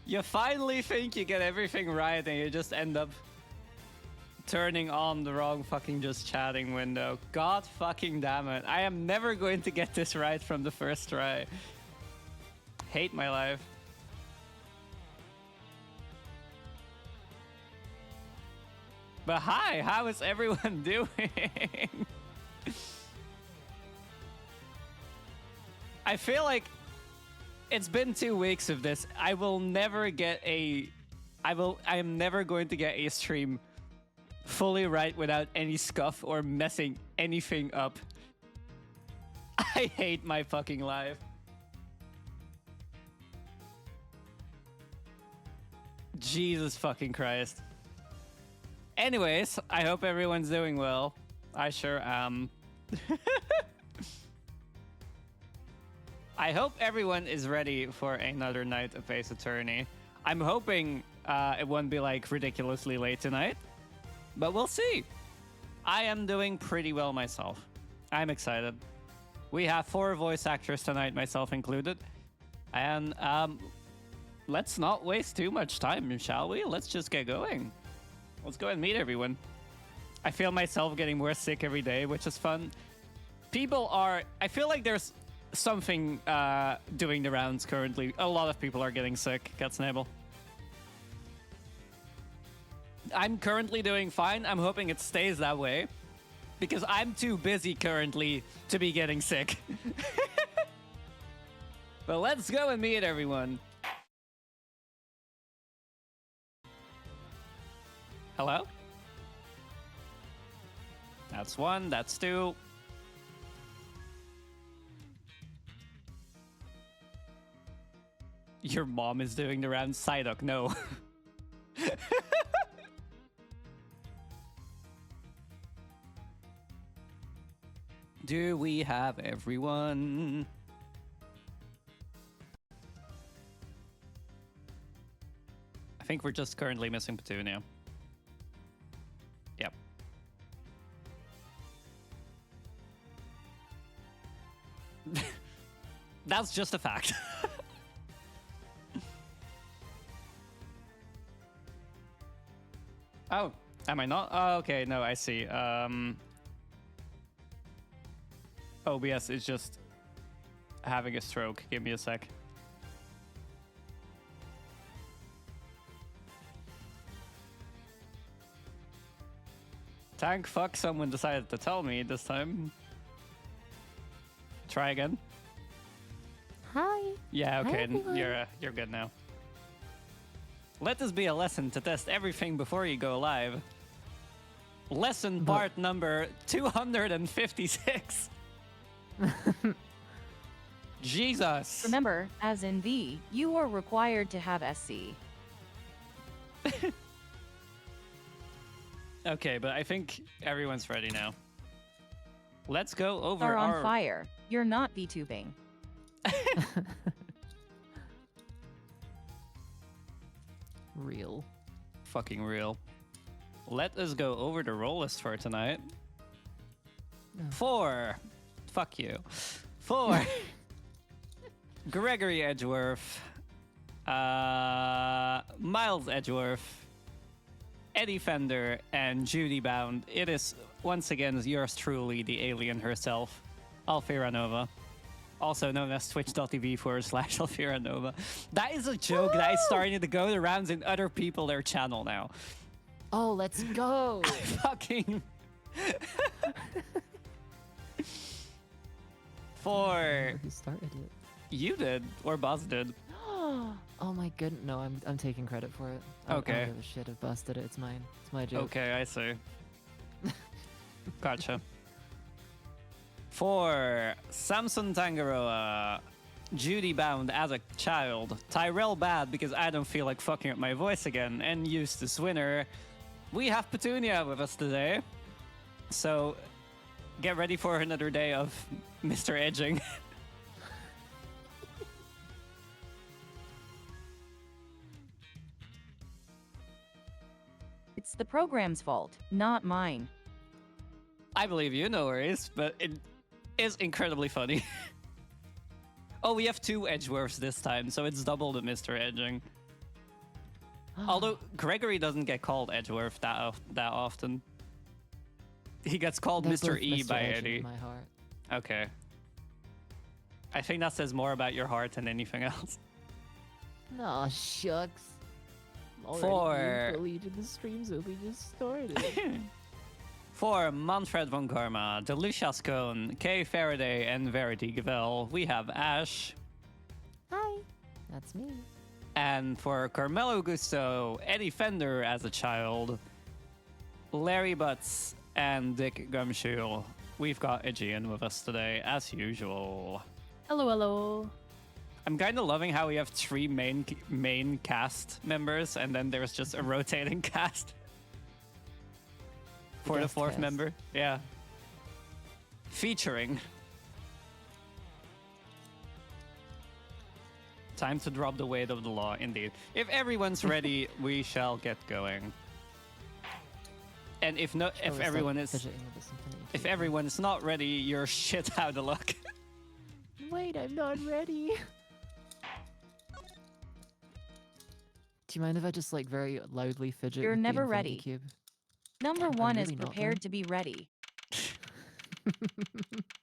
You finally think you get everything right and you just end up turning on the wrong fucking just chatting window. God fucking damn it. I am never going to get this right from the first try. Hate my life. But hi, how is everyone doing? I feel like it's been 2 weeks of this. I will never get a... I am never going to get a stream fully right without any scuff or messing anything up. I hate my fucking life. Jesus fucking Christ. Anyways, I hope everyone's doing well. I sure am. I hope everyone is ready for another night of Ace Attorney. I'm hoping it won't be like ridiculously late tonight, but we'll see. I am doing pretty well myself. I'm excited. We have 4 voice actors tonight, myself included. And let's not waste too much time, shall we? Let's just get going. Let's go and meet everyone. I feel myself getting more sick every day, which is fun. People are... I feel like there's something doing the rounds currently. A lot of people are getting sick, Catsnable. I'm currently doing fine. I'm hoping it stays that way. Because I'm too busy currently to be getting sick. But let's go and meet everyone. Hello? That's 1, that's 2. Your mom is doing the round. Psyduck, no. Do we have everyone? I think we're just currently missing Petunia. Yep. That's just a fact. Oh, am I not? Oh, okay, no, I see. OBS is just having a stroke. Give me a sec. Thank fuck someone decided to tell me this time. Try again. Hi. Yeah, okay, Hi, you're good now. Let this be a lesson to test everything before you go live. Lesson part number 256. Jesus. Remember, as in V, you are required to have SC. Okay, but I think everyone's ready now. Let's go over Are on our... fire. You're not VTubing. Real. Fucking real. Let us go over the roll list for tonight. No. 4. Fuck you. 4. Gregory Edgeworth. Miles Edgeworth. Eddie Fender and Judy Bound. It is once again yours truly, the alien herself, Alfira Nova. Also known as twitch.tv/Alfira Nova. That is a joke that is starting to go the rounds in other people their channel now. Oh, let's go. Fucking 4. Who started it? You did, or Buzz did. Oh my goodness. No, I'm taking credit for it. I Okay. don't give a shit if Buzz did it. It's mine. It's my joke. Okay, I see. Gotcha. 4. Samson Tangaroa. Judy Bound as a child. Tyrell Bad because I don't feel like fucking up my voice again. And Eustace Winner. We have Petunia with us today. So get ready for another day of Mr. Edging. It's the program's fault, not mine. I believe you, no worries, but is incredibly funny. Oh, we have 2 Edgeworths this time, so it's double the Mr. Edging. Although Gregory doesn't get called Edgeworth that often. He gets called They're Mr. both E Mr. by Edging Eddie. in my heart. Okay. I think that says more about your heart than anything else. Aw, shucks. I'm For- already being bullied and the stream's only just started. For Manfred von Karma, Delicious Cone, Kay Faraday, and Verity Gavel, we have Ash. Hi. That's me. And for Carmelo Gusto, Eddie Fender as a child, Larry Butts, and Dick Gumshoe, we've got Aegean with us today, as usual. Hello, hello. I'm kind of loving how we have 3 main cast members, and then there's just a rotating cast for the guest 4th cast. member. Yeah. Featuring. Time to drop the weight of the law, indeed. If everyone's ready, we shall get going. And if everyone is not ready, you're shit out of luck. Wait, I'm not ready. Do you mind if I just like very loudly fidget? You're with the never infinity ready. Cube? Number I'm 1 is really not, prepared though. to be ready.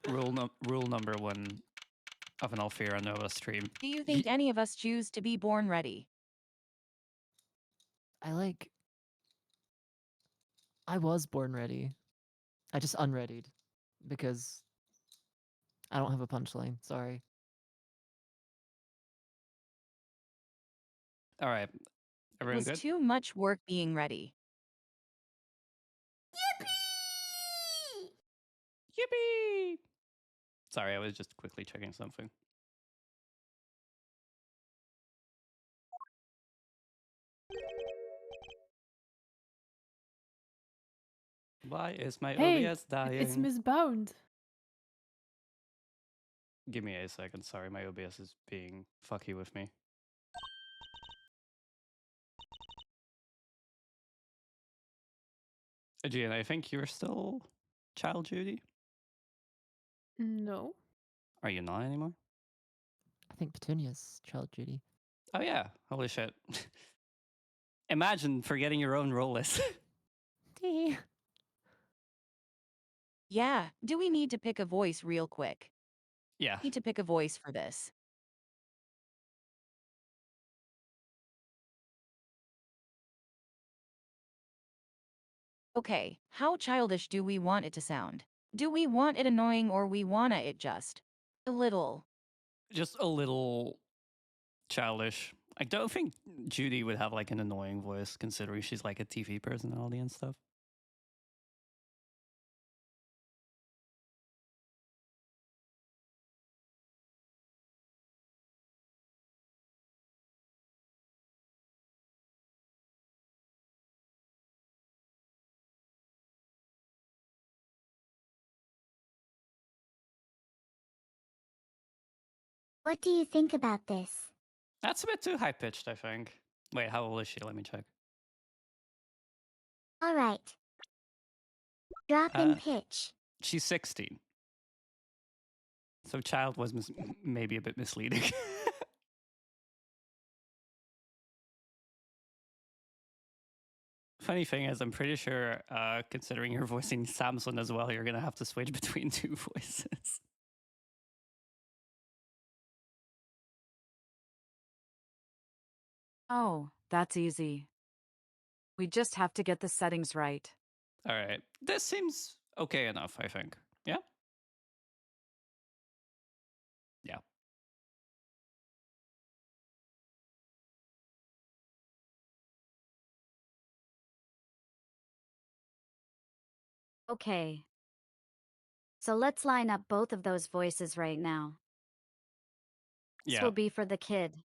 Rule number 1 of an Alfira Nova stream. Do you think any of us choose to be born ready? I was born ready. I just unreadied because I don't have a punchline. Sorry. All right. It Everyone was good? too much work being ready. Yippee! Sorry, I was just quickly checking something. Why is my Hey, OBS dying? it's Miss Bound. Give me a second. Sorry, my OBS is being fucky with me. Aegean, I think you're still Child Judy? No. Are you not anymore? I think Petunia's Child Judy. Oh yeah. Holy shit. Imagine forgetting your own role list. Yeah, do we need to pick a voice real quick? Yeah. Need to pick a voice for this. Okay, how childish do we want it to sound? Do we want it annoying or we wanna it just a little? Just a little childish. I don't think Judy would have like an annoying voice considering she's like a TV personality and stuff. What do you think about this? That's a bit too high pitched, I think. Wait, how old is she? Let me check. All right. Drop in pitch. She's 16. So child was maybe a bit misleading. Funny thing is, I'm pretty sure, considering you're voicing Samson as well, you're gonna have to switch between 2 voices. Oh, that's easy. We just have to get the settings right. All right, this seems okay enough, I think. Yeah. Yeah. Okay. So let's line up both of those voices right now. This Yeah. will be for the kid.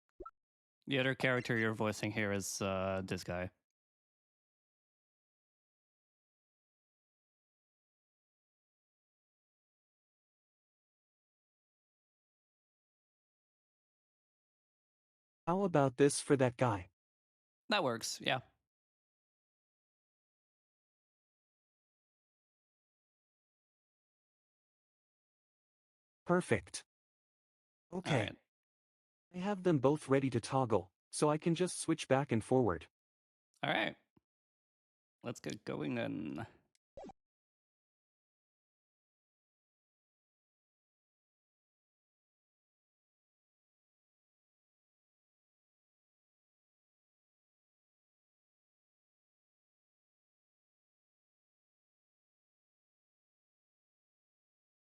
The other character you're voicing here is this guy. How about this for that guy? That works. Yeah. Perfect. Okay. All right. I have them both ready to toggle, so I can just switch back and forward. All right. Let's get going then.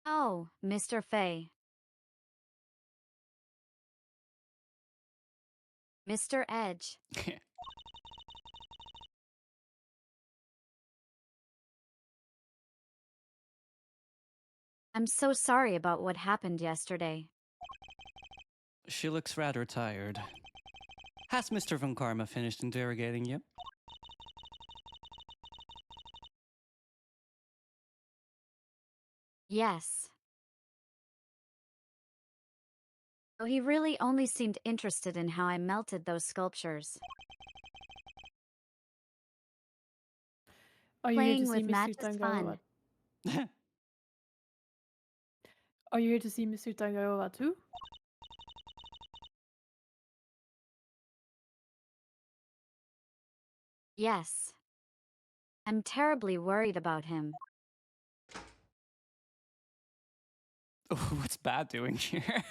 Oh, Mr. Fay. Mr. Edge. I'm so sorry about what happened yesterday. She looks rather tired. Has Mr. Von Karma finished interrogating you? Yes. Though he really only seemed interested in how I melted those sculptures. Are you here to Playing see with Mr. match is Tangaroa? fun. Are you here to see Mr. Tangaroa too? Yes. I'm terribly worried about him. What's Bad doing here?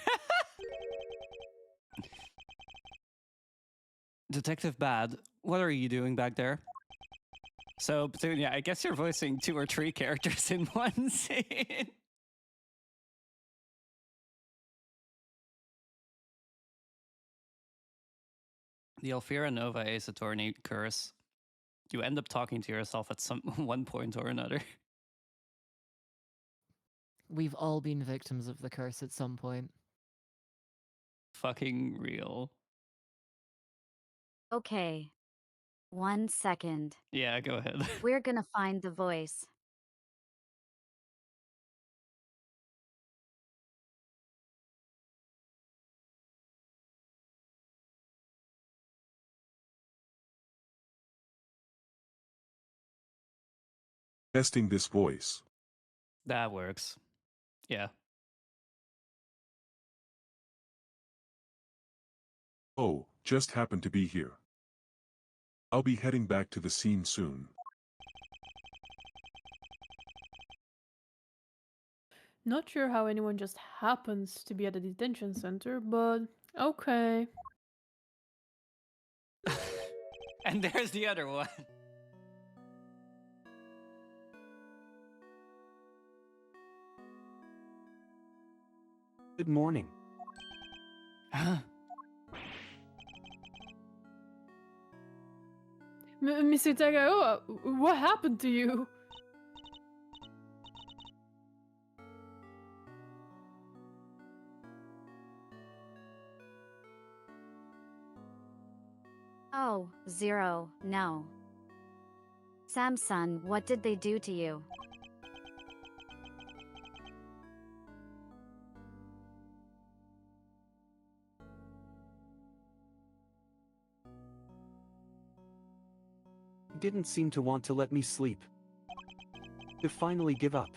Detective Bad, what are you doing back there? So, Petunia, I guess you're voicing 2 or 3 characters in one scene. The Alfira Nova Ace Attorney curse. You end up talking to yourself at some one point or another. We've all been victims of the curse at some point. Fucking real. Okay. 1 second. Yeah, go ahead. We're gonna find the voice. Testing this voice. That works. Yeah. Oh, just happened to be here. I'll be heading back to the scene soon. Not sure how anyone just happens to be at a detention center, but okay. And there's the other one. Good morning. Huh? Mr. Tangaroa, what happened to you? Oh, Zero, no. Samson, what did they do to you? He didn't seem to want to let me sleep. To finally give up.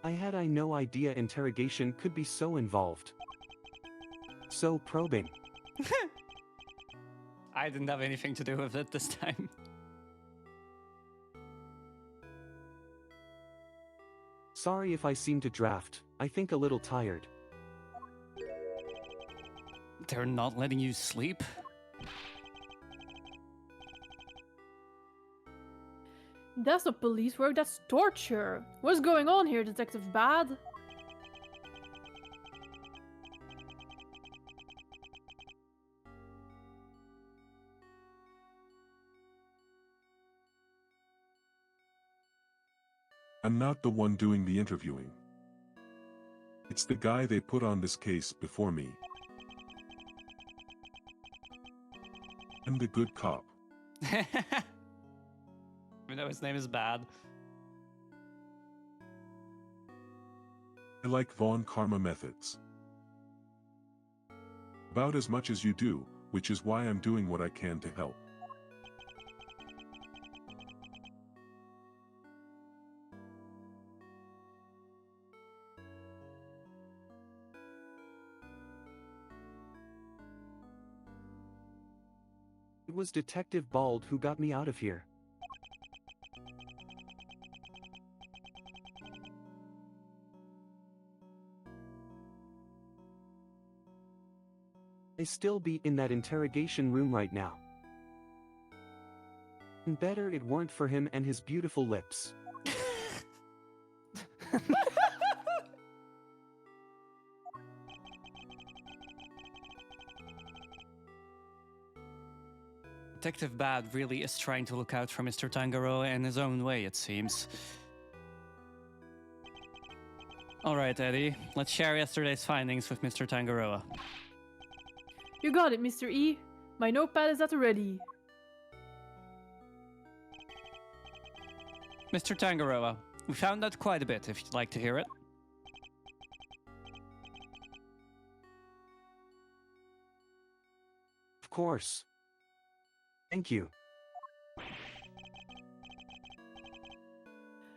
I had no idea interrogation could be so involved. So probing. I didn't have anything to do with it this time. Sorry if I seem to draft, I think a little tired. They're not letting you sleep? That's not police work, that's torture. What's going on here, Detective Bad? I'm not the one doing the interviewing. It's the guy they put on this case before me. I'm the good cop. Even though his name is Bad. I like Von Karma methods. About as much as you do, which is why I'm doing what I can to help. It was Detective Bald who got me out of here. I still be in that interrogation room right now. And better it weren't for him and his beautiful lips. Detective Bad really is trying to look out for Mr. Tangaroa in his own way, it seems. Alright, Eddie, let's share yesterday's findings with Mr. Tangaroa. You got it, Mr. E. My notepad is at the ready. Mr. Tangaroa, we found out quite a bit if you'd like to hear it. Of course. Thank you.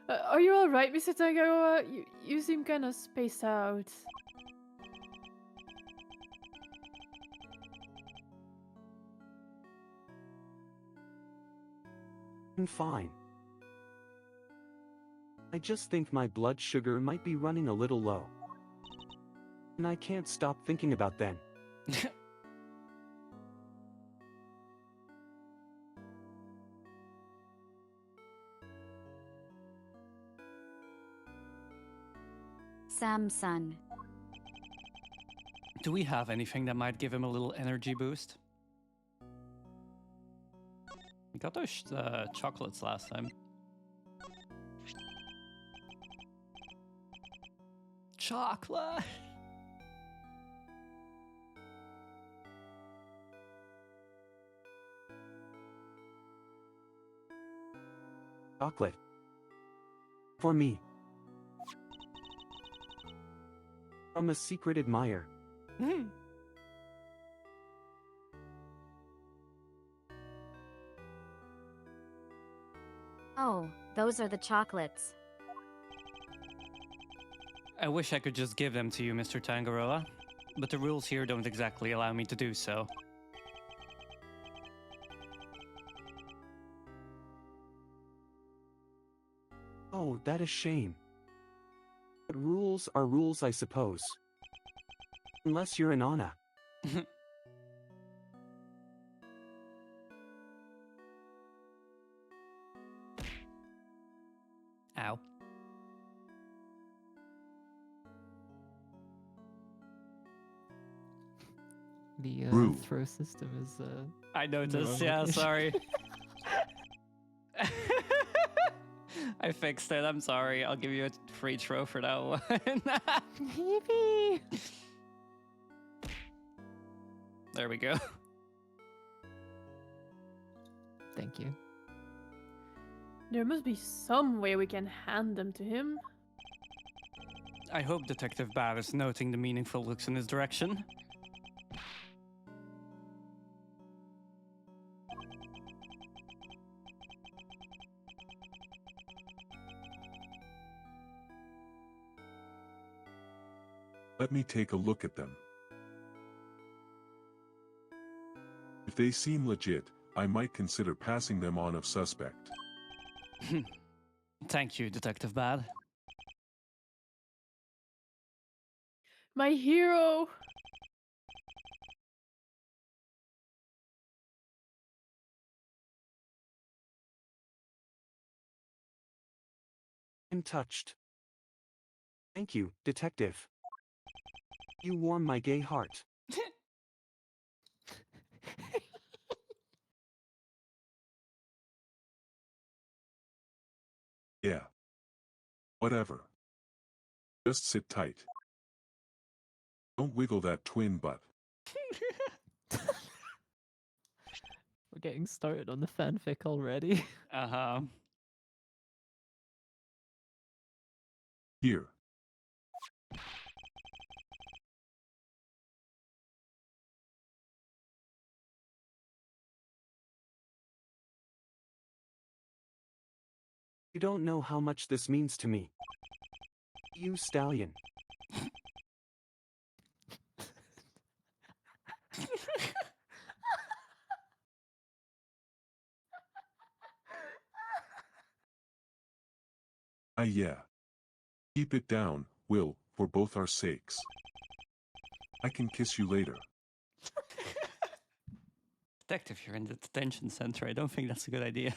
Are you alright, Mr. Tangaroa? You seem kinda spaced out. I'm fine. I just think my blood sugar might be running a little low. And I can't stop thinking about then. Samson. Do we have anything that might give him a little energy boost? We got those chocolates last time. Chocolate! Chocolate. For me. From a secret admirer. Oh, those are the chocolates. I wish I could just give them to you, Mr. Tangaroa, but the rules here don't exactly allow me to do so. Oh, that is shame. But rules are rules, I suppose. Unless you're an Anna. Ow. The Brew. throw system is I noticed, wrong yeah, location. sorry. I fixed it, I'm sorry. I'll give you a free throw for that one. Yippee! There we go. Thank you. There must be some way we can hand them to him. I hope Detective Bad is noting the meaningful looks in his direction. Let me take a look at them. If they seem legit, I might consider passing them on of suspect. Thank you, Detective Bad. My hero! I'm touched. Thank you, detective. You warm my gay heart. Yeah. Whatever. Just sit tight. Don't wiggle that twin butt. We're getting started on the fanfic already. Uh-huh. Here. You don't know how much this means to me. You stallion. yeah. Keep it down, Will, for both our sakes. I can kiss you later. Detective, you're in the detention center. I don't think that's a good idea.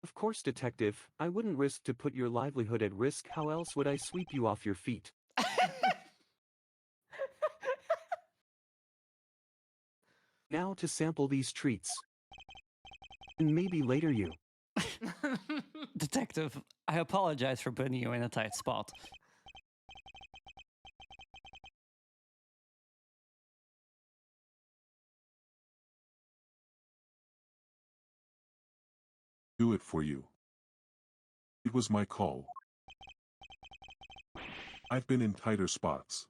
Of course, detective, I wouldn't risk to put your livelihood at risk. How else would I sweep you off your feet? Now to sample these treats. And maybe later you. Detective, I apologize for putting you in a tight spot. Do it for you. It was my call. I've been in tighter spots.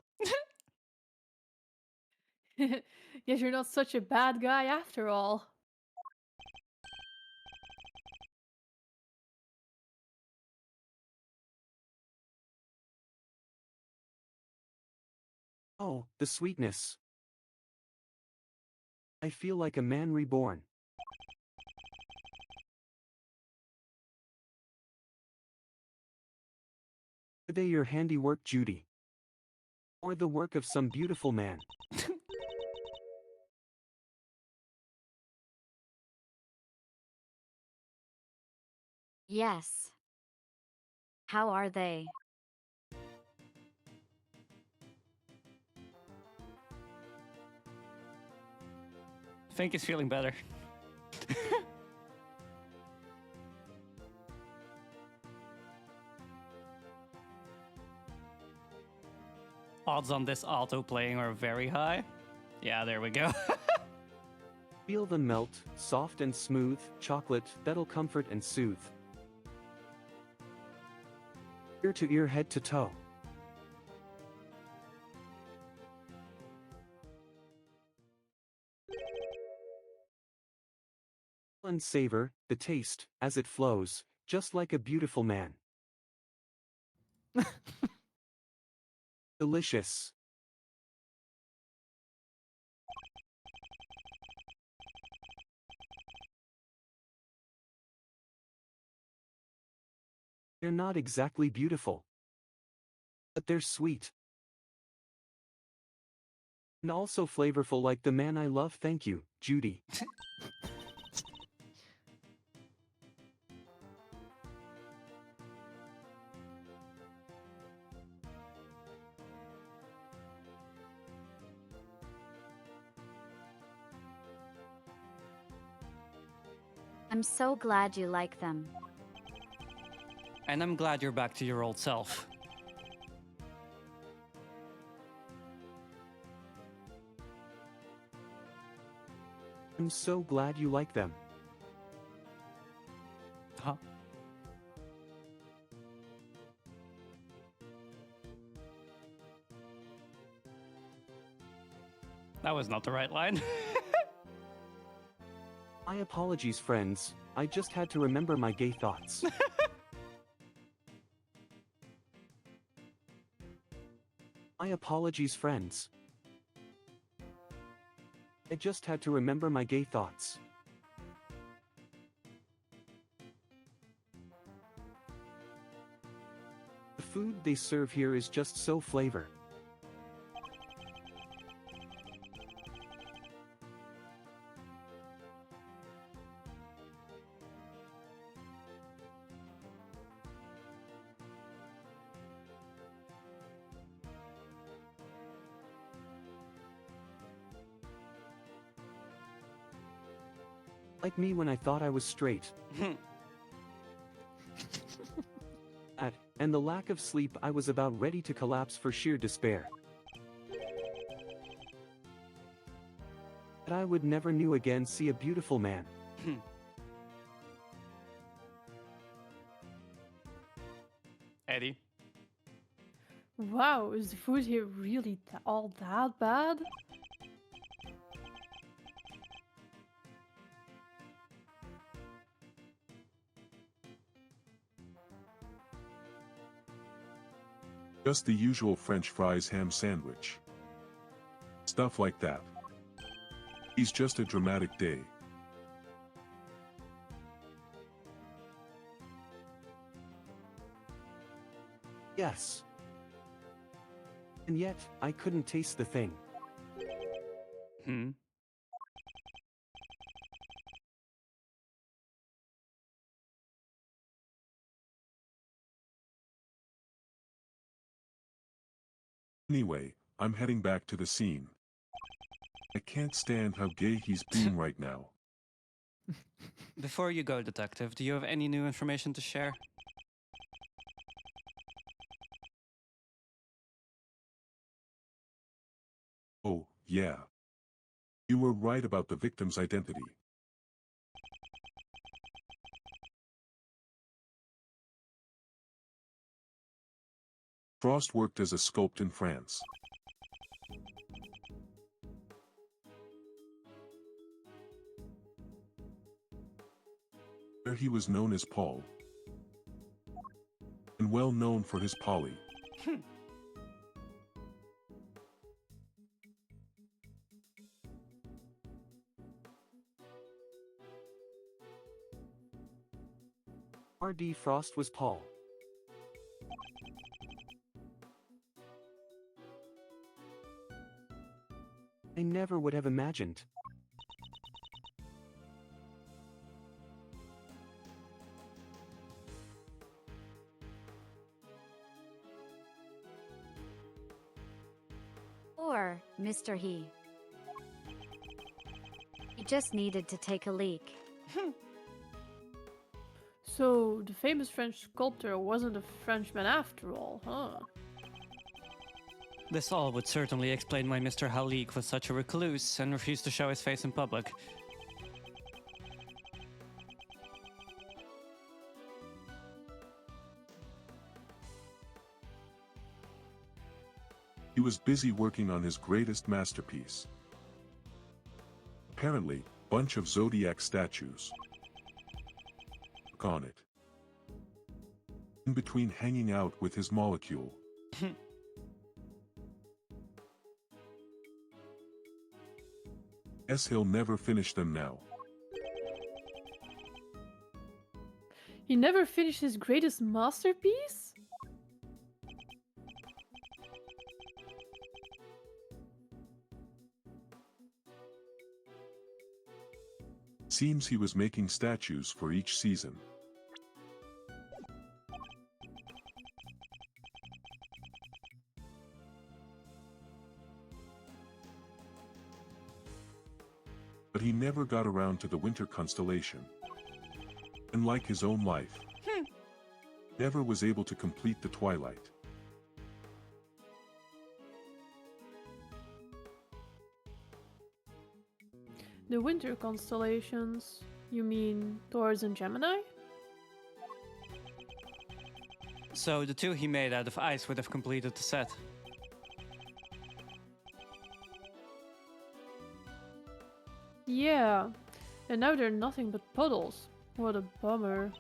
Yes, you're not such a bad guy after all. Oh, the sweetness. I feel like a man reborn. Are they your handiwork, Judy? Or the work of some beautiful man? Yes. How are they? Fink is feeling better. Odds on this auto playing are very high. Yeah, there we go. Feel them melt, soft and smooth, chocolate that'll comfort and soothe. Ear to ear, head to toe. And savor the taste as it flows, just like a beautiful man. Delicious. They're not exactly beautiful, but they're sweet. And also flavorful like the man I love. Thank you, Judy. I'm so glad you like them. And I'm glad you're back to your old self. I'm so glad you like them. Huh? That was not the right line. My apologies, friends. I just had to remember my gay thoughts. My apologies, friends. I just had to remember my gay thoughts. The food they serve here is just so flavor. Like me when I thought I was straight. And the lack of sleep, I was about ready to collapse for sheer despair. That I would never knew again see a beautiful man. Eddie. Wow, is the food here really all that bad? Just the usual French fries ham sandwich. Stuff like that. He's just a dramatic day. Yes. And yet, I couldn't taste the thing. Hmm. Anyway, I'm heading back to the scene. I can't stand how gay he's being right now. Before you go, detective, do you have any new information to share? Oh, yeah. You were right about the victim's identity. Frost worked as a sculpt in France. Where he was known as Paul. And well known for his poly. R.D. Frost was Paul. I never would have imagined. Or, Mr. He. He just needed to take a leak. So, the famous French sculptor wasn't a Frenchman after all, huh? This all would certainly explain why Mr. Halik was such a recluse and refused to show his face in public. He was busy working on his greatest masterpiece. Apparently, bunch of zodiac statues. On it. In between hanging out with his molecule. He'll never finish them now. He never finished his greatest masterpiece? Seems he was making statues for each season. But he never got around to the winter constellation. And like his own life, never was able to complete the twilight. The winter constellations? You mean Taurus and Gemini? So the two he made out of ice would have completed the set. Yeah, and now they're nothing but puddles. What a bummer.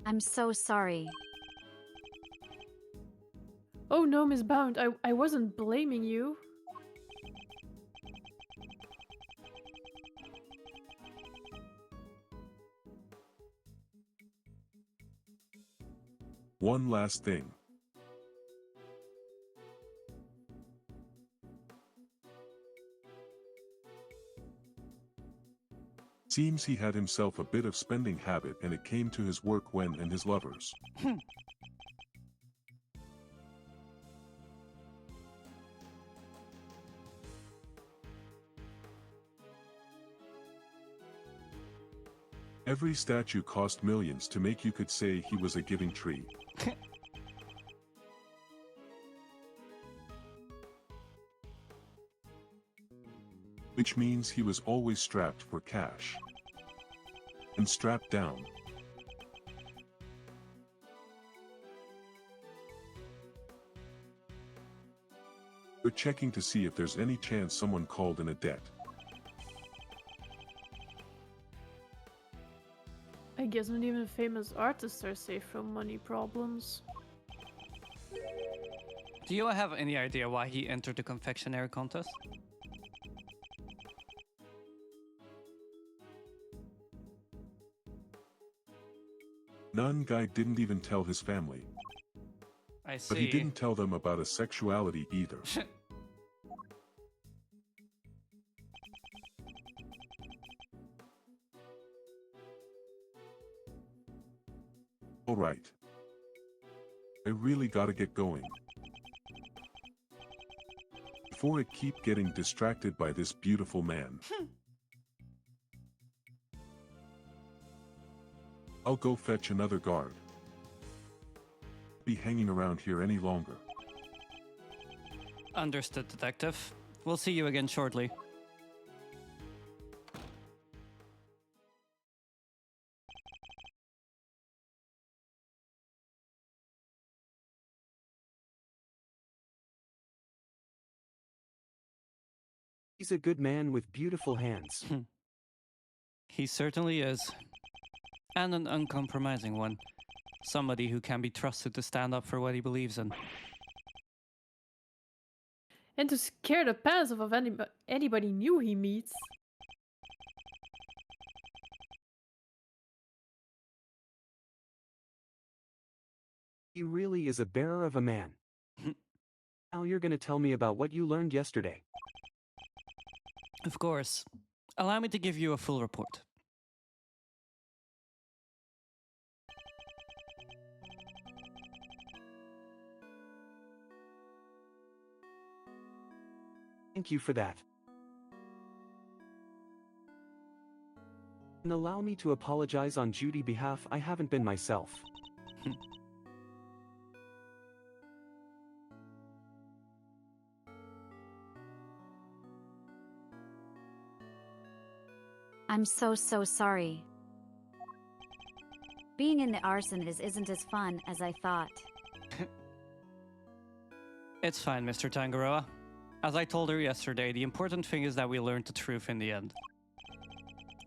I'm so sorry. Oh no, Miss Bound, I wasn't blaming you. One last thing. Seems he had himself a bit of spending habit and it came to his work when and his lovers. Every statue cost millions to make. You could say he was a giving tree. Which means he was always strapped for cash. And strapped down. We're checking to see if there's any chance someone called in a debt. I guess not even famous artists are safe from money problems. Do you have any idea why he entered the confectionery contest? Nun guy didn't even tell his family, I see. but he didn't tell them about his sexuality either. Alright. I really gotta get going. Before I keep getting distracted by this beautiful man. I'll go fetch another guard. Be hanging around here any longer. Understood, detective. We'll see you again shortly. He's a good man with beautiful hands. He certainly is. And an uncompromising one. Somebody who can be trusted to stand up for what he believes in. And to scare the pants off of anybody new he meets. He really is a bearer of a man. Now you're gonna tell me about what you learned yesterday. Of course. Allow me to give you a full report. Thank you for that. And allow me to apologize on Judy's behalf. I haven't been myself. I'm so sorry. Being in the arson isn't as fun as I thought. It's fine, Mr. Tangaroa. As I told her yesterday, the important thing is that we learned the truth in the end.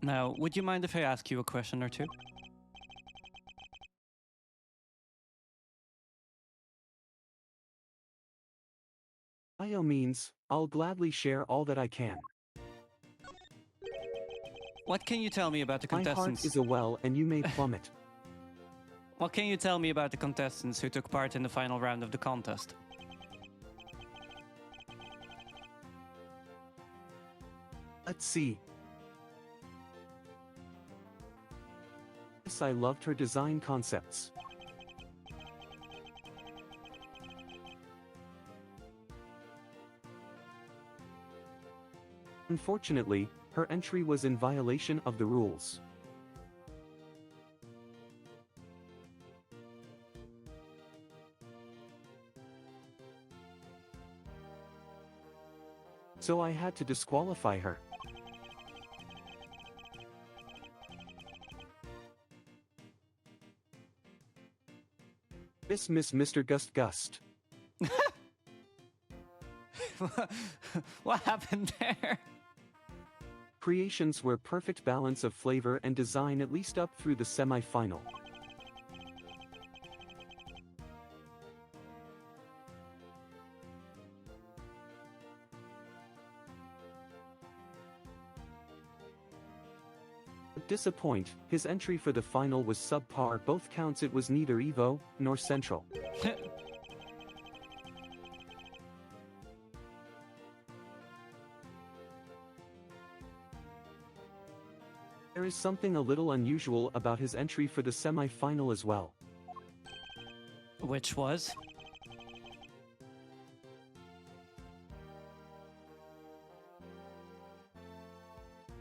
Now, would you mind if I ask you a question or two? By all means, I'll gladly share all that I can. What can you tell me about the My heart contestants? is a well and you may plumb it. What can you tell me about the contestants who took part in the final round of the contest? Let's see. Yes, I loved her design concepts. Unfortunately, her entry was in violation of the rules. So I had to disqualify her. Miss Mr. Gust. What happened there? Creations were perfect balance of flavor and design at least up through the semi-final. Disappoint, his entry for the final was subpar. Both counts it was neither Evo, nor Central. There is something a little unusual about his entry for the semi-final as well. Which was?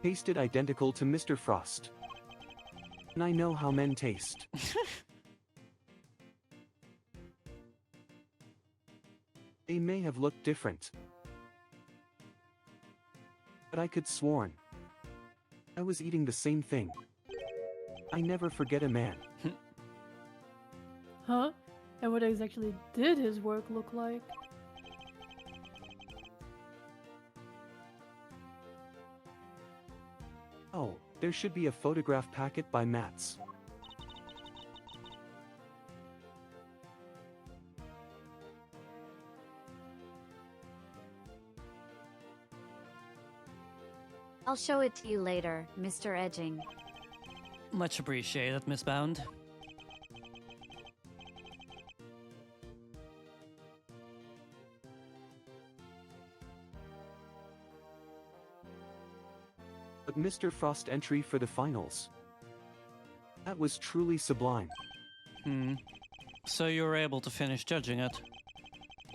Tasted identical to Mr. Frost. And I know how men taste. They may have looked different, but I could sworn I was eating the same thing. I never forget a man. Huh? And what exactly did his work look like? Oh, there should be a photograph packet by Mats. I'll show it to you later, Mr. Edging. Much appreciated, Miss Bound. But Mr. Frost entry for the finals. That was truly sublime. So you were able to finish judging it,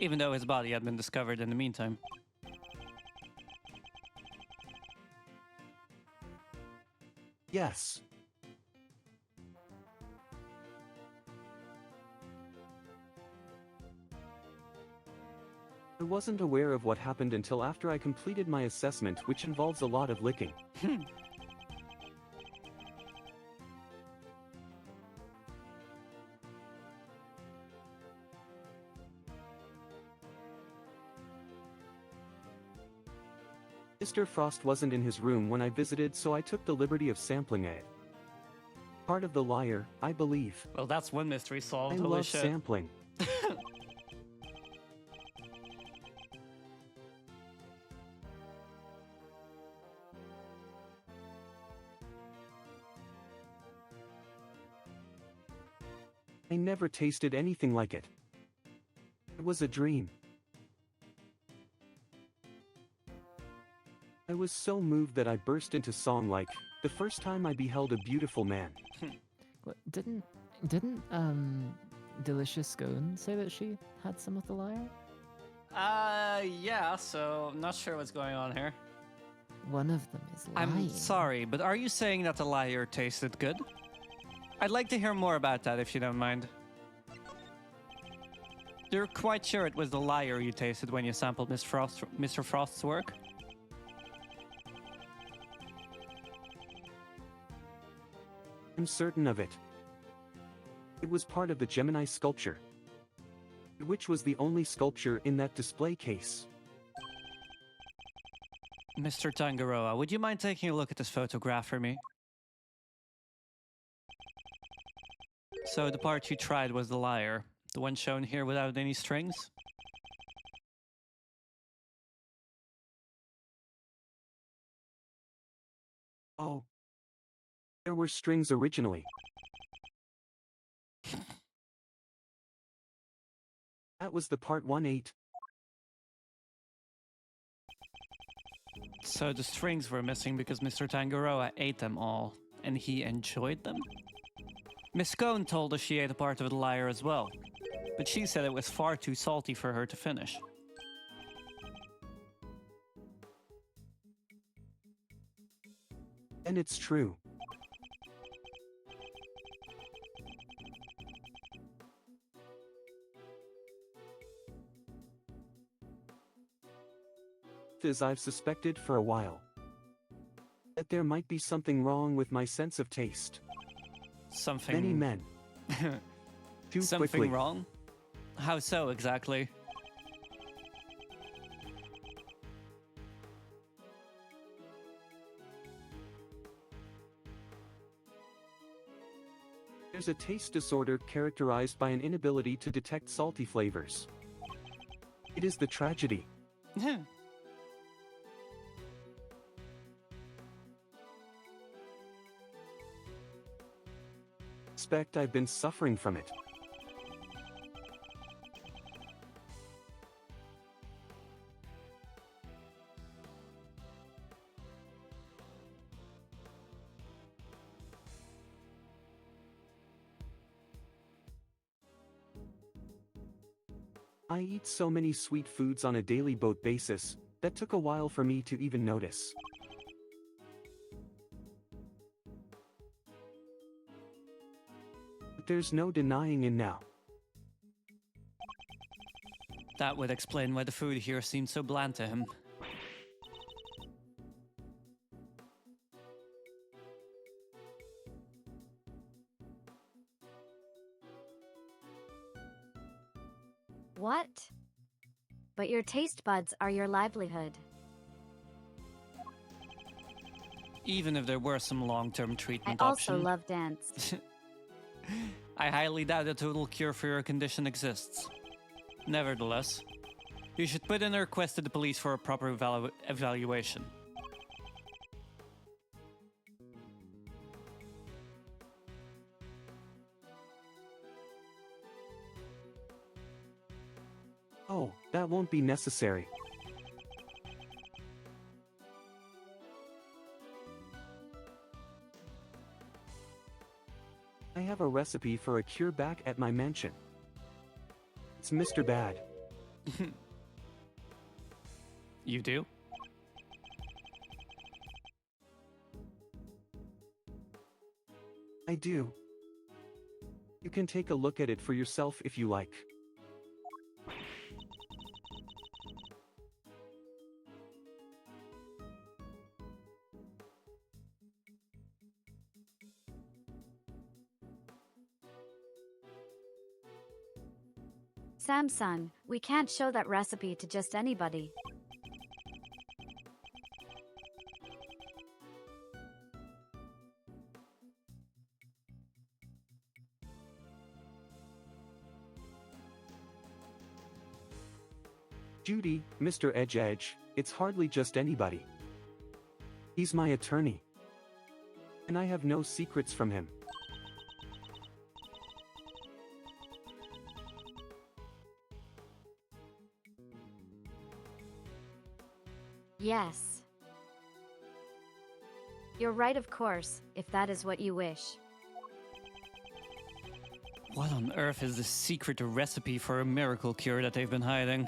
even though his body had been discovered in the meantime. Yes. I wasn't aware of what happened until after I completed my assessment, which involves a lot of licking. Mr. Frost wasn't in his room when I visited, so I took the liberty of sampling it. Part of the liar, I believe. Well, that's one mystery solved. I Holy love shit. sampling. I never tasted anything like it. It was a dream. I was so moved that I burst into song like, the first time I beheld a beautiful man. What, didn't Delicious Scone say that she had some of the liar? Yeah, so I'm not sure what's going on here. One of them is lying. I'm sorry, but are you saying that the liar tasted good? I'd like to hear more about that if you don't mind. You're quite sure it was the liar you tasted when you sampled Mr. Frost's work? I'm certain of it. It was part of the Gemini sculpture, which was the only sculpture in that display case. Mr. Tangaroa, would you mind taking a look at this photograph for me? So the part you tried was the liar, the one shown here without any strings? Oh. There were strings originally. That was the part 1/8. So the strings were missing because Mr. Tangaroa ate them all, and he enjoyed them? Miss Scone told us she ate a part of the liar as well, but she said it was far too salty for her to finish. And it's true. As I've suspected for a while, that there might be something wrong with my sense of taste. Something... Many men. Too Something quickly. wrong? How so exactly? There's a taste disorder characterized by an inability to detect salty flavors. It is the tragedy. Suspect I've been suffering from it. I eat so many sweet foods on a daily boat basis, that took a while for me to even notice. But there's no denying it now. That would explain why the food here seemed so bland to him. What? But your taste buds are your livelihood. Even if there were some long-term I treatment also option. love dance. I highly doubt a total cure for your condition exists. Nevertheless, you should put in a request to the police for a proper evaluation. Oh, that won't be necessary. I have a recipe for a cure back at my mansion. It's Mr. Bad. You do? I do. You can take a look at it for yourself if you like. Samsung, we can't show that recipe to just anybody. Judy, Mr. Edge, it's hardly just anybody. He's my attorney. And I have no secrets from him. Yes. You're right, of course, if that is what you wish. What on earth is the secret recipe for a miracle cure that they've been hiding?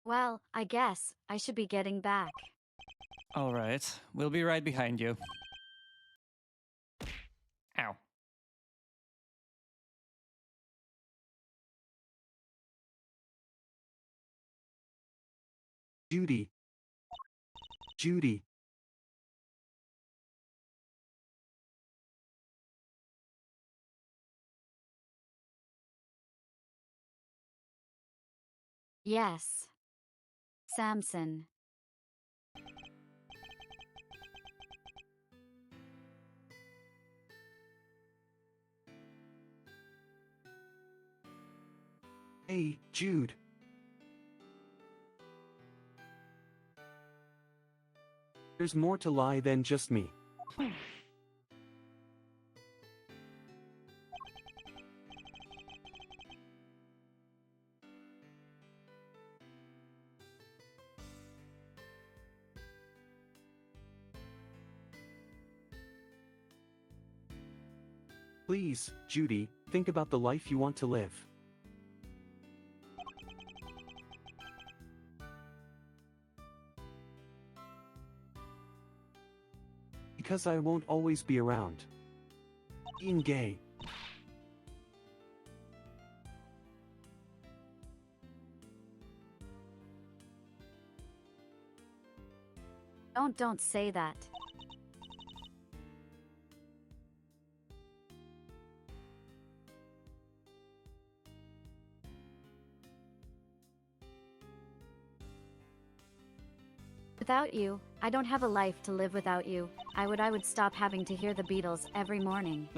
Well, I guess I should be getting back. Alright, we'll be right behind you. Ow. Judy. Judy. Yes. Samson. Hey, Jude. There's more to lie than just me. Please, Judy, think about the life you want to live. Because I won't always be around. Being gay. Don't say that. Without you, I don't have a life to live without you. I would stop having to hear the Beatles every morning.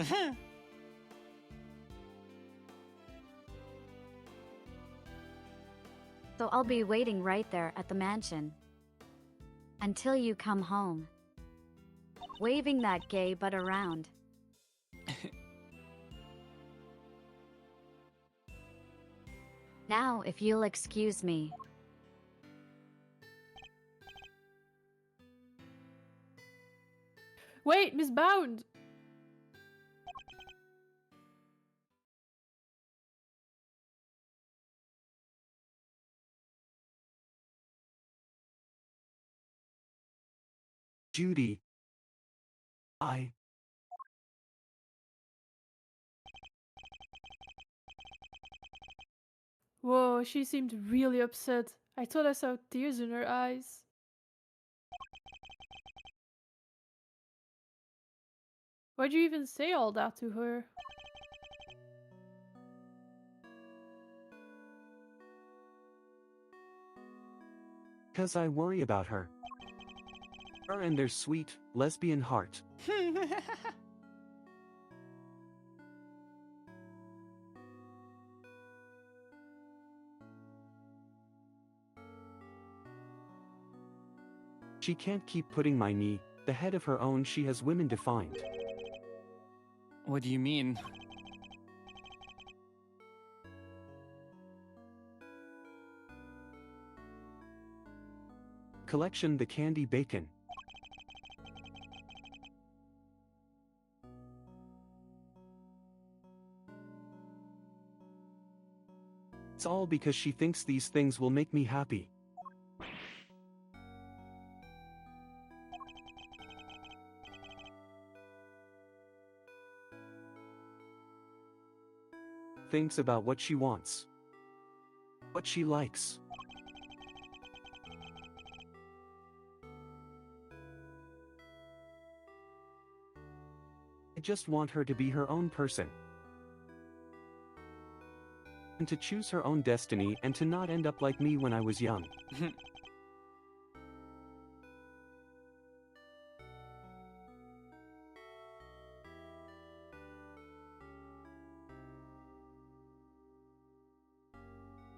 So I'll be waiting right there at the mansion. Until you come home. Waving that gay butt around. Now, if you'll excuse me. Wait, Miss Bound! Judy. Whoa, she seemed really upset. I thought I saw tears in her eyes. Why'd you even say all that to her? Because I worry about her. Her and their sweet, lesbian heart. She can't keep putting my knee, the head of her own she has women defined. What do you mean? Collection the candy bacon. It's all because she thinks these things will make me happy. Thinks about what she wants. What she likes. I just want her to be her own person. And to choose her own destiny and to not end up like me when I was young.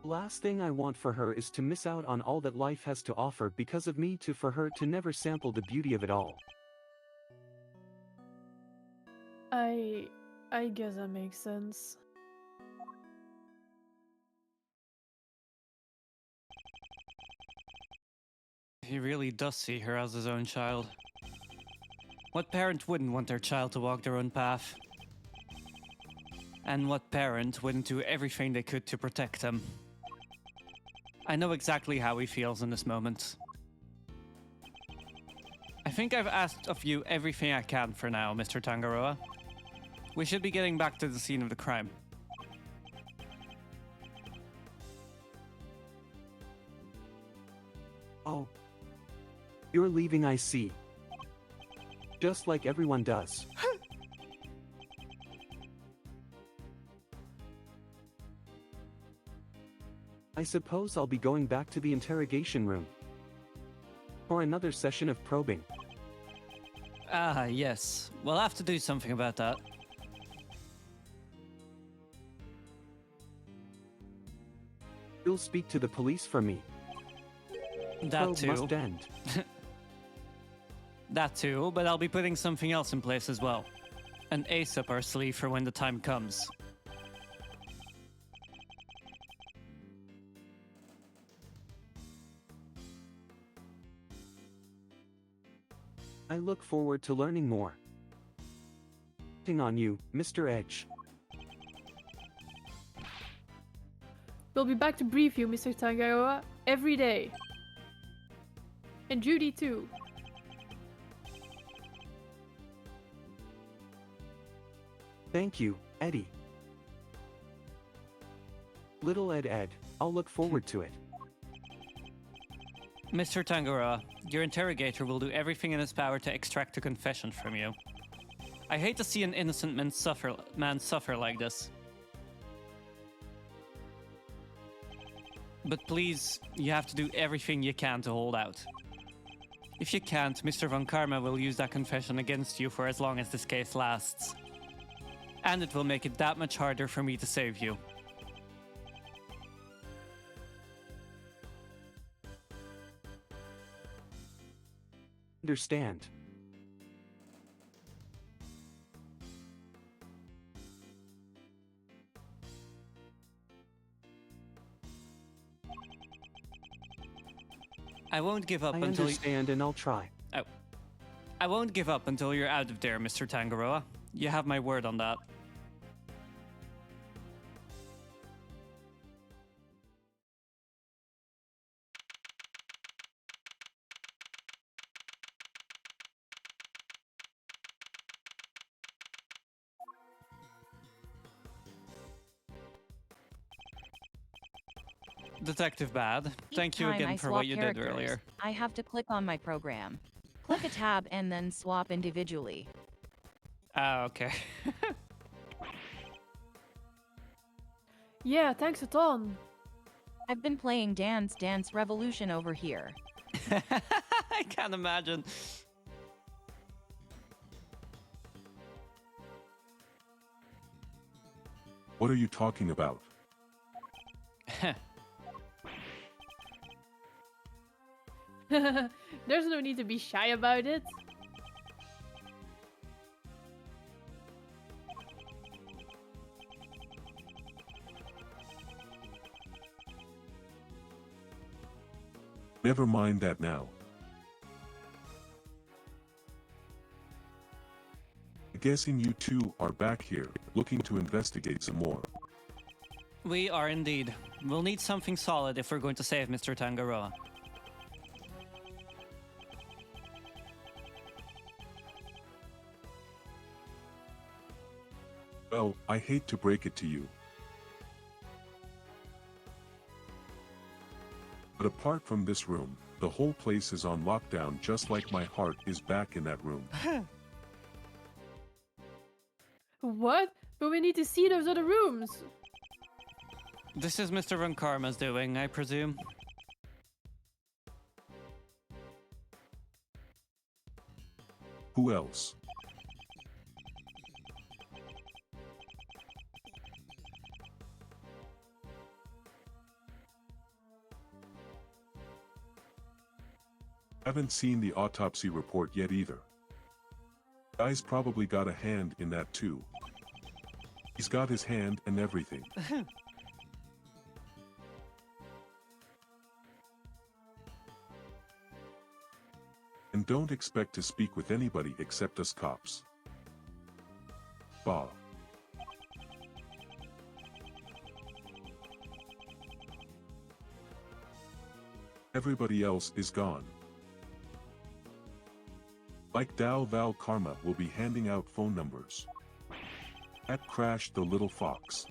The last thing I want for her is to miss out on all that life has to offer because of me, for her to never sample the beauty of it all. I guess that makes sense. He really does see her as his own child. What parent wouldn't want their child to walk their own path? And what parent wouldn't do everything they could to protect them? I know exactly how he feels in this moment. I think I've asked of you everything I can for now, Mr. Tangaroa. We should be getting back to the scene of the crime. Oh. You're leaving, I see. Just like everyone does. I suppose I'll be going back to the interrogation room. For another session of probing. Ah, yes. We'll have to do something about that. You'll speak to the police for me. That Probe too. must end. That too, but I'll be putting something else in place as well. An ace up our sleeve for when the time comes. I look forward to learning more. On you, Mr. Edge. We'll be back to brief you, Mr. Tangaroa, every day. And Judy too. Thank you, Eddie. Little Ed, I'll look forward to it. Mr. Tangaroa, your interrogator will do everything in his power to extract a confession from you. I hate to see an innocent man suffer like this. But please, you have to do everything you can to hold out. If you can't, Mr. Von Karma will use that confession against you for as long as this case lasts. And it will make it that much harder for me to save you. Understand. I won't give up I until understand and I'll try. I won't give up until you're out of there, Mr. Tangaroa. You have my word on that. Detective Bad, thank you Each time again I for swap what you did characters, earlier. I have to click on my program. Click a tab and then swap individually. Ah, okay. Yeah, thanks a ton. I've been playing Dance Dance Revolution over here. I can't imagine. What are you talking about? There's no need to be shy about it. Never mind that now. Guessing you two are back here, looking to investigate some more. We are indeed. We'll need something solid if we're going to save Mr. Tangaroa. Well, I hate to break it to you. But apart from this room, the whole place is on lockdown, just like my heart is back in that room. What? But we need to see those other rooms. This is Mr. Von Karma's doing, I presume. Who else? Haven't seen the autopsy report yet either. Guy's probably got a hand in that too. He's got his hand and everything. And don't expect to speak with anybody except us cops. Bah. Everybody else is gone. Like Dao Val Karma will be handing out phone numbers. That crashed the little fox.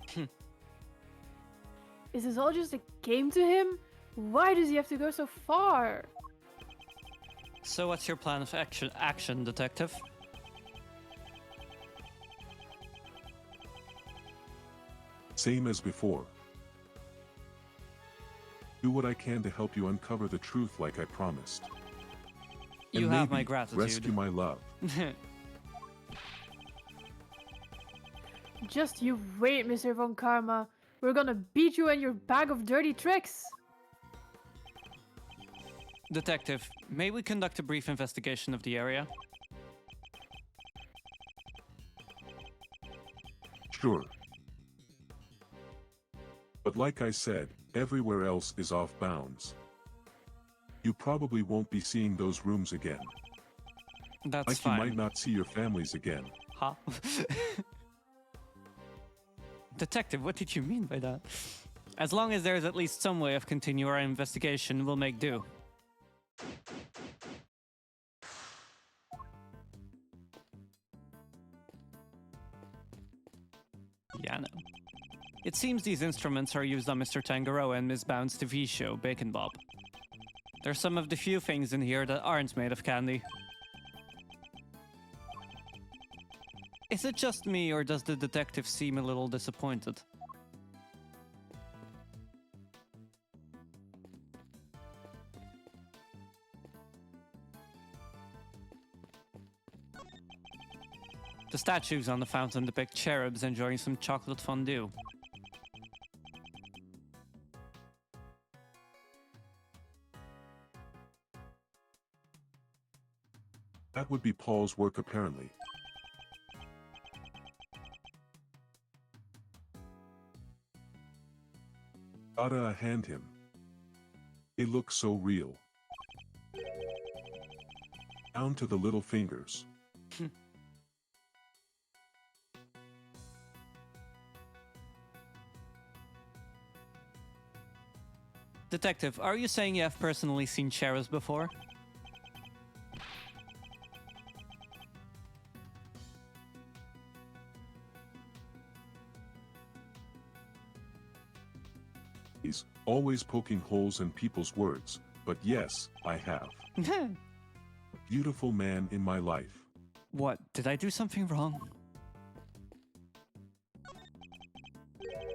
Is this all just a game to him? Why does he have to go so far? So what's your plan of action, detective? Same as before. Do what I can to help you uncover the truth like I promised. You And have my maybe gratitude. rescue my love. Just you wait, Mr. Von Karma. We're gonna beat you and your bag of dirty tricks. Detective, may we conduct a brief investigation of the area? Sure. But like I said, everywhere else is off bounds. You probably won't be seeing those rooms again. That's Like fine. you might not see your families again. Huh? Detective, what did you mean by that? As long as there's at least some way of continue our investigation, we'll make do. Yeah, no. It seems these instruments are used on Mr. Tangaroa and Miss Bounce TV show, Bacon Bob. There's some of the few things in here that aren't made of candy. Is it just me, or does the detective seem a little disappointed? The statues on the fountain depict cherubs enjoying some chocolate fondue. That would be Paul's work apparently. Gotta hand him. They look so real. Down to the little fingers. Detective, are you saying you have personally seen cherubs before? He's always poking holes in people's words, but yes, I have. A beautiful man in my life. What? Did I do something wrong?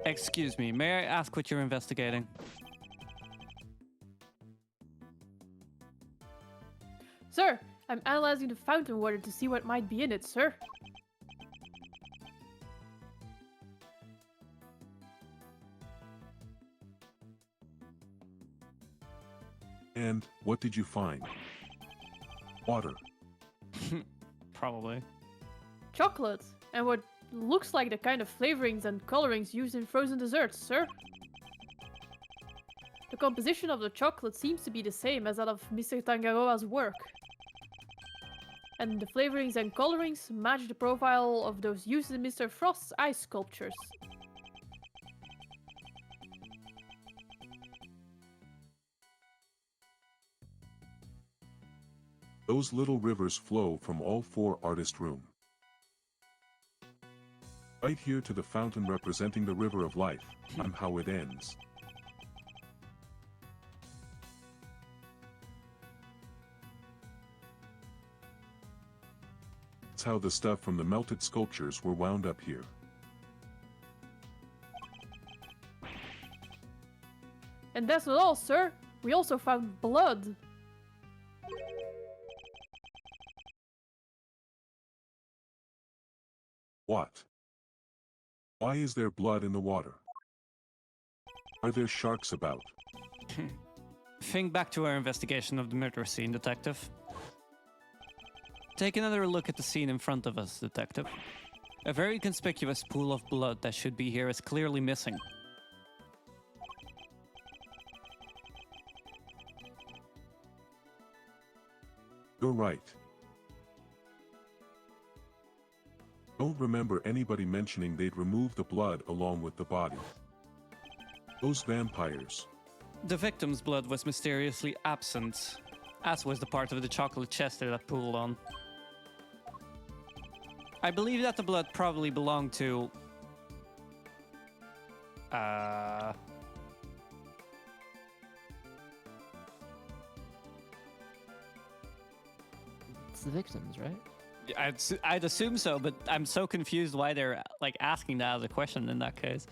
Excuse me, may I ask what you're investigating? Sir, I'm analyzing the fountain water to see what might be in it, sir. And what did you find? Water. Probably. Chocolate, and what looks like the kind of flavorings and colorings used in frozen desserts, sir. The composition of the chocolate seems to be the same as that of Mr. Tangaroa's work. And the flavorings and colorings match the profile of those used in Mr. Frost's ice sculptures. Those little rivers flow from all 4 artist room. Right here to the fountain representing the river of life, and how it ends. That's how the stuff from the melted sculptures were wound up here. And that's not all, sir. We also found blood. What? Why is there blood in the water? Are there sharks about? Think back to our investigation of the murder scene, Detective. Take another look at the scene in front of us, Detective. A very conspicuous pool of blood that should be here is clearly missing. You're right. Don't remember anybody mentioning they'd remove the blood along with the body. Those vampires. The victim's blood was mysteriously absent, as was the part of the chocolate chest that pooled on. I believe that the blood probably belonged to... It's the victims, right? I'd assume so, but I'm so confused why they're like asking that as a question in that case.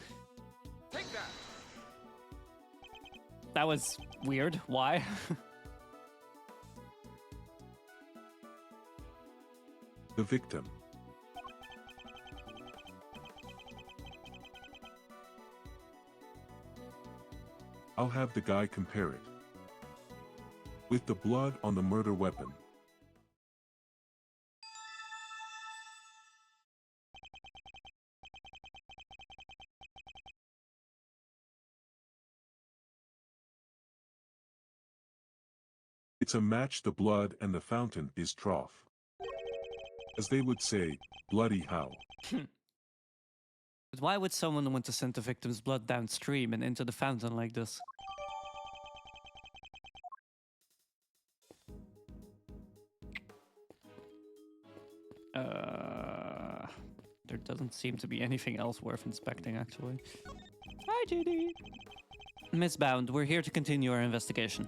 Take that. That was weird. Why? The victim. I'll have the guy compare it with the blood on the murder weapon. It's a match. The blood and the fountain is trough. As they would say, bloody how. But why would someone want to send the victim's blood downstream and into the fountain like this? There doesn't seem to be anything else worth inspecting, actually. Hi, Judy! Miss Bound, we're here to continue our investigation.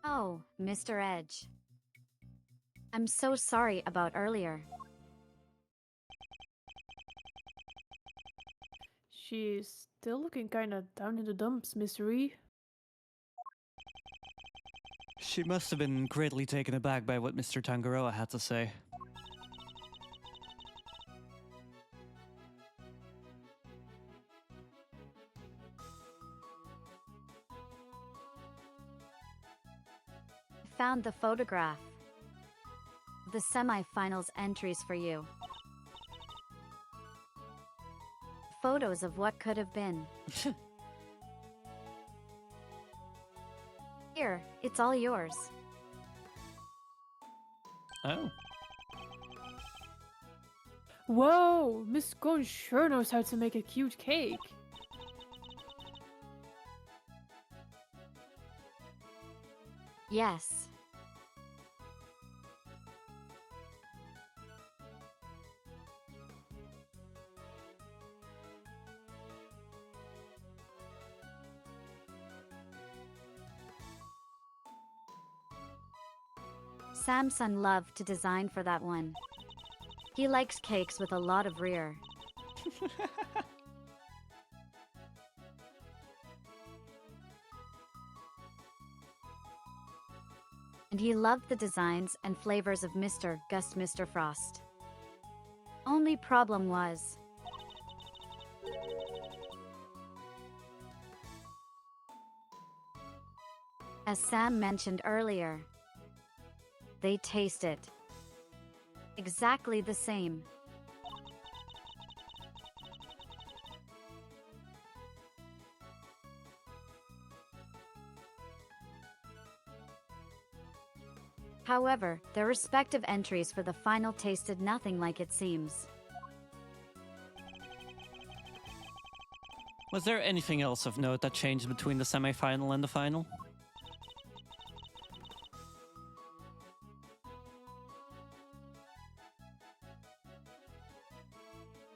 Oh, Mr. Edge. I'm so sorry about earlier. She's still looking kinda down in the dumps, Miss Ree. She must have been greatly taken aback by what Mr. Tangaroa had to say. Found the photograph. The semi-finals entries for you. Photos of what could have been. Here, it's all yours. Oh. Whoa! Miss Gon sure knows how to make a cute cake. Yes. Samson loved to design for that one. He likes cakes with a lot of rear. and he loved the designs and flavors of Mr. Gust Mr. Frost. Only problem was, as Sam mentioned earlier, they taste it exactly the same. However, their respective entries for the final tasted nothing like it seems. Was there anything else of note that changed between the semi-final and the final?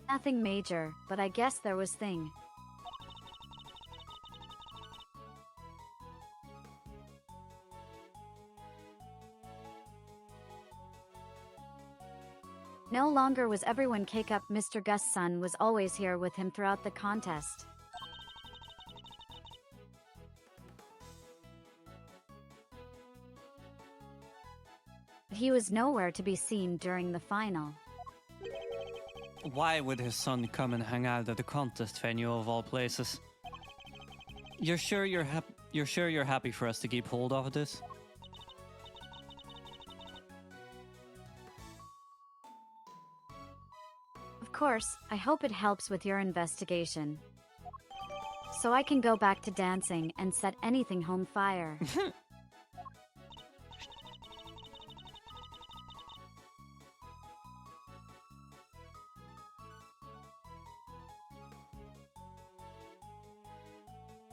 Nothing major, but I guess there was thing. No longer was everyone cake up. Mr. Gust's son was always here with him throughout the contest. He was nowhere to be seen during the final. Why would his son come and hang out at the contest venue of all places? You're sure you're happy for us to keep hold of this? Of course, I hope it helps with your investigation. So I can go back to dancing and set anything home fire.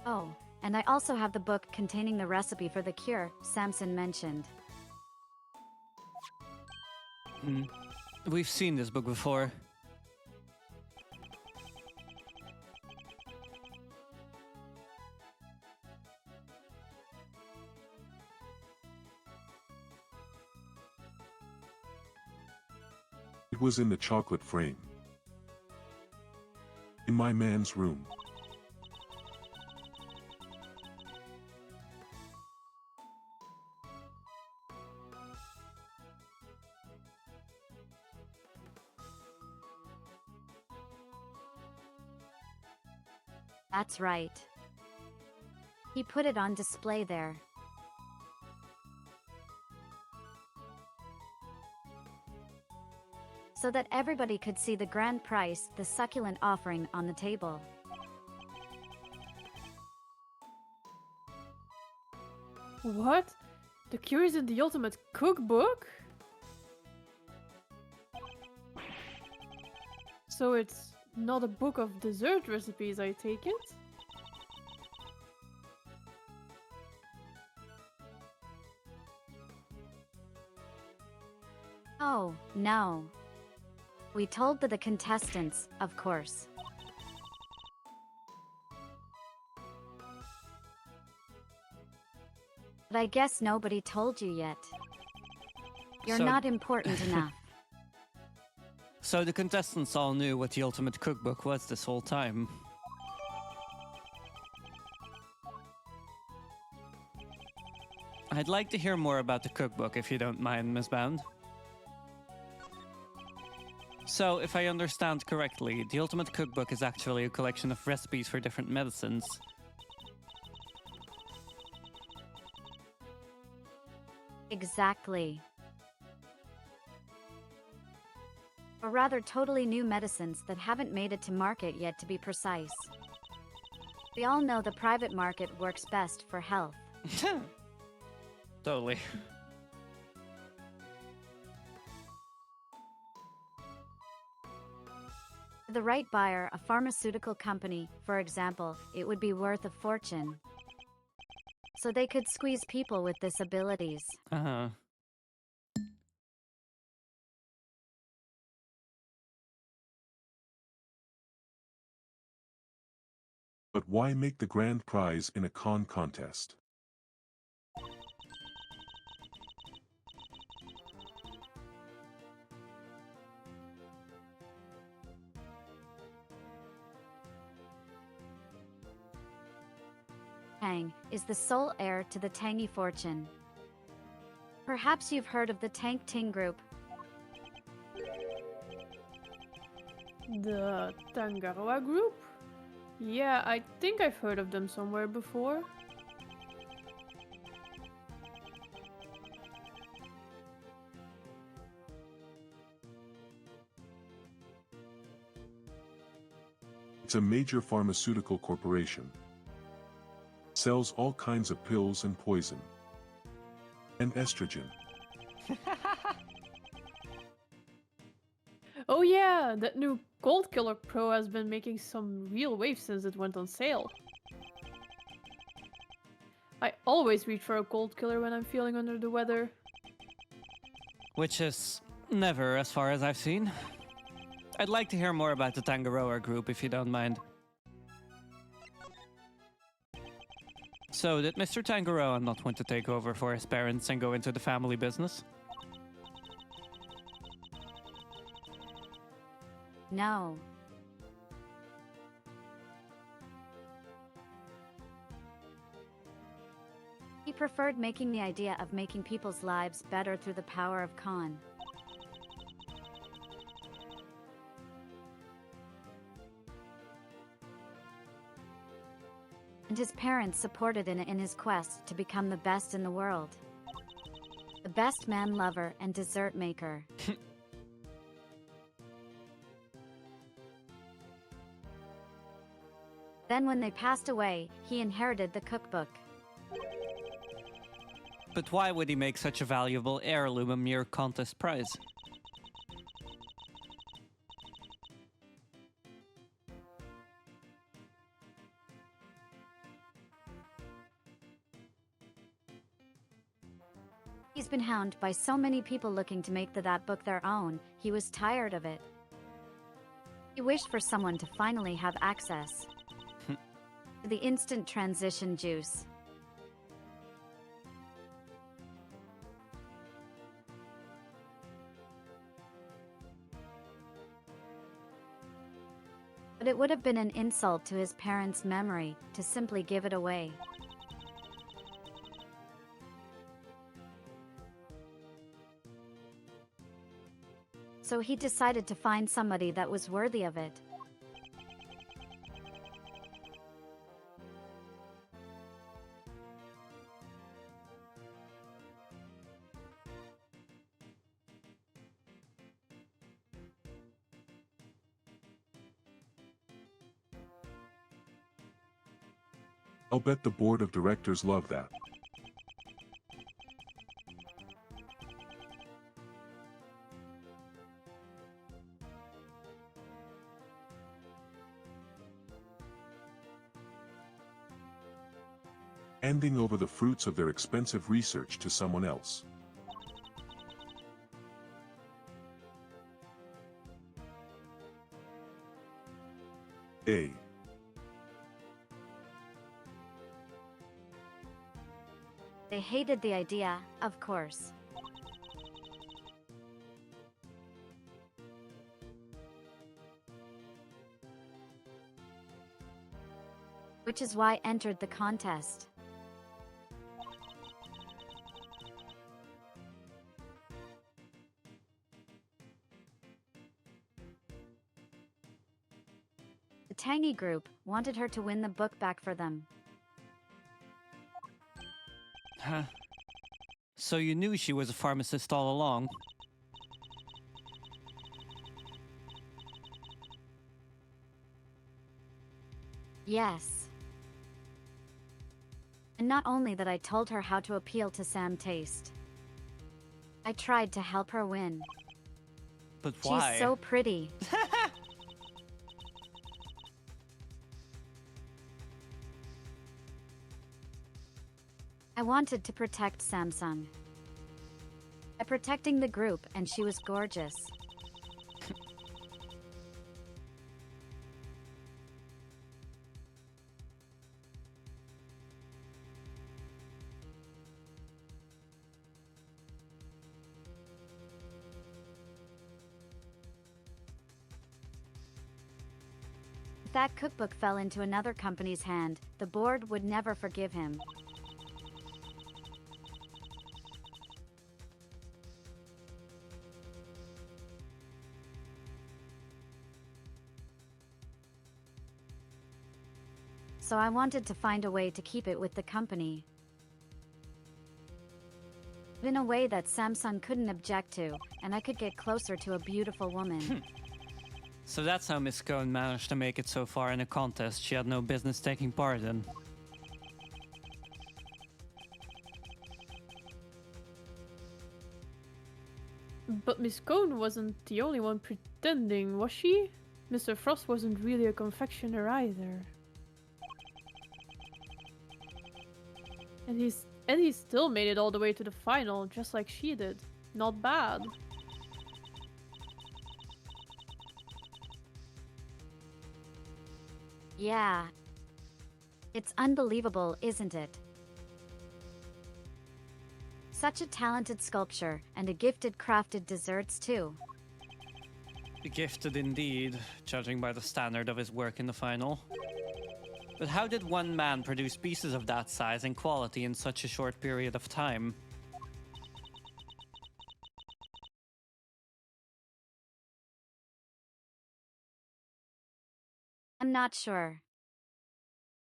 Oh, and I also have the book containing the recipe for the cure Samson mentioned. We've seen this book before. It was in the chocolate frame. In my man's room. That's right. He put it on display there. So that everybody could see the grand prize, the succulent offering on the table. What? The cure is in the ultimate cookbook? So it's not a book of dessert recipes, I take it? Oh, no. We told the contestants, of course. But I guess nobody told you yet. You're So- not important enough. So the contestants all knew what the ultimate cookbook was this whole time. I'd like to hear more about the cookbook if you don't mind, Miss Bound. So, if I understand correctly, the ultimate cookbook is actually a collection of recipes for different medicines. Exactly. Or rather, totally new medicines that haven't made it to market yet, to be precise. We all know the private market works best for health. Totally. To the right buyer, a pharmaceutical company, for example, it would be worth a fortune. So they could squeeze people with disabilities. Uh-huh. But why make the grand prize in a contest? Tang is the sole heir to the Tangy fortune. Perhaps you've heard of the Tank Ting group. The Tangaroa group? Yeah, I think I've heard of them somewhere before. It's a major pharmaceutical corporation. Sells all kinds of pills and poison. And estrogen. Oh yeah, that new Gold Killer Pro has been making some real waves since it went on sale. I always reach for a Gold Killer when I'm feeling under the weather. Which is never, as far as I've seen. I'd like to hear more about the Tangaroa group, if you don't mind. So, did Mr. Tangaroa not want to take over for his parents and go into the family business? No. He preferred making the idea of making people's lives better through the power of Khan. And his parents supported in his quest to become the best in the world. The best man lover and dessert maker. Then when they passed away, he inherited the cookbook. But why would he make such a valuable heirloom a mere contest prize? He's been hounded by so many people looking to make that book their own, he was tired of it. He wished for someone to finally have access to the instant transition juice. But it would have been an insult to his parents' memory to simply give it away. So he decided to find somebody that was worthy of it. I'll bet the board of directors love that. Handing over the fruits of their expensive research to someone else. A. They hated the idea, of course. Which is why I entered the contest. The Tangy group wanted her to win the book back for them. Huh. So you knew she was a pharmacist all along? Yes. And not only that, I told her how to appeal to Sam Taste. I tried to help her win. But why? She's so pretty. I wanted to protect Samsung. By protecting the group, and she was gorgeous. If that cookbook fell into another company's hand, the board would never forgive him. so I wanted to find a way to keep it with the company. In a way that Samsung couldn't object to, and I could get closer to a beautiful woman. So that's how Miss Cone managed to make it so far in a contest she had no business taking part in. But Miss Cone wasn't the only one pretending, was she? Mr. Frost wasn't really a confectioner either. And he still made it all the way to the final, just like she did. Not bad. Yeah. It's unbelievable, isn't it? Such a talented sculpture, and a gifted crafted desserts too. Gifted indeed, judging by the standard of his work in the final. But how did one man produce pieces of that size and quality in such a short period of time? I'm not sure.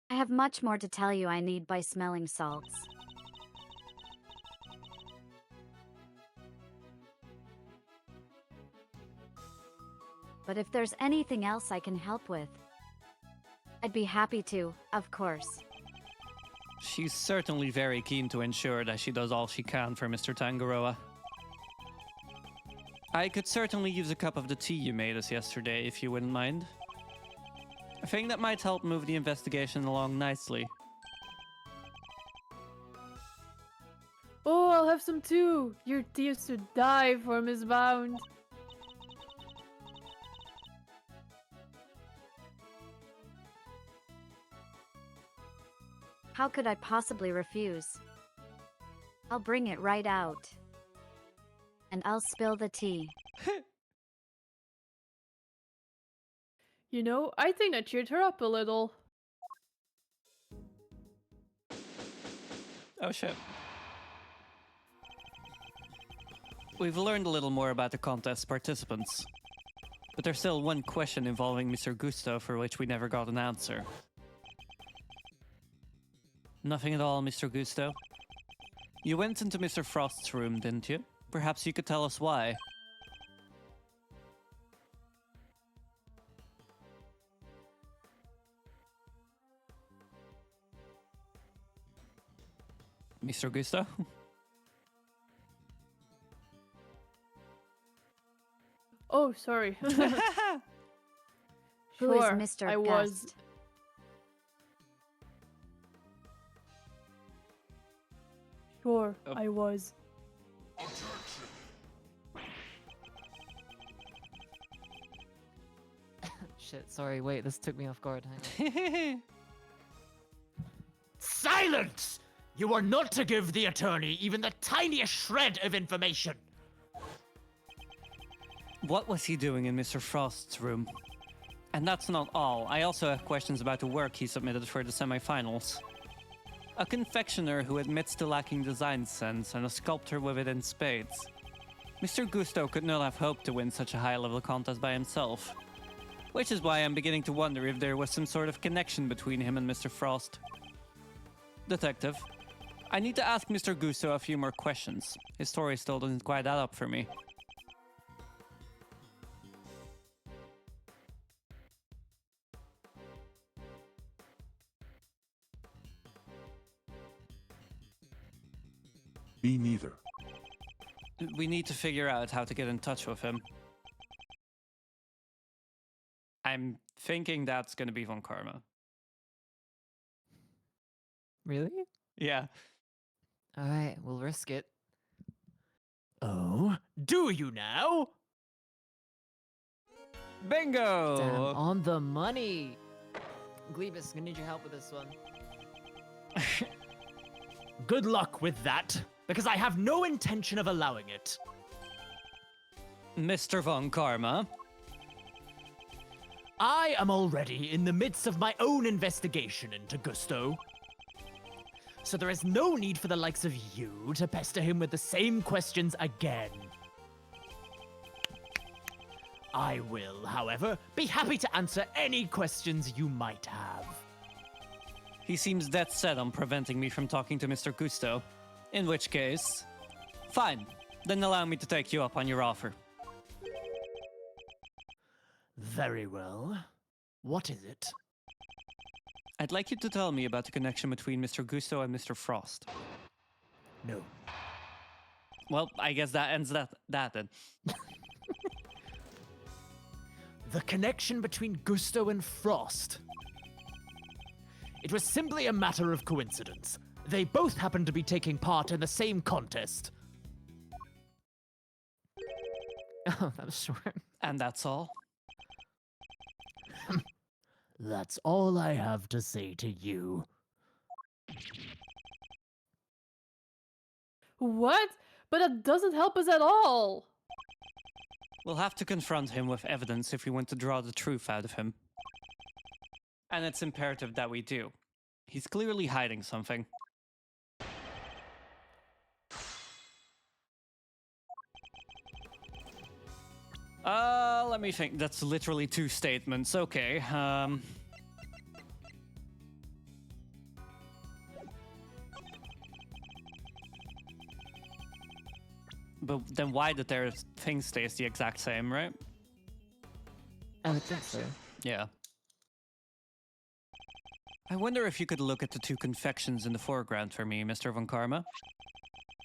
I have much more to tell you I need by smelling salts. But if there's anything else I can help with, I'd be happy to, of course. She's certainly very keen to ensure that she does all she can for Mr. Tangaroa. I could certainly use a cup of the tea you made us yesterday, if you wouldn't mind. I think that might help move the investigation along nicely. Oh, I'll have some too. Your tea is to die for, Miss Bound. How could I possibly refuse? I'll bring it right out. And I'll spill the tea. You know, I think that cheered her up a little. Oh shit. We've learned a little more about the contest participants. But there's still one question involving Mr. Gusto for which we never got an answer. Nothing at all, Mr. Gusto. You went into Mr. Frost's room, didn't you? Perhaps you could tell us why. Mr. Gusto? Oh, sorry. Who is Sure, Mr. I was. Gust? Sure, Oh. I was. Shit, sorry, wait, this took me off guard. Hang on. Silence! You are not to give the attorney even the tiniest shred of information. What was he doing in Mr. Frost's room? And that's not all. I also have questions about the work he submitted for the semifinals. A confectioner who admits to lacking design sense and a sculptor with it in spades. Mr. Gusto could not have hoped to win such a high-level contest by himself. Which is why I'm beginning to wonder if there was some sort of connection between him and Mr. Frost. Detective, I need to ask Mr. Gusto a few more questions. His story still doesn't quite add up for me. Me neither. We need to figure out how to get in touch with him. I'm thinking that's gonna be Von Karma. Really? Yeah. Alright, we'll risk it. Oh, do you now? Bingo! Damn, on the money! Glebus, gonna need your help with this one. Good luck with that, because I have no intention of allowing it. Mr. Von Karma. I am already in the midst of my own investigation into Gusto. So there is no need for the likes of you to pester him with the same questions again. I will, however, be happy to answer any questions you might have. He seems dead set on preventing me from talking to Mr. Gusto. In which case, fine. Then allow me to take you up on your offer. Very well. What is it? I'd like you to tell me about the connection between Mr. Gusto and Mr. Frost. No. Well, I guess that ends that then. The connection between Gusto and Frost. It was simply a matter of coincidence. They both happened to be taking part in the same contest. Oh, that was short. And that's all. That's all I have to say to you. What? But that doesn't help us at all. We'll have to confront him with evidence if we want to draw the truth out of him. And it's imperative that we do. He's clearly hiding something. Let me think. That's literally 2 statements. Okay, But then why did their thing stays the exact same, right? I would think so. Yeah. I wonder if you could look at the 2 confections in the foreground for me, Mr. Von Karma.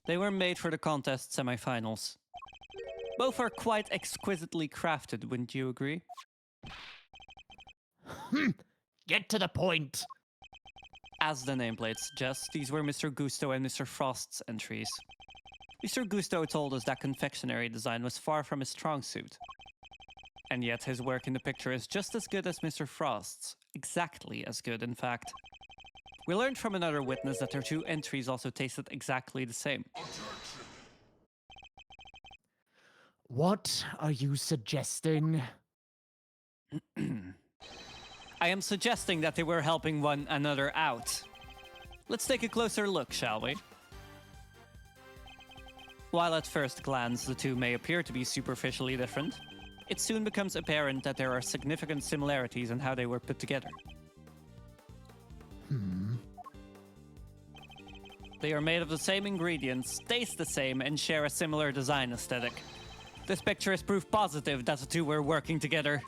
They were made for the contest semifinals. Both are quite exquisitely crafted, wouldn't you agree? Get to the point. As the nameplate suggests, these were Mr. Gusto and Mr. Frost's entries. Mr. Gusto told us that confectionery design was far from his strong suit. And yet his work in the picture is just as good as Mr. Frost's. Exactly as good, in fact. We learned from another witness that their 2 entries also tasted exactly the same. What are you suggesting? I am suggesting that they were helping one another out. Let's take a closer look, shall we? While at first glance the 2 may appear to be superficially different, it soon becomes apparent that there are significant similarities in how they were put together. They are made of the same ingredients, taste the same, and share a similar design aesthetic. This picture is proof positive that the 2 were working together.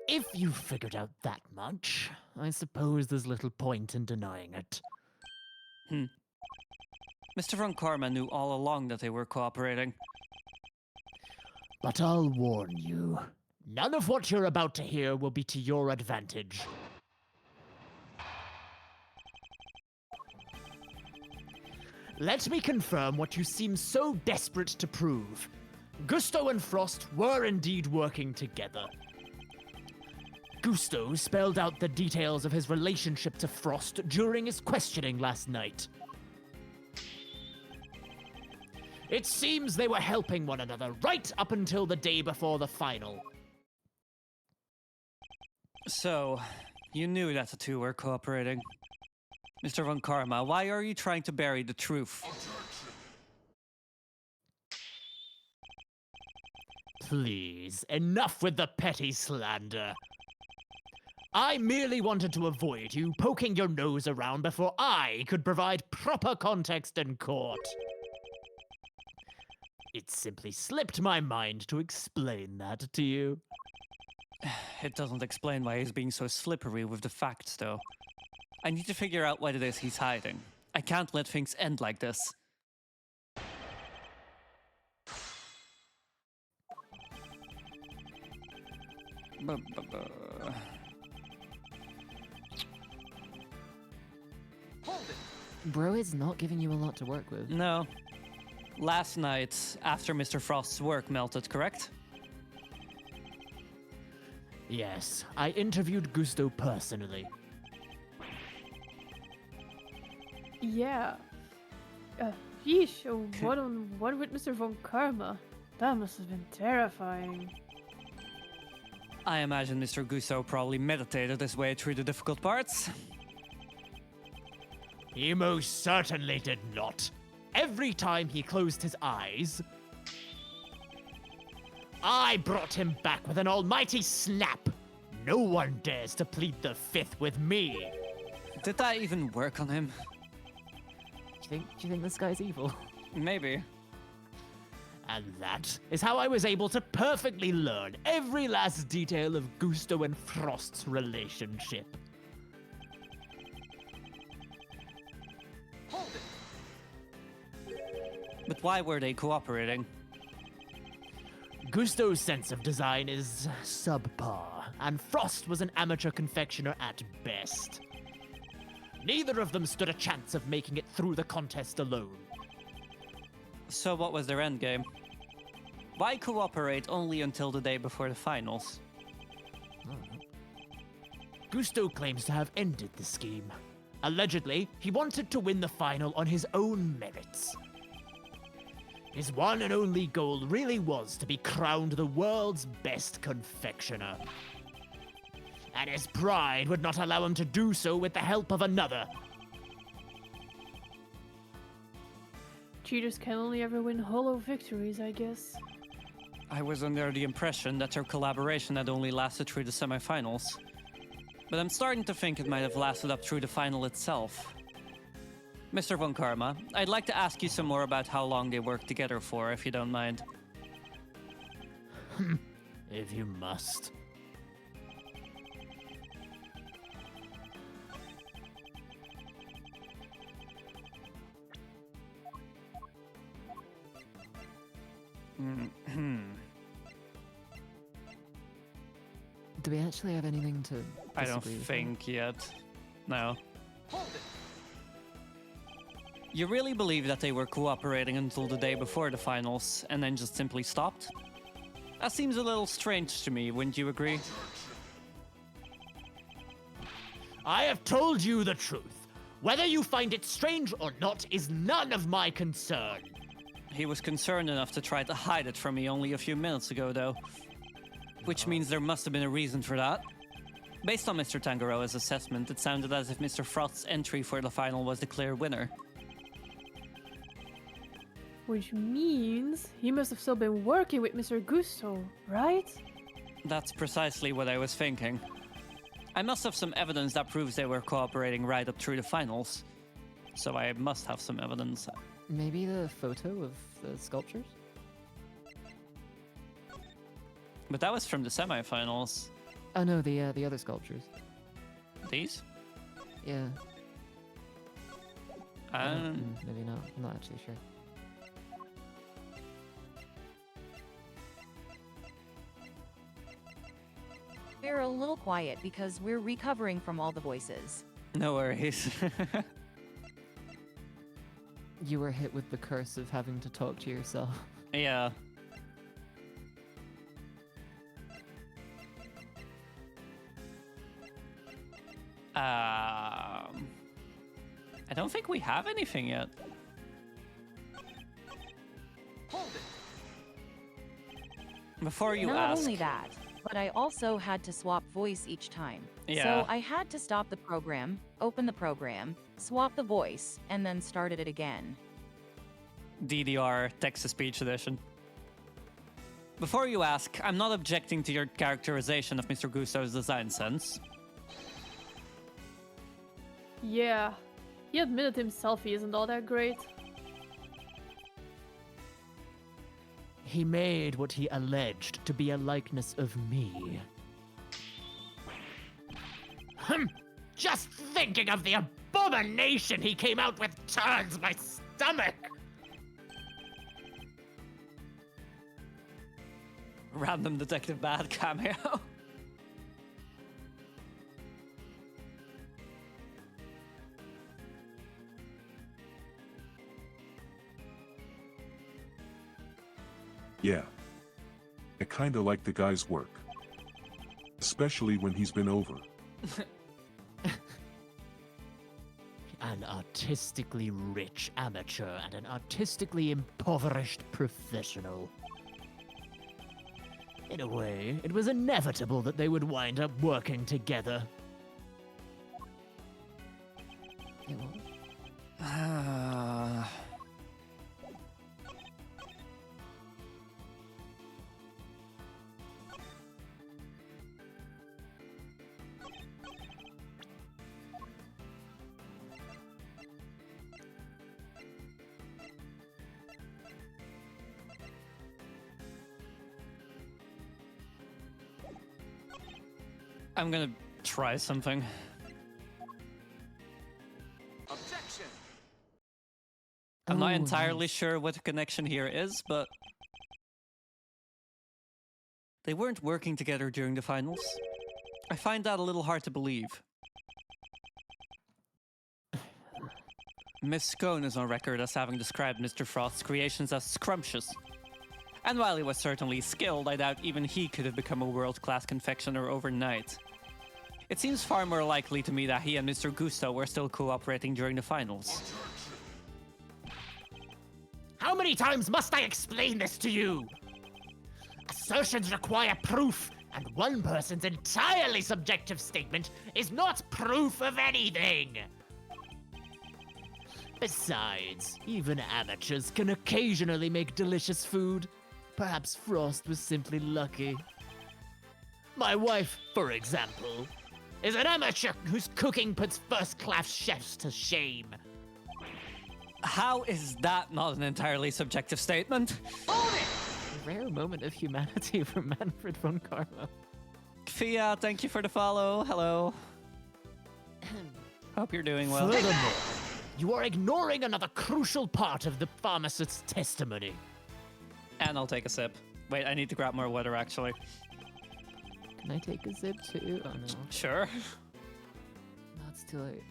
If you figured out that much, I suppose there's little point in denying it. Mr. Von Karma knew all along that they were cooperating. But I'll warn you, none of what you're about to hear will be to your advantage. Let me confirm what you seem so desperate to prove. Gusto and Frost were indeed working together. Gusto spelled out the details of his relationship to Frost during his questioning last night. It seems they were helping one another right up until the day before the final. So, you knew that the 2 were cooperating. Mr. Von Karma, why are you trying to bury the truth? Please, enough with the petty slander. I merely wanted to avoid you poking your nose around before I could provide proper context in court. It simply slipped my mind to explain that to you. It doesn't explain why he's being so slippery with the facts, though. I need to figure out what it is he's hiding. I can't let things end like this. Bro is not giving you a lot to work with. No. Last night, after Mr. Frost's work melted, correct? Yes, I interviewed Gusto personally. Yeah. Yeesh, what on what with Mr. Von Karma? That must have been terrifying. I imagine Mr. Gusto probably meditated his way through the difficult parts. He most certainly did not. Every time he closed his eyes, I brought him back with an almighty snap. No one dares to plead the fifth with me. Did that even work on him? Do you think this guy's evil? Maybe. And that is how I was able to perfectly learn every last detail of Gusto and Frost's relationship. But why were they cooperating? Gusto's sense of design is subpar, and Frost was an amateur confectioner at best. Neither of them stood a chance of making it through the contest alone. So what was their endgame? Why cooperate only until the day before the finals? Gusto claims to have ended the scheme. Allegedly, he wanted to win the final on his own merits. His one and only goal really was to be crowned the world's best confectioner. And his pride would not allow him to do so with the help of another. Cheaters can only ever win hollow victories, I guess. I was under the impression that their collaboration had only lasted through the semifinals. But I'm starting to think it might have lasted up through the final itself. Mr. Von Karma, I'd like to ask you some more about how long they worked together for, if you don't mind. If you must. Do we actually have anything to I don't disagree with think yet. No. You really believe that they were cooperating until the day before the finals and then just simply stopped? That seems a little strange to me, wouldn't you agree? I have told you the truth. Whether you find it strange or not is none of my concern. He was concerned enough to try to hide it from me only a few minutes ago, though. Which means there must have been a reason for that. Based on Mr. Tangaroa's assessment, it sounded as if Mr. Frost's entry for the final was the clear winner. Which means he must have still been working with Mr. Gusto, right? That's precisely what I was thinking. I must have some evidence that proves they were cooperating right up through the finals. So I must have some evidence. Maybe the photo of the sculptures? But that was from the semifinals. Oh no, the other sculptures. These? Yeah. Maybe not. I'm not actually sure. We're a little quiet because we're recovering from all the voices. No worries. You were hit with the curse of having to talk to yourself. Yeah. I don't think we have anything yet. Before you Not ask, only that, but I also had to swap voice each time. Yeah. So I had to stop the program, open the program, swap the voice, and then started it again. DDR text-to-speech edition. Before you ask, I'm not objecting to your characterization of Mr. Gusto's design sense. Yeah. He admitted himself he isn't all that great. He made what he alleged to be a likeness of me. Just thinking of the abomination he came out with turns my stomach! Random Detective Bad cameo. Yeah. I kinda like the guy's work. Especially when he's been over. An artistically rich amateur and an artistically impoverished professional. In a way, it was inevitable that they would wind up working together. It was. I'm gonna try something. Objection! I'm not Oh, entirely nice. sure what the connection here is, but they weren't working together during the finals. I find that a little hard to believe. Miss Scone is on record as having described Mr. Frost's creations as scrumptious. And while he was certainly skilled, I doubt even he could have become a world-class confectioner overnight. It seems far more likely to me that he and Mr. Gusto were still cooperating during the finals. How many times must I explain this to you? Assertions require proof, and one person's entirely subjective statement is not proof of anything. Besides, even amateurs can occasionally make delicious food. Perhaps Frost was simply lucky. My wife, for example, is an amateur whose cooking puts first-class chefs to shame. How is that not an entirely subjective statement? A rare moment of humanity from Manfred von Karma. Fia, thank you for the follow. Hello. Hope you're doing well. Furthermore, you are ignoring another crucial part of the pharmacist's testimony. And I'll take a sip. Wait, I need to grab more water, actually. Can I take a sip too? Oh no. Sure. No, it's too late.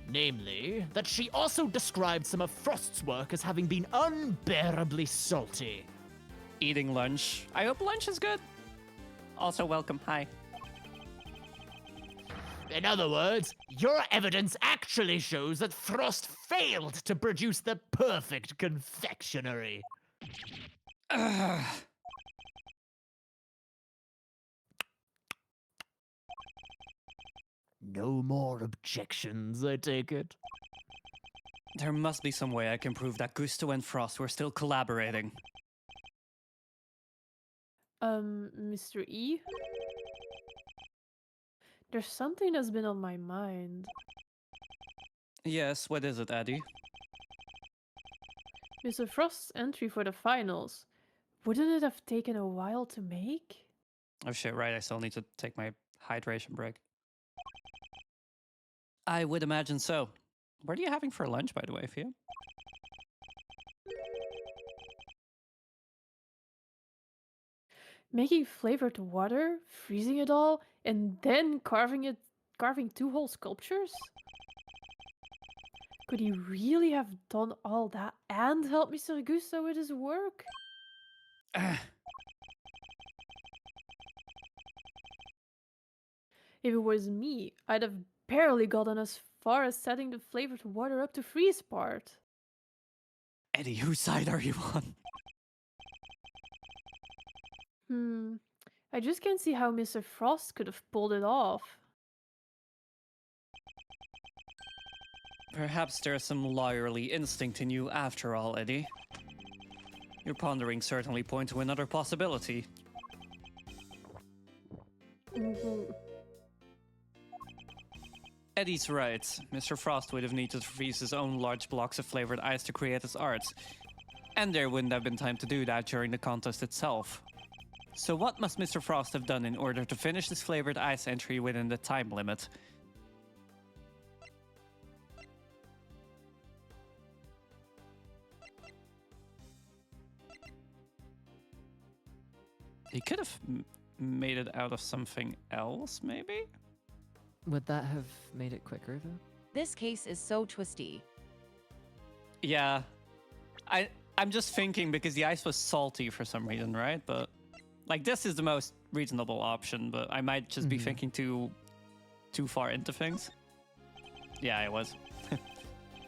Namely, that she also described some of Frost's work as having been unbearably salty. Eating lunch. I hope lunch is good. Also, welcome. Hi. In other words, your evidence actually shows that Frost failed to produce the perfect confectionery. No more objections, I take it. There must be some way I can prove that Gusto and Frost were still collaborating. Mr. E? There's something that's been on my mind. Yes, what is it, Eddie? Mr. Frost's entry for the finals. Wouldn't it have taken a while to make? Oh shit, right, I still need to take my hydration break. I would imagine so. What are you having for lunch, by the way, Fia? Making flavored water, freezing it all, and then carving 2 whole sculptures? Could he really have done all that and helped Mr. Gusto with his work? If it was me, I'd have barely gotten as far as setting the flavored water up to freeze part. Eddie, whose side are you on? I just can't see how Mr. Frost could have pulled it off. Perhaps there's some lawyerly instinct in you after all, Eddie. Your ponderings certainly point to another possibility. Eddie's right. Mr. Frost would have needed to freeze his own large blocks of flavored ice to create his art. And there wouldn't have been time to do that during the contest itself. So what must Mr. Frost have done in order to finish this flavored ice entry within the time limit? He could have made it out of something else, maybe? Would that have made it quicker though? This case is so twisty. Yeah. I'm just thinking because the ice was salty for some reason, right? But like this is the most reasonable option, but I might just be thinking too far into things. Yeah, I was.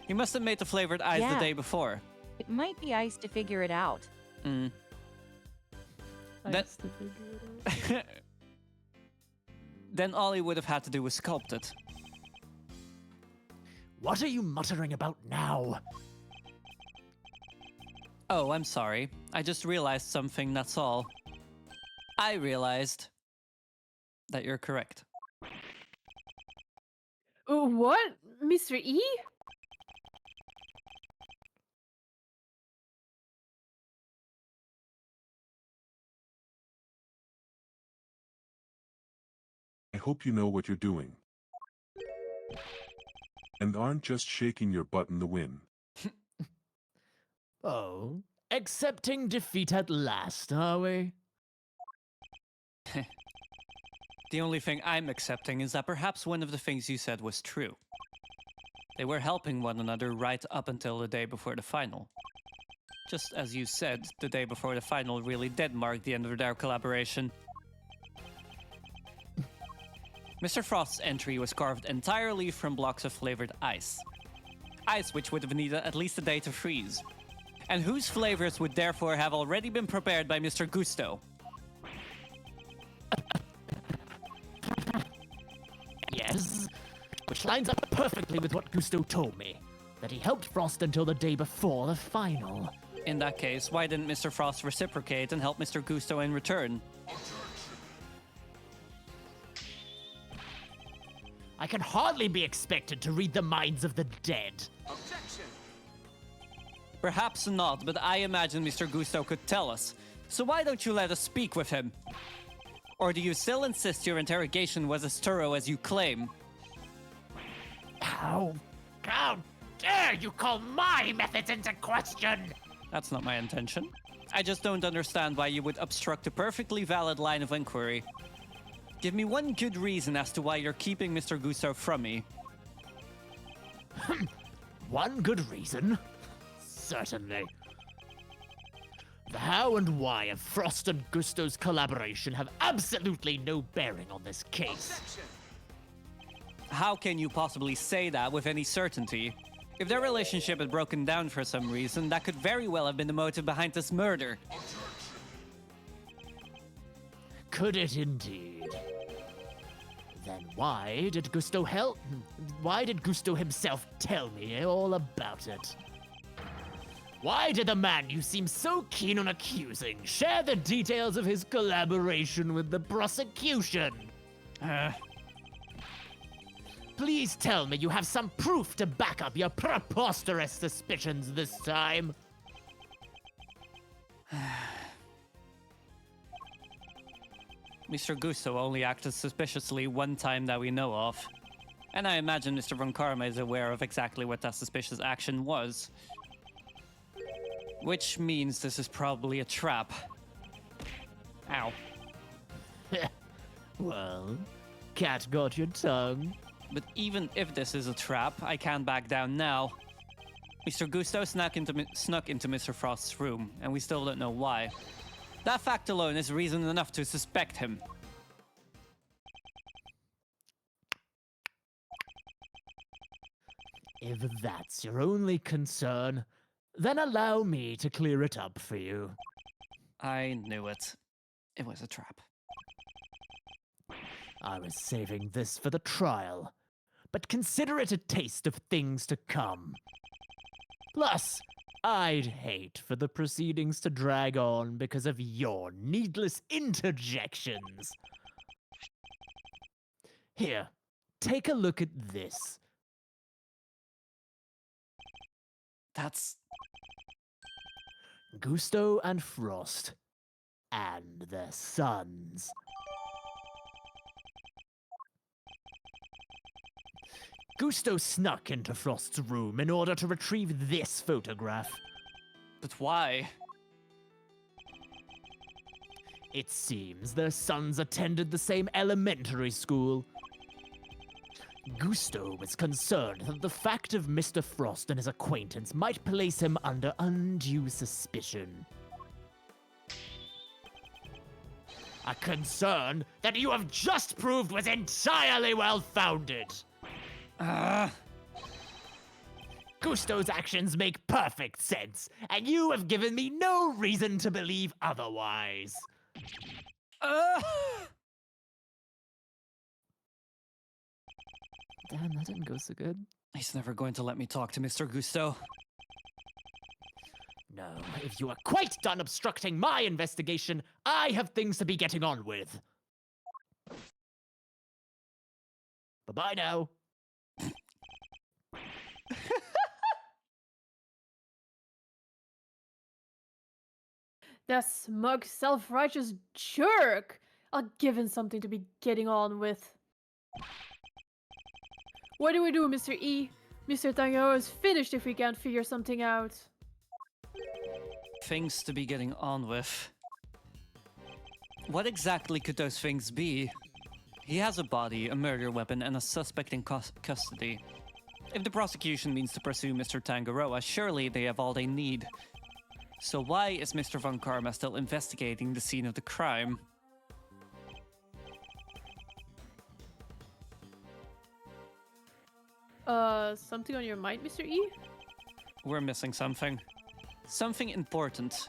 He must have made the flavored ice the Yeah. day before. It might be ice to figure it out. Mm. I That- used to figure it out. Then all he would have had to do was sculpt it. What are you muttering about now? Oh, I'm sorry. I just realized something, that's all. I realized that you're correct. What? Mr. E? hope you know what you're doing. And aren't just shaking your butt in the wind. Oh, accepting defeat at last, are we? The only thing I'm accepting is that perhaps one of the things you said was true. They were helping one another right up until the day before the final. Just as you said, the day before the final really did mark the end of their collaboration. Mr. Frost's entry was carved entirely from blocks of flavored ice. Ice which would have needed at least a day to freeze. And whose flavors would therefore have already been prepared by Mr. Gusto. Yes, which lines up perfectly with what Gusto told me, that he helped Frost until the day before the final. In that case, why didn't Mr. Frost reciprocate and help Mr. Gusto in return? I can hardly be expected to read the minds of the dead. Perhaps not, but I imagine Mr. Gusto could tell us. So why don't you let us speak with him? Or do you still insist your interrogation was as thorough as you claim? How dare you call my methods into question? That's not my intention. I just don't understand why you would obstruct a perfectly valid line of inquiry. Give me one good reason as to why you're keeping Mr. Gusto from me. One good reason? Certainly. The how and why of Frost and Gusto's collaboration have absolutely no bearing on this case. How can you possibly say that with any certainty? If their relationship had broken down for some reason, that could very well have been the motive behind this murder. Could it indeed? Then why did Gusto himself tell me all about it? Why did the man you seem so keen on accusing share the details of his collaboration with the prosecution? Please tell me you have some proof to back up your preposterous suspicions this time. Mr. Gusto only acted suspiciously one time that we know of. And I imagine Mr. Von Karma is aware of exactly what that suspicious action was. Which means this is probably a trap. Ow. Well, cat got your tongue. But even if this is a trap, I can't back down now. Mr. Gusto snuck into Mr. Frost's room, and we still don't know why. That fact alone is reason enough to suspect him. If that's your only concern, then allow me to clear it up for you. I knew it. It was a trap. I was saving this for the trial, but consider it a taste of things to come. Plus, I'd hate for the proceedings to drag on because of your needless interjections. Here, take a look at this. That's... Gusto and Frost, and their sons. Gusto snuck into Frost's room in order to retrieve this photograph. But why? It seems their sons attended the same elementary school. Gusto was concerned that the fact of Mr. Frost and his acquaintance might place him under undue suspicion. A concern that you have just proved was entirely well-founded. Gusto's actions make perfect sense, and you have given me no reason to believe otherwise. Damn, that didn't go so good. He's never going to let me talk to Mr. Gusto. No, if you are quite done obstructing my investigation, I have things to be getting on with. Bye-bye now. That smug, self-righteous jerk! I'll give him something to be getting on with. What do we do, Mr. E? Mr. Tango is finished if we can't figure something out. Things to be getting on with. What exactly could those things be? He has a body, a murder weapon, and a suspect in custody. If the prosecution means to pursue Mr. Tangaroa, surely they have all they need. So why is Mr. Von Karma still investigating the scene of the crime? Something on your mind, Mr. E? We're missing something. Something important.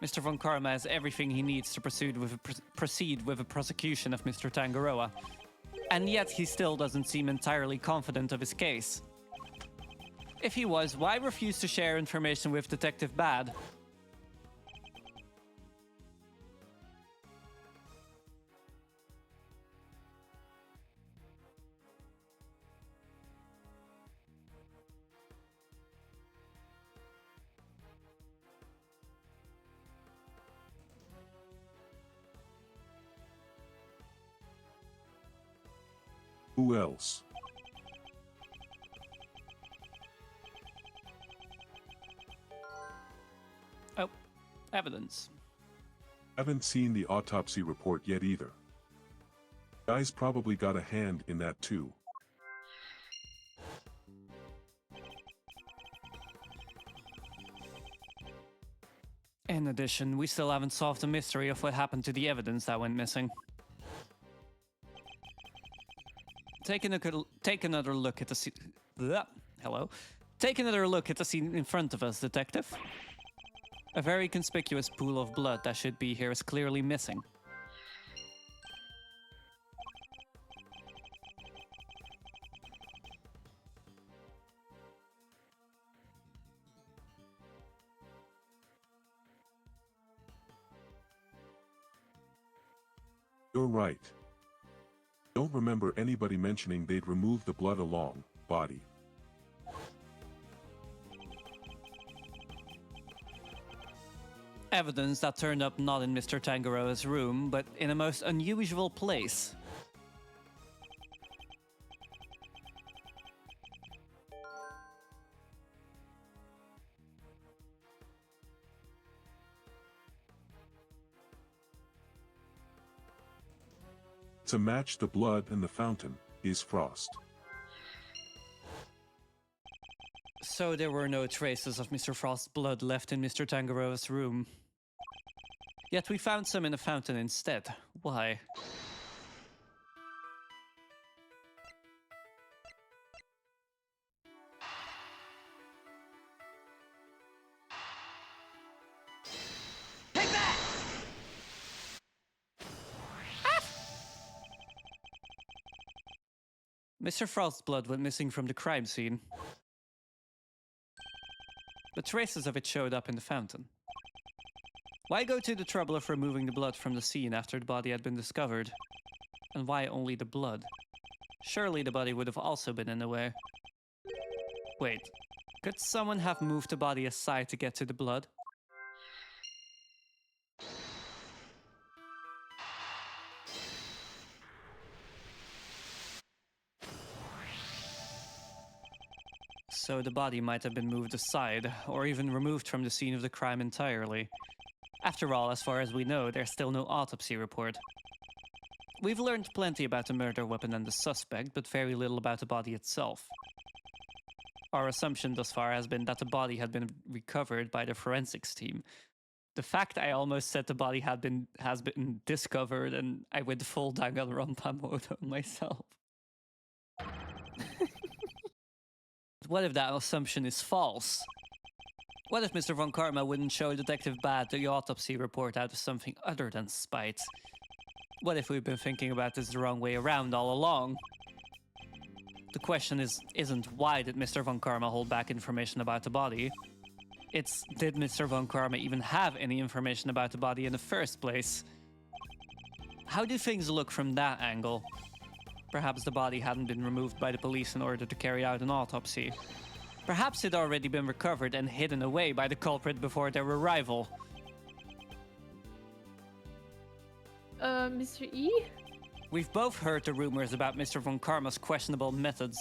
Mr. Von Karma has everything he needs to proceed with a prosecution of Mr. Tangaroa. And yet he still doesn't seem entirely confident of his case. If he was, why refuse to share information with Detective Bad? Who else? Oh, evidence. Haven't seen the autopsy report yet either. Guy's probably got a hand in that too. In addition, we still haven't solved the mystery of what happened to the evidence that went missing. Take another look at the scene. Hello. Take another look at the scene in front of us, Detective. A very conspicuous pool of blood that should be here is clearly missing. You're right. Don't remember anybody mentioning they'd remove the blood along body. Evidence that turned up not in Mr. Tangaroa's room, but in a most unusual place. To match the blood and the fountain is Frost. So there were no traces of Mr. Frost's blood left in Mr. Tangaroa's room. Yet we found some in the fountain instead. Why? Mr. Frost's blood went missing from the crime scene. But traces of it showed up in the fountain. Why go to the trouble of removing the blood from the scene after the body had been discovered? And why only the blood? Surely the body would have also been in the way. Wait, could someone have moved the body aside to get to the blood? So the body might have been moved aside, or even removed from the scene of the crime entirely. After all, as far as we know, there's still no autopsy report. We've learned plenty about the murder weapon and the suspect, but very little about the body itself. Our assumption thus far has been that the body had been recovered by the forensics team. The fact I almost said the body has been discovered, and I went full Danganronpa mode on myself. What if that assumption is false? What if Mr. Von Karma wouldn't show Detective Bad the autopsy report out of something other than spite? What if we've been thinking about this the wrong way around all along? The question isn't why did Mr. Von Karma hold back information about the body? It's did Mr. Von Karma even have any information about the body in the first place? How do things look from that angle? Perhaps the body hadn't been removed by the police in order to carry out an autopsy. Perhaps it had already been recovered and hidden away by the culprit before their arrival. Mr. E? We've both heard the rumors about Mr. Von Karma's questionable methods.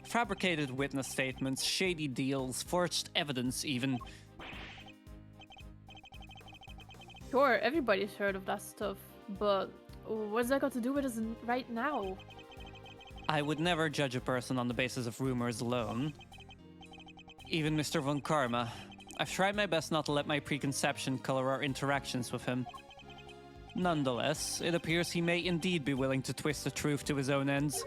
Fabricated witness statements, shady deals, forged evidence even. Sure, everybody's heard of that stuff, but what's that got to do with us right now? I would never judge a person on the basis of rumors alone. Even Mr. Von Karma. I've tried my best not to let my preconception color our interactions with him. Nonetheless, it appears he may indeed be willing to twist the truth to his own ends.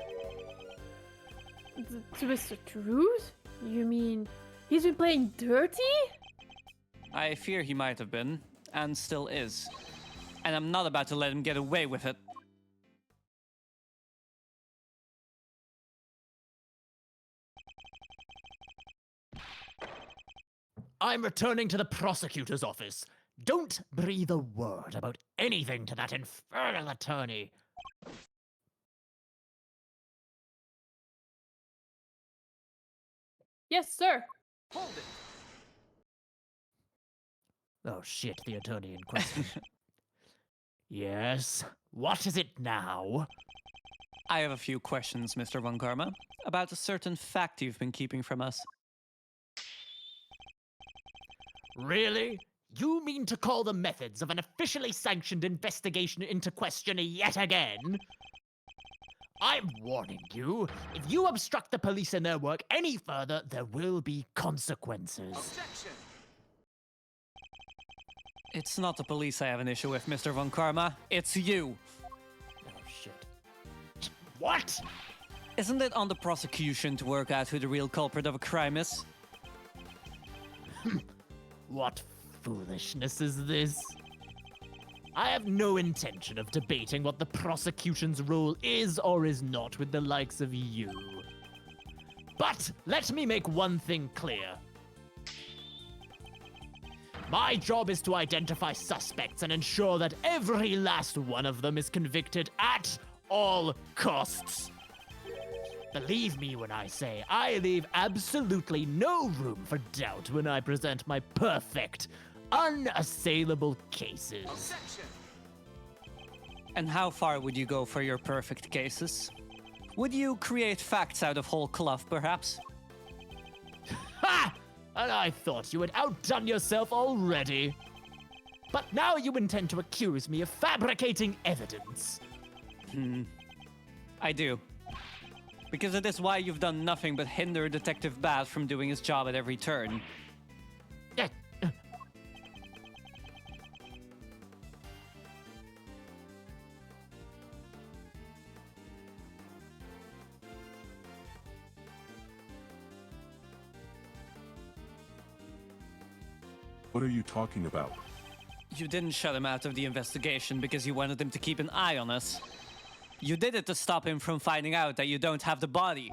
Twist the truth? You mean he's been playing dirty? I fear he might have been, and still is. And I'm not about to let him get away with it. I'm returning to the prosecutor's office. Don't breathe a word about anything to that infernal attorney. Yes, sir. Oh shit, the attorney in question. Yes, what is it now? I have a few questions, Mr. Von Karma, about a certain fact you've been keeping from us. Really? You mean to call the methods of an officially sanctioned investigation into question yet again? I'm warning you, if you obstruct the police in their work any further, there will be consequences. Objection! It's not the police I have an issue with, Mr. Von Karma. It's you. Oh shit. What? Isn't it on the prosecution to work out who the real culprit of a crime is? What foolishness is this? I have no intention of debating what the prosecution's role is or is not with the likes of you. But let me make one thing clear. My job is to identify suspects and ensure that every last one of them is convicted at all costs. Believe me when I say I leave absolutely no room for doubt when I present my perfect, unassailable cases. Objection! And how far would you go for your perfect cases? Would you create facts out of whole cloth, perhaps? Ha! And I thought you had outdone yourself already. But now you intend to accuse me of fabricating evidence. I do. Because it is why you've done nothing but hinder Detective Bat from doing his job at every turn. Eh, What are you talking about? You didn't shut him out of the investigation because you wanted him to keep an eye on us. You did it to stop him from finding out that you don't have the body.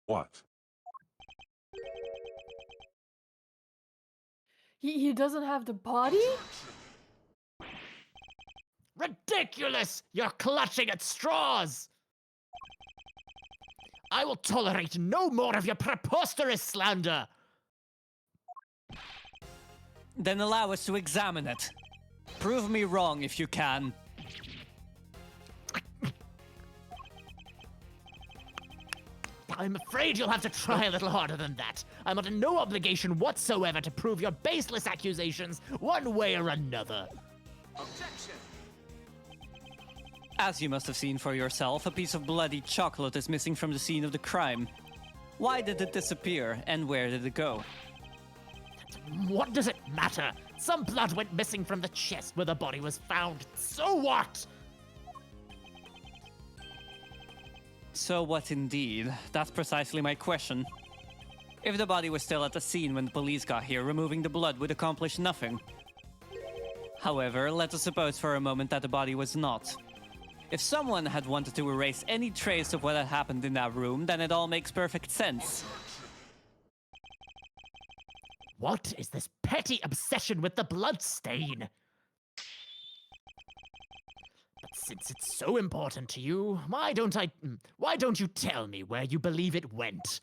What? He doesn't have the body? Ridiculous! You're clutching at straws! I will tolerate no more of your preposterous slander! Then allow us to examine it. Prove me wrong if you can. I'm afraid you'll have to try a little harder than that. I'm under no obligation whatsoever to prove your baseless accusations one way or another. Objection! As you must have seen for yourself, a piece of bloody chocolate is missing from the scene of the crime. Why did it disappear, and where did it go? What does it matter? Some blood went missing from the chest where the body was found. So what? So what indeed? That's precisely my question. If the body was still at the scene when the police got here, removing the blood would accomplish nothing. However, let us suppose for a moment that the body was not. If someone had wanted to erase any trace of what had happened in that room, then it all makes perfect sense. What is this petty obsession with the blood stain? But since it's so important to you, why don't you tell me where you believe it went?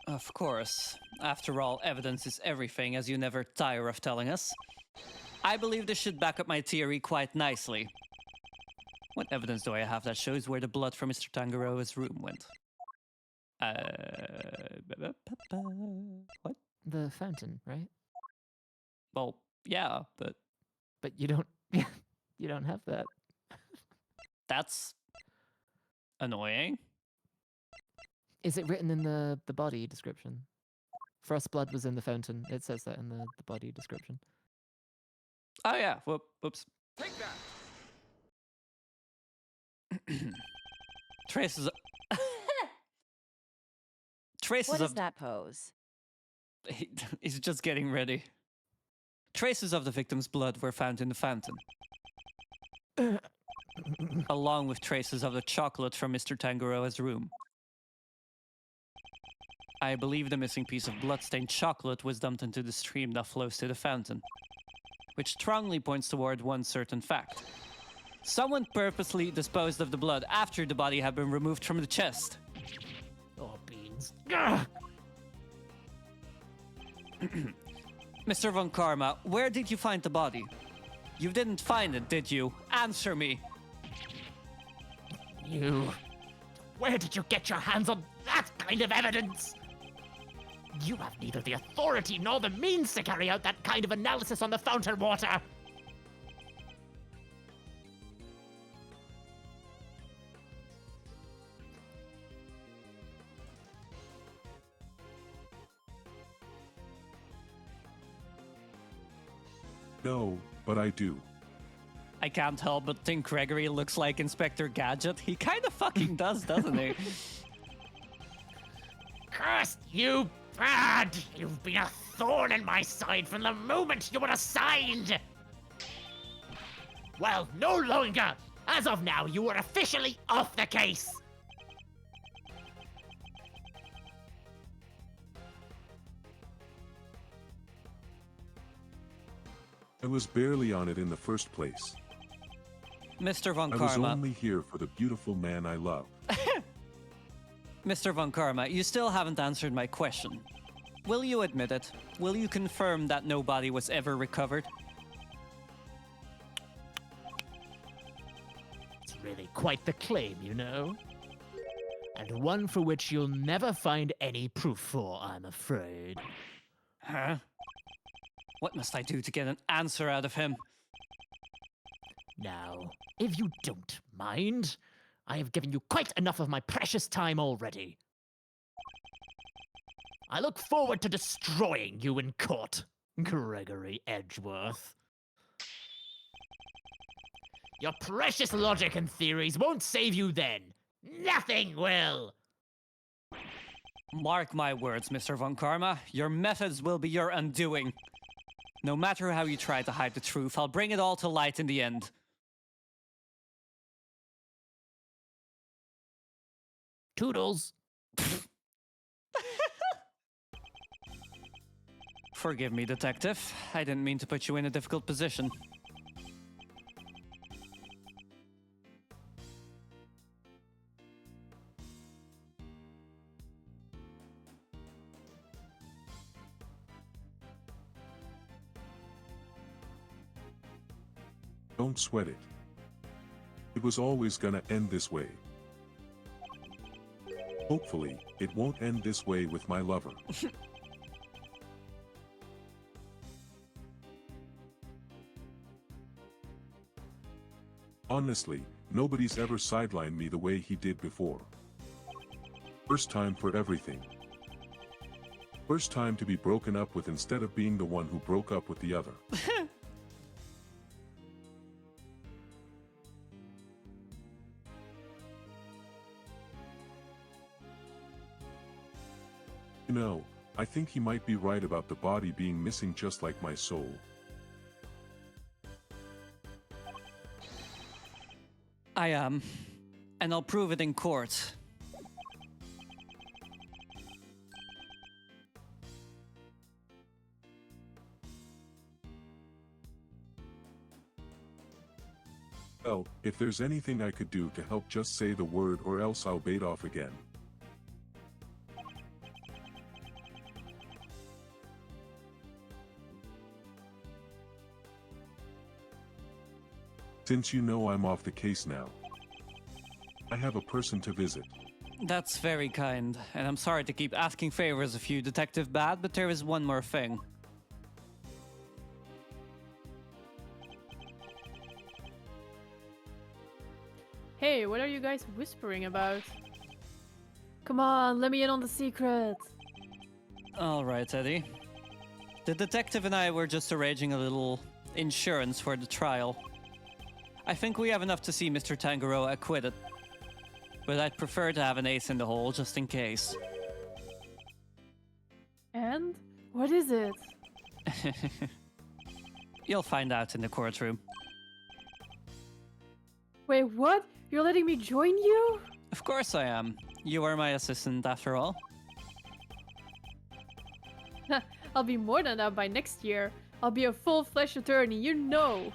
Of course. After all, evidence is everything, as you never tire of telling us. I believe this should back up my theory quite nicely. What evidence do I have that shows where the blood from Mr. Tangaroa's room went? What? The fountain, right? Well, yeah, but But you don't you don't have that. that's annoying. Is it written in the body description? Frost blood was in the fountain. It says that in the body description. Oh yeah, whoops. Take that! Traces of... Traces What of... is that pose? He's just getting ready. Traces of the victim's blood were found in the fountain. Along with traces of the chocolate from Mr. Tangaroa's room. I believe the missing piece of bloodstained chocolate was dumped into the stream that flows to the fountain, which strongly points toward one certain fact. Someone purposely disposed of the blood after the body had been removed from the chest. Oh, beans. Mr. Von Karma, where did you find the body? You didn't find it, did you? Answer me. You... Where did you get your hands on that kind of evidence? You have neither the authority nor the means to carry out that kind of analysis on the fountain water. No, but I do. I can't help but think Gregory looks like Inspector Gadget. He kind of fucking does, doesn't he? Cursed you bad! You've been a thorn in my side from the moment you were assigned! Well, no longer! As of now, you are officially off the case! I was barely on it in the first place. Mr. Von I was Karma. only here for the beautiful man I love. Mr. Von Karma, you still haven't answered my question. Will you admit it? Will you confirm that no body was ever recovered? It's really quite the claim, you know? And one for which you'll never find any proof for, I'm afraid. Huh? What must I do to get an answer out of him? Now, if you don't mind, I have given you quite enough of my precious time already. I look forward to destroying you in court, Gregory Edgeworth. Your precious logic and theories won't save you then. Nothing will! Mark my words, Mr. Von Karma. Your methods will be your undoing. No matter how you try to hide the truth, I'll bring it all to light in the end. Toodles. Forgive me, Detective. I didn't mean to put you in a difficult position. Don't sweat it. It was always gonna end this way. Hopefully, it won't end this way with my lover. Honestly, nobody's ever sidelined me the way he did before. First time for everything. First time to be broken up with instead of being the one who broke up with the other. You know, I think he might be right about the body being missing just like my soul. I am. And I'll prove it in court. Well, if there's anything I could do to help, just say the word or else I'll bait off again. Since you know I'm off the case now, I have a person to visit. That's very kind, and I'm sorry to keep asking favors of you, Detective Bad, but there is one more thing. Hey, what are you guys whispering about? Come on, let me in on the secret. All right, Eddie. The detective and I were just arranging a little insurance for the trial. I think we have enough to see Mr. Tangaroa acquitted, but I'd prefer to have an ace in the hole just in case. And? What is it? You'll find out in the courtroom. Wait, what? You're letting me join you? Of course I am. You are my assistant after all. I'll be more than that by next year. I'll be a full-fledged attorney, you know.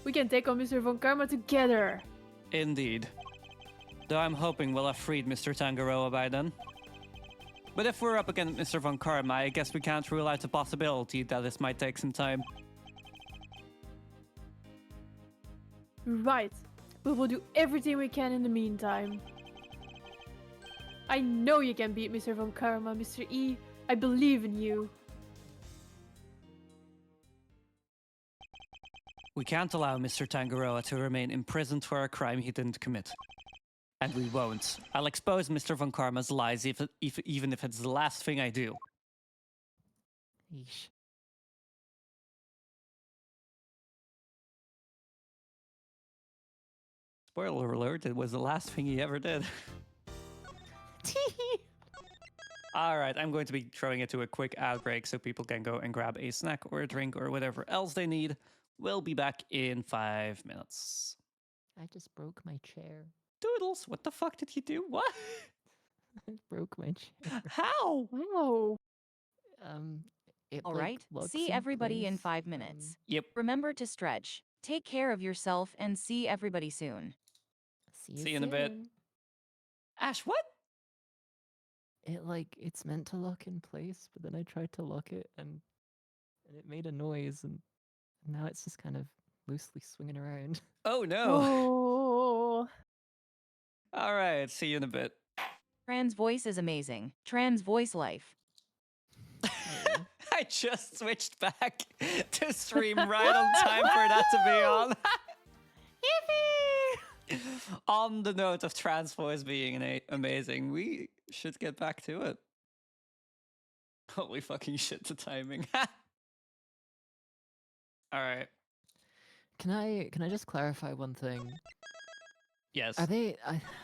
We can take on Mr. Von Karma together. Indeed. Though I'm hoping we'll have freed Mr. Tangaroa by then. But if we're up against Mr. Von Karma, I guess we can't rule out the possibility that this might take some time. Right. But we'll do everything we can in the meantime. I know you can beat Mr. Von Karma, Mr. E. I believe in you. We can't allow Mr. Tangaroa to remain imprisoned for a crime he didn't commit. And we won't. I'll expose Mr. Von Karma's lies even if it's the last thing I do. Yeesh. Spoiler alert, it was the last thing he ever did. Alright, I'm going to be throwing it to a quick ad break so people can go and grab a snack or a drink or whatever else they need. We'll be back in 5 minutes. I just broke my chair. Doodles, what the fuck did you do? What? I broke my chair. How? Wow. It, All like, right, locks see in everybody in place. 5 minutes. Yep. Remember to stretch. Take care of yourself and see everybody soon. See you in a bit. Soon. Ash, what? It's meant to lock in place, but then I tried to lock it and it made a noise, and now it's just kind of loosely swinging around. Oh no. Oh. Alright, see you in a bit. Trans voice is amazing. Trans voice life. I just switched back to stream right on time for that to be on. Yippee! On the note of trans voice being amazing, we should get back to it. Holy fucking shit, the timing. Alright. Can I just clarify one thing? Yes. Are they?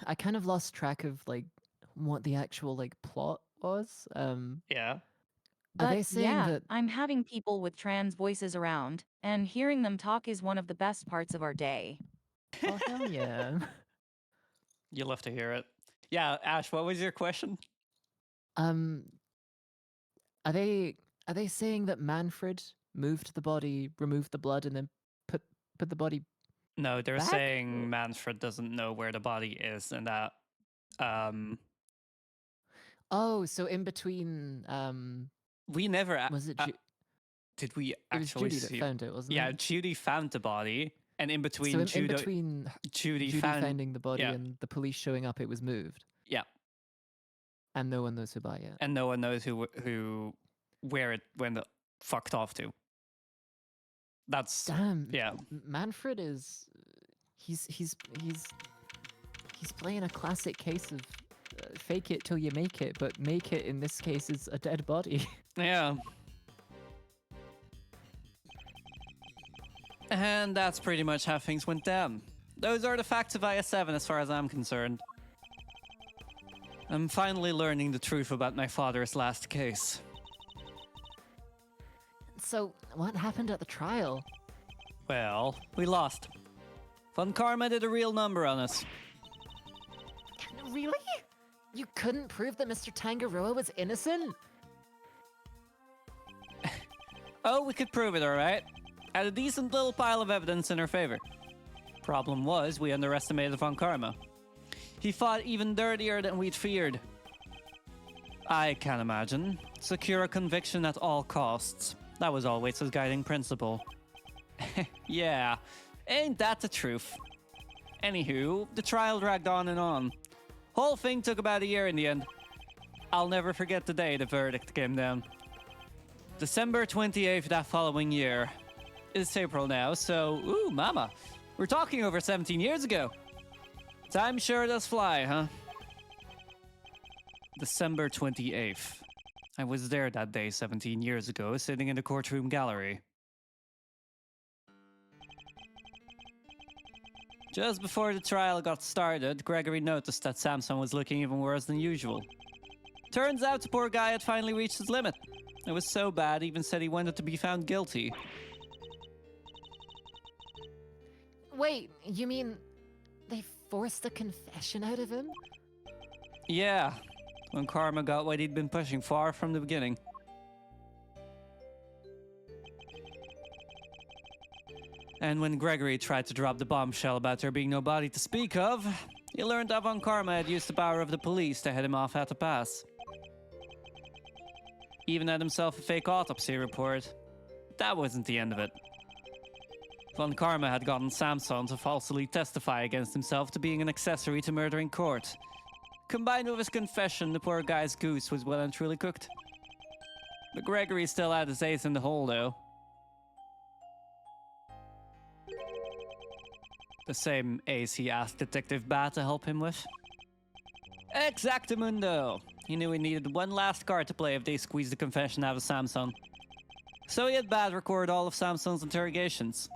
I kind of lost track of what the actual plot was. Yeah. Are they But saying yeah, that? I'm having people with trans voices around, and hearing them talk is one of the best parts of our day. Oh hell yeah! You'll have to hear it. Yeah, Ash, what was your question? Are they saying that Manfred moved the body, removed the blood, and then put the body? No, they're Back? saying Manfred doesn't know where the body is and that Oh, so in between, we never was it? did we It was actually Judy that see found it, wasn't Yeah, it? Judy found the body, and in between So in Judy between Judy Judy found finding the body yeah. and the police showing up, it was moved, yeah, and no one knows who by yet. and no one knows where it went fucked off to. That's Damn. yeah. Manfred is he's playing a classic case of fake it till you make it, but make it in this case is a dead body. Yeah. And that's pretty much how things went down. Those are the facts of IS-7 as far as I'm concerned. I'm finally learning the truth about my father's last case. So what happened at the trial? Well, we lost. Von Karma did a real number on us. Really? You couldn't prove that Mr. Tangaroa was innocent? Oh, we could prove it, alright. Had a decent little pile of evidence in our favor. Problem was, we underestimated Von Karma. He fought even dirtier than we'd feared. I can imagine. Secure a conviction at all costs. That was always his guiding principle. Yeah, Ain't that the truth? Anywho, the trial dragged on and on. Whole thing took about a year in the end. I'll never forget the day the verdict came down. December 28th that following year. It's April now, so, ooh, mama. We're talking over 17 years ago. Time sure does fly, huh? December 28th. I was there that day 17 years ago, sitting in the courtroom gallery. Just before the trial got started, Gregory noticed that Samson was looking even worse than usual. Turns out the poor guy had finally reached his limit. It was so bad, he even said he wanted to be found guilty. Wait, you mean they forced a confession out of him? Yeah, when Karma got what he'd been pushing far from the beginning. And when Gregory tried to drop the bombshell about there being nobody to speak of, he learned that Von Karma had used the power of the police to head him off at the pass. Even had himself a fake autopsy report. That wasn't the end of it. Von Karma had gotten Samson to falsely testify against himself to being an accessory to murder in court. Combined with his confession, the poor guy's goose was well and truly cooked. But Gregory still had his ace in the hole, though. The same ace he asked Detective Bat to help him with. Exactamundo! He knew he needed one last card to play if they squeezed the confession out of Samson. So he had Bat record all of Samson's interrogations.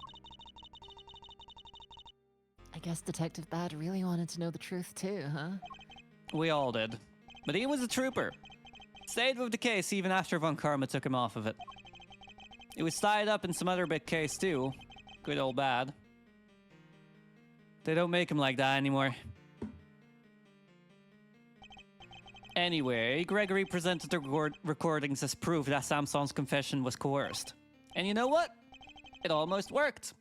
I guess Detective Bad really wanted to know the truth too, huh? We all did. But he was a trooper. Stayed with the case even after Von Karma took him off of it. He was tied up in some other big case too. Good old Bad. They don't make him like that anymore. Anyway, Gregory presented the recordings as proof that Samson's confession was coerced. And you know what? It almost worked.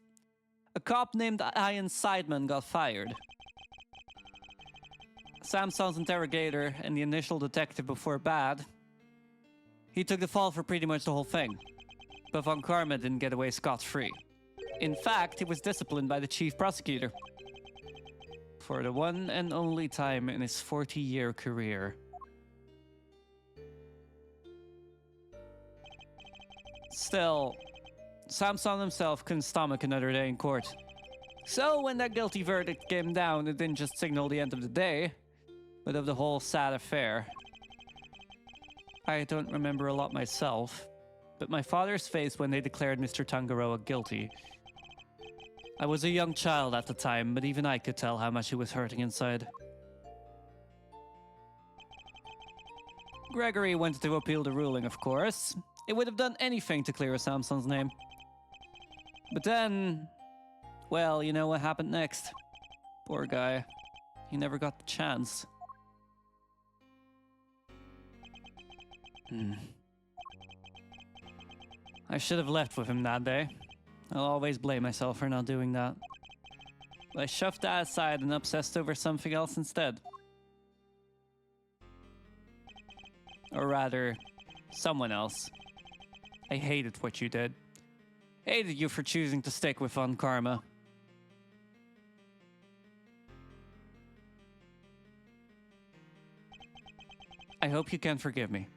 A cop named Ian Seidman got fired. Samson's interrogator and the initial detective before Bad. He took the fall for pretty much the whole thing. But Von Karma didn't get away scot-free. In fact, he was disciplined by the chief prosecutor. For the one and only time in his 40-year career. Still, Samson himself couldn't stomach another day in court. So when that guilty verdict came down, it didn't just signal the end of the day, but of the whole sad affair. I don't remember a lot myself, but my father's face when they declared Mr. Tangaroa guilty. I was a young child at the time, but even I could tell how much he was hurting inside. Gregory wanted to appeal the ruling, of course. It would have done anything to clear Samson's name. But then, well, you know what happened next. Poor guy. He never got the chance. I should have left with him that day. I'll always blame myself for not doing that. But I shoved that aside and obsessed over something else instead. Or rather, someone else. I hated what you did. Hated you for choosing to stick with Von Karma. I hope you can forgive me.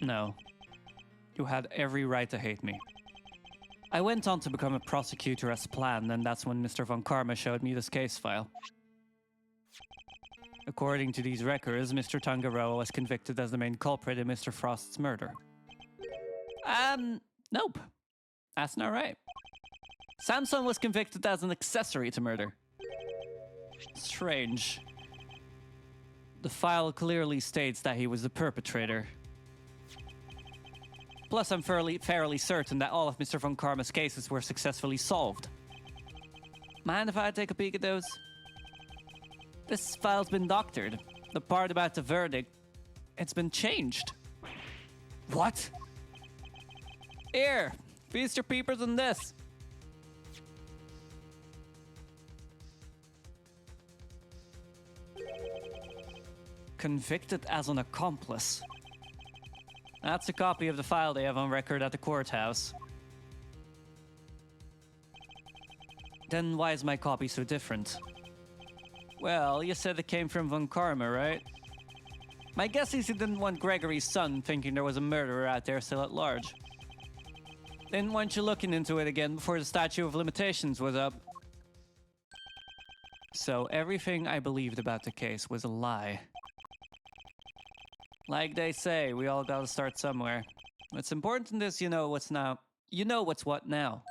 No. You had every right to hate me. I went on to become a prosecutor as planned, and that's when Mr. Von Karma showed me this case file. According to these records, Mr. Tangaroa was convicted as the main culprit in Mr. Frost's murder. Nope. That's not right. Samson was convicted as an accessory to murder. Strange. The file clearly states that he was the perpetrator. Plus, I'm fairly certain that all of Mr. Von Karma's cases were successfully solved. Mind if I take a peek at those? This file's been doctored. The part about the verdict, it's been changed. What? Here, feast your peepers on this. Convicted as an accomplice. That's a copy of the file they have on record at the courthouse. Then why is my copy so different? Well, you said it came from Von Karma, right? My guess is he didn't want Gregory's son thinking there was a murderer out there still at large. Didn't want you looking into it again before the statute of limitations was up. So everything I believed about the case was a lie. Like they say, we all gotta start somewhere. What's important in this, you know what's what now.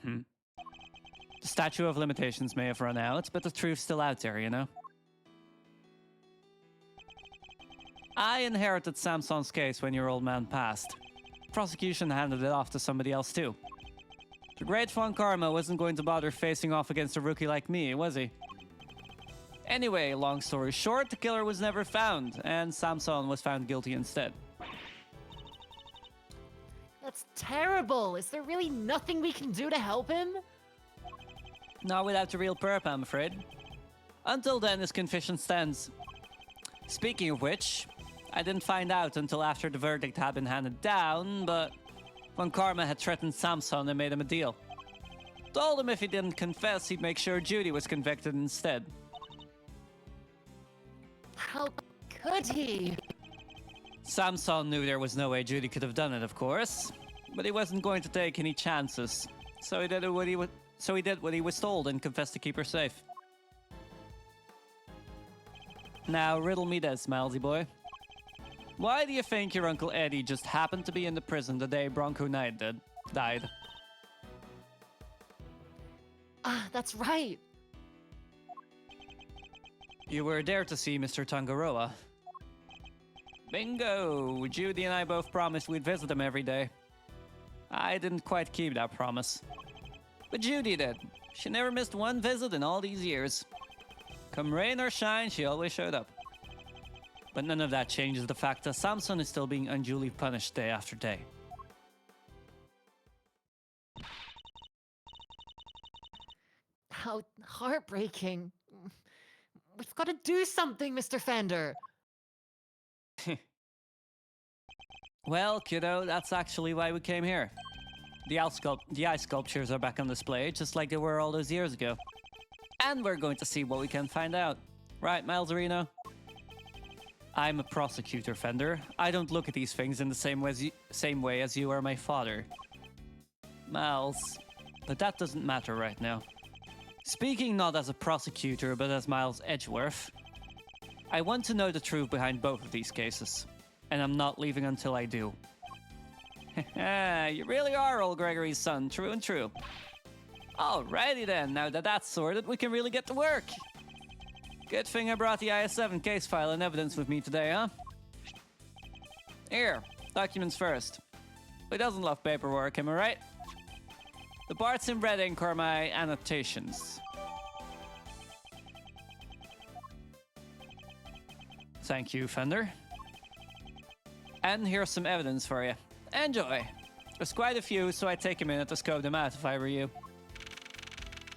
The statute of limitations may have run out, but the truth's still out there, you know? I inherited Samson's case when your old man passed. Prosecution handed it off to somebody else too. The great Von Karma wasn't going to bother facing off against a rookie like me, was he? Anyway, long story short, the killer was never found, and Samson was found guilty instead. That's terrible. Is there really nothing we can do to help him? Not without the real perp, I'm afraid. Until then, his confession stands. Speaking of which, I didn't find out until after the verdict had been handed down, but Von Karma had threatened Samson and made him a deal. Told him if he didn't confess, he'd make sure Judy was convicted instead. How could he? Samson knew there was no way Judy could have done it, of course, but he wasn't going to take any chances, so he did what he was told and confessed to keep her safe. Now, riddle me this, Milesy boy. Why do you think your Uncle Eddie just happened to be in the prison the day Bronco Knight died? Ah, that's right. You were there to see Mr. Tangaroa. Bingo! Judy and I both promised we'd visit him every day. I didn't quite keep that promise. But Judy did. She never missed one visit in all these years. Come rain or shine, she always showed up. But none of that changes the fact that Samson is still being unduly punished day after day. How heartbreaking. We've got to do something, Mr. Fender. Well, kiddo, that's actually why we came here. The ice sculptures are back on display, just like they were all those years ago. And we're going to see what we can find out. Right, Miles Reno? I'm a prosecutor, Fender. I don't look at these things in the same way as you are my father. Miles. But that doesn't matter right now. Speaking not as a prosecutor, but as Miles Edgeworth, I want to know the truth behind both of these cases. And I'm not leaving until I do. You really are old Gregory's son, true and true. Alrighty then, now that that's sorted, we can really get to work. Good thing I brought the IS-7 case file and evidence with me today, huh? Here, documents first. Who doesn't love paperwork, am I right? The parts in red ink are my annotations. Thank you, Fender. And here's some evidence for you. Enjoy! There's quite a few, so I'd take a minute to scope them out if I were you.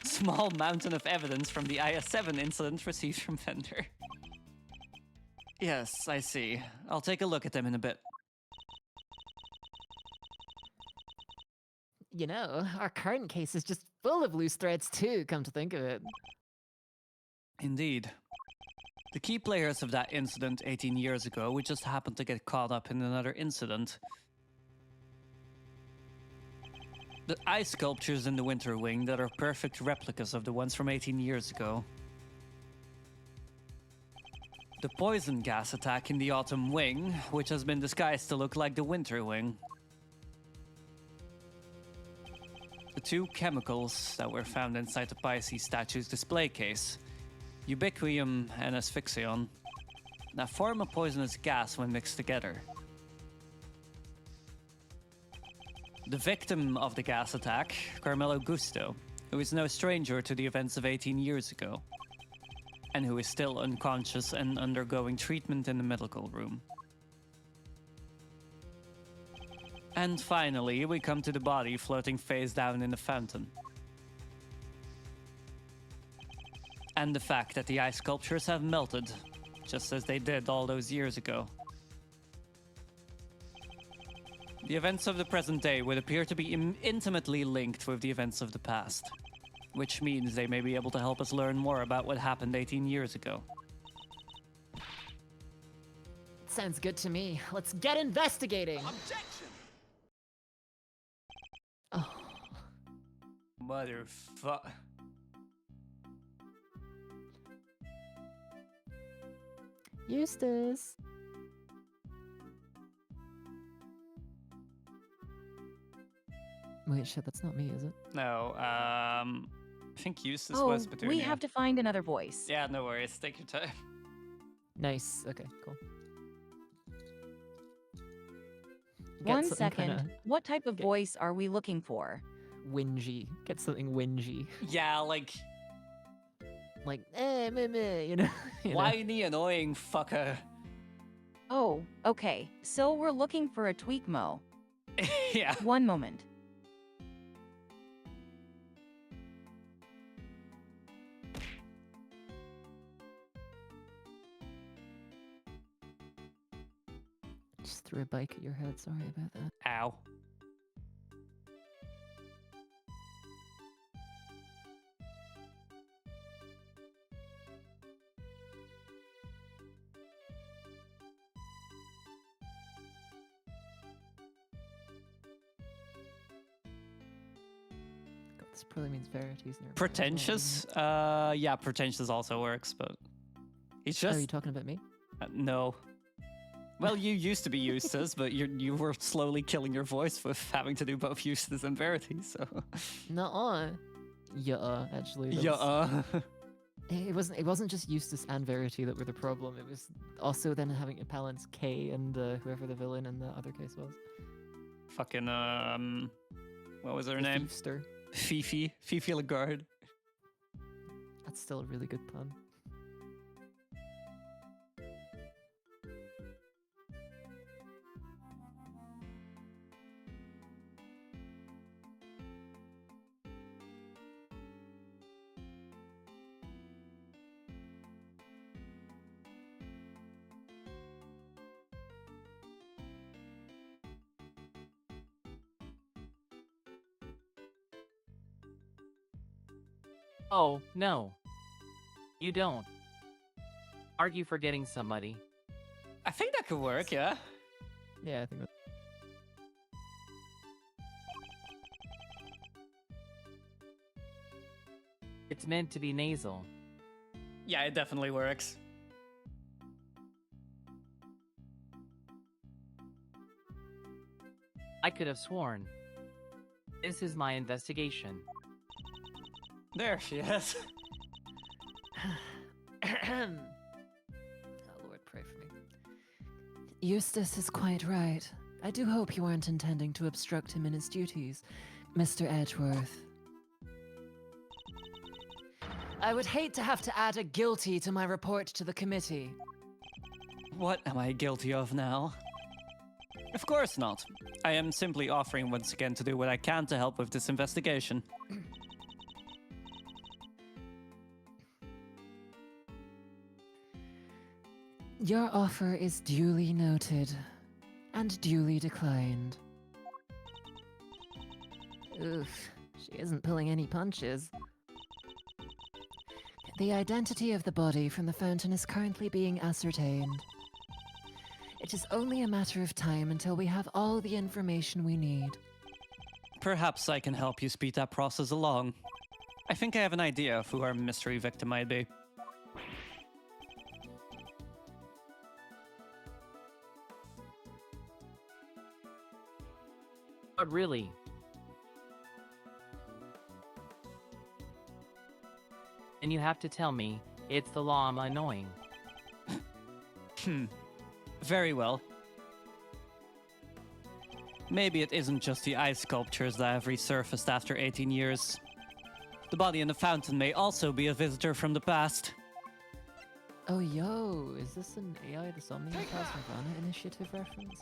Small mountain of evidence from the IS-7 incident received from Fender. Yes, I see. I'll take a look at them in a bit. You know, our current case is just full of loose threads too, come to think of it. Indeed. The key players of that incident 18 years ago would just happen to get caught up in another incident. The ice sculptures in the Winter Wing that are perfect replicas of the ones from 18 years ago. The poison gas attack in the Autumn Wing, which has been disguised to look like the Winter Wing. The two chemicals that were found inside the Pisces statue's display case, ubiquium and asphyxion, that form a poisonous gas when mixed together. The victim of the gas attack, Carmelo Gusto, who is no stranger to the events of 18 years ago, and who is still unconscious and undergoing treatment in the medical room. And finally, we come to the body floating face down in the fountain. And the fact that the ice sculptures have melted, just as they did all those years ago. The events of the present day would appear to be intimately linked with the events of the past. which means they may be able to help us learn more about what happened 18 years ago. Sounds good to me. Let's get investigating. Oh, Motherfuck. Eustace. Wait, shit, that's not me, is it? No, I think Eustace Oh, was Petunia. we have to find another voice. Yeah, no worries. Take your time. Nice. Okay, cool. Get One something second. kinda What type of get- voice are we looking for? Whingy. Get something whingy. Yeah, like, Like, meh, meh, you know? you know? whiny, annoying fucker. Oh, okay. So we're looking for a Tweakmo. Yeah. One moment. Just threw a bike at your head. Sorry about that. Ow. God, this probably means Verity's nearby. as well, Pretentious? doesn't it? Yeah, pretentious also works, but he's Oh, just are you talking about me? no. Well, you used to be Eustace, but you were slowly killing your voice with having to do both Eustace and Verity. So No, yeah, actually. that yeah, was- It wasn't just Eustace and Verity that were the problem. It was also then having to balance Kay and whoever the villain in the other case was. fucking what was her The name? Thiefster. Fifi Lagarde. That's still a really good pun. Oh, no. You don't. Aren't you forgetting somebody? I think that could work. Yeah. Yeah, I think that. It's meant to be nasal. Yeah, it definitely works. I could have sworn. This is my investigation. There she is. Oh, Lord, pray for me. Eustace is quite right. I do hope you weren't intending to obstruct him in his duties, Mr. Edgeworth. I would hate to have to add a guilty to my report to the committee. What am I guilty of now? Of course not. I am simply offering once again to do what I can to help with this investigation. Your offer is duly noted and duly declined. Oof, she isn't pulling any punches. The identity of the body from the fountain is currently being ascertained. It is only a matter of time until we have all the information we need. Perhaps I can help you speed that process along. I think I have an idea of who our mystery victim might be. But really, and you have to tell me it's the law I'm annoying. Very well. Maybe it isn't just the ice sculptures that have resurfaced after 18 years. The body in the fountain may also be a visitor from the past. Oh, yo, is this an AI the Somnium Nirvana initiative reference?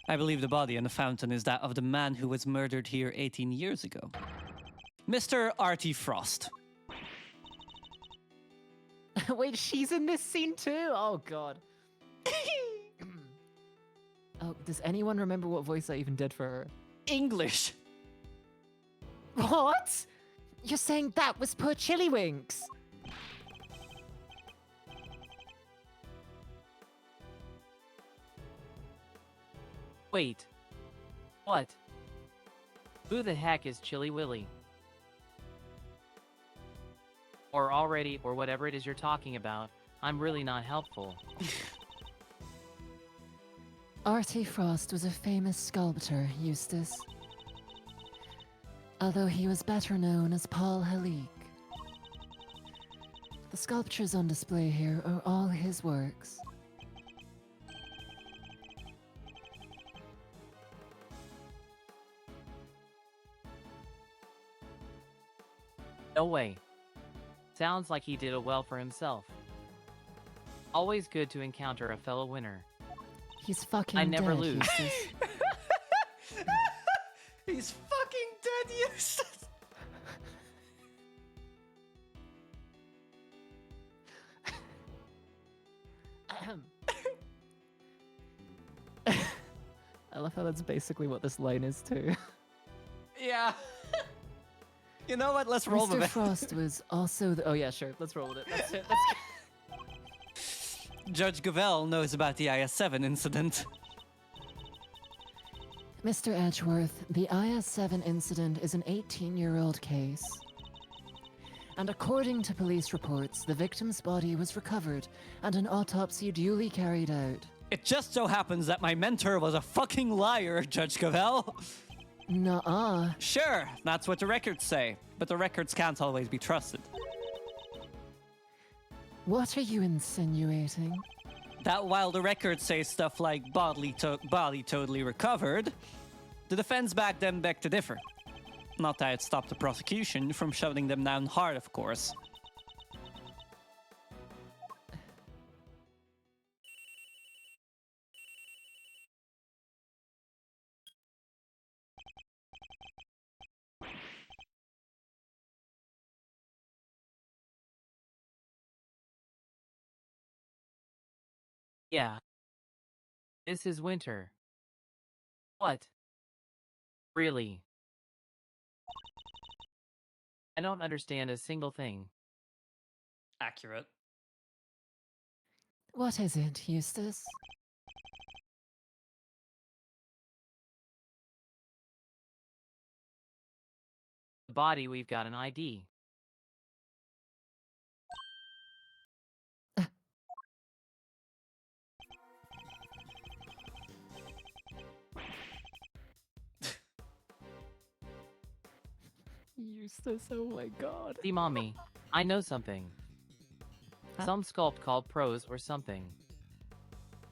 I believe the body in the fountain is that of the man who was murdered here 18 years ago. Mr. Artie Frost. Wait, she's in this scene too? Oh, God. Oh, does anyone remember what voice I even did for her? English. What? You're saying that was poor Chillywinks? Wait. What? Who the heck is Chilly Willy? Or already, or whatever it is you're talking about. I'm really not helpful. Artie Frost was a famous sculptor, Eustace. Although he was better known as Paul Halik. The sculptures on display here are all his works. No way. Sounds like he did it well for himself. Always good to encounter a fellow winner. He's fucking I never dead, lose. Eustace. He's fucking dead, Eustace. I love how that's basically what this line is too. Yeah. You know what? Let's roll with Mr. it. Frost was also the— oh yeah, sure. Let's roll with it. That's it. Judge Gavel knows about the IS-7 incident. Mr. Edgeworth, the IS-7 incident is an 18-year-old case. And according to police reports, the victim's body was recovered and an autopsy duly carried out. It just so happens that my mentor was a fucking liar, Judge Gavel. Nuh-uh. Sure, that's what the records say, but the records can't always be trusted. What are you insinuating? That while the records say stuff like body totally recovered, the defense back then begged to differ. Not that it stopped the prosecution from shutting them down hard, of course. Yeah. This is winter. What? Really? I don't understand a single thing. Accurate. What is it, Eustace? The body, we've got an ID. Eustace, oh my god. See, Mommy, I know something. Huh? Some sculpt called prose or something.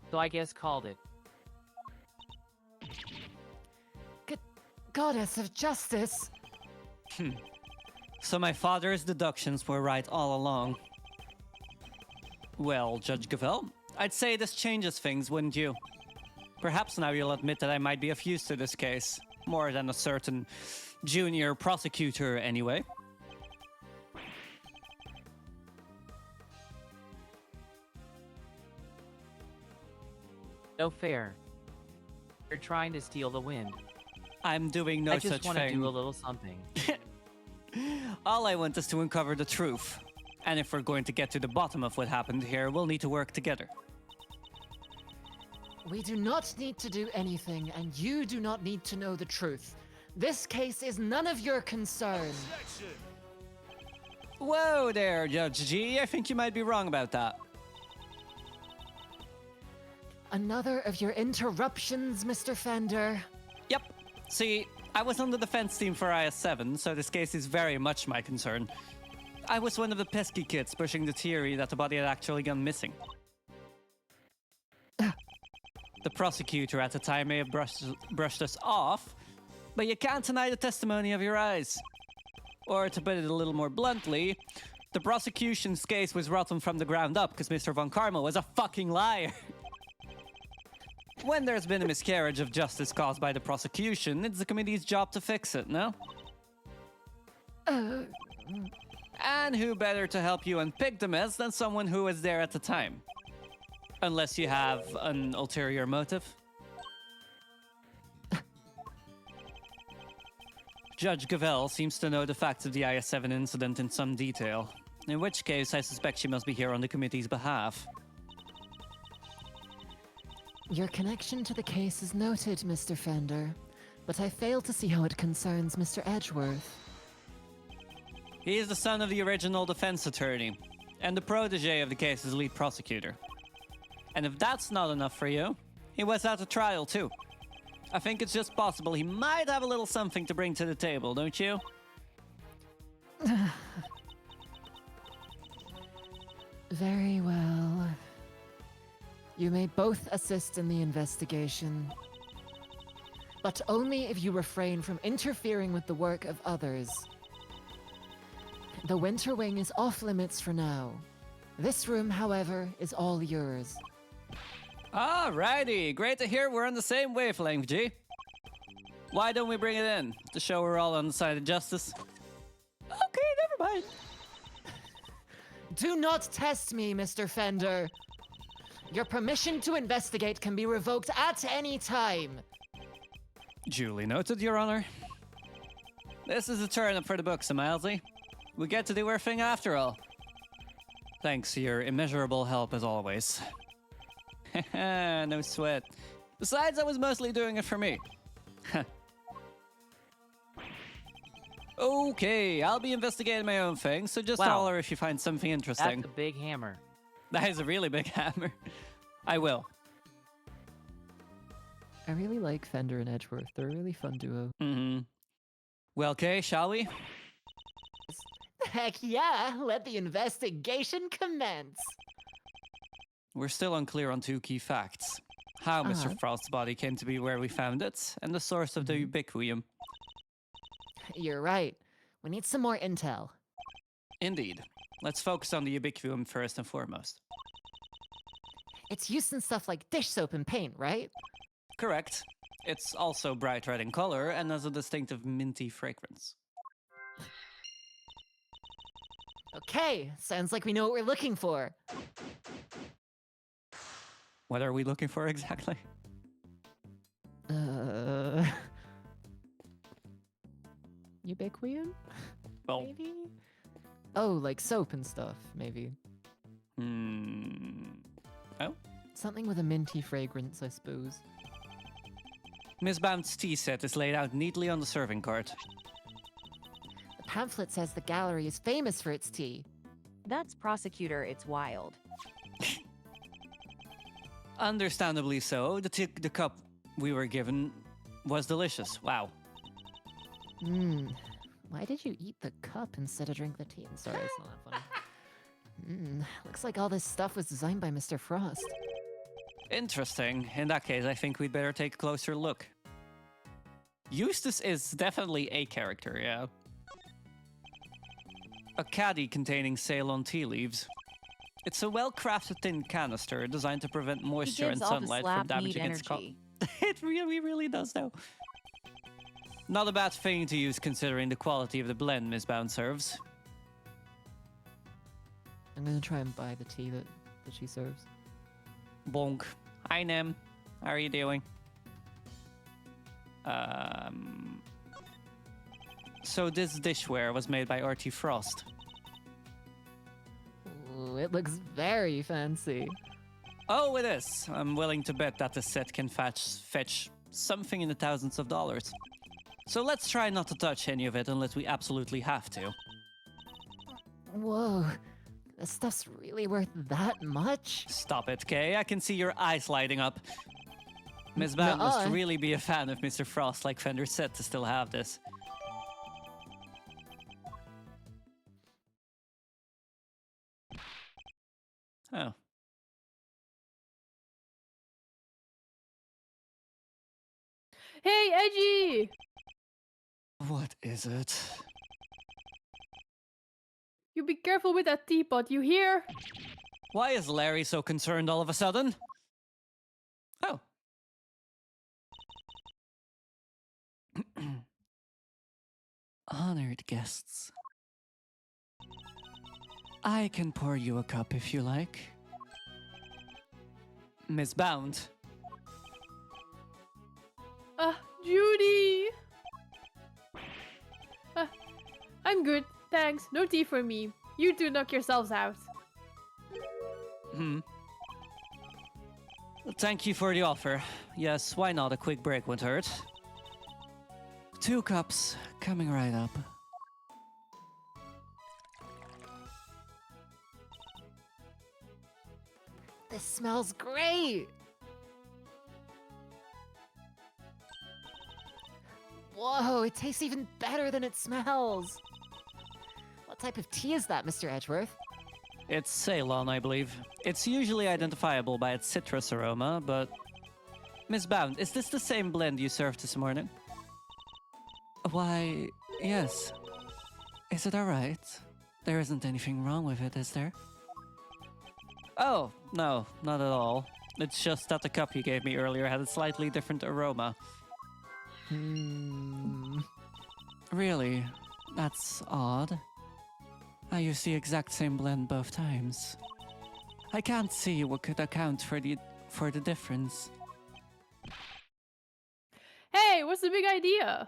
So I guess called it. Goddess of justice! So my father's deductions were right all along. Well, Judge Gavel, I'd say this changes things, wouldn't you? Perhaps now you'll admit that I might be of use to this case. More than a certain junior prosecutor, anyway. No fair. You're trying to steal the wind. I'm doing no I just such want to thing. do a little something. All I want is to uncover the truth. And if we're going to get to the bottom of what happened here, we'll need to work together. We do not need to do anything, and you do not need to know the truth. This case is none of your concern. Whoa there, Judge G. I think you might be wrong about that. Another of your interruptions, Mr. Fender. Yep. See, I was on the defense team for IS-7, so this case is very much my concern. I was one of the pesky kids pushing the theory that the body had actually gone missing. The prosecutor at the time may have brushed us off, but you can't deny the testimony of your eyes. Or to put it a little more bluntly, the prosecution's case was rotten from the ground up because Mr. Von Karma was a fucking liar. When there's been a miscarriage of justice caused by the prosecution, it's the committee's job to fix it, no? And who better to help you unpick the mess than someone who was there at the time? Unless you have an ulterior motive. Judge Gavel seems to know the facts of the IS-7 incident in some detail, in which case I suspect she must be here on the committee's behalf. Your connection to the case is noted, Mr. Fender, but I fail to see how it concerns Mr. Edgeworth. He is the son of the original defense attorney, and the protege of the case's lead prosecutor. And if that's not enough for you, he was at the trial too. I think it's just possible he might have a little something to bring to the table, don't you? Very well. You may both assist in the investigation, but only if you refrain from interfering with the work of others. The Winter Wing is off limits for now. This room, however, is all yours. Alrighty, great to hear we're on the same wavelength, G. Why don't we bring it in to show we're all on the side of justice? Okay, never mind. Do not test me, Mr. Fender. Your permission to investigate can be revoked at any time. Duly noted, Your Honor. This is a turn-up for the books, Milesy. We get to do our thing after all. Thanks to your immeasurable help as always. No sweat. Besides, I was mostly doing it for me. Okay, I'll be investigating my own thing, so just Wow. holler if you find something interesting. That's a big hammer. That is a really big hammer. I will. I really like Fender and Edgeworth. They're a really fun duo. Mm-hmm. Well, okay, shall we? Heck yeah! Let the investigation commence! We're still unclear on two key facts. How Uh-huh. Mr. Frost's body came to be where we found it, and the source of the ubiquium. You're right. We need some more intel. Indeed. Let's focus on the ubiquium first and foremost. It's used in stuff like dish soap and paint, right? Correct. It's also bright red in color and has a distinctive minty fragrance. Okay, sounds like we know what we're looking for. What are we looking for exactly? Ubiquium? Well, Maybe? Oh, like soap and stuff, maybe. Oh? Something with a minty fragrance, I suppose. Miss Bam's tea set is laid out neatly on the serving cart. The pamphlet says the gallery is famous for its tea. That's prosecutor, it's wild. Understandably so. The cup we were given was delicious. Wow. Why did you eat the cup instead of drink the tea? I'm sorry, it's not that funny. Looks like all this stuff was designed by Mr. Frost. Interesting. In that case, I think we'd better take a closer look. Eustace is definitely a character, yeah. A caddy containing Ceylon tea leaves. It's a well-crafted tin canister designed to prevent moisture and gives off a sunlight slap from damaging meat its cup. energy. It really does, though. Not a bad thing to use considering the quality of the blend Miss Bound serves. I'm gonna try and buy the tea that she serves. Bonk. Hi, Nem. How are you doing? So this dishware was made by R.T. Frost. Ooh, it looks very fancy. Oh, it is. I'm willing to bet that the set can fetch something in the thousands of dollars. So let's try not to touch any of it unless we absolutely have to. Whoa, this stuff's really worth that much? Stop it, Kay. I can see your eyes lighting up. Miss Bam must Nuh-uh. really be a fan of Mr. Frost, like Fender said, to still have this. Oh. Hey, Edgy! What is it? You be careful with that teapot, you hear? Why is Larry so concerned all of a sudden? Oh. Honored guests. I can pour you a cup if you like. Miss Bound. Ah, Judy! I'm good, thanks. No tea for me. You two knock yourselves out. Thank you for the offer. Yes, why not? A quick break won't hurt. 2 cups coming right up. This smells great! Whoa, it tastes even better than it smells! What type of tea is that, Mr. Edgeworth? It's Ceylon, I believe. It's usually identifiable by its citrus aroma, but... Miss Bound, is this the same blend you served this morning? Why, yes. Is it alright? There isn't anything wrong with it, is there? Oh, no, not at all. It's just that the cup you gave me earlier had a slightly different aroma. Really? That's odd. I used the exact same blend both times. I can't see what could account for the difference. Hey, what's the big idea?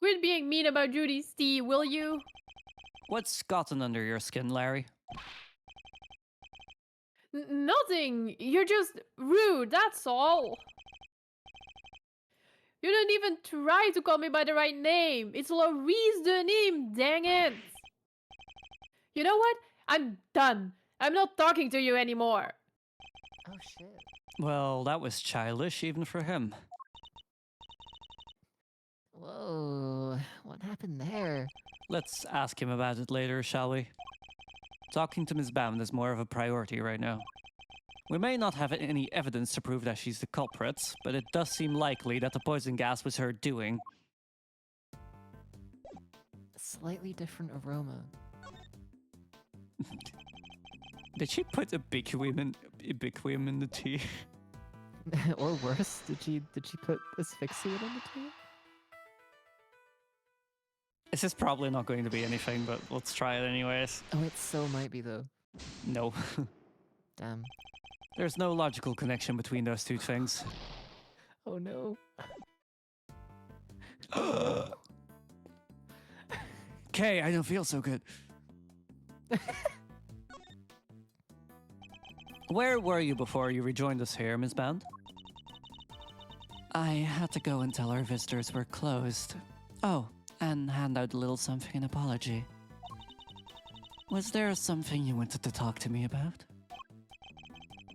Quit being mean about Judy's tea, will you? What's gotten under your skin, Larry? Nothing. You're just rude, that's all. You don't even try to call me by the right name. It's Laurice Denim, dang it. You know what? I'm done. I'm not talking to you anymore. Oh shit. Well, that was childish even for him. Whoa, what happened there? Let's ask him about it later, shall we? Talking to Miss Bound is more of a priority right now. We may not have any evidence to prove that she's the culprit, but it does seem likely that the poison gas was her doing. Slightly different aroma. Did she put ubiquium in the tea? Or worse, did she put asphyxiate in the tea? This is probably not going to be anything, but let's try it anyways. Oh, it so might be though. No. Damn. There's no logical connection between those two things. Oh no. Okay, I don't feel so good. Where were you before you rejoined us here, Miss Bound? I had to go and tell our visitors were closed. Oh, and hand out a little something in apology. Was there something you wanted to talk to me about?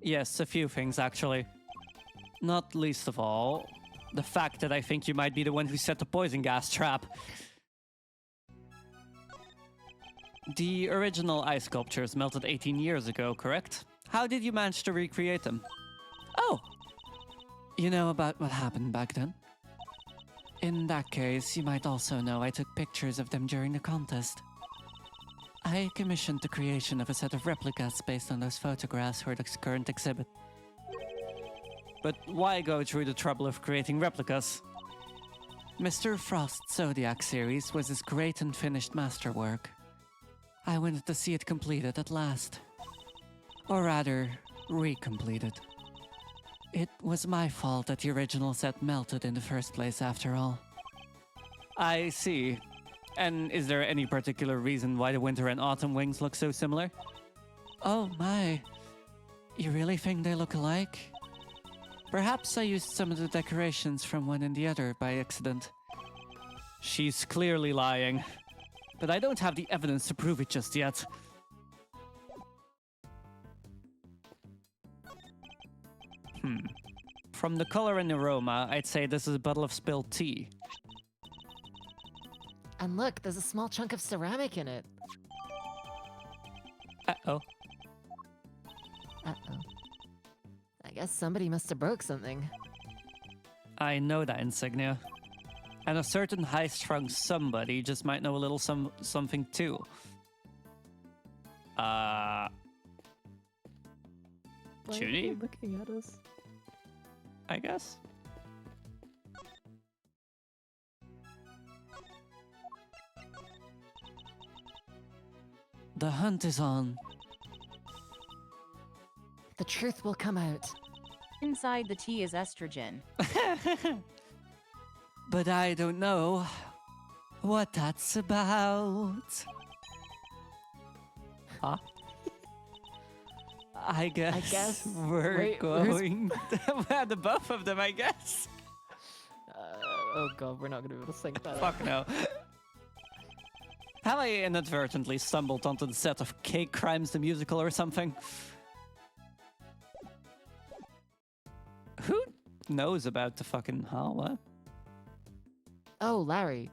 Yes, a few things actually. Not least of all, the fact that I think you might be the one who set the poison gas trap. The original ice sculptures melted 18 years ago, correct? How did you manage to recreate them? Oh! You know about what happened back then? In that case, you might also know I took pictures of them during the contest. I commissioned the creation of a set of replicas based on those photographs for the current exhibit. But why go through the trouble of creating replicas? Mr. Frost's Zodiac series was his great and finished masterwork. I wanted to see it completed at last. Or rather, recompleted. It was my fault that the original set melted in the first place, after all. I see. And is there any particular reason why the winter and autumn wings look so similar? Oh my. You really think they look alike? Perhaps I used some of the decorations from one and the other by accident. She's clearly lying. But I don't have the evidence to prove it just yet. From the color and aroma, I'd say this is a bottle of spilled tea. And look, there's a small chunk of ceramic in it. Uh-oh. Uh-oh. I guess somebody must have broke something. I know that insignia. And a certain high-strung somebody just might know a little something too. Why Judy? are you looking at us? I guess. The hunt is on. The truth will come out. Inside the tea is estrogen. but I don't know what that's about. Huh? I guess we're wait, going the both of them, I guess. Oh god, we're not gonna be able to sync that. Fuck no. Have I inadvertently stumbled onto the set of Cake Crimes the Musical or something? Who knows about the fucking... Huh, what? Oh, Larry.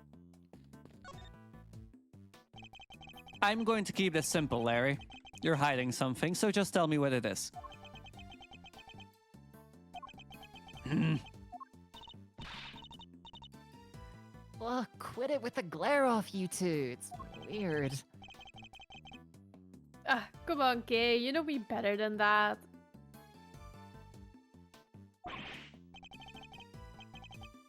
I'm going to keep this simple, Larry. You're hiding something, so just tell me what it is. Look, quit it with the glare off, you two. It's weird. Ah, come on, Kay. You know me better than that.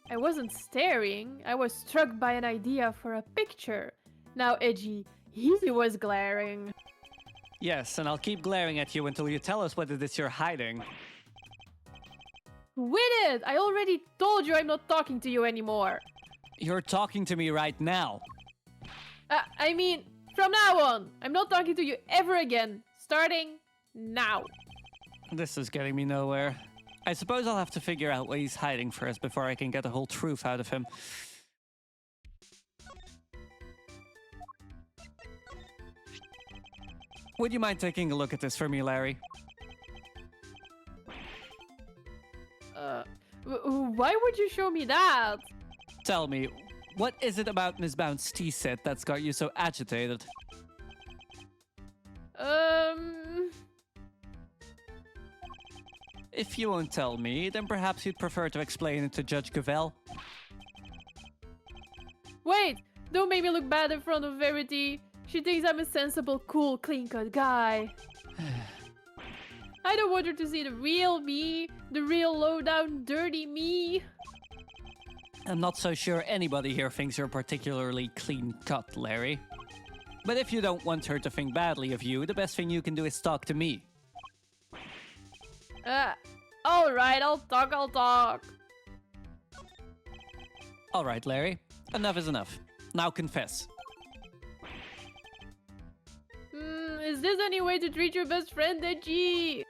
I wasn't staring. I was struck by an idea for a picture. Now, Edgy, he was glaring. Yes, and I'll keep glaring at you until you tell us what it is you're hiding. With it! I already told you I'm not talking to you anymore. You're talking to me right now. I mean, from now on, I'm not talking to you ever again. Starting now. This is getting me nowhere. I suppose I'll have to figure out what he's hiding first before I can get the whole truth out of him. Would you mind taking a look at this for me, Larry? Why would you show me that? Tell me, what is it about Miss Bounce's tea set that's got you so agitated? If you won't tell me, then perhaps you'd prefer to explain it to Judge Gavel. Wait! Don't make me look bad in front of Verity. She thinks I'm a sensible, cool, clean-cut guy. I don't want her to see the real me, the real low-down, dirty me. I'm not so sure anybody here thinks you're particularly clean-cut, Larry. But if you don't want her to think badly of you, the best thing you can do is talk to me. Alright, I'll talk. Alright, Larry. Enough is enough. Now confess. Is this any way to treat your best friend, Edgy?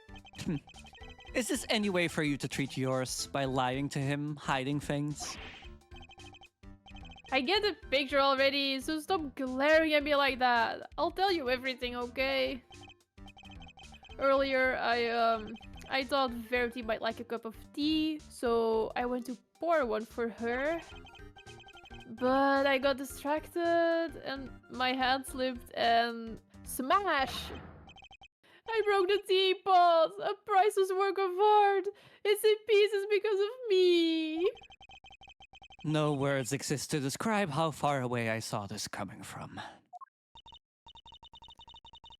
Is this any way for you to treat yours by lying to him, hiding things? I get the picture already, so stop glaring at me like that. I'll tell you everything, okay? Earlier, I thought Verity might like a cup of tea, so I went to pour one for her. But I got distracted, and my hand slipped, and smash! I broke the teapot! A priceless work of art! It's in pieces because of me! No words exist to describe how far away I saw this coming from.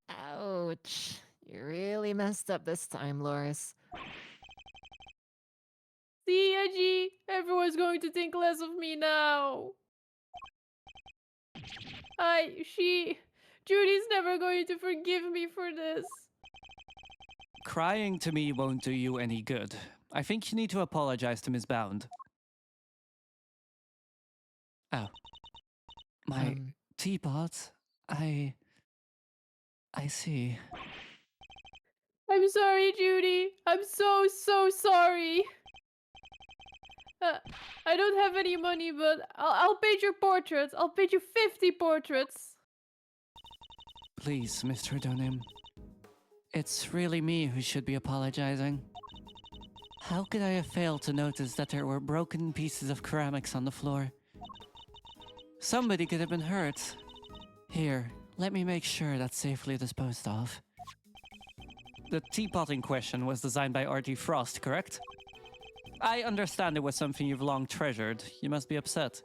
Ouch. You really messed up this time, Loris. See, Edgy? Everyone's going to think less of me now. Judy's never going to forgive me for this. Crying to me won't do you any good. I think you need to apologize to Miss Bound. Oh. My teapot? I see. I'm sorry, Judy. I'm so sorry. I don't have any money, but I'll paint your portraits. I'll paint you 50 portraits. Please, Mr. Donim. It's really me who should be apologizing. How could I have failed to notice that there were broken pieces of ceramics on the floor? Somebody could have been hurt. Here, let me make sure that's safely disposed of. The teapot in question was designed by R.T. Frost, correct? I understand it was something you've long treasured. You must be upset.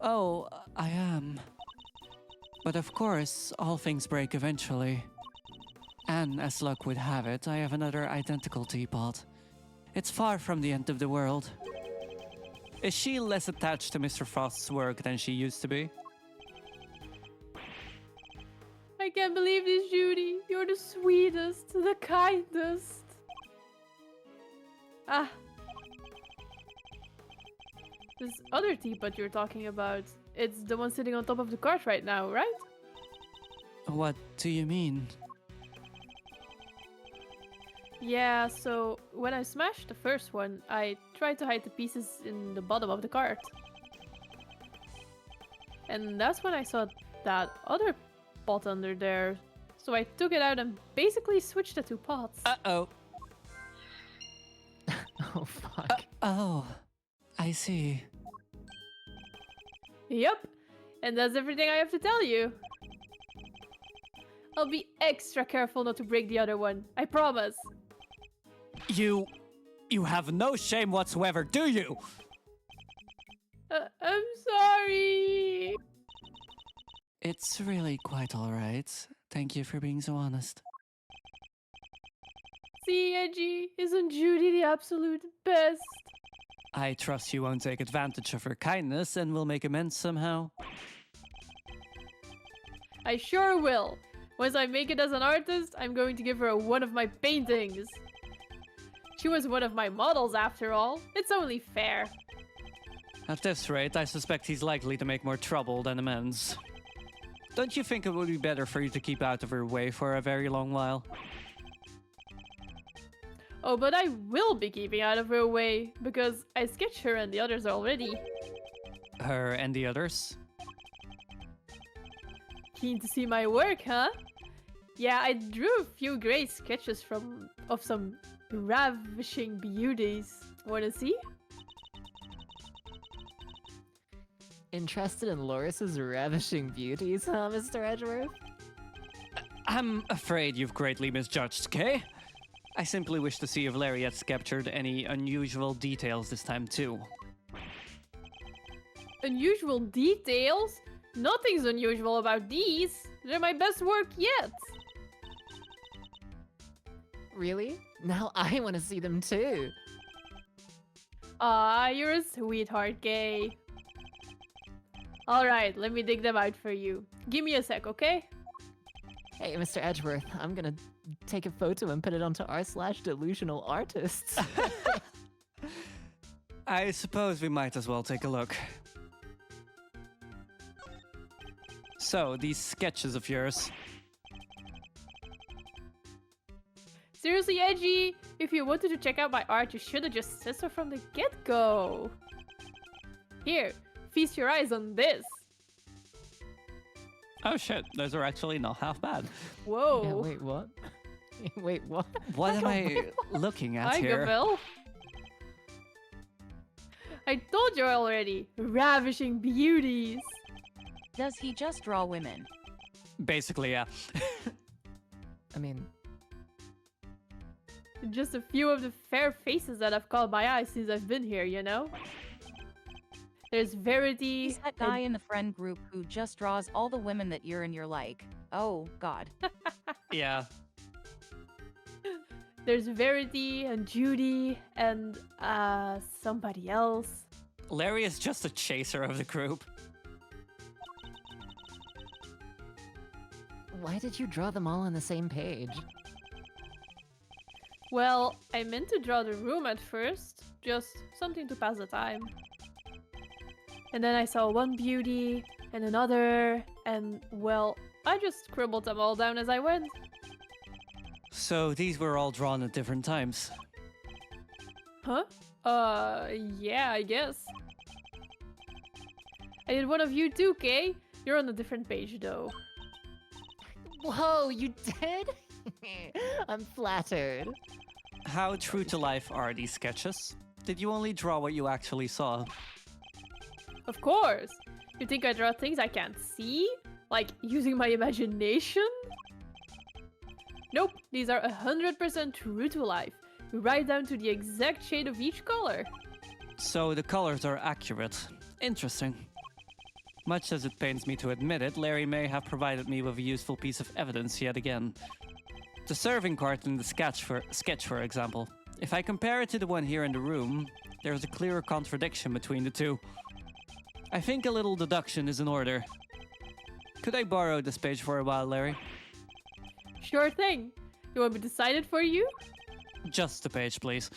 Oh, I am. But of course, all things break eventually. And as luck would have it, I have another identical teapot. It's far from the end of the world. Is she less attached to Mr. Frost's work than she used to be? I can't believe this, Judy. You're the sweetest, the kindest. This other teapot you're talking about, it's the one sitting on top of the cart right now, right? What do you mean? Yeah, so when I smashed the first one, I tried to hide the pieces in the bottom of the cart. And that's when I saw that other pot under there. So I took it out and basically switched the two pots. Uh-oh. Oh, fuck. Oh, I see. Yep, and that's everything I have to tell you. I'll be extra careful not to break the other one, I promise. You have no shame whatsoever, do you? I'm sorry. It's really quite alright. Thank you for being so honest. See, Edgy, isn't Judy the absolute best? I trust you won't take advantage of her kindness and will make amends somehow. I sure will. Once I make it as an artist, I'm going to give her one of my paintings. She was one of my models after all. It's only fair. At this rate, I suspect he's likely to make more trouble than amends. Don't you think it would be better for you to keep out of her way for a very long while? Oh, but I will be keeping out of her way, because I sketched her and the others already. Her and the others? Keen to see my work, huh? Yeah, I drew a few great sketches of some ravishing beauties. Wanna see? Interested in Loris's ravishing beauties, huh, Mr. Edgeworth? I'm afraid you've greatly misjudged, Kay. I simply wish to see if Lariat's captured any unusual details this time too. Unusual details? Nothing's unusual about these. They're my best work yet. Really? Now I want to see them too. Ah, you're a sweetheart, Kay. Alright, let me dig them out for you. Give me a sec, okay? Hey, Mr. Edgeworth, I'm gonna take a photo and put it onto r/delusional artists. I suppose we might as well take a look. So, these sketches of yours. Seriously, Edgy, if you wanted to check out my art, you should have just said so from the get-go. Here, feast your eyes on this. Oh shit, those are actually not half bad. Whoa. Yeah, wait, what? Wait, what? What am I looking at Hi, here? Gabriel. I told you already. Ravishing beauties. Does he just draw women? Basically, yeah. I mean, Just a few of the fair faces that have caught my eye since I've been here, you know? There's Verity. He's that guy in the friend group who just draws all the women that you're in your like. Oh, God. Yeah. There's Verity and Judy and somebody else. Larry is just a chaser of the group. why did you draw them all on the same page? Well, I meant to draw the room at first, just something to pass the time. And then I saw one beauty, and another, and well, I just scribbled them all down as I went. So these were all drawn at different times. Huh? Yeah, I guess. I did one of you too, Kay. You're on a different page, though. Whoa, you did? I'm flattered. How true to life are these sketches? Did you only draw what you actually saw? Of course! You think I draw things I can't see? Like, using my imagination? Nope, these are 100% true to life. Right down to the exact shade of each color. So the colors are accurate. Interesting. Much as it pains me to admit it, Larry may have provided me with a useful piece of evidence yet again. The serving cart in the sketch, for example. If I compare it to the one here in the room, there's a clear contradiction between the two. I think a little deduction is in order. Could I borrow this page for a while, Larry? Sure thing. You want me to sign it for you? Just the page, please.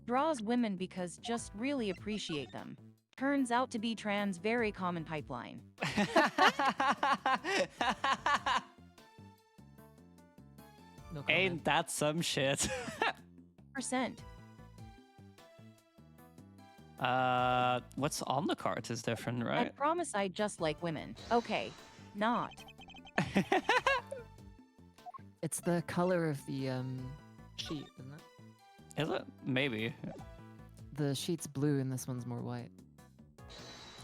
Draws women because just really appreciate them. Turns out to be trans very common pipeline. No comment. Ain't that some shit? Percent. What's on the cart is different, I right? promise I just like women. Okay, not. It's the color of the sheet, isn't it? Is it? Maybe. The sheet's blue and this one's more white.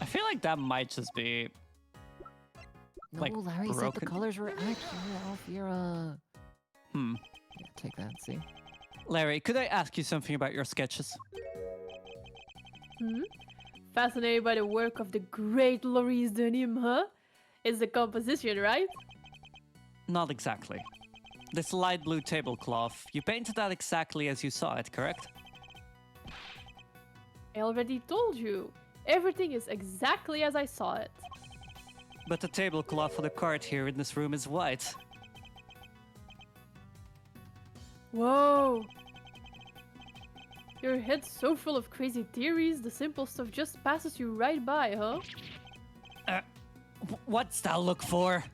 I feel like that might just be. No, Like, Larry said the broken? colors were accurate, Alfira. Hmm. Yeah, take that, see? Larry, could I ask you something about your sketches? Fascinated by the work of the great Loris Denim, huh? It's the composition, right? Not exactly. This light blue tablecloth, you painted that exactly as you saw it, correct? I already told you. Everything is exactly as I saw it. But the tablecloth for the cart here in this room is white. Whoa! Your head's so full of crazy theories, the simple stuff just passes you right by, huh? What's that look for?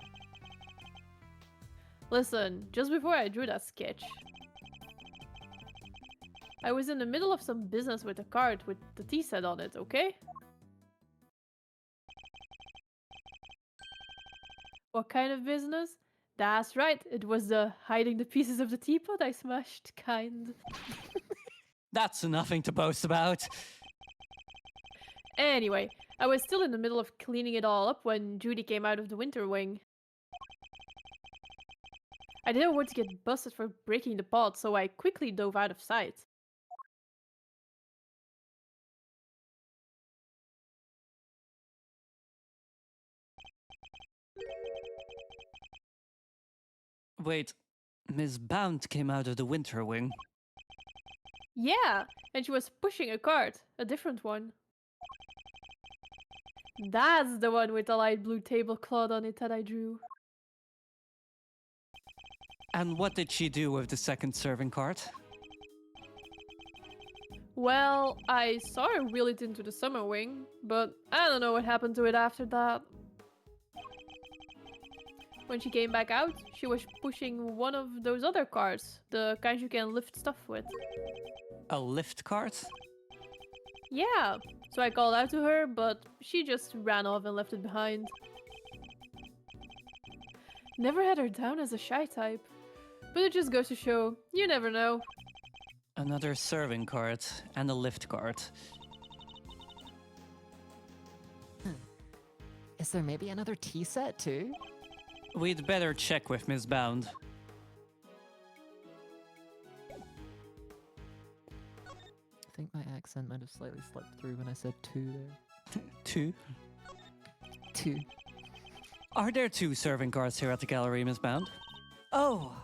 Listen, just before I drew that sketch, I was in the middle of some business with a card with the tea set on it, okay? What kind of business? That's right, it was the hiding the pieces of the teapot I smashed kind. That's nothing to boast about. Anyway, I was still in the middle of cleaning it all up when Judy came out of the winter wing. I didn't want to get busted for breaking the pot, so I quickly dove out of sight. Wait, Miss Bound came out of the winter wing. Yeah, and she was pushing a cart, a different one. That's the one with the light blue tablecloth on it that I drew. And what did she do with the second serving cart? Well, I saw her wheel it into the summer wing, but I don't know what happened to it after that. When she came back out, she was pushing one of those other carts, the kind you can lift stuff with. A lift cart? Yeah, so I called out to her, but she just ran off and left it behind. Never had her down as a shy type, but it just goes to show, you never know. Another serving cart and a lift cart. Is there maybe another tea set too? We'd better check with Miss Bound. I think my accent might have slightly slipped through when I said two there. Two? Two. Are there two serving carts here at the gallery, Miss Bound? Oh,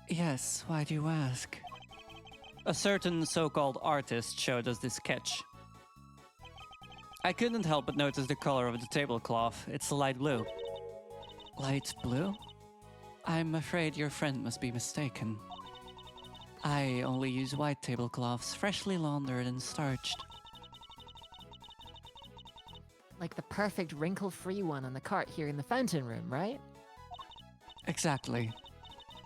yes, why do you ask? A certain so-called artist showed us this sketch. I couldn't help but notice the color of the tablecloth. It's light blue. Light blue? I'm afraid your friend must be mistaken. I only use white tablecloths, freshly laundered and starched. Like the perfect wrinkle-free one on the cart here in the fountain room, right? Exactly.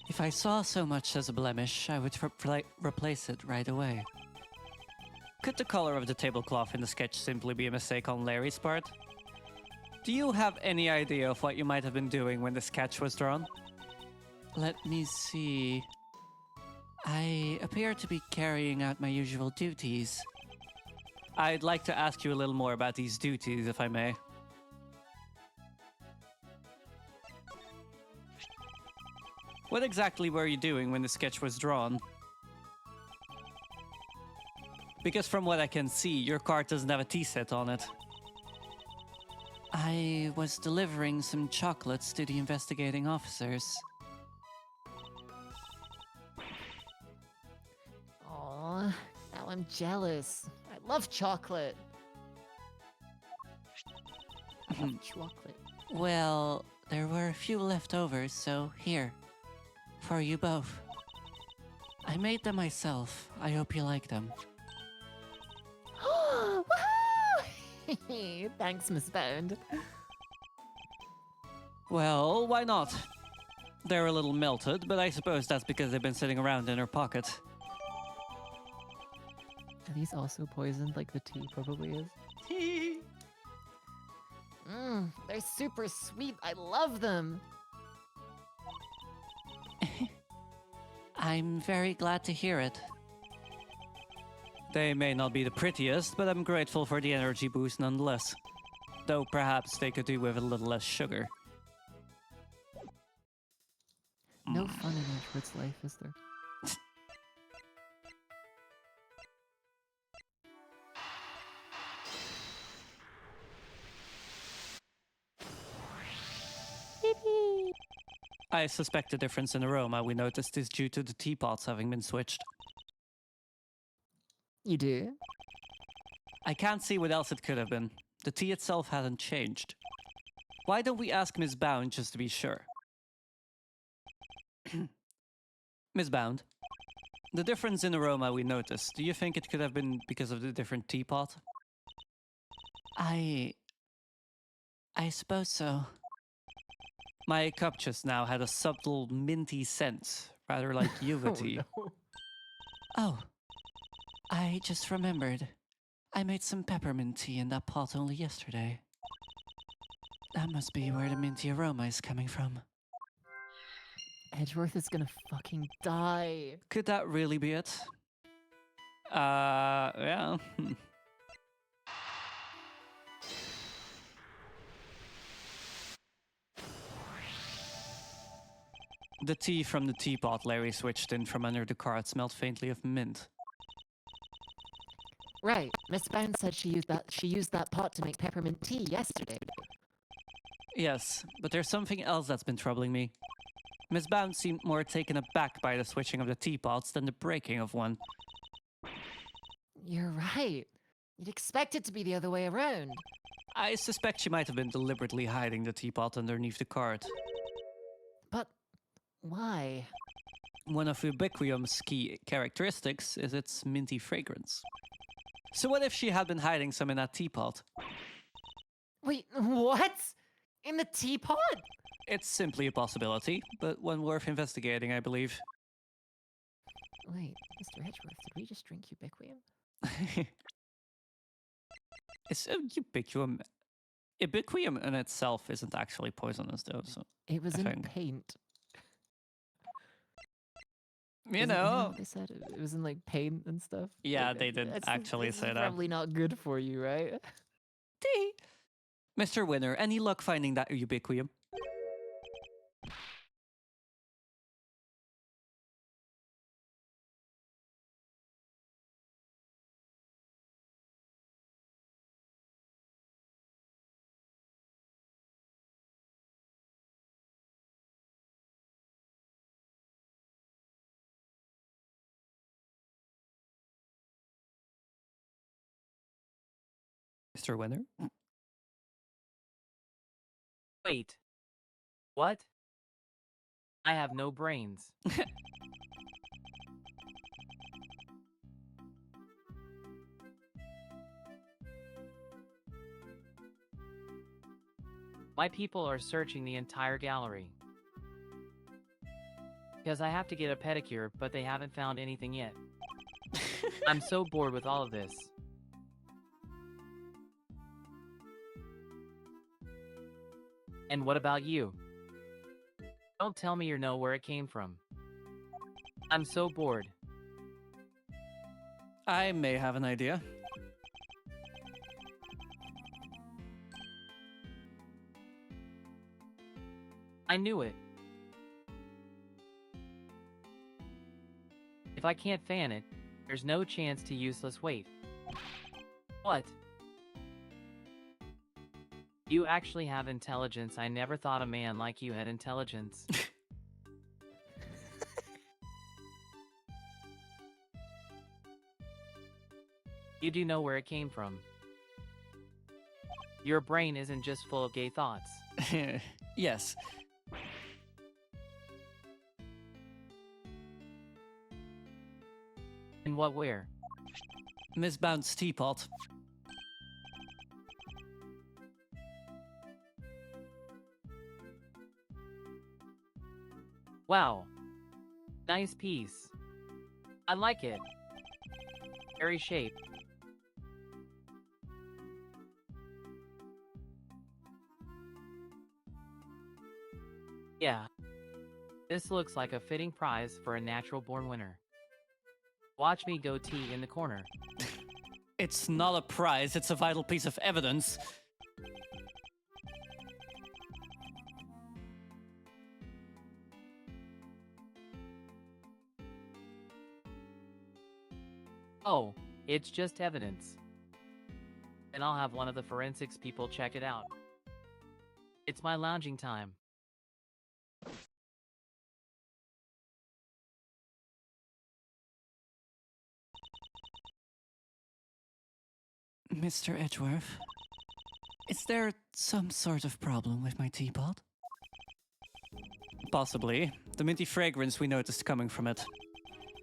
If I saw so much as a blemish, I would replace it right away. Could the color of the tablecloth in the sketch simply be a mistake on Larry's part? Do you have any idea of what you might have been doing when the sketch was drawn? Let me see. I appear to be carrying out my usual duties. I'd like to ask you a little more about these duties, if I may. What exactly were you doing when the sketch was drawn? Because from what I can see, your cart doesn't have a tea set on it. I was delivering some chocolates to the investigating officers. Aw, now I'm jealous. I love chocolate. I love chocolate. Well, there were a few left over, so here. For you both. I made them myself. I hope you like them. Woohoo! Thanks, Miss Bound. Well, why not? They're a little melted, but I suppose that's because they've been sitting around in her pocket. Are these also poisoned like the tea probably is? They're super sweet. I love them. I'm very glad to hear it. They may not be the prettiest, but I'm grateful for the energy boost nonetheless. Though perhaps they could do with a little less sugar. No fun in Edgewood's life, is there? I suspect the difference in aroma we noticed is due to the teapots having been switched. You do? I can't see what else it could have been. The tea itself hasn't changed. Why don't we ask Miss Bound just to be sure? Miss Bound, the difference in aroma we noticed, do you think it could have been because of the different teapot? I suppose so. My cup just now had a subtle minty scent, rather like yuva tea. no. Oh, I just remembered. I made some peppermint tea in that pot only yesterday. That must be where the minty aroma is coming from. Edgeworth is gonna fucking die. Could that really be it? Yeah. The tea from the teapot Larry switched in from under the cart smelled faintly of mint. Right. Miss Bound said she used that pot to make peppermint tea yesterday. Yes, but there's something else that's been troubling me. Miss Bound seemed more taken aback by the switching of the teapots than the breaking of one. You're right. You'd expect it to be the other way around. I suspect she might have been deliberately hiding the teapot underneath the cart. But why? One of Ubiquium's key characteristics is its minty fragrance. So what if she had been hiding some in that teapot? Wait, what? In the teapot? It's simply a possibility, but one worth investigating, I believe. Wait, Mr. Edgeworth, did we just drink Ubiquium? It's a Ubiquium. Ubiquium in itself isn't actually poisonous, though. So It was I in think- paint. You Isn't that know. what they said it was in like paint and stuff. Yeah, Like, they did that's- actually this is say that. Probably not good for you, right? Mr. Winner, any luck finding that Ubiquium? Mr. Winner? Wait. What? I have no brains. My people are searching the entire gallery. Because I have to get a pedicure, but they haven't found anything yet. I'm so bored with all of this. And what about you? Don't tell me you know where it came from. I'm so bored. I may have an idea. I knew it. If I can't fan it, there's no chance to useless weight. What? You actually have intelligence. I never thought a man like you had intelligence. You do know where it came from. Your brain isn't just full of gay thoughts. Yes. what where? Miss Bounce teapot. Wow. Nice piece. I like it. Very shape. Yeah. This looks like a fitting prize for a natural-born winner. Watch me go tea in the corner. It's not a prize, it's a vital piece of evidence. Oh, it's just evidence. And I'll have one of the forensics people check it out. It's my lounging time. Mr. Edgeworth, is there some sort of problem with my teapot? Possibly. The minty fragrance we noticed coming from it.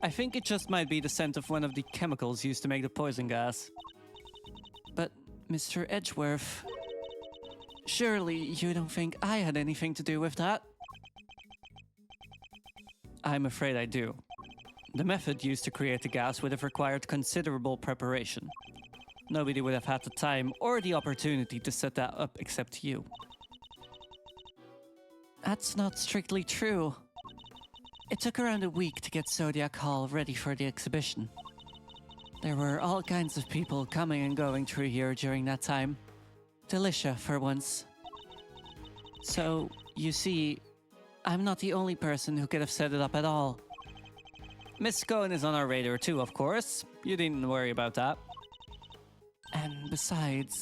I think it just might be the scent of one of the chemicals used to make the poison gas. But, Mr. Edgeworth, surely you don't think I had anything to do with that? I'm afraid I do. The method used to create the gas would have required considerable preparation. Nobody would have had the time or the opportunity to set that up except you. That's not strictly true. It took around a week to get Zodiac Hall ready for the exhibition. There were all kinds of people coming and going through here during that time. Delicia, for once. So, you see, I'm not the only person who could have set it up at all. Miss Cohen is on our radar too, of course. You needn't worry about that. And besides,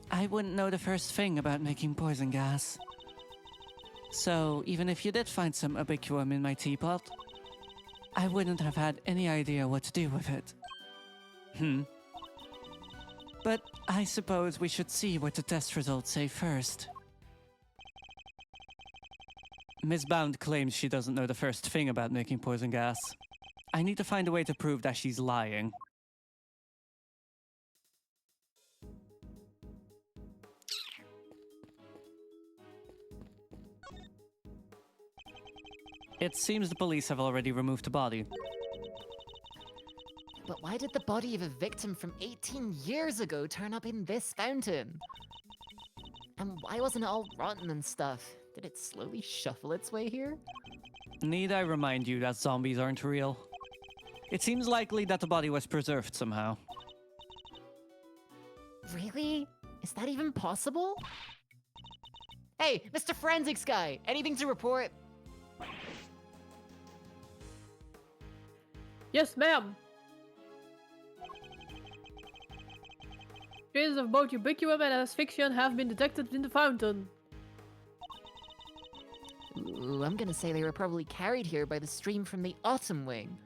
I wouldn't know the first thing about making poison gas. So, even if you did find some ubiquum in my teapot, I wouldn't have had any idea what to do with it. But I suppose we should see what the test results say first. Miss Bound claims she doesn't know the first thing about making poison gas. I need to find a way to prove that she's lying. It seems the police have already removed the body. But why did the body of a victim from 18 years ago turn up in this fountain? And why wasn't it all rotten and stuff? Did it slowly shuffle its way here? Need I remind you that zombies aren't real? It seems likely that the body was preserved somehow. Really? Is that even possible? Hey, Mr. Forensics Guy! Anything to report? Yes, ma'am. Traces of both ubiquitum and asphyxion have been detected in the fountain. Ooh, I'm gonna say they were probably carried here by the stream from the Autumn Wing.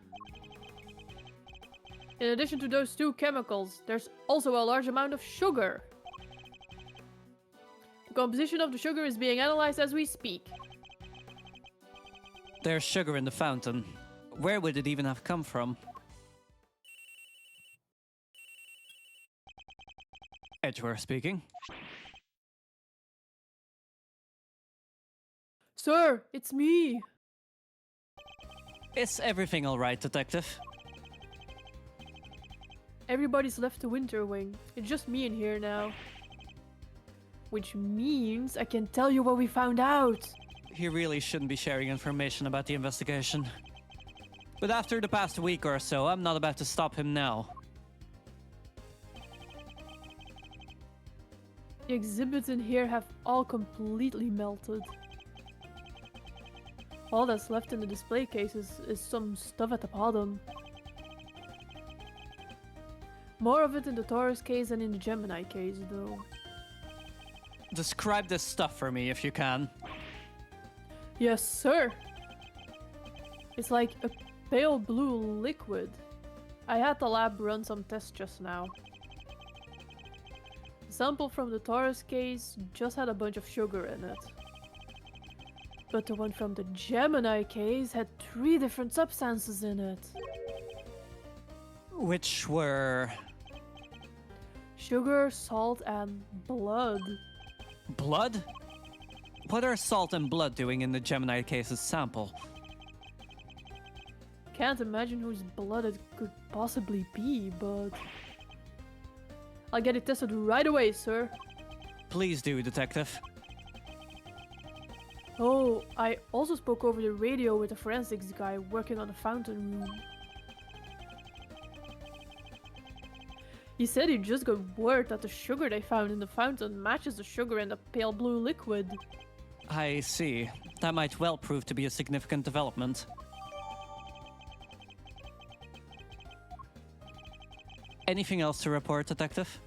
In addition to those two chemicals, there's also a large amount of sugar. The composition of the sugar is being analyzed as we speak. There's sugar in the fountain. Where would it even have come from? Edgeworth speaking. Sir, it's me. Is everything alright, Detective? Everybody's left the winter wing. It's just me in here now. Which means I can tell you what we found out. He really shouldn't be sharing information about the investigation. But after the past week or so, I'm not about to stop him now. The exhibits in here have all completely melted. All that's left in the display cases is some stuff at the bottom. More of it in the Taurus case than in the Gemini case, though. Describe this stuff for me if you can. Yes, sir. It's like a pale blue liquid. I had the lab run some tests just now. The sample from the Taurus case just had a bunch of sugar in it. But the one from the Gemini case had 3 different substances in it. Which were Sugar, salt, and blood. blood? What are salt and blood doing in the Gemini case's sample? Can't imagine whose blood it could possibly be, but... I'll get it tested right away, sir. Please do, Detective. Oh, I also spoke over the radio with a forensics guy working on the fountain room. He said he just got word that the sugar they found in the fountain matches the sugar in the pale blue liquid. I see. That might well prove to be a significant development. Anything else to report, Detective?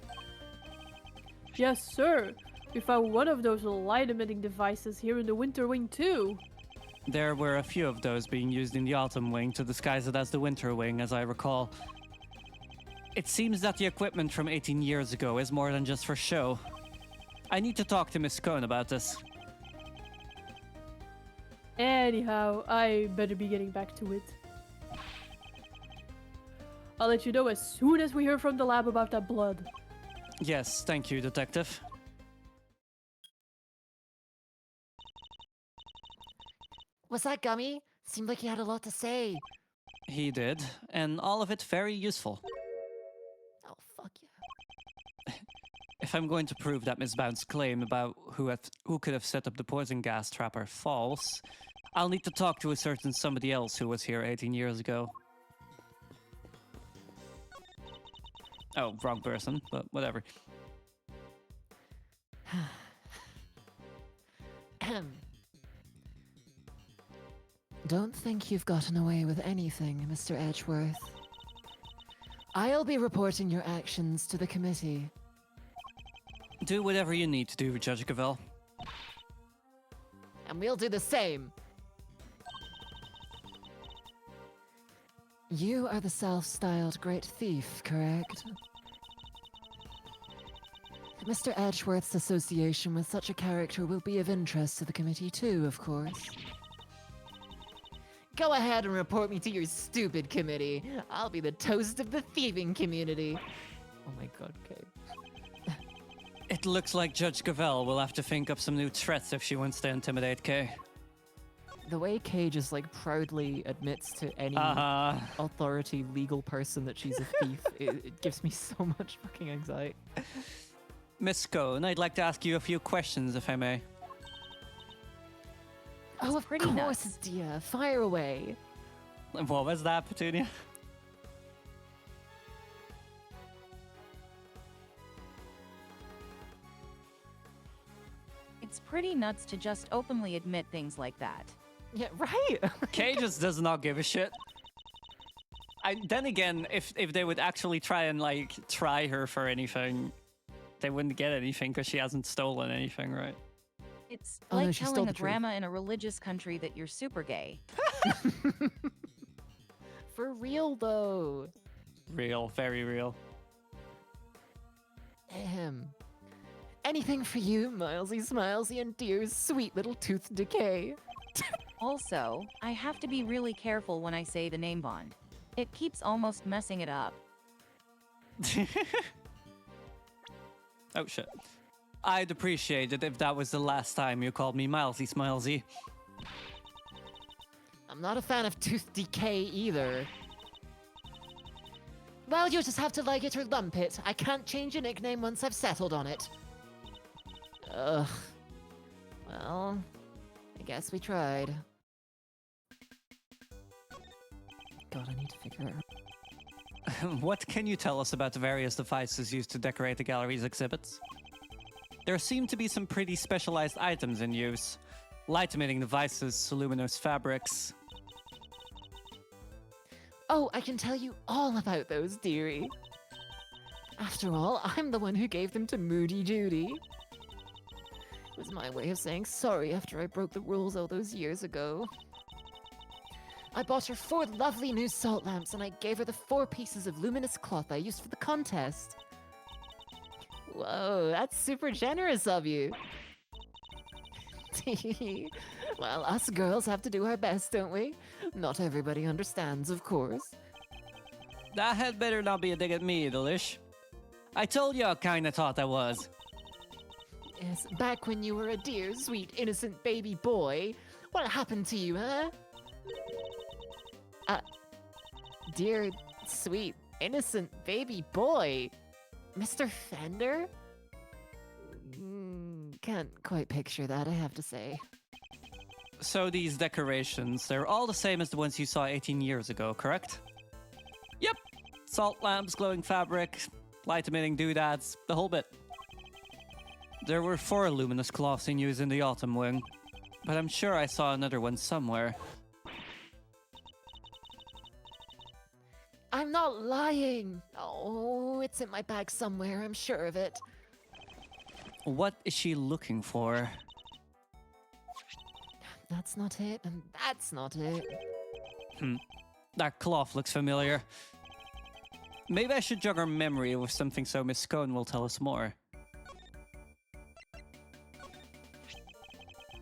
Yes, sir. We found one of those light-emitting devices here in the winter wing, too. There were a few of those being used in the autumn wing to disguise it as the winter wing, as I recall. It seems that the equipment from 18 years ago is more than just for show. I need to talk to Miss Cohn about this. Anyhow, I better be getting back to it. I'll let you know as soon as we hear from the lab about that blood. Yes, thank you, Detective. Was that Gummy? Seemed like he had a lot to say. He did, and all of it very useful. Oh, fuck yeah. If I'm going to prove that Miss Bounce's claim about who could have set up the poison gas trap are false, I'll need to talk to a certain somebody else who was here 18 years ago. Oh, wrong person, but whatever. Don't think you've gotten away with anything, Mr. Edgeworth. I'll be reporting your actions to the committee. Do whatever you need to do, Judge Cavell. And we'll do the same. You are the self-styled great thief, correct? Mr. Edgeworth's association with such a character will be of interest to the committee too, of course. Go ahead and report me to your stupid committee. I'll be the toast of the thieving community. Oh my god, Kay. It looks like Judge Cavell will have to think up some new threats if she wants to intimidate Kay. The way Kay just like proudly admits to any authority legal person that she's a thief, it gives me so much fucking anxiety. Miss Cohn, I'd like to ask you a few questions, if I may. Oh, of course, dear. Fire away. What was that, Petunia? It's pretty nuts to just openly admit things like that. Yeah, right. Kay just does not give a shit. Then again, if they would actually try and like try her for anything, they wouldn't get anything because she hasn't stolen anything, right? It's Oh, no, like she stole telling the a truth. grandma in a religious country that you're super gay. For real, though. Real, very real. Anything for you, Milesy Smilesy, and dear's sweet little tooth decay. Also, I have to be really careful when I say the name Bond. It keeps almost messing it up. Oh shit. I'd appreciate it if that was the last time you called me Milesy Smilesy. I'm not a fan of tooth decay either. Well, you just have to like it or lump it. I can't change a nickname once I've settled on it. Ugh. Well, I guess we tried. God, I need to figure out. What can you tell us about the various devices used to decorate the gallery's exhibits? There seem to be some pretty specialized items in use. Light-emitting devices, luminous fabrics. Oh, I can tell you all about those, dearie. After all, I'm the one who gave them to Moody Judy. It was my way of saying sorry after I broke the rules all those years ago. I bought her 4 lovely new salt lamps and I gave her the 4 pieces of luminous cloth I used for the contest. Whoa, that's super generous of you. Well, us girls have to do our best, don't we? Not everybody understands, of course. That had better not be a dig at me, Delish. I told you I kinda thought I was. Yes, back when you were a dear, sweet, innocent baby boy. What happened to you, huh? Dear, sweet, innocent baby boy? Mr. Fender? Can't quite picture that, I have to say. So these decorations, they're all the same as the ones you saw 18 years ago, correct? Yep. Salt lamps, glowing fabric, light-emitting doodads, the whole bit. There were 4 luminous cloths in use in the autumn wing, but I'm sure I saw another one somewhere. I'm not lying! Oh, it's in my bag somewhere, I'm sure of it. What is she looking for? That's not it, and that's not it. That cloth looks familiar. Maybe I should jog her memory with something so Miss Scone will tell us more.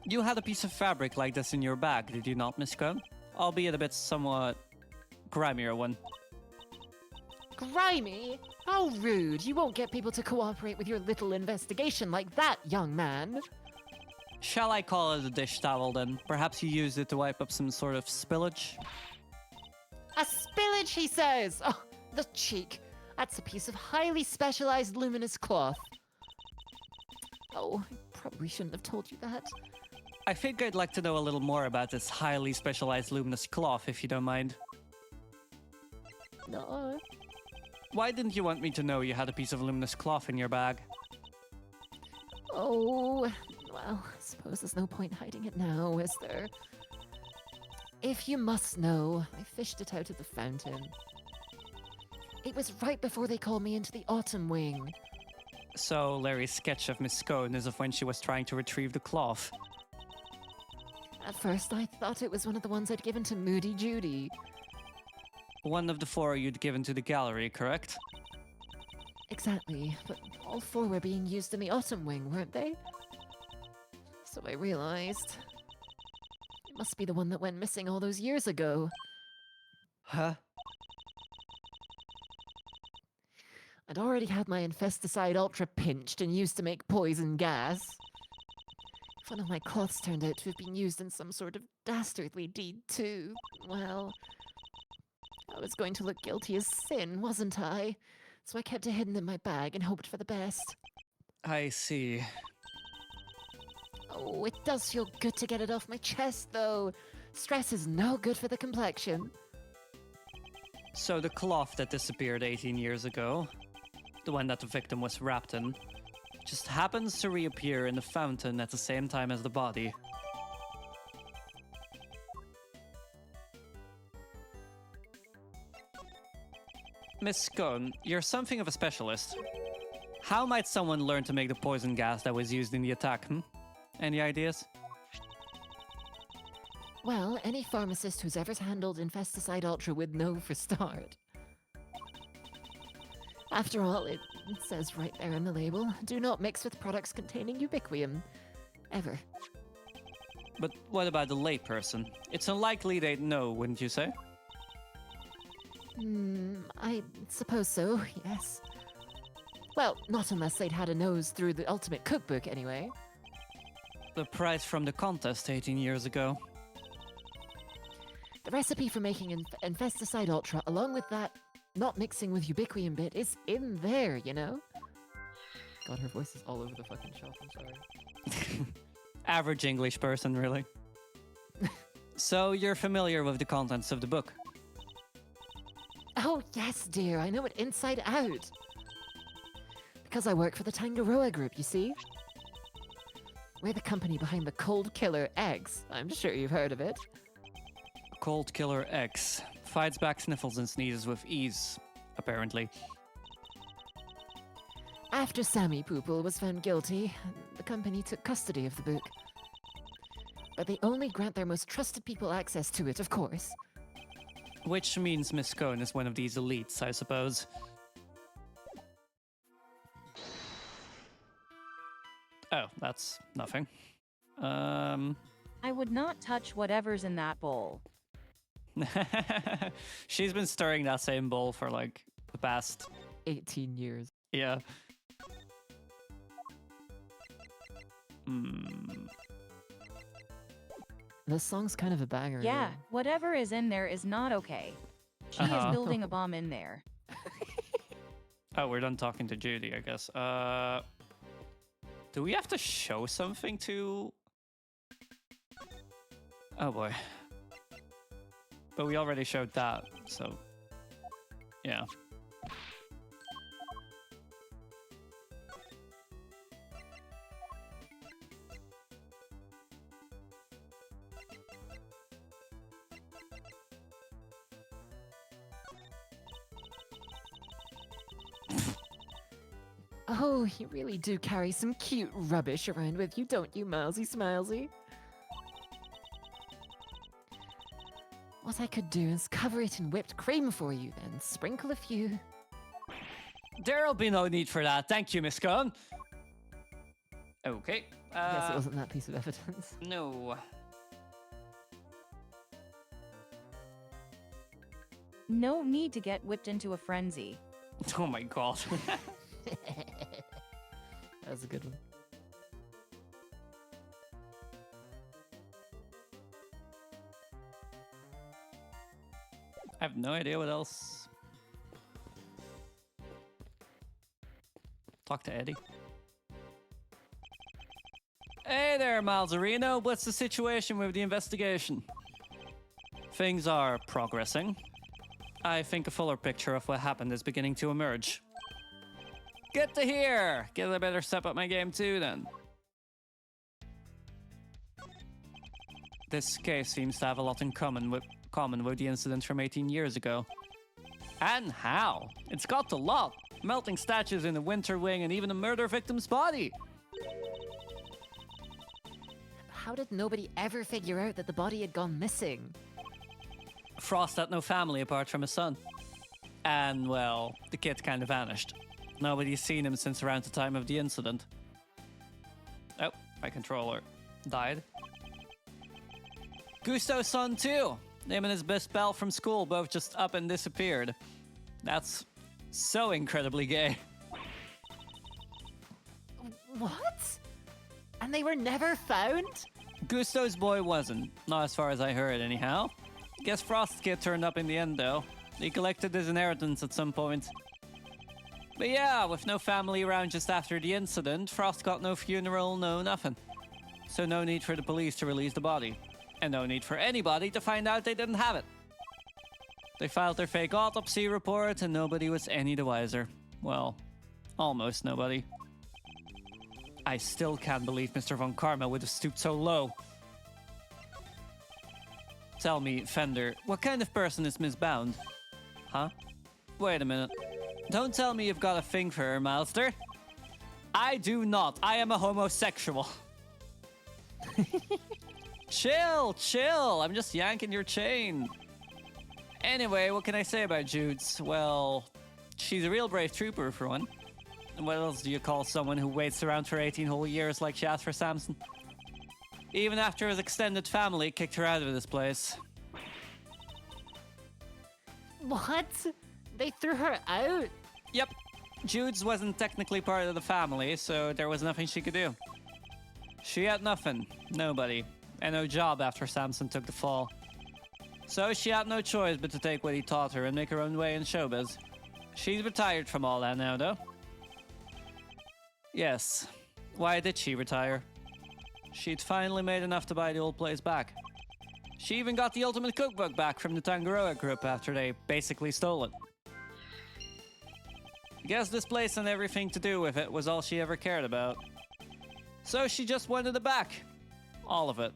You had a piece of fabric like this in your bag, did you not, Miss Scone? Albeit a bit somewhat grimier one. Grimy? How rude! You won't get people to cooperate with your little investigation like that, young man! Shall I call it a dish towel then? Perhaps you used it to wipe up some sort of spillage? A spillage, he says! Oh, the cheek! That's a piece of highly specialized luminous cloth. Oh, I probably shouldn't have told you that. I think I'd like to know a little more about this highly specialized luminous cloth, if you don't mind. No. Why didn't you want me to know you had a piece of luminous cloth in your bag? Oh, well, I suppose there's no point hiding it now, is there? If you must know, I fished it out of the fountain. It was right before they called me into the autumn wing. So Larry's sketch of Miss Scone is of when she was trying to retrieve the cloth. At first, I thought it was one of the ones I'd given to Moody Judy. One of the 4 you'd given to the gallery, correct? Exactly, but all 4 were being used in the autumn wing, weren't they? So I realized... it must be the one that went missing all those years ago. Huh? I'd already had my infesticide ultra pinched and used to make poison gas. If one of my cloths turned out to have been used in some sort of dastardly deed too, well... I was going to look guilty as sin, wasn't I? So I kept it hidden in my bag and hoped for the best. I see. Oh, it does feel good to get it off my chest, though. Stress is no good for the complexion. So the cloth that disappeared 18 years ago, the one that the victim was wrapped in, just happens to reappear in the fountain at the same time as the body. Miss Scone, you're something of a specialist. How might someone learn to make the poison gas that was used in the attack, Any ideas? Well, any pharmacist who's ever handled Infesticide Ultra would know for start. After all, it says right there in the label, do not mix with products containing ubiquium. Ever. But what about the layperson? It's unlikely they'd know, wouldn't you say? I suppose so, yes. Well, not unless they'd had a nose through the Ultimate Cookbook, anyway. The prize from the contest 18 years ago. The recipe for making Infesticide Ultra, along with that not mixing with ubiquium bit, is in there, you know? God, her voice is all over the fucking shelf, I'm sorry. Average English person, really. So you're familiar with the contents of the book? Oh, yes, dear, I know it inside out. Because I work for the Tangaroa Group, you see? We're the company behind the Cold Killer X. I'm sure you've heard of it. Cold Killer X. Fights back sniffles and sneezes with ease, apparently. After Sammy Poople was found guilty, the company took custody of the book. But they only grant their most trusted people access to it, of course. Which means Miss Scone is one of these elites, I suppose. Oh, that's nothing. I would not touch whatever's in that bowl. She's been stirring that same bowl for like the past 18 years. yeah. This song's kind of a banger. Yeah, though. whatever is in there is not okay. She Uh-huh. is building a bomb in there. Oh, we're done talking to Judy, I guess. Do we have to show something to? Oh boy. But we already showed that, so yeah. Oh, you really do carry some cute rubbish around with you, don't you, Milesy Smilesy? What I could do is cover it in whipped cream for you, then sprinkle a few. There'll be no need for that. Thank you, Miss Cohn. Okay. I guess it wasn't that piece of evidence. No. No need to get whipped into a frenzy. Oh my god. That was a good one. I have no idea what else. Talk to Eddie. Hey there, Malzarino. What's the situation with the investigation? Things are progressing. I think a fuller picture of what happened is beginning to emerge. Good to hear! Guess I better step up my game too, then. This case seems to have a lot in common with the incident from 18 years ago. And how? It's got a lot. Melting statues in the winter wing and even a murder victim's body. How did nobody ever figure out that the body had gone missing? Frost had no family apart from his son. And, well, the kid kind of vanished. Nobody's seen him since around the time of the incident. Oh, my controller died. Gusto's son, too. Him and his best pal from school both just up and disappeared. That's so incredibly gay. What? And they were never found? Gusto's boy wasn't. Not as far as I heard, anyhow. Guess Frost's kid turned up in the end, though. He collected his inheritance at some point. But yeah, with no family around just after the incident, Frost got no funeral, no nothing. So no need for the police to release the body. And no need for anybody to find out they didn't have it. They filed their fake autopsy report and nobody was any the wiser. Well, almost nobody. I still can't believe Mr. Von Karma would have stooped so low. Tell me, Fender, what kind of person is Miss Bound? Huh? Wait a minute. Don't tell me you've got a thing for her, Milester. I do not. I am a homosexual. Chill, chill. I'm just yanking your chain. Anyway, what can I say about Jude's? Well, she's a real brave trooper, for one. And what else do you call someone who waits around for 18 whole years like she has for Samson? Even after his extended family kicked her out of this place. What? They threw her out? Yep. Jude's wasn't technically part of the family, so there was nothing she could do. She had nothing, nobody, and no job after Samson took the fall. So she had no choice but to take what he taught her and make her own way in showbiz. She's retired from all that now, though. Yes. Why did she retire? She'd finally made enough to buy the old place back. She even got the ultimate cookbook back from the Tangaroa group after they basically stole it. Guess this place and everything to do with it was all she ever cared about. So she just wanted it back. All of it.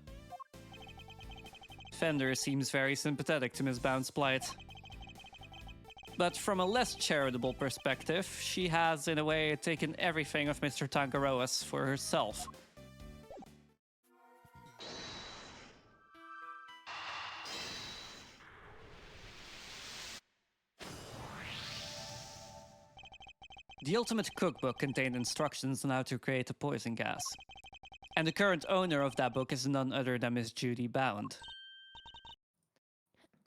Fender seems very sympathetic to Miss Bound's plight. But from a less charitable perspective, she has, in a way, taken everything of Mr. Tangaroa's for herself. The Ultimate Cookbook contained instructions on how to create a poison gas. And the current owner of that book is none other than Miss Judy Bound.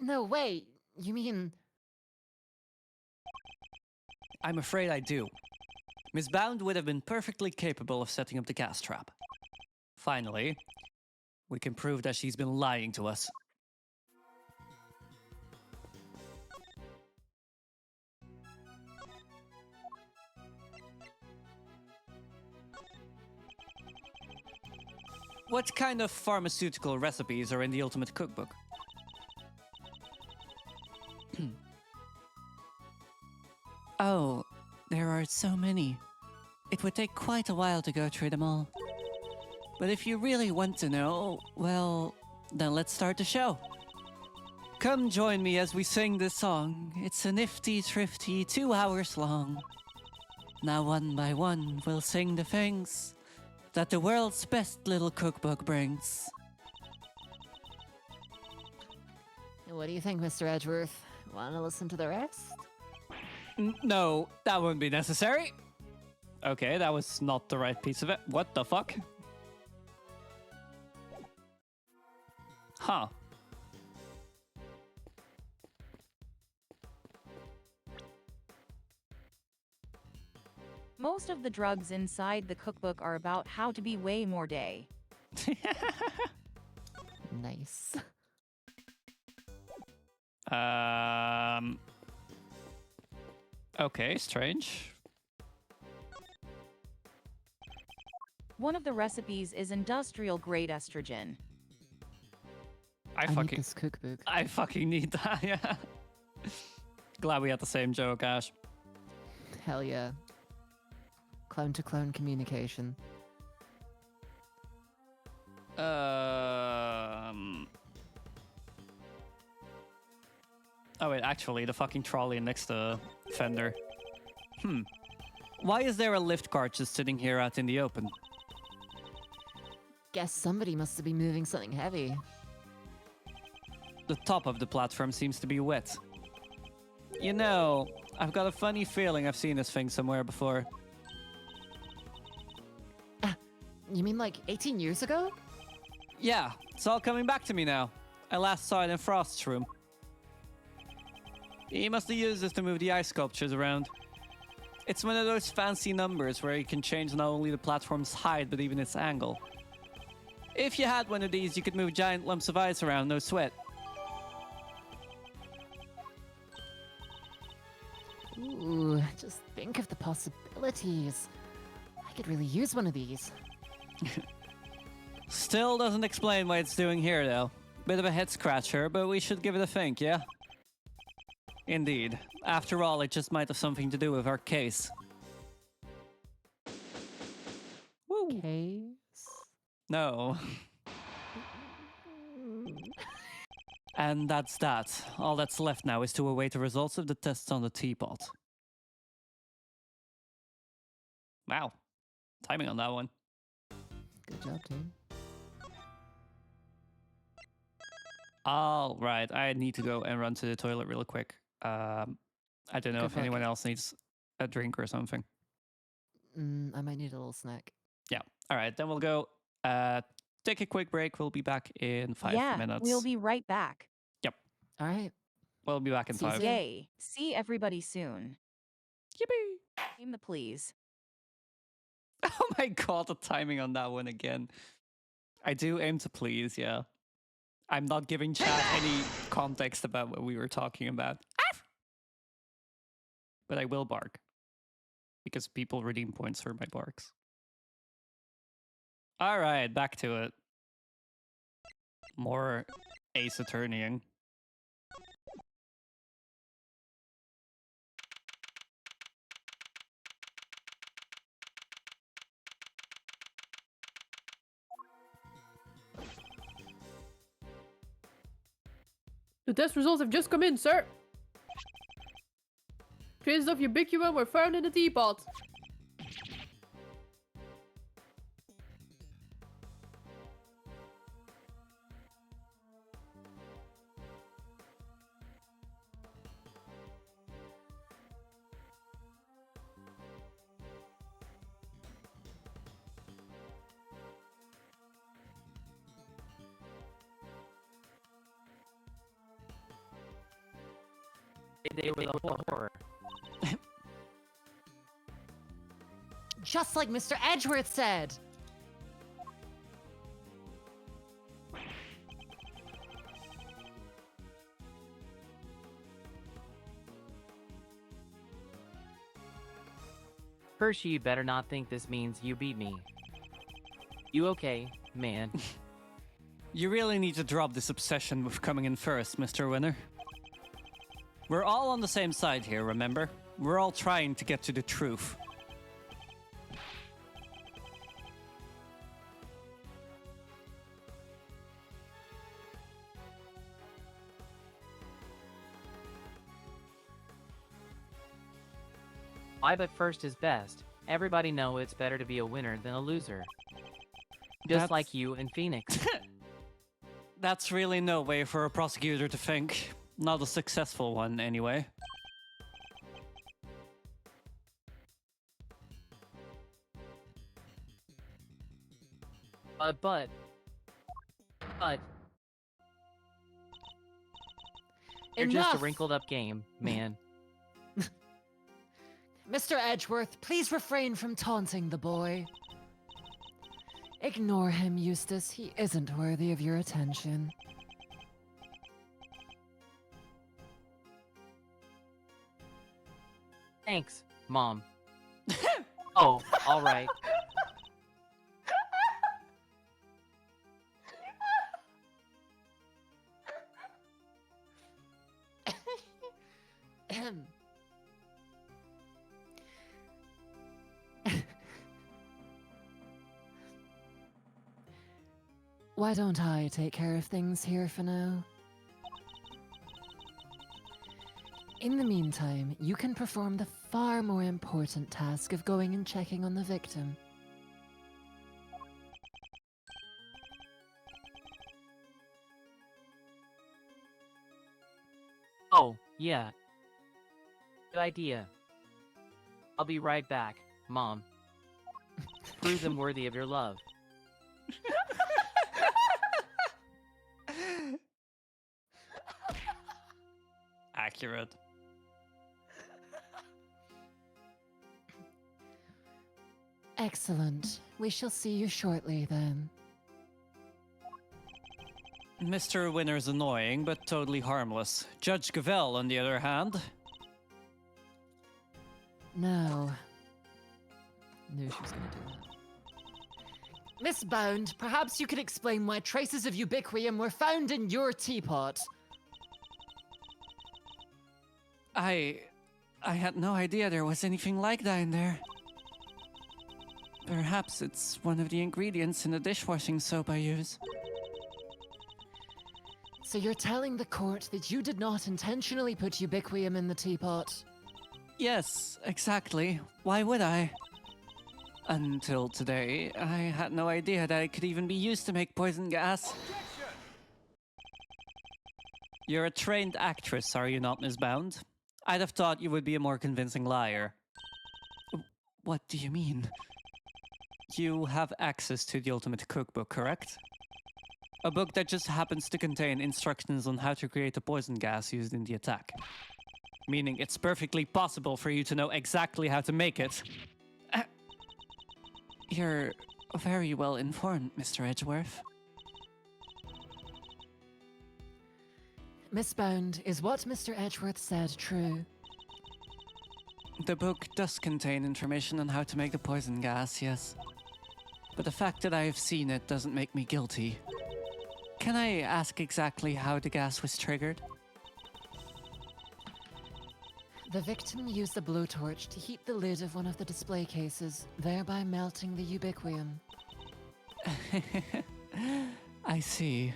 No, wait. You mean... I'm afraid I do. Miss Bound would have been perfectly capable of setting up the gas trap. Finally, we can prove that she's been lying to us. What kind of pharmaceutical recipes are in the Ultimate Cookbook? Oh, there are so many. It would take quite a while to go through them all. But if you really want to know, well, then let's start the show. Come join me as we sing this song. It's a nifty, thrifty 2 hours long. Now one by one we'll sing the things that the world's best little cookbook brings. What do you think, Mr. Edgeworth? Want to listen to the rest? No, that wouldn't be necessary. Okay, that was not the right piece of it. What the fuck? Huh. Most of the drugs inside the cookbook are about how to be way more day. Nice. Okay, strange. One of the recipes is industrial grade estrogen. I need fucking this cookbook. I fucking need that, yeah. Glad we had the same joke, Ash. Hell yeah. Clone-to-clone communication. Oh wait, actually, the fucking trolley next to Fender. Why is there a lift cart just sitting here out in the open? Guess somebody must have been moving something heavy. The top of the platform seems to be wet. You know, I've got a funny feeling I've seen this thing somewhere before. You mean like 18 years ago? Yeah, it's all coming back to me now. I last saw it in Frost's room. He must have used this to move the ice sculptures around. It's one of those fancy numbers where you can change not only the platform's height, but even its angle. If you had one of these, you could move giant lumps of ice around, no sweat. Ooh, just think of the possibilities. I could really use one of these. Still doesn't explain what it's doing here, though. Bit of a head scratcher, but we should give it a think, yeah? Indeed. After all, it just might have something to do with our case. Woo! Case? No. And that's that. All that's left now is to await the results of the tests on the teapot. Wow. Timing on that one. Good job, team. All right, I need to go and run to the toilet real quick. I don't know Good if luck. anyone else needs a drink or something. I might need a little snack. Yeah. All right, then we'll go take a quick break. We'll be back in 5 Yeah, minutes. we'll be right back. All right. We'll be back in See you 5. soon. Yay. See everybody soon. Yippee! Name the please. Oh my god, the timing on that one again. I do aim to please, yeah. I'm not giving chat any context about what we were talking about. But I will bark. Because people redeem points for my barks. Alright, back to it. More Ace Attorneying. The test results have just come in, sir. Traces of ubiquitous were found in the teapot. They were the horror. Just like Mr. Edgeworth said. First, you better not think this means you beat me. You okay, man? You really need to drop this obsession with coming in first, Mr. Winner. We're all on the same side here, remember? We're all trying to get to the truth. Why but first is best. Everybody know it's better to be a winner than a loser. Just like you and Phoenix. That's really no way for a prosecutor to think. Not a successful one, anyway. But... You're just a Enough! wrinkled up game, man. Mr. Edgeworth, please refrain from taunting the boy. Ignore him, Eustace. He isn't worthy of your attention. Thanks, Mom. Oh, alright. Why don't I take care of things here for now? In the meantime, you can perform the far more important task of going and checking on the victim. Oh, yeah. Good idea. I'll be right back, Mom. Prove them worthy of your love. Accurate. Excellent. We shall see you shortly then. Mr. Winner's annoying, but totally harmless. Judge Gavel, on the other hand... No. Knew she was gonna do that. Miss Bound, perhaps you could explain why traces of ubiquium were found in your teapot. I had no idea there was anything like that in there. Perhaps it's one of the ingredients in the dishwashing soap I use. So you're telling the court that you did not intentionally put ubiquium in the teapot? Yes, exactly. Why would I? Until today, I had no idea that it could even be used to make poison gas. You're a trained actress, are you not, Miss Bound? I'd have thought you would be a more convincing liar. What do you mean? You have access to the Ultimate Cookbook, correct? A book that just happens to contain instructions on how to create the poison gas used in the attack. Meaning it's perfectly possible for you to know exactly how to make it. You're very well informed, Mr. Edgeworth. Miss Bound, is what Mr. Edgeworth said true? The book does contain information on how to make the poison gas, yes. But the fact that I have seen it doesn't make me guilty. Can I ask exactly how the gas was triggered? The victim used the blowtorch to heat the lid of one of the display cases, thereby melting the ubiquium. I see.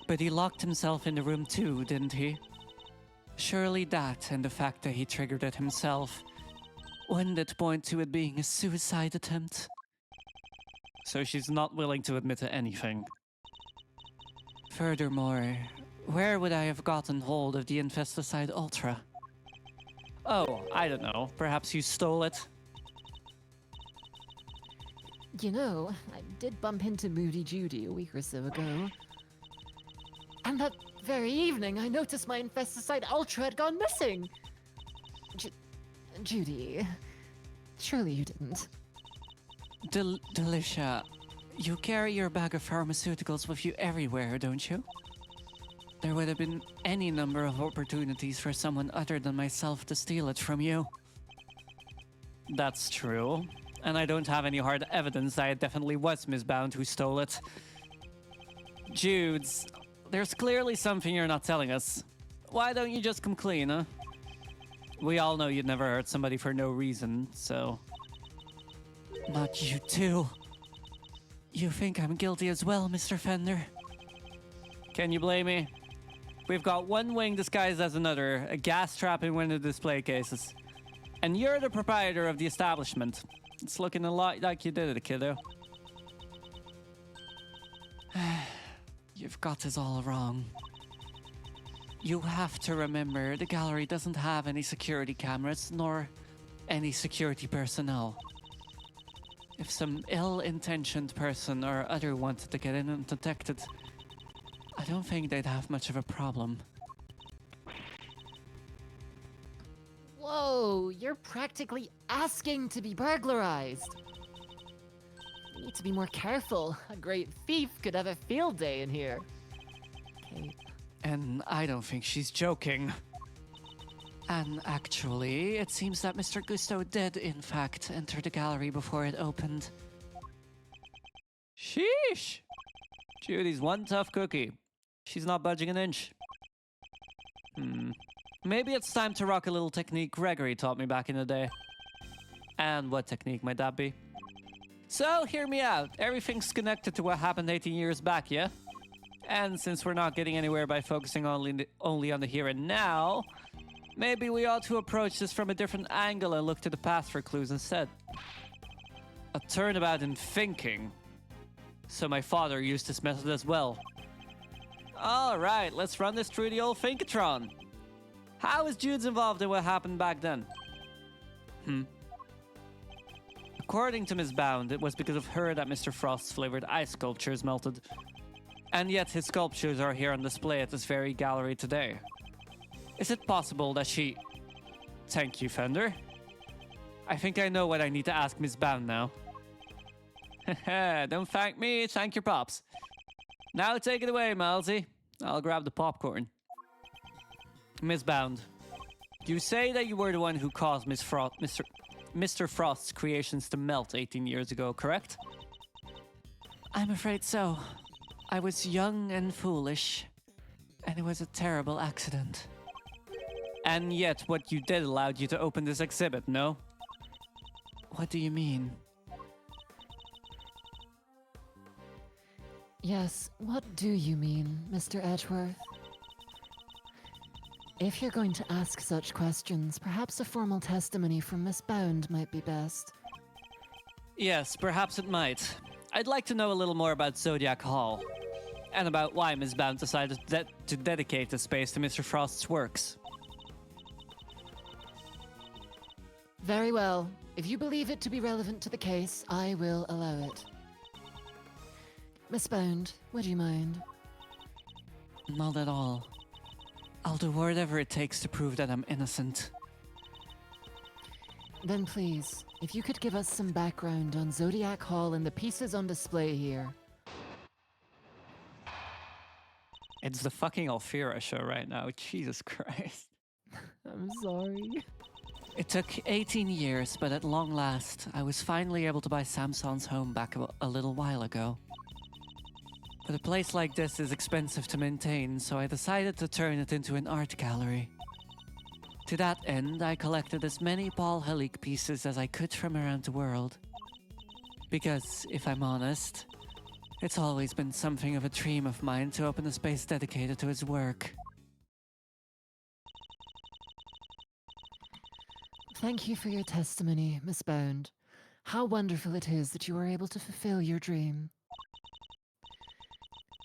But he locked himself in the room too, didn't he? Surely that, and the fact that he triggered it himself, wouldn't it point to it being a suicide attempt? So she's not willing to admit to anything. Furthermore, where would I have gotten hold of the Infesticide Ultra? Oh, I don't know. Perhaps you stole it? You know, I did bump into Moody Judy a week or so ago. And that very evening, I noticed my Infesticide Ultra had gone missing. Judy, surely you didn't. Delicia, you carry your bag of pharmaceuticals with you everywhere, don't you? There would have been any number of opportunities for someone other than myself to steal it from you. That's true. And I don't have any hard evidence that it definitely was Miss Bound who stole it. Judes, there's clearly something you're not telling us. Why don't you just come clean, huh? We all know you'd never hurt somebody for no reason, so... Not you too. You think I'm guilty as well, Mr. Fender? Can you blame me? We've got one wing disguised as another, a gas trap in one of the display cases. And you're the proprietor of the establishment. It's looking a lot like you did it, kiddo. You've got this all wrong. You have to remember the gallery doesn't have any security cameras, nor any security personnel. If some ill-intentioned person or other wanted to get in undetected, I don't think they'd have much of a problem. Whoa, you're practically asking to be burglarized. You need to be more careful. A great thief could have a field day in here. Cape. And I don't think she's joking. And actually, it seems that Mr. Gusto did, in fact, enter the gallery before it opened. Sheesh! Judy's one tough cookie. She's not budging an inch. Maybe it's time to rock a little technique Gregory taught me back in the day. And what technique might that be? So, hear me out. Everything's connected to what happened 18 years back, yeah? And since we're not getting anywhere by focusing only on the here and now, maybe we ought to approach this from a different angle and look to the past for clues instead. A turnabout in thinking. So my father used this method as well. Alright, let's run this through the old Thinkatron. How is Jude's involved in what happened back then? According to Miss Bound, it was because of her that Mr. Frost's flavored ice sculptures melted. And yet his sculptures are here on display at this very gallery today. Is it possible that she... Thank you, Fender. I think I know what I need to ask Miss Bound now. Don't thank me, thank your pops. Now take it away, Malsey. I'll grab the popcorn. Miss Bound, you say that you were the one who caused Mr. Frost's creations to melt 18 years ago, correct? I'm afraid so. I was young and foolish, and it was a terrible accident. And yet, what you did allowed you to open this exhibit, no? What do you mean? Yes, what do you mean, Mr. Edgeworth? If you're going to ask such questions, perhaps a formal testimony from Miss Bound might be best. Yes, perhaps it might. I'd like to know a little more about Zodiac Hall, and about why Miss Bound decided to dedicate the space to Mr. Frost's works. Very well. If you believe it to be relevant to the case, I will allow it. Miss Bound, would you mind? Not at all. I'll do whatever it takes to prove that I'm innocent. Then please, if you could give us some background on Zodiac Hall and the pieces on display here. It's the fucking Alfira show right now. Jesus Christ. I'm sorry. It took 18 years, but at long last, I was finally able to buy Samson's home back a little while ago. But a place like this is expensive to maintain, so I decided to turn it into an art gallery. To that end, I collected as many Paul Halik pieces as I could from around the world. Because, if I'm honest, it's always been something of a dream of mine to open a space dedicated to his work. Thank you for your testimony, Miss Bound. How wonderful it is that you were able to fulfill your dream.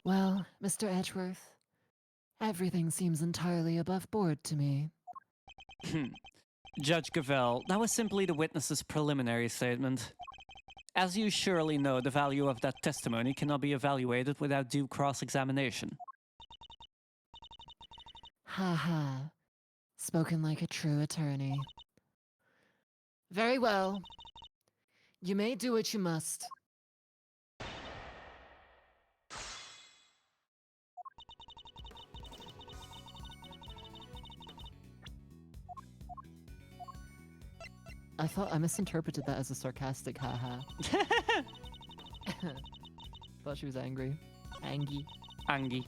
Well, Mr. Edgeworth, everything seems entirely above board to me. Judge Gavell, that was simply the witness's preliminary statement. As you surely know, the value of that testimony cannot be evaluated without due cross-examination. Ha ha. Spoken like a true attorney. Very well. You may do what you must. I thought I misinterpreted that as a sarcastic haha. Thought she was angry. Angie. Angie.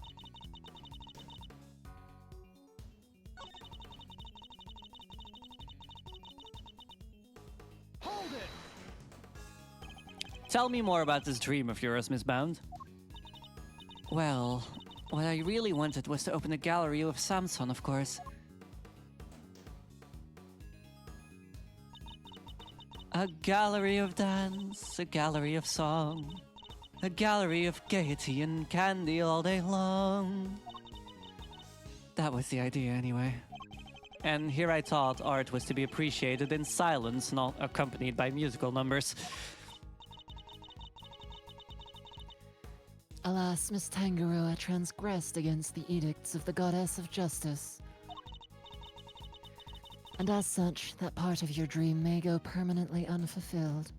Hold it! Tell me more about this dream of yours, Miss Bound. Well, what I really wanted was to open a gallery of Samson, of course. A gallery of dance, a gallery of song, a gallery of gaiety and candy all day long. That was the idea, anyway. And here I thought art was to be appreciated in silence, not accompanied by musical numbers. Alas, Miss Tangaroa transgressed against the edicts of the goddess of justice. And as such, that part of your dream may go permanently unfulfilled.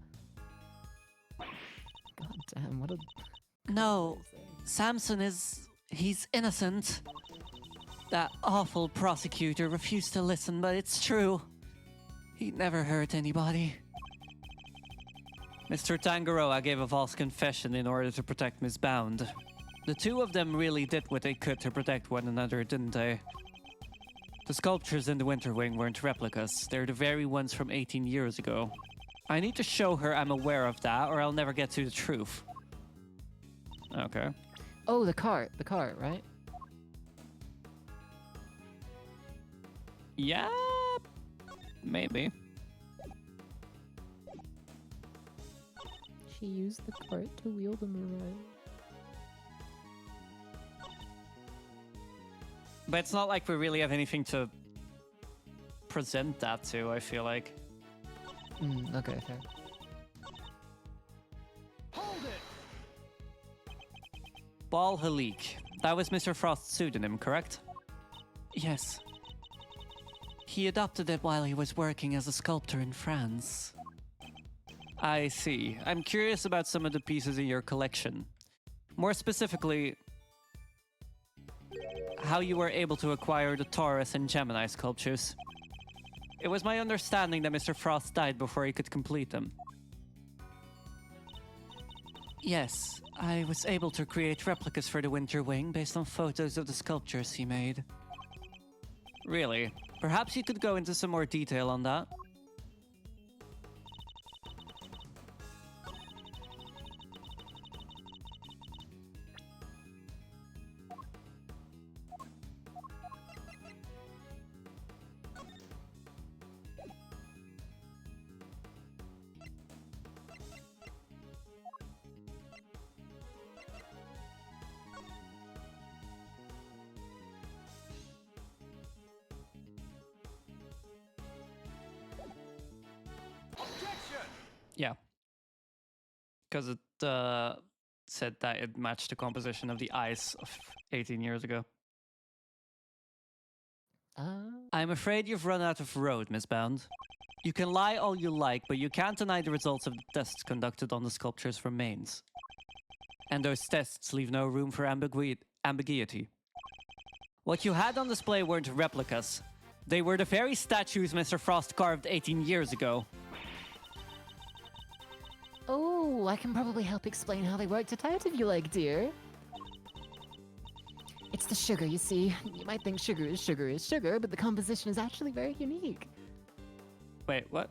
God damn, what a... No, Samson he's innocent. That awful prosecutor refused to listen, but it's true. He never hurt anybody. Mr. Tangaroa gave a false confession in order to protect Miss Bound. The two of them really did what they could to protect one another, didn't they? The sculptures in the Winter Wing weren't replicas. They're the very ones from 18 years ago. I need to show her I'm aware of that, or I'll never get to the truth. Okay. Oh, the cart, right? Yeah, maybe. She used the cart to wheel them around. But it's not like we really have anything to present that to, I feel like. Okay, fair. Hold it! Bal Halik. That was Mr. Frost's pseudonym, correct? Yes. He adopted it while he was working as a sculptor in France. I see. I'm curious about some of the pieces in your collection. More specifically, how you were able to acquire the Taurus and Gemini sculptures. It was my understanding that Mr. Frost died before he could complete them. Yes, I was able to create replicas for the Winter Wing based on photos of the sculptures he made. Really? Perhaps you could go into some more detail on that? Yeah. Because it said that it matched the composition of the ice of 18 years ago. I'm afraid you've run out of road, Miss Bound. You can lie all you like, but you can't deny the results of the tests conducted on the sculpture's remains. And those tests leave no room for ambiguity. What you had on display weren't replicas. They were the very statues Mr. Frost carved 18 years ago. Oh, I can probably help explain how they worked it out if you like, dear. It's the sugar, you see. You might think sugar is sugar, but the composition is actually very unique. Wait, what?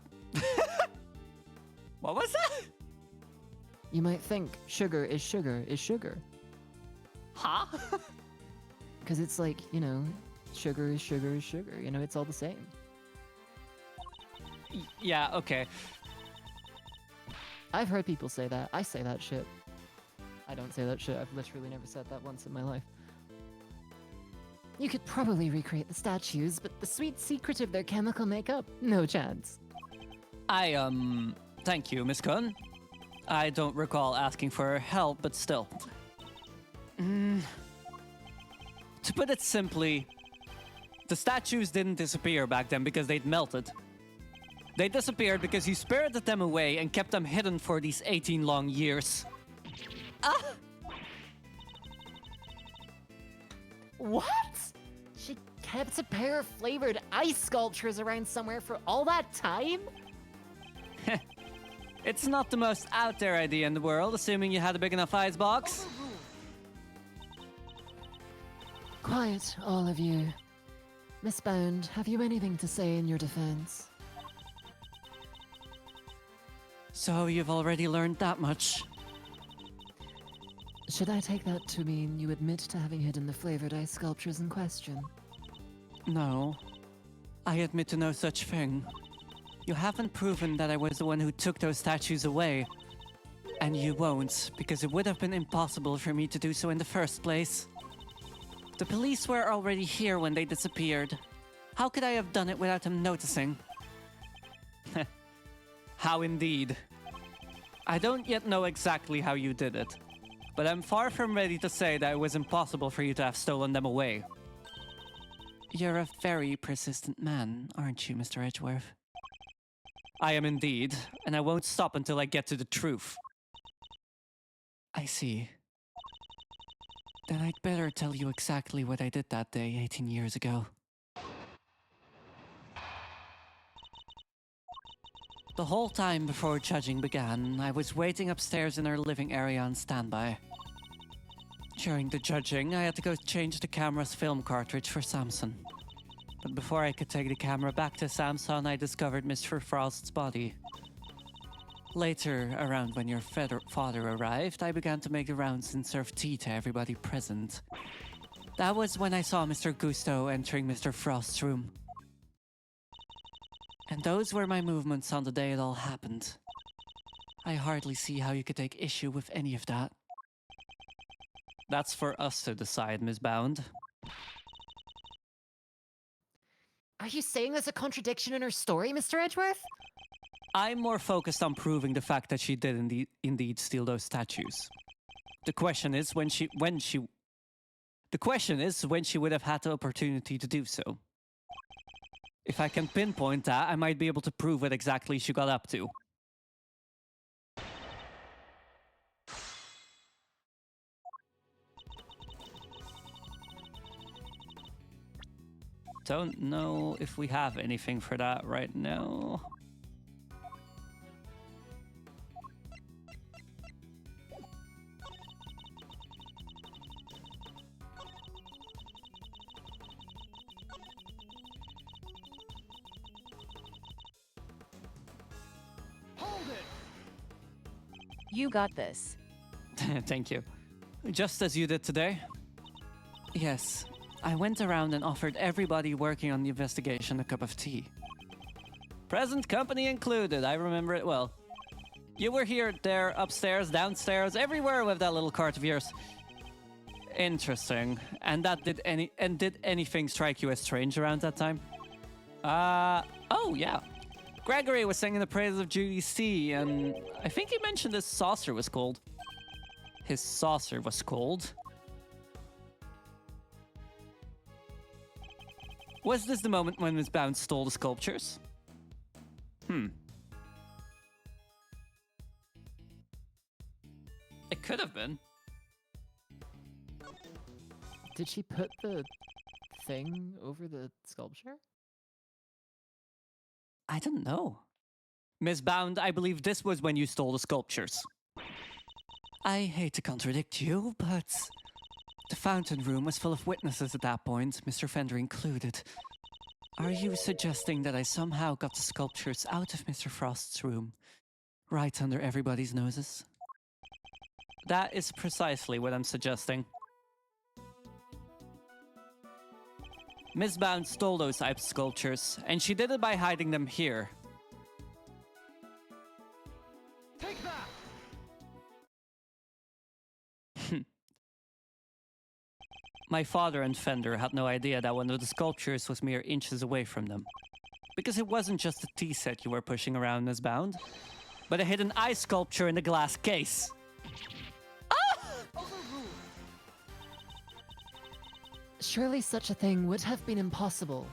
What was that? You might think sugar is sugar. Huh? Because it's like, you know, sugar is sugar. You know, it's all the same. Yeah, okay. I've heard people say that. I say that shit. I don't say that shit. I've literally never said that once in my life. You could probably recreate the statues, but the sweet secret of their chemical makeup, no chance. Thank you, Miss Kun. I don't recall asking for help, but still. To put it simply, The statues didn't disappear back then because they'd melted. They disappeared because you spirited them away and kept them hidden for these 18 long years. Ah! What? She kept a pair of flavored ice sculptures around somewhere for all that time? It's not the most out there idea in the world, assuming you had a big enough ice box. Quiet, all of you. Miss Bound, have you anything to say in your defense? So you've already learned that much. Should I take that to mean you admit to having hidden the flavored ice sculptures in question? No. I admit to no such thing. You haven't proven that I was the one who took those statues away. And you won't, because it would have been impossible for me to do so in the first place. The police were already here when they disappeared. How could I have done it without them noticing? How indeed. I don't yet know exactly how you did it, but I'm far from ready to say that it was impossible for you to have stolen them away. You're a very persistent man, aren't you, Mr. Edgeworth? I am indeed, and I won't stop until I get to the truth. I see. Then I'd better tell you exactly what I did that day 18 years ago. The whole time before judging began, I was waiting upstairs in our living area on standby. During the judging, I had to go change the camera's film cartridge for Samson. But before I could take the camera back to Samson, I discovered Mr. Frost's body. Later, around when your father arrived, I began to make the rounds and serve tea to everybody present. That was when I saw Mr. Gusto entering Mr. Frost's room. And those were my movements on the day it all happened. I hardly see how you could take issue with any of that. That's for us to decide, Miss Bound. Are you saying there's a contradiction in her story, Mr. Edgeworth? I'm more focused on proving the fact that she did indeed steal those statues. The question is when she would have had the opportunity to do so. If I can pinpoint that, I might be able to prove what exactly she got up to. Don't know if we have anything for that right now. You got this. Thank you. Just as you did today. Yes, I went around and offered everybody working on the investigation a cup of tea. Present company included, I remember it well. You were here, there, upstairs, downstairs, everywhere with that little cart of yours. Interesting. And did anything strike you as strange around that time? Oh yeah. Gregory was singing the praises of Judy's tea, and I think he mentioned his saucer was cold. His saucer was cold? Was this the moment when Miss Bounce stole the sculptures? It could have been. Did she put the thing over the sculpture? I don't know. Miss Bound, I believe this was when you stole the sculptures. I hate to contradict you, but the fountain room was full of witnesses at that point, Mr. Fender included. Are you suggesting that I somehow got the sculptures out of Mr. Frost's room, right under everybody's noses? That is precisely what I'm suggesting. Miss Bound stole those ice sculptures, and she did it by hiding them here. Take that! My father and Fender had no idea that one of the sculptures was mere inches away from them. Because it wasn't just a tea set you were pushing around, Miss Bound, but a hidden ice sculpture in a glass case. Surely such a thing would have been impossible.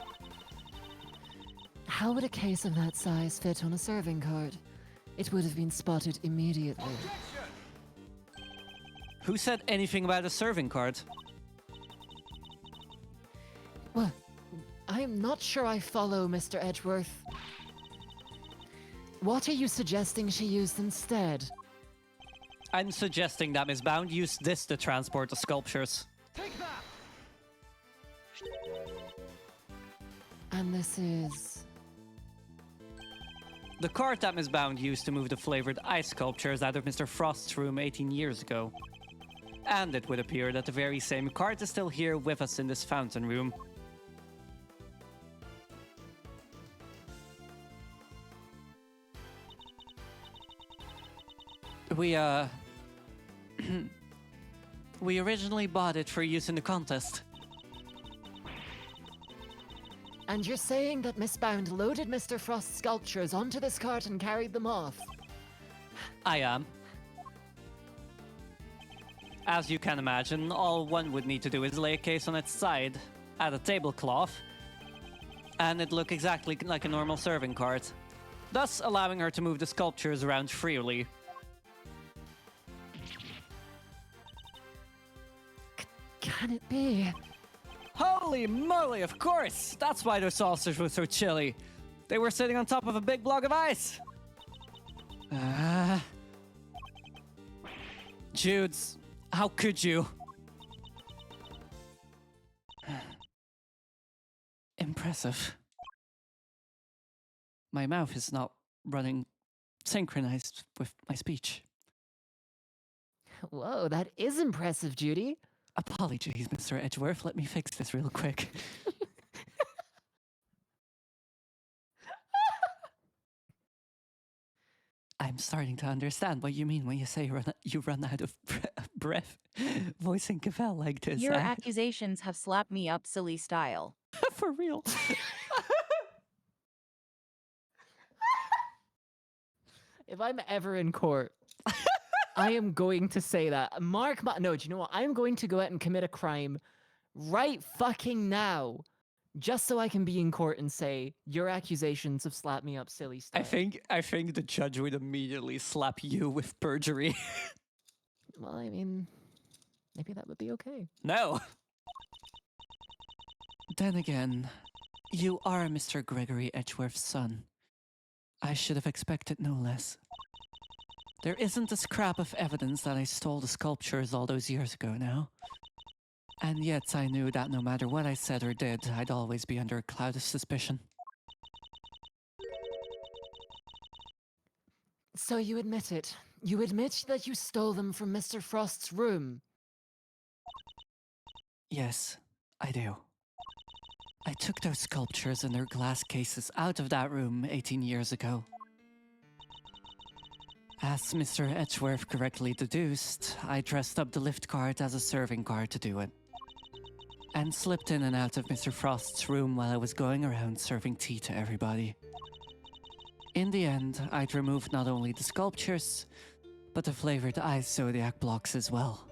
How would a case of that size fit on a serving cart? It would have been spotted immediately. Who said anything about a serving cart? Well, I'm not sure I follow, Mr. Edgeworth. What are you suggesting she used instead? I'm suggesting that Miss Bound used this to transport the sculptures. Take that! And this is... The cart that Miss Bound used to move the flavored ice sculptures out of Mr. Frost's room 18 years ago. And it would appear that the very same cart is still here with us in this fountain room. We originally bought it for use in the contest. And you're saying that Miss Bound loaded Mr. Frost's sculptures onto this cart and carried them off? I am. As you can imagine, all one would need to do is lay a case on its side, add a tablecloth, and it'd look exactly like a normal serving cart, thus allowing her to move the sculptures around freely. Can it be? Holy moly, of course! That's why those saucers were so chilly. They were sitting on top of a big block of ice. Judes, how could you? Impressive. My mouth is not running synchronized with my speech. Whoa, that is impressive, Judy. Apologies, Mr. Edgeworth. Let me fix this real quick. I'm starting to understand what you mean when you say you run out of breath voicing Cavell like this. Your accusations have slapped me up silly style. For real. If I'm ever in court, I am going to say that. No, do you know what? I'm going to go out and commit a crime right fucking now, just so I can be in court and say, your accusations have slapped me up silly style. I think the judge would immediately slap you with perjury. Well, I mean, maybe that would be okay. No. Then again, you are Mr. Gregory Edgeworth's son. I should have expected no less. There isn't a scrap of evidence that I stole the sculptures all those years ago now. And yet I knew that no matter what I said or did, I'd always be under a cloud of suspicion. So you admit it. You admit that you stole them from Mr. Frost's room. Yes, I do. I took those sculptures and their glass cases out of that room 18 years ago. As Mr. Edgeworth correctly deduced, I dressed up the lift cart as a serving cart to do it. And slipped in and out of Mr. Frost's room while I was going around serving tea to everybody. In the end, I'd removed not only the sculptures, but the flavored ice zodiac blocks as well.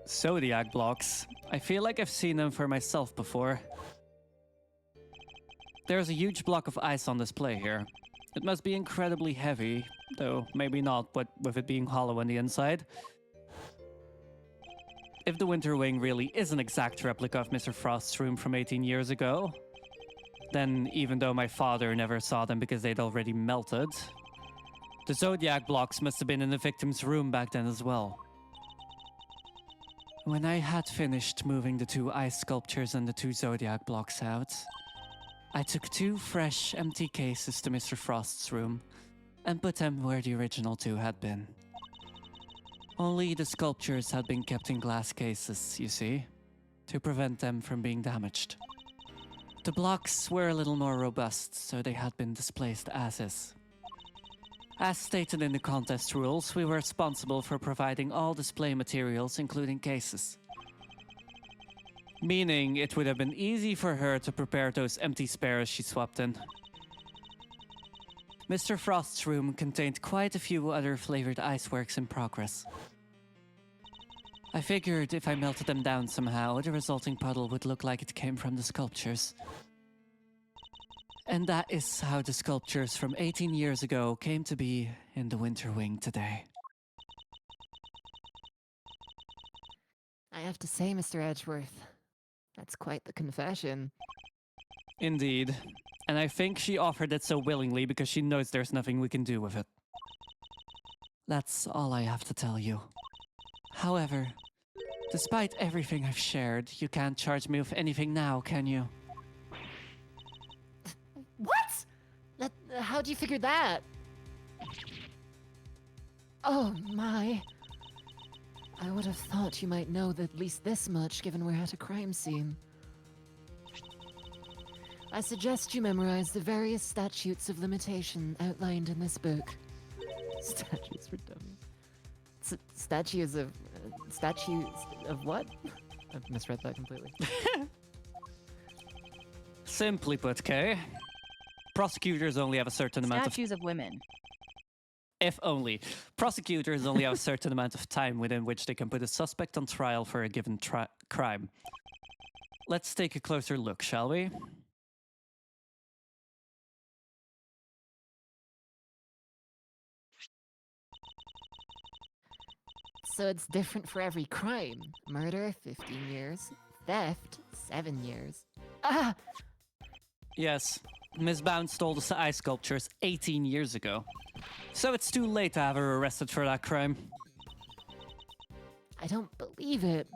Zodiac blocks? I feel like I've seen them for myself before. There's a huge block of ice on display here. It must be incredibly heavy, though maybe not, but with it being hollow on the inside. If the Winter Wing really is an exact replica of Mr. Frost's room from 18 years ago, then even though my father never saw them because they'd already melted, the Zodiac blocks must have been in the victim's room back then as well. When I had finished moving the 2 ice sculptures and the 2 Zodiac blocks out, I took 2 fresh, empty cases to Mr. Frost's room and put them where the original 2 had been. Only the sculptures had been kept in glass cases, you see, to prevent them from being damaged. The blocks were a little more robust, so they had been displaced as is. As stated in the contest rules, we were responsible for providing all display materials, including cases. Meaning it would have been easy for her to prepare those empty spares she swapped in. Mr. Frost's room contained quite a few other flavored iceworks in progress. I figured if I melted them down somehow, the resulting puddle would look like it came from the sculptures. And that is how the sculptures from 18 years ago came to be in the Winter Wing today. I have to say, Mr. Edgeworth, that's quite the confession. Indeed. And I think she offered it so willingly because she knows there's nothing we can do with it. That's all I have to tell you. However, despite everything I've shared, you can't charge me with anything now, can you? What? How'd you figure that? Oh my. I would have thought you might know at least this much given we're at a crime scene. I suggest you memorize the various statutes of limitation outlined in this book. Statutes for dummies. Statues of what? I've misread that completely. Simply put, Kay, prosecutors only have a certain amount of... Statues of women. If only. Prosecutors only have a certain amount of time within which they can put a suspect on trial for a given crime. Let's take a closer look, shall we? So it's different for every crime. Murder, 15 years. Theft, 7 years. Ah! Yes, Miss Bound stole the ice sculptures 18 years ago. So it's too late to have her arrested for that crime. I don't believe it.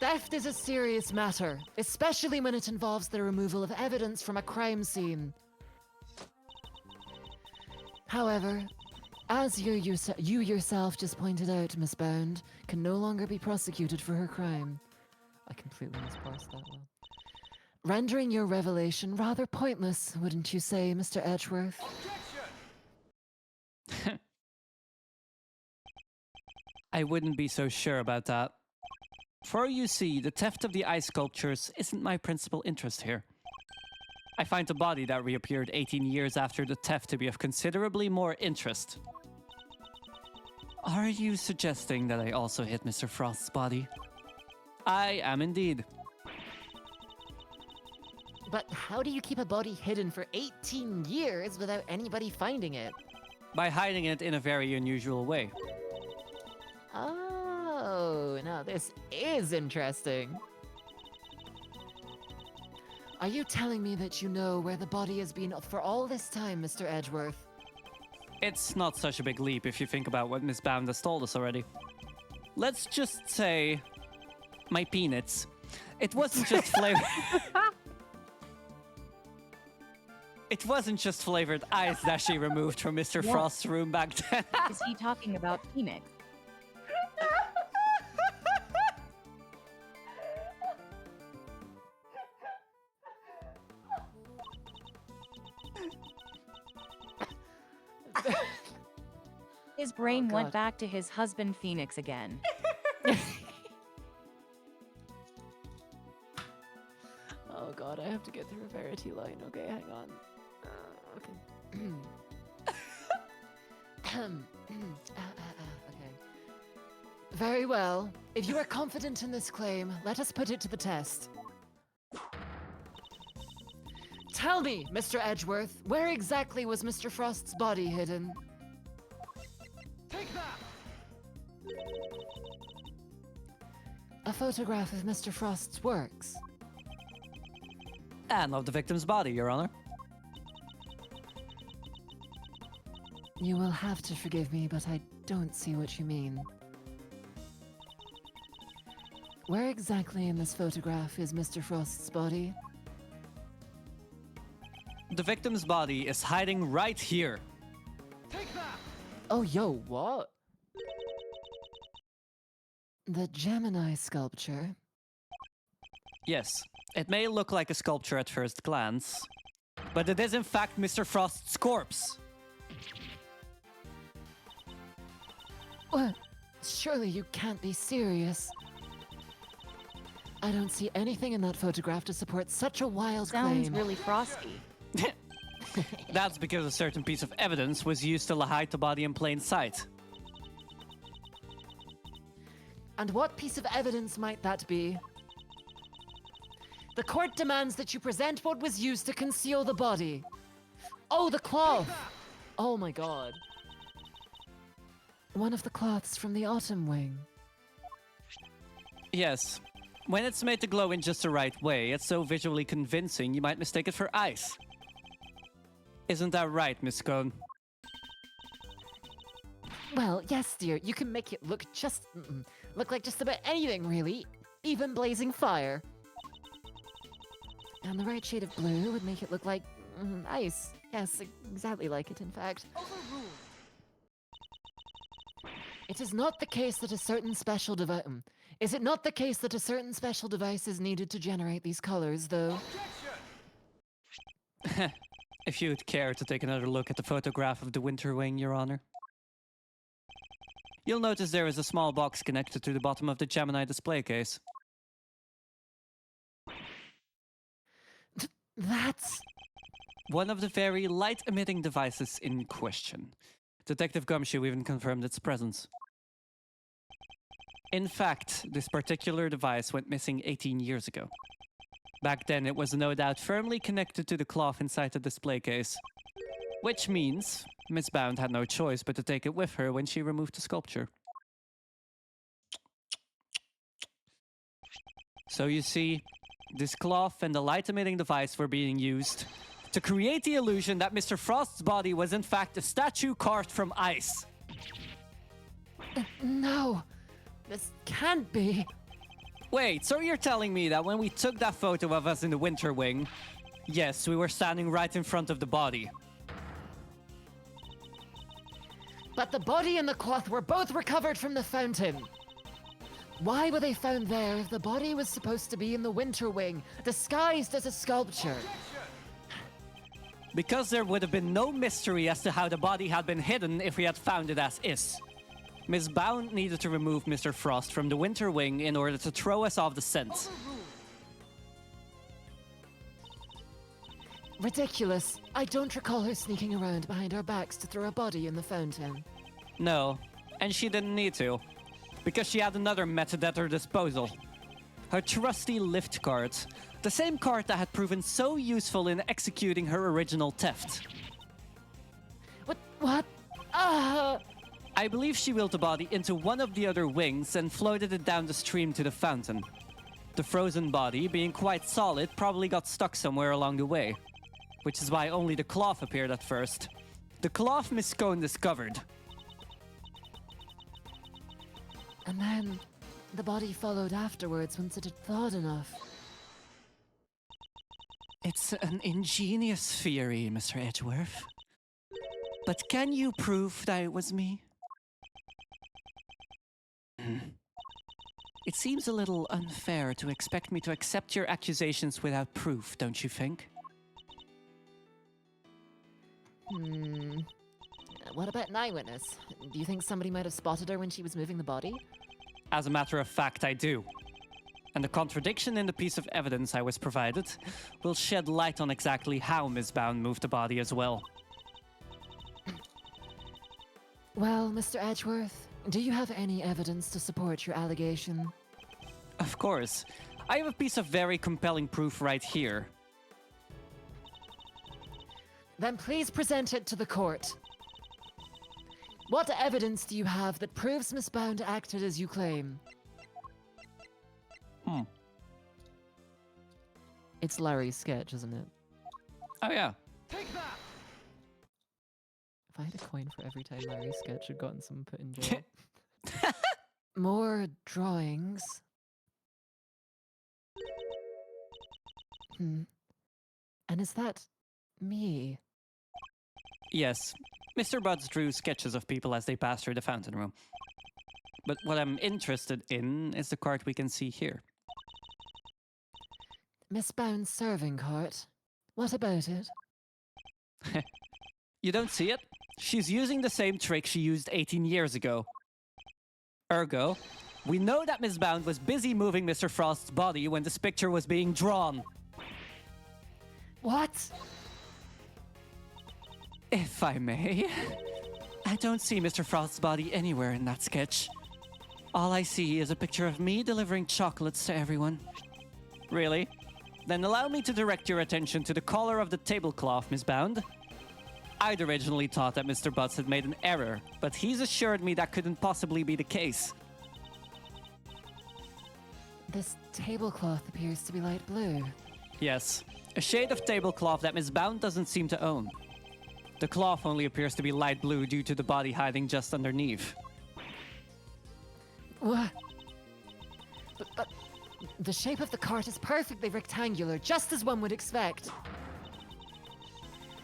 Theft is a serious matter, especially when it involves the removal of evidence from a crime scene. However, as you yourself just pointed out, Miss Bound can no longer be prosecuted for her crime. I completely misparsed that one. Rendering your revelation rather pointless, wouldn't you say, Mr. Edgeworth? I wouldn't be so sure about that. For you see, the theft of the ice sculptures isn't my principal interest here. I find the body that reappeared 18 years after the theft to be of considerably more interest. Are you suggesting that I also hit Mr. Frost's body? I am indeed. But how do you keep a body hidden for 18 years without anybody finding it? By hiding it in a very unusual way. Oh, now this is interesting. Are you telling me that you know where the body has been for all this time, Mr. Edgeworth? It's not such a big leap if you think about what Miss Bound has told us already. Let's just say... my peanuts. It wasn't just flavored... It wasn't just flavored ice that she removed from Mr. What? Frost's room back then. Is he talking about Phoenix? His brain went God. back to his husband Phoenix again. Oh god, I have to get through a Verity line. Okay, hang on. Okay. Okay. Very well. If you are confident in this claim, let us put it to the test. Tell me, Mr. Edgeworth, where exactly was Mr. Frost's body hidden? Take that! A photograph of Mr. Frost's works. And of the victim's body, Your Honor. You will have to forgive me, but I don't see what you mean. Where exactly in this photograph is Mr. Frost's body? The victim's body is hiding right here. Take that! Oh, yo, what? The Gemini sculpture? Yes, it may look like a sculpture at first glance, but it is in fact Mr. Frost's corpse. What? Surely you can't be serious. I don't see anything in that photograph to support such a wild Sounds claim. really frosty. That's because a certain piece of evidence was used to hide the body in plain sight. And what piece of evidence might that be? The court demands that you present what was used to conceal the body. Oh, the cloth! Oh my god. One of the cloths from the autumn wing. Yes. When it's made to glow in just the right way, it's so visually convincing you might mistake it for ice. Isn't that right, Miss Cone? Well, yes, dear. You can make it look look like just about anything, really. Even blazing fire. And the right shade of blue would make it look like ice. Yes, exactly like it, in fact. It is not the case that a certain special device... Is it not the case that a certain special device is needed to generate these colors, though? If you'd care to take another look at the photograph of the winter wing, Your Honor. You'll notice there is a small box connected to the bottom of the Gemini display case. That's... one of the very light-emitting devices in question. Detective Gumshoe even confirmed its presence. In fact, this particular device went missing 18 years ago. Back then, it was no doubt firmly connected to the cloth inside the display case. Which means Miss Bound had no choice but to take it with her when she removed the sculpture. So you see, this cloth and the light-emitting device were being used to create the illusion that Mr. Frost's body was in fact a statue carved from ice. No, this can't be. Wait, so you're telling me that when we took that photo of us in the winter wing, yes, we were standing right in front of the body. But the body and the cloth were both recovered from the fountain. Why were they found there if the body was supposed to be in the winter wing, disguised as a sculpture? Because there would have been no mystery as to how the body had been hidden if we had found it as is. Miss Bound needed to remove Mr. Frost from the winter wing in order to throw us off the scent. Ridiculous. I don't recall her sneaking around behind our backs to throw a body in the fountain. No, and she didn't need to, because she had another method at her disposal. Her trusty lift cart, the same cart that had proven so useful in executing her original theft. What? I believe she wheeled the body into one of the other wings and floated it down the stream to the fountain. The frozen body, being quite solid, probably got stuck somewhere along the way, which is why only the cloth appeared at first. The cloth Miss Cone discovered. And then the body followed afterwards once it had thawed enough. It's an ingenious theory, Mr. Edgeworth. But can you prove that it was me? It seems a little unfair to expect me to accept your accusations without proof, don't you think? What about an eyewitness? Do you think somebody might have spotted her when she was moving the body? As a matter of fact, I do. And the contradiction in the piece of evidence I was provided will shed light on exactly how Miss Bound moved the body as well. Well, Mr. Edgeworth, do you have any evidence to support your allegation? Of course. I have a piece of very compelling proof right here. Then please present it to the court. What evidence do you have that proves Miss Bound acted as you claim? It's Larry's sketch, isn't it? Oh yeah. Take that! If I had a coin for every time Larry's sketch had gotten someone put in jail. More drawings. And is that me? Yes. Mr. Buds drew sketches of people as they passed through the fountain room. But what I'm interested in is the cart we can see here. Miss Bound's serving cart. What about it? You don't see it? She's using the same trick she used 18 years ago. Ergo, we know that Miss Bound was busy moving Mr. Frost's body when this picture was being drawn. What? If I may, I don't see Mr. Frost's body anywhere in that sketch. All I see is a picture of me delivering chocolates to everyone. Really? Then allow me to direct your attention to the color of the tablecloth, Miss Bound. I'd originally thought that Mr. Butts had made an error, but he's assured me that couldn't possibly be the case. This tablecloth appears to be light blue. Yes, a shade of tablecloth that Miss Bound doesn't seem to own. The cloth only appears to be light blue due to the body hiding just underneath. What? But the shape of the cart is perfectly rectangular, just as one would expect.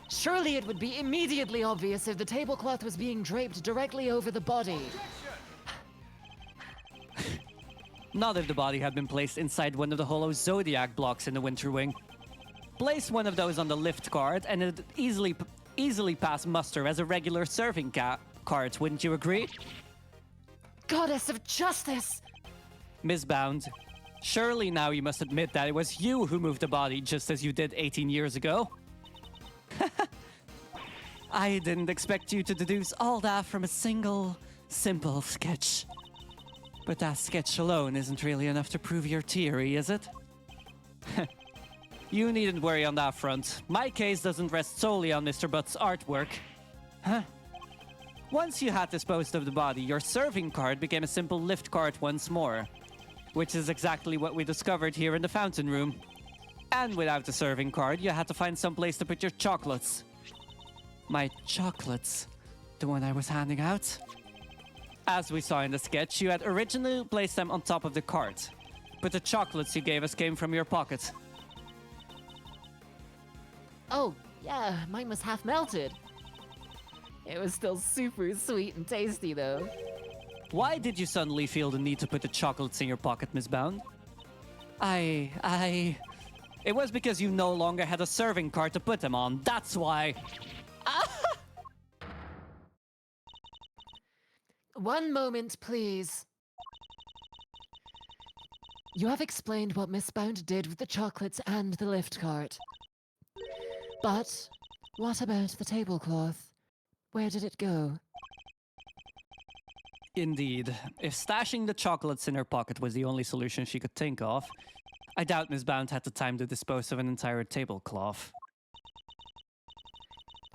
Surely it would be immediately obvious if the tablecloth was being draped directly over the body. Not if the body had been placed inside one of the hollow zodiac blocks in the winter wing. Place one of those on the lift cart and it'd easily pass muster as a regular serving cart, wouldn't you agree? Goddess of justice! Miss Bound, surely now you must admit that it was you who moved the body just as you did 18 years ago. I didn't expect you to deduce all that from a single, simple sketch. But that sketch alone isn't really enough to prove your theory, is it? You needn't worry on that front. My case doesn't rest solely on Mr. Butt's artwork. Huh? Once you had disposed of the body, your serving cart became a simple lift cart once more. Which is exactly what we discovered here in the fountain room. And without the serving cart, you had to find some place to put your chocolates. My chocolates? The one I was handing out? As we saw in the sketch, you had originally placed them on top of the cart. But the chocolates you gave us came from your pocket. Oh, yeah, mine was half melted. It was still super sweet and tasty, though. Why did you suddenly feel the need to put the chocolates in your pocket, Miss Bound? It was because you no longer had a serving cart to put them on, that's why. One moment, please. You have explained what Miss Bound did with the chocolates and the lift cart. But what about the tablecloth? Where did it go? Indeed. If stashing the chocolates in her pocket was the only solution she could think of, I doubt Miss Bound had the time to dispose of an entire tablecloth.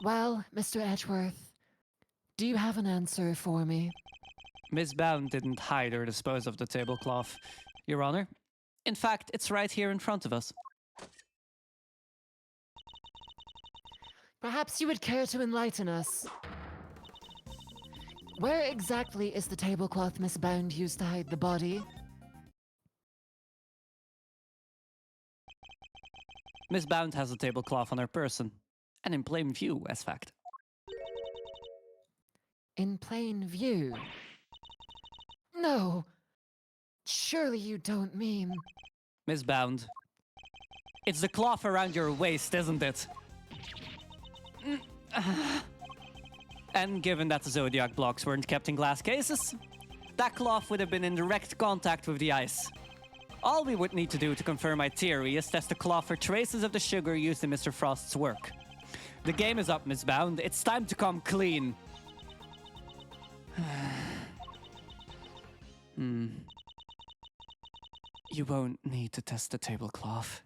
Well, Mr. Edgeworth, do you have an answer for me? Miss Bound didn't hide or dispose of the tablecloth, Your Honor. In fact, it's right here in front of us. Perhaps you would care to enlighten us. Where exactly is the tablecloth Miss Bound used to hide the body? Miss Bound has a tablecloth on her person, and in plain view, as fact. In plain view? No! Surely you don't mean... Miss Bound, it's the cloth around your waist, isn't it? And given that the Zodiac blocks weren't kept in glass cases, that cloth would have been in direct contact with the ice. All we would need to do to confirm my theory is test the cloth for traces of the sugar used in Mr. Frost's work. The game is up, Miss Bound. It's time to come clean. You won't need to test the tablecloth.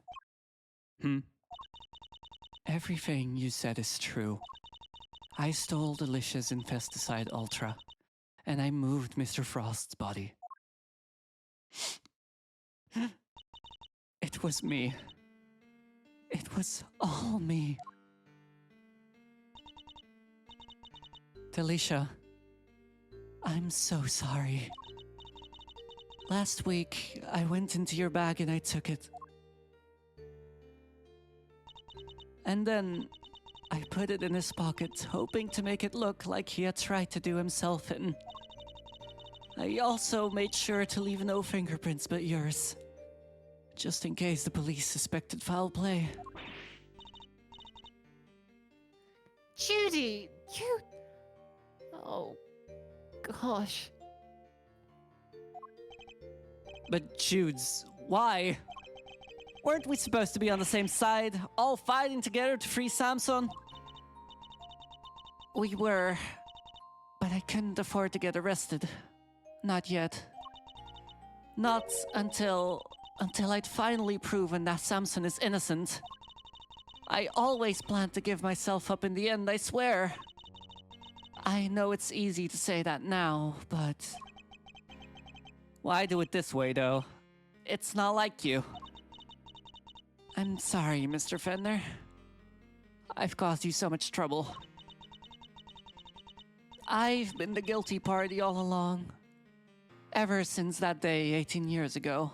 Everything you said is true. I stole Delicia's Infesticide Ultra, and I moved Mr. Frost's body. It was me. It was all me. Delicia, I'm so sorry. Last week, I went into your bag and I took it. And then, I put it in his pocket, hoping to make it look like he had tried to do himself in. I also made sure to leave no fingerprints but yours, just in case the police suspected foul play. Judy, you... Oh, gosh. But Judes, why? Weren't we supposed to be on the same side, all fighting together to free Samson? We were, but I couldn't afford to get arrested. Not yet. Not until I'd finally proven that Samson is innocent. I always planned to give myself up in the end, I swear. I know it's easy to say that now, but... Why do it this way, though? It's not like you. I'm sorry, Mr. Fender. I've caused you so much trouble. I've been the guilty party all along. Ever since that day 18 years ago.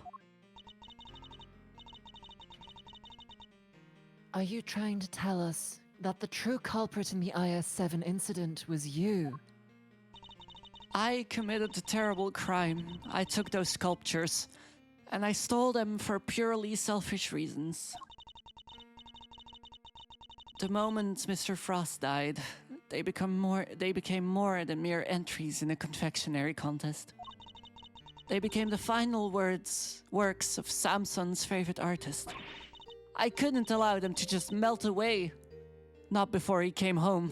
Are you trying to tell us that the true culprit in the IS-7 incident was you? I committed a terrible crime. I took those sculptures, and I stole them for purely selfish reasons. The moment Mr. Frost died, they became more than mere entries in a confectionery contest. They became the final works of Samson's favorite artist. I couldn't allow them to just melt away. Not before he came home.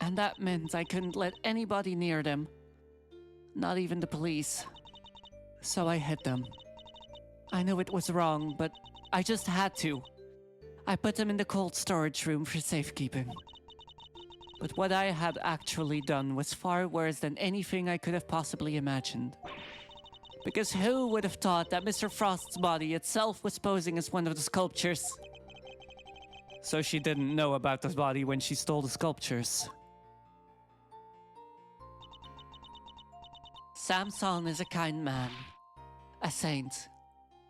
And that meant I couldn't let anybody near them. Not even the police. So I hid them. I knew it was wrong, but I just had to. I put them in the cold storage room for safekeeping. But what I had actually done was far worse than anything I could have possibly imagined. Because who would have thought that Mr. Frost's body itself was posing as one of the sculptures? So she didn't know about the body when she stole the sculptures. Samson is a kind man. A saint.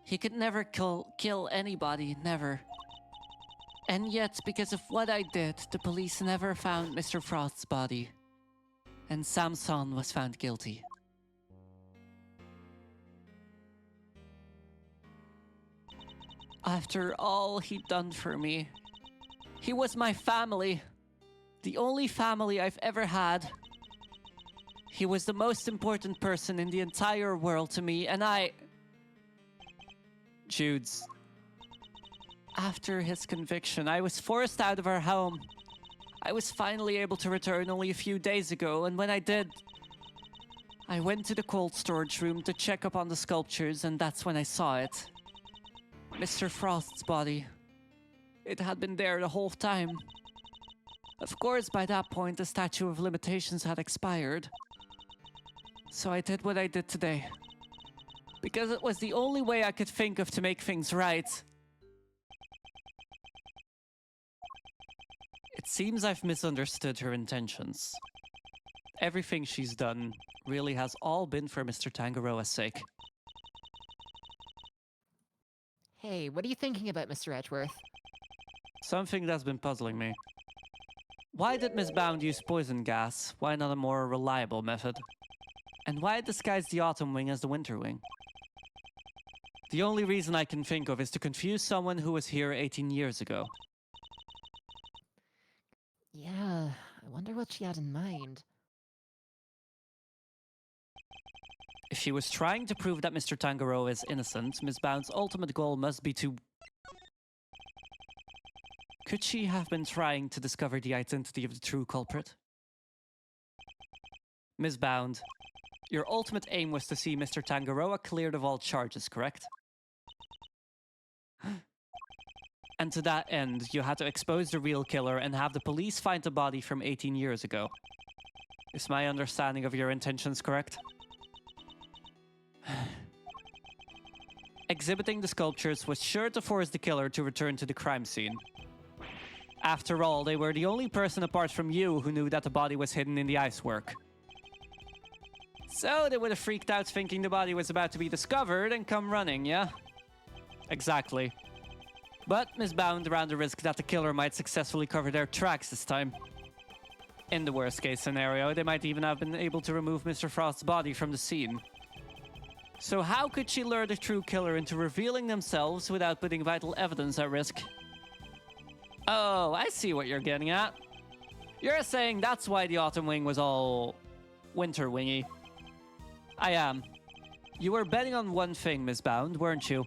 He could never kill anybody, never. And yet, because of what I did, the police never found Mr. Frost's body. And Samson was found guilty. After all he'd done for me, he was my family. The only family I've ever had. He was the most important person in the entire world to me, and Judes. After his conviction, I was forced out of our home. I was finally able to return only a few days ago, and when I did, I went to the cold storage room to check up on the sculptures, and that's when I saw it. Mr. Frost's body. It had been there the whole time. Of course, by that point, the statute of limitations had expired. So I did what I did today. Because it was the only way I could think of to make things right. It seems I've misunderstood her intentions. Everything she's done really has all been for Mr. Tangaroa's sake. Hey, what are you thinking about, Mr. Edgeworth? Something that's been puzzling me. Why did Miss Bound use poison gas? Why not a more reliable method? And why disguise the Autumn Wing as the Winter Wing? The only reason I can think of is to confuse someone who was here 18 years ago. Yeah, I wonder what she had in mind. If she was trying to prove that Mr. Tangaroa is innocent, Miss Bound's ultimate goal must be to... Could she have been trying to discover the identity of the true culprit? Miss Bound, your ultimate aim was to see Mr. Tangaroa cleared of all charges, correct? And to that end, you had to expose the real killer and have the police find the body from 18 years ago. Is my understanding of your intentions correct? Exhibiting the sculptures was sure to force the killer to return to the crime scene. After all, they were the only person apart from you who knew that the body was hidden in the icework. So they would have freaked out thinking the body was about to be discovered and come running, yeah? Exactly. But Miss Bound ran the risk that the killer might successfully cover their tracks this time. In the worst case scenario, they might even have been able to remove Mr. Frost's body from the scene. So how could she lure the true killer into revealing themselves without putting vital evidence at risk? Oh, I see what you're getting at. You're saying that's why the Autumn Wing was all... winter wingy. I am. You were betting on one thing, Miss Bound, weren't you?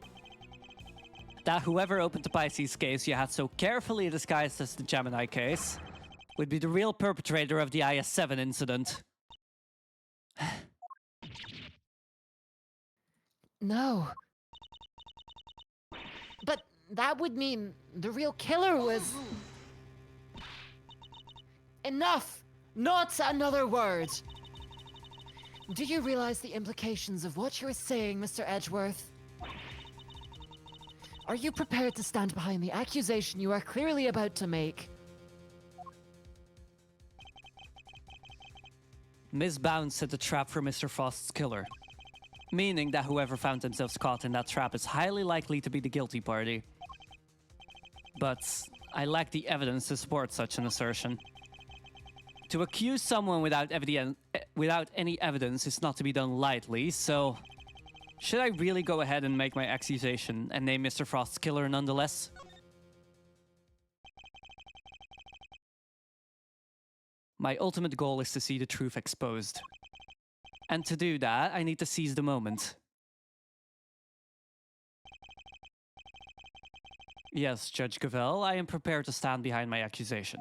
That whoever opened the Pisces case you had so carefully disguised as the Gemini case would be the real perpetrator of the IS-7 incident. No. But that would mean the real killer was... Enough! Not another word! Do you realize the implications of what you're saying, Mr. Edgeworth? Are you prepared to stand behind the accusation you are clearly about to make? Ms. Bounds set a trap for Mr. Frost's killer, meaning that whoever found themselves caught in that trap is highly likely to be the guilty party. But I lack the evidence to support such an assertion. To accuse someone without any evidence is not to be done lightly, so... Should I really go ahead and make my accusation and name Mr. Frost's killer nonetheless? My ultimate goal is to see the truth exposed. And to do that, I need to seize the moment. Yes, Judge Cavell, I am prepared to stand behind my accusation.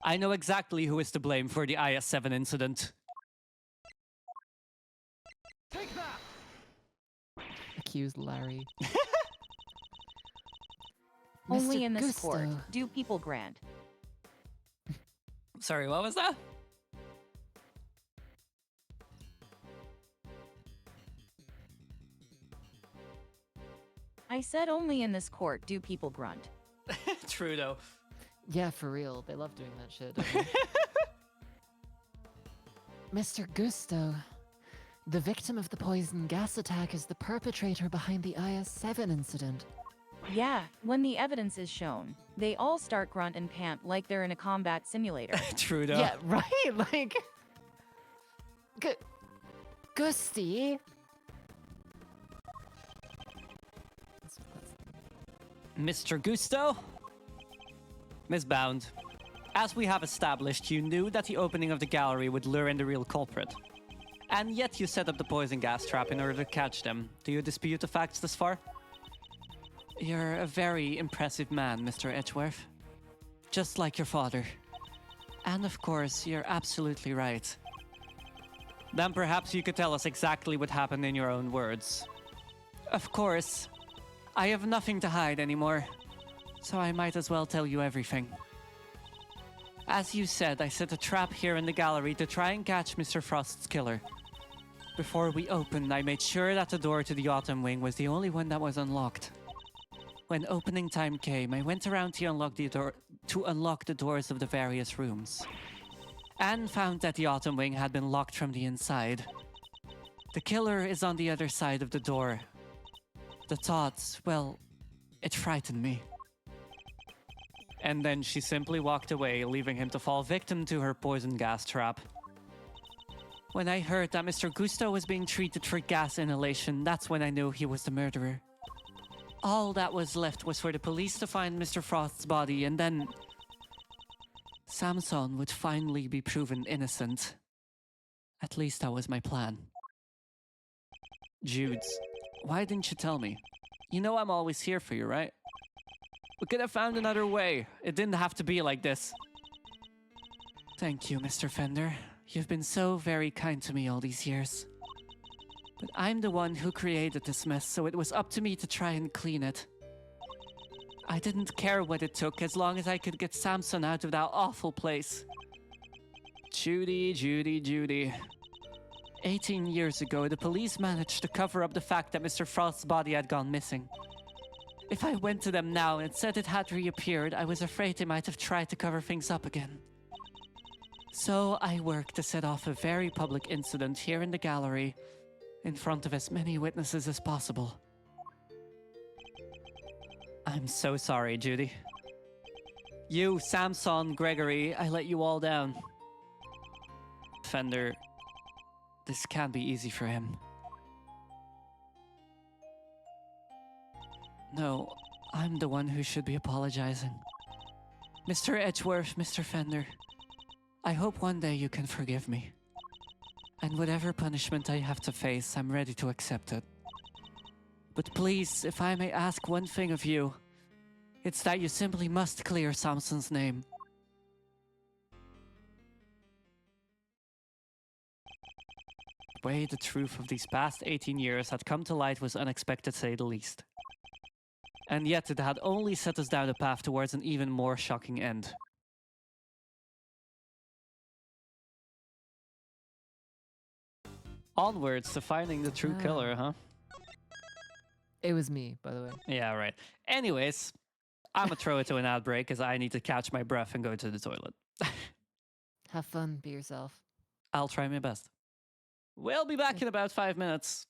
I know exactly who is to blame for the IS-7 incident. Take that! Accused Larry. Only Mr. in this court Gusto. do people grant. Sorry, what was that? I said only in this court do people grunt. True, though. Yeah, for real. They love doing that shit. don't they? Mr. Gusto, the victim of the poison gas attack is the perpetrator behind the IS-7 incident. Yeah, when the evidence is shown, they all start grunt and pant like they're in a combat simulator. True, though. Yeah, right? Like... Gusty? Mr. Gusto? Miss Bound, as we have established, you knew that the opening of the gallery would lure in the real culprit. And yet you set up the poison gas trap in order to catch them. Do you dispute the facts thus far? You're a very impressive man, Mr. Edgeworth. Just like your father. And of course, you're absolutely right. Then perhaps you could tell us exactly what happened in your own words. Of course. I have nothing to hide anymore, so I might as well tell you everything. As you said, I set a trap here in the gallery to try and catch Mr. Frost's killer. Before we opened, I made sure that the door to the Autumn Wing was the only one that was unlocked. When opening time came, I went around to unlock the doors of the various rooms, and found that the Autumn Wing had been locked from the inside. The killer is on the other side of the door. The thoughts, well, it frightened me. And then she simply walked away, leaving him to fall victim to her poison gas trap. When I heard that Mr. Gusto was being treated for gas inhalation, that's when I knew he was the murderer. All that was left was for the police to find Mr. Frost's body, and then... Samson would finally be proven innocent. At least that was my plan. Judes, why didn't you tell me? You know I'm always here for you, right? We could have found another way. It didn't have to be like this. Thank you, Mr. Fender. You've been so very kind to me all these years. But I'm the one who created this mess, so it was up to me to try and clean it. I didn't care what it took, as long as I could get Samson out of that awful place. Judy, Judy, Judy. 18 years ago, the police managed to cover up the fact that Mr. Frost's body had gone missing. If I went to them now and said it had reappeared, I was afraid they might have tried to cover things up again. So I worked to set off a very public incident here in the gallery, in front of as many witnesses as possible. I'm so sorry, Judy. You, Samson, Gregory, I let you all down. Fender, this can't be easy for him. No, I'm the one who should be apologizing. Mr. Edgeworth, Mr. Fender, I hope one day you can forgive me. And whatever punishment I have to face, I'm ready to accept it. But please, if I may ask one thing of you, it's that you simply must clear Samson's name. way the truth of these past 18 years had come to light was unexpected, to say the least. And yet it had only set us down a path towards an even more shocking end. Onwards to finding the true killer, huh? It was me, by the way. Yeah, right. Anyways, I'm gonna throw it to an ad break because I need to catch my breath and go to the toilet. Have fun. Be yourself. I'll try my best. We'll be back in about 5 minutes.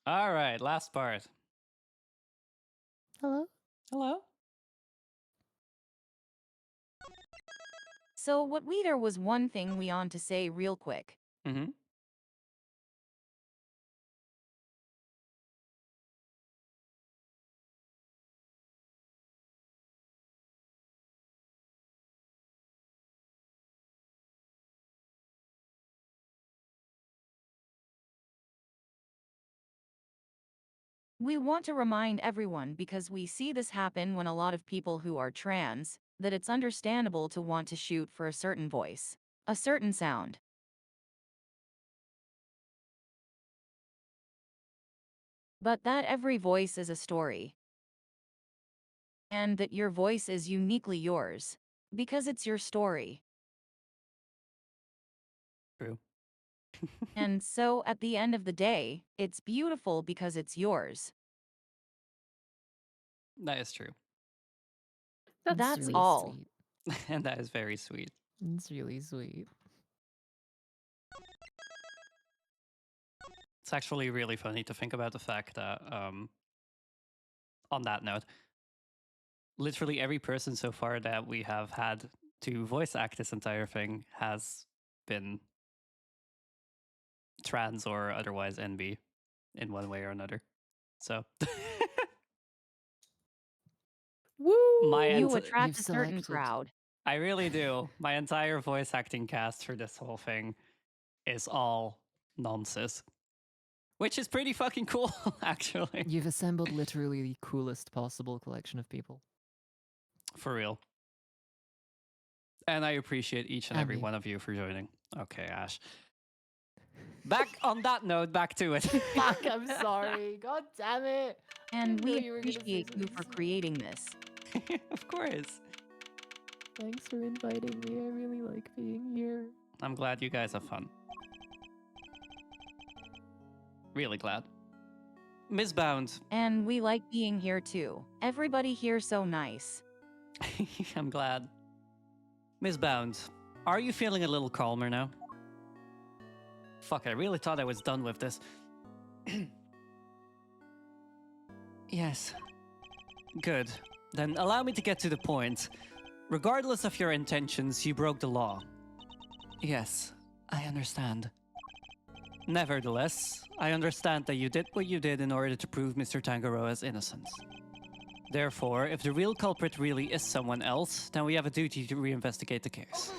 All right, last part. Hello? Hello? So what there was one thing we on to say real quick. Mm-hmm. We want to remind everyone, because we see this happen when a lot of people who are trans, that it's understandable to want to shoot for a certain voice, a certain sound. But that every voice is a story. And that your voice is uniquely yours, because it's your story. True. And so at the end of the day, it's beautiful because it's yours. That is true. That's really all. Sweet. And that is very sweet. It's really sweet. It's actually really funny to think about the fact that, on that note, literally every person so far that we have had to voice act this entire thing has been trans or otherwise NB in one way or another. So Woo! my You ent- attract You've a certain selected. crowd. I really do. My entire voice acting cast for this whole thing is all non-cis, which is pretty fucking cool, actually. You've assembled literally the coolest possible collection of people. For real. And I appreciate each and every Andy. one of you for joining. Okay, Ash. Back on that note, back to it. Fuck, I'm sorry. God damn it. And knew we you were gonna say appreciate you for something. creating this. Of course. Thanks for inviting me. I really like being here. I'm glad you guys have fun. Really glad. Ms. Bound. And we like being here too. Everybody here so nice. I'm glad. Ms. Bound, are you feeling a little calmer now? Fuck, I really thought I was done with this. Yes. Good. Then allow me to get to the point. Regardless of your intentions, you broke the law. Yes, I understand. Nevertheless, I understand that you did what you did in order to prove Mr. Tangaroa's innocence. Therefore, if the real culprit really is someone else, then we have a duty to reinvestigate the case.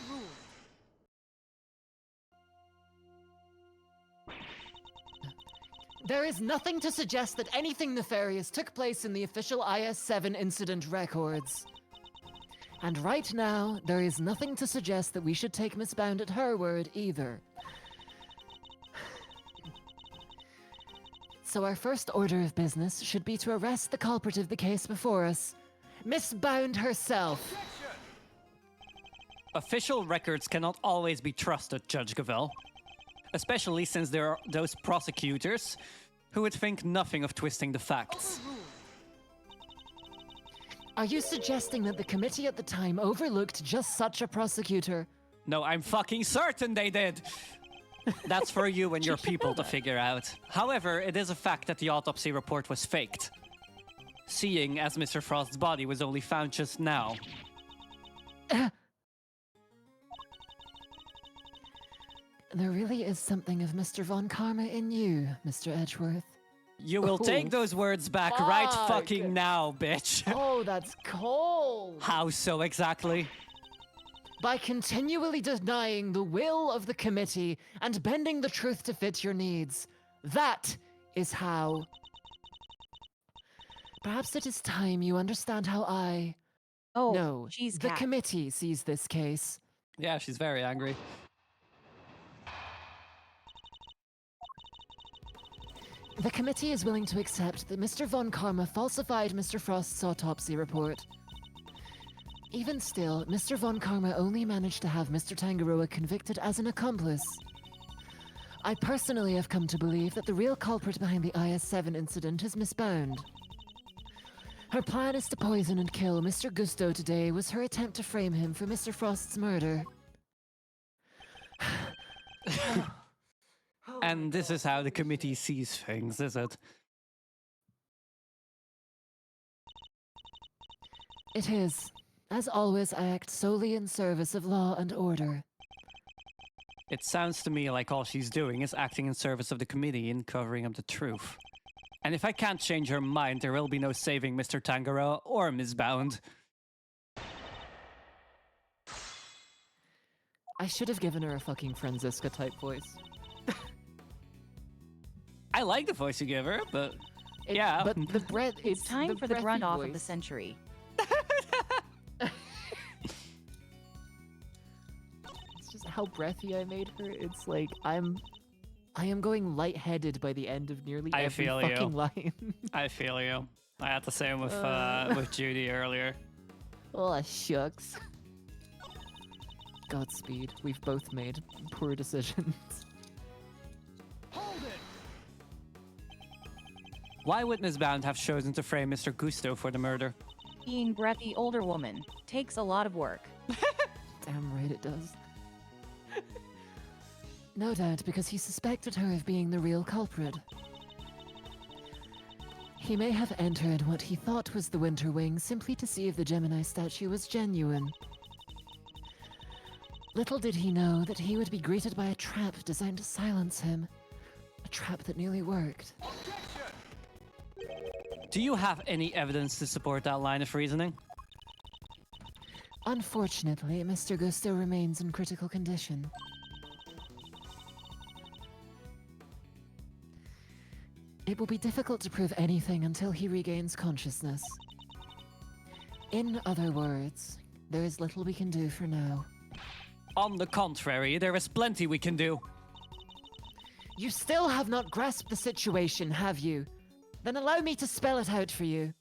There is nothing to suggest that anything nefarious took place in the official IS-7 incident records. And right now, there is nothing to suggest that we should take Miss Bound at her word either. So our first order of business should be to arrest the culprit of the case before us, Miss Bound herself. Official records cannot always be trusted, Judge Gavel. Especially since there are those prosecutors who would think nothing of twisting the facts. Are you suggesting that the committee at the time overlooked just such a prosecutor? No, I'm fucking certain they did! That's for you and your people to figure out. However, it is a fact that the autopsy report was faked. Seeing as Mr. Frost's body was only found just now. There really is something of Mr. Von Karma in you, Mr. Edgeworth. You will take those words back right fucking now, bitch. Oh, that's cold! How so exactly? By continually denying the will of the committee and bending the truth to fit your needs. That is how. Perhaps it is time you understand how Oh, no, she's the cat. committee sees this case. Yeah, she's very angry. The committee is willing to accept that Mr. Von Karma falsified Mr. Frost's autopsy report. Even still, Mr. Von Karma only managed to have Mr. Tangaroa convicted as an accomplice. I personally have come to believe that the real culprit behind the IS-7 incident is Miss Bound. Her plan is to poison and kill Mr. Gusto today was her attempt to frame him for Mr. Frost's murder. And this is how the committee sees things, is it? It is. As always, I act solely in service of law and order. It sounds to me like all she's doing is acting in service of the committee and covering up the truth. And if I can't change her mind, there will be no saving Mr. Tangaroa or Ms. Bound. I should have given her a fucking Franziska type voice. I like the voice you give her, but yeah. But the breath, It's time for the breathy grunt off of the voice. century. It's just how breathy I made her. It's like I am going lightheaded by the end of nearly I every feel you. fucking line. I feel you. I had the same with Judy earlier. Oh, shucks. Godspeed. We've both made poor decisions. Hold it! Why would Ms. Bound have chosen to frame Mr. Gusto for the murder? Being breathy older woman takes a lot of work. Damn right it does. No doubt because he suspected her of being the real culprit. He may have entered what he thought was the Winter Wing simply to see if the Gemini statue was genuine. Little did he know that he would be greeted by a trap designed to silence him. A trap that nearly worked. Do you have any evidence to support that line of reasoning? Unfortunately, Mr. Gusto remains in critical condition. It will be difficult to prove anything until he regains consciousness. In other words, there is little we can do for now. On the contrary, there is plenty we can do. You still have not grasped the situation, have you? Then allow me to spell it out for you.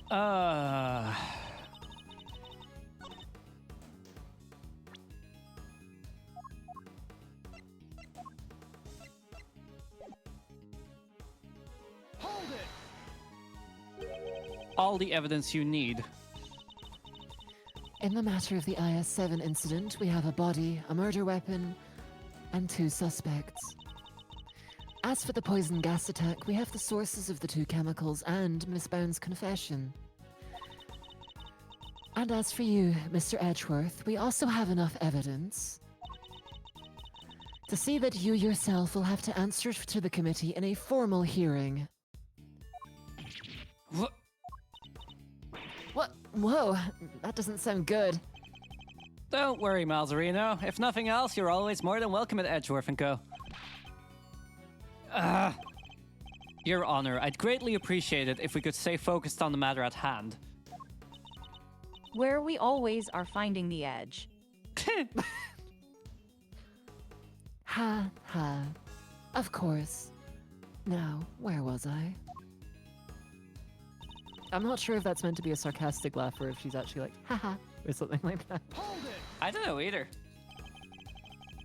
Hold it! All the evidence you need. In the matter of the IS-7 incident, we have a body, a murder weapon, and 2 suspects. As for the poison gas attack, we have the sources of the 2 chemicals and Miss Bound's confession. And as for you, Mr. Edgeworth, we also have enough evidence to see that you yourself will have to answer to the committee in a formal hearing. What? What? Whoa, that doesn't sound good. Don't worry, Malzarino. If nothing else, you're always more than welcome at Edgeworth & Co. Your Honor, I'd greatly appreciate it if we could stay focused on the matter at hand. Where we always are finding the edge. Ha ha. Of course. Now, where was I? I'm not sure if that's meant to be a sarcastic laugh or if she's actually like, haha, or something like that. Hold it! I don't know either.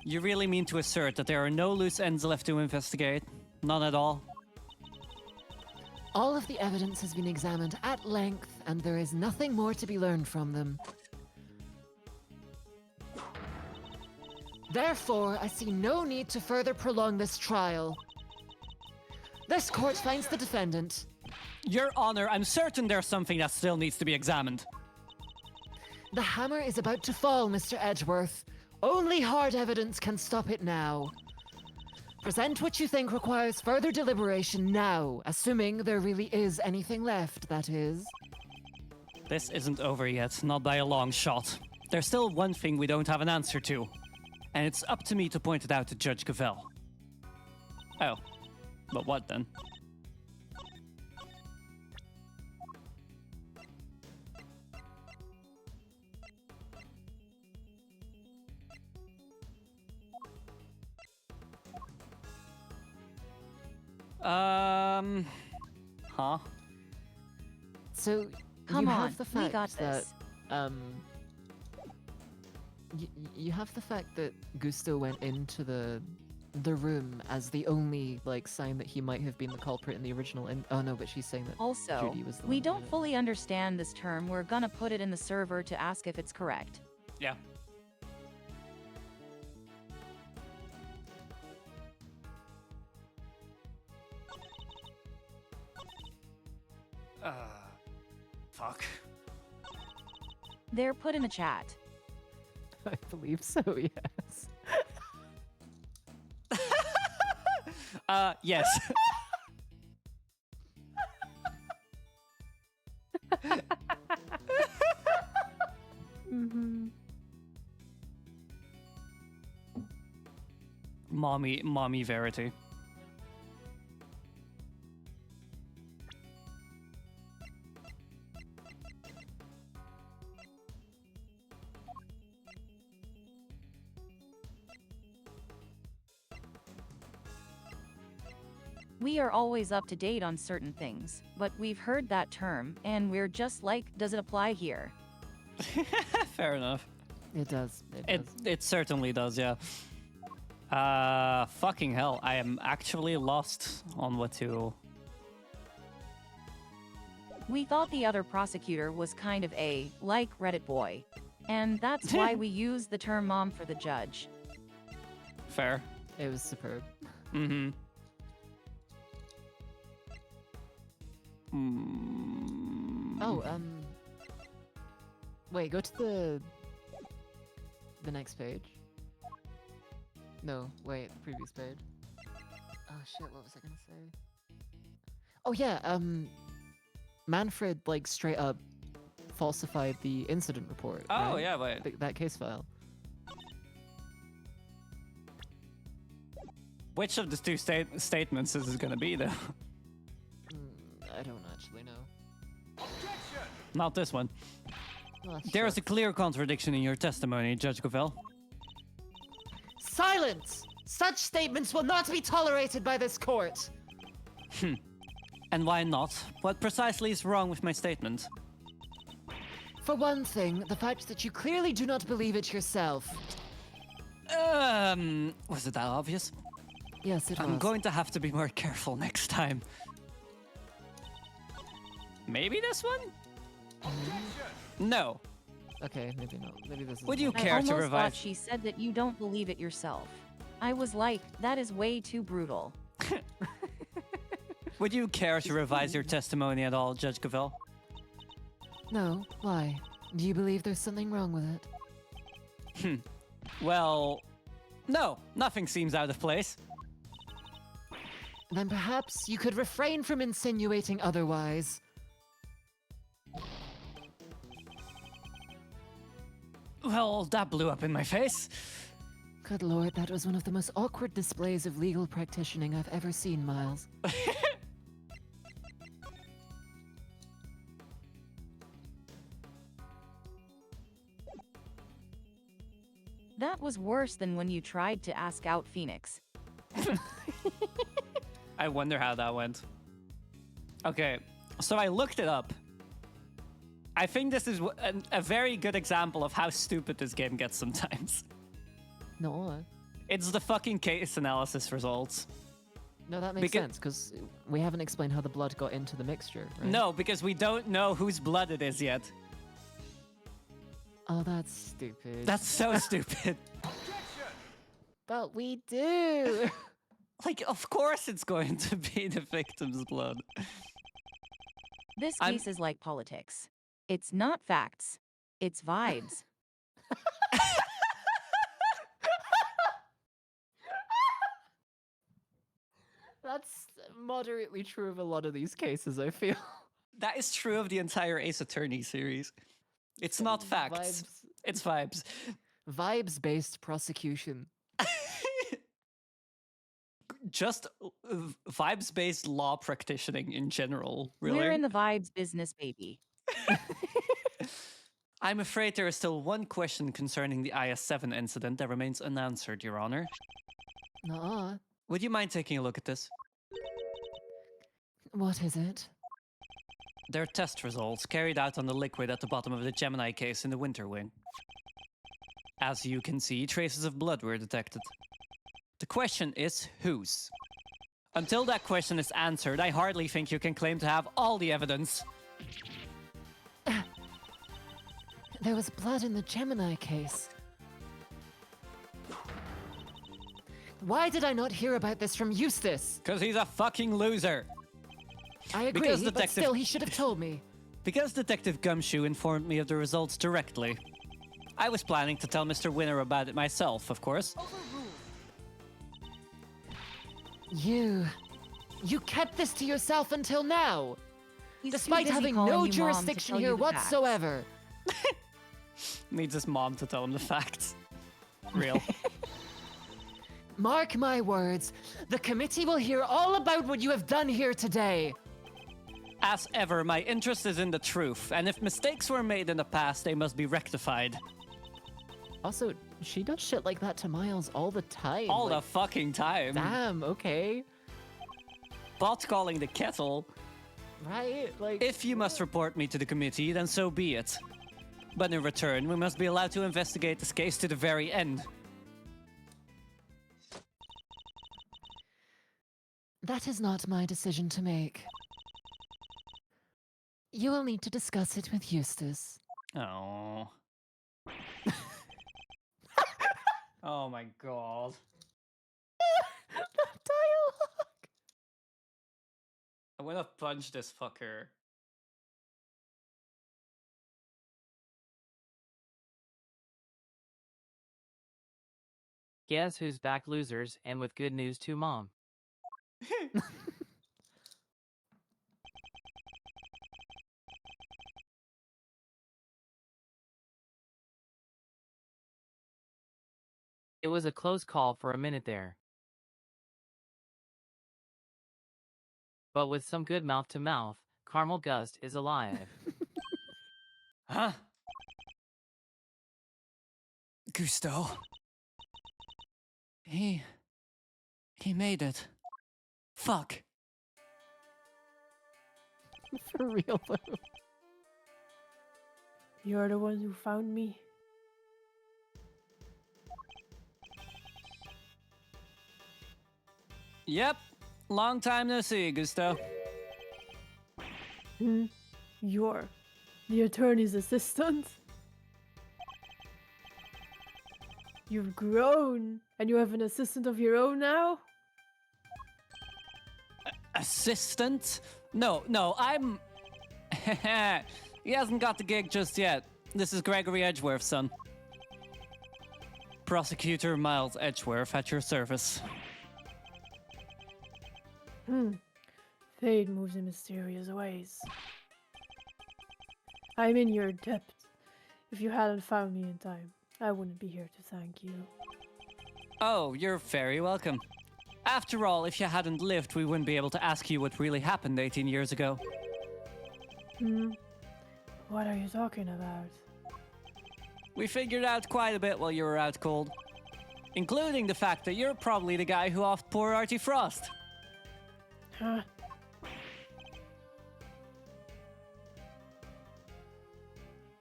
You really mean to assert that there are no loose ends left to investigate? None at all? All of the evidence has been examined at length, and there is nothing more to be learned from them. Therefore, I see no need to further prolong this trial. This court finds the defendant. Your Honor, I'm certain there's something that still needs to be examined. The hammer is about to fall, Mr. Edgeworth. Only hard evidence can stop it now. Present what you think requires further deliberation now, assuming there really is anything left, that is. This isn't over yet, not by a long shot. There's still one thing we don't have an answer to, and it's up to me to point it out to Judge Cavell. Oh, but what then? Huh? So Come you on, have the we fact got that this. you have the fact that Gusto went into the room as the only like sign that he might have been the culprit in the original. And oh no, but she's saying that Also, Judy was the we one who don't did it. fully understand this term. We're gonna put it in the server to ask if it's correct. Yeah. Fuck. They're put in the chat. I believe so. Yes. Yes. Mm-hmm. Mommy Verity. We are always up to date on certain things, but we've heard that term, and we're just like, does it apply here? Fair enough. It does. It certainly does, yeah. Fucking hell, I am actually lost on what to... We thought the other prosecutor was kind of a, like, Reddit boy. And that's why we use the term mom for the judge. Fair. It was superb. Mm-hmm. Oh, wait, go to the next page. No, wait, the previous page. Oh shit, what was I gonna say? Oh yeah, Manfred, like, straight up falsified the incident report. Oh, right? yeah, wait. That case file. Which of the two statements is it gonna be, though? I don't actually know. Not this one. Oh, There is a shucks. clear contradiction in your testimony, Judge Govell. Silence! Such statements will not be tolerated by this court! And why not? What precisely is wrong with my statement? For one thing, the fact that you clearly do not believe it yourself. Was it that obvious? Yes, it was. I'm going to have to be more careful next time. Maybe this one? No. Okay, maybe not. Maybe this is. Would you I care almost to thought revise? she said that you don't believe it yourself. I was like, that is way too brutal. Would you care to revise your testimony at all, Judge Govell? No, why? Do you believe there's something wrong with it? Well, no, nothing seems out of place. Then perhaps you could refrain from insinuating otherwise. Well, that blew up in my face. Good lord, that was one of the most awkward displays of legal practicing I've ever seen, Miles. That was worse than when you tried to ask out Phoenix. I wonder how that went. Okay, so I looked it up. I think this is a very good example of how stupid this game gets sometimes. No. It's the fucking case analysis results. No, that makes sense, because we haven't explained how the blood got into the mixture, right? No, because we don't know whose blood it is yet. Oh, that's stupid. That's so stupid. But we do! Like, of course it's going to be the victim's blood. This I'm- case is like politics. It's not facts. It's vibes. That's moderately true of a lot of these cases, I feel. That is true of the entire Ace Attorney series. It's not facts. It's vibes. Vibes-based prosecution. Just vibes-based law practicing in general, really. We're in the vibes business, baby. I'm afraid there is still one question concerning the IS-7 incident that remains unanswered, Your Honor. Nuh-uh. Would you mind taking a look at this? What is it? They're test results carried out on the liquid at the bottom of the Gemini case in the winter wing. As you can see, traces of blood were detected. The question is whose? Until that question is answered, I hardly think you can claim to have all the evidence. There was blood in the Gemini case. Why did I not hear about this from Eustace? Because he's a fucking loser. I agree, Because but Detective- still, he should have told me. Because Detective Gumshoe informed me of the results directly. I was planning to tell Mr. Winner about it myself, of course. You kept this to yourself until now, He's too despite busy having calling no you Mom to jurisdiction tell you here the facts. whatsoever. Needs his mom to tell him the facts. Real. Mark my words, the committee will hear all about what you have done here today. As ever, my interest is in the truth, and if mistakes were made in the past, they must be rectified. Also, she does shit like that to Miles all the time. All the like, fucking time. damn, okay. Pot calling the kettle. Right? Like, If you must report me to the committee, then so be it. But in return, we must be allowed to investigate this case to the very end. that is not my decision to make. You will need to discuss it with Eustace. Oh. Oh my god. Dialogue! I wanna punch this fucker. Guess who's back, losers, and with good news to Mom. It was a close call for a minute there. But with some good mouth-to-mouth, Caramel Gust is alive. Huh? Gusto. He made it. Fuck. For real, though. You're the one who found me. Yep. Long time no see, Gusto. You're the attorney's assistant. You've grown, and you have an assistant of your own now? Assistant? No, I'm... He hasn't got the gig just yet. This is Gregory Edgeworth's son. Prosecutor Miles Edgeworth at your service. Fate moves in mysterious ways. I'm in your debt. If you hadn't found me in time, I wouldn't be here to thank you. Oh, you're very welcome. After all, if you hadn't lived, we wouldn't be able to ask you what really happened 18 years ago. What are you talking about? We figured out quite a bit while you were out cold. Including the fact that you're probably the guy who offed poor Artie Frost. Huh?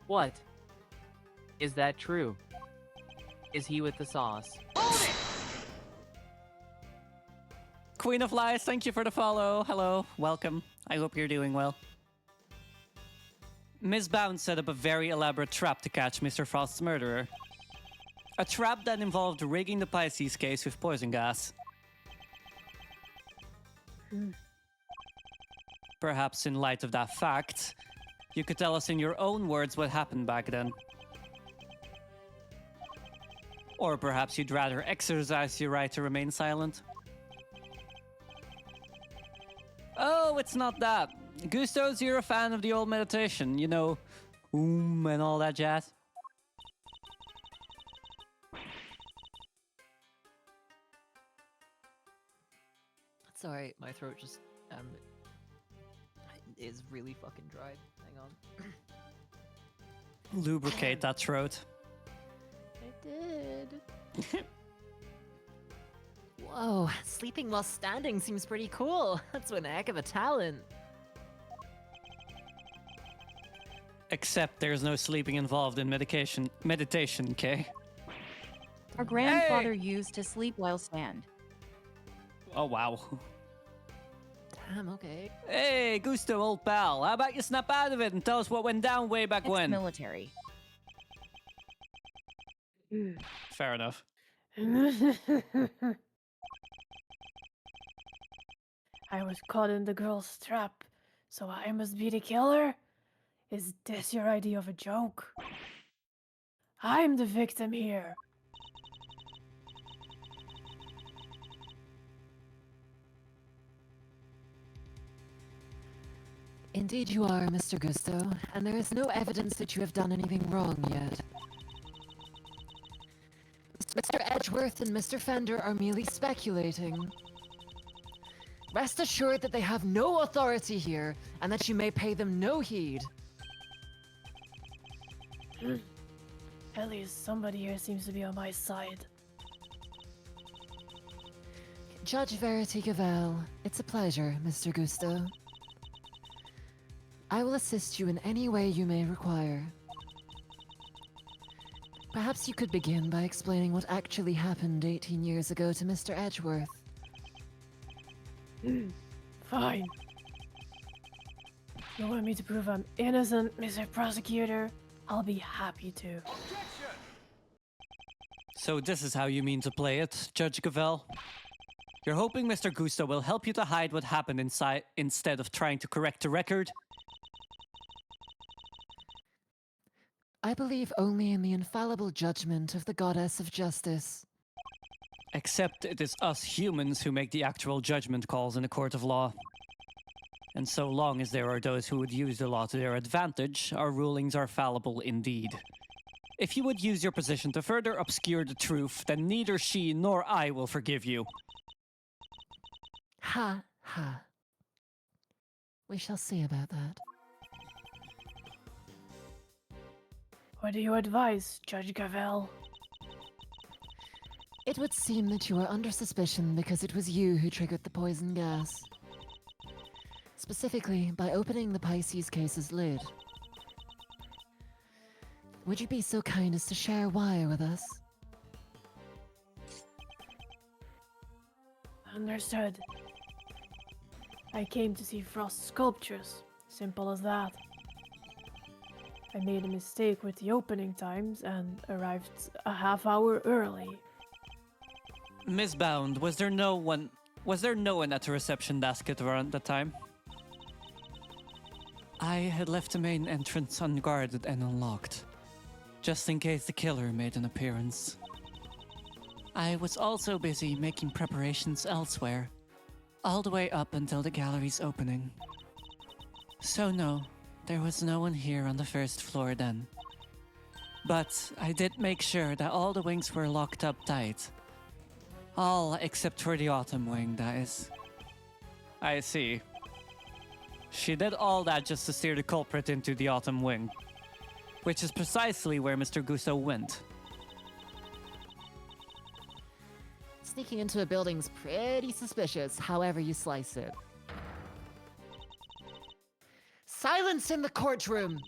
What? Is that true? Is he with the sauce? Queen of Lies, thank you for the follow. Hello, welcome. I hope you're doing well. Ms. Bounce set up a very elaborate trap to catch Mr. Frost's murderer. A trap that involved rigging the Pisces case with poison gas. Perhaps in light of that fact, you could tell us in your own words what happened back then. Or perhaps you'd rather exercise your right to remain silent. Oh, it's not that. Gusto's, you're a fan of the old meditation, you know, and all that jazz. That's alright, my throat just is really fucking dry. Hang on. Lubricate that throat. I did. Whoa, sleeping while standing seems pretty cool. That's one heck of a talent. Except there's no sleeping involved in meditation, okay? Our grandfather used to sleep while stand. Oh, wow. Damn, okay. Hey, Gusto, old pal. How about you snap out of it and tell us what went down way back It's when? military. Fair enough. I was caught in the girl's trap, so I must be the killer? Is this your idea of a joke? I'm the victim here. Indeed you are, Mr. Gusto, and there is no evidence that you have done anything wrong yet. Mr. Edgeworth and Mr. Fender are merely speculating. Rest assured that they have no authority here, and that you may pay them no heed. At least somebody here seems to be on my side. Judge Verity Gavel, it's a pleasure, Mr. Gusto. I will assist you in any way you may require. Perhaps you could begin by explaining what actually happened 18 years ago to Mr. Edgeworth. Fine. You want me to prove I'm innocent, Mr. Prosecutor? I'll be happy to. So this is how you mean to play it, Judge Gavel? You're hoping Mr. Gusto will help you to hide what happened inside instead of trying to correct the record? I believe only in the infallible judgment of the Goddess of Justice. Except it is us humans who make the actual judgment calls in a court of law. And so long as there are those who would use the law to their advantage, our rulings are fallible indeed. If you would use your position to further obscure the truth, then neither she nor I will forgive you. Ha ha. We shall see about that. What do you advise, Judge Gavel? It would seem that you are under suspicion because it was you who triggered the poison gas. Specifically, by opening the Pisces case's lid. Would you be so kind as to share why with us? Understood. I came to see Frost's sculptures. Simple as that. I made a mistake with the opening times and arrived a half hour early. Miss Bound, was there no one at the reception desk at around that time? I had left the main entrance unguarded and unlocked, just in case the killer made an appearance. I was also busy making preparations elsewhere, all the way up until the gallery's opening. So no, there was no one here on the first floor then. But I did make sure that all the wings were locked up tight. All except for the autumn wing, that is. I see. She did all that just to steer the culprit into the autumn wing, which is precisely where Mr. Gusto went. Sneaking into a building's pretty suspicious, however you slice it. Silence in the courtroom!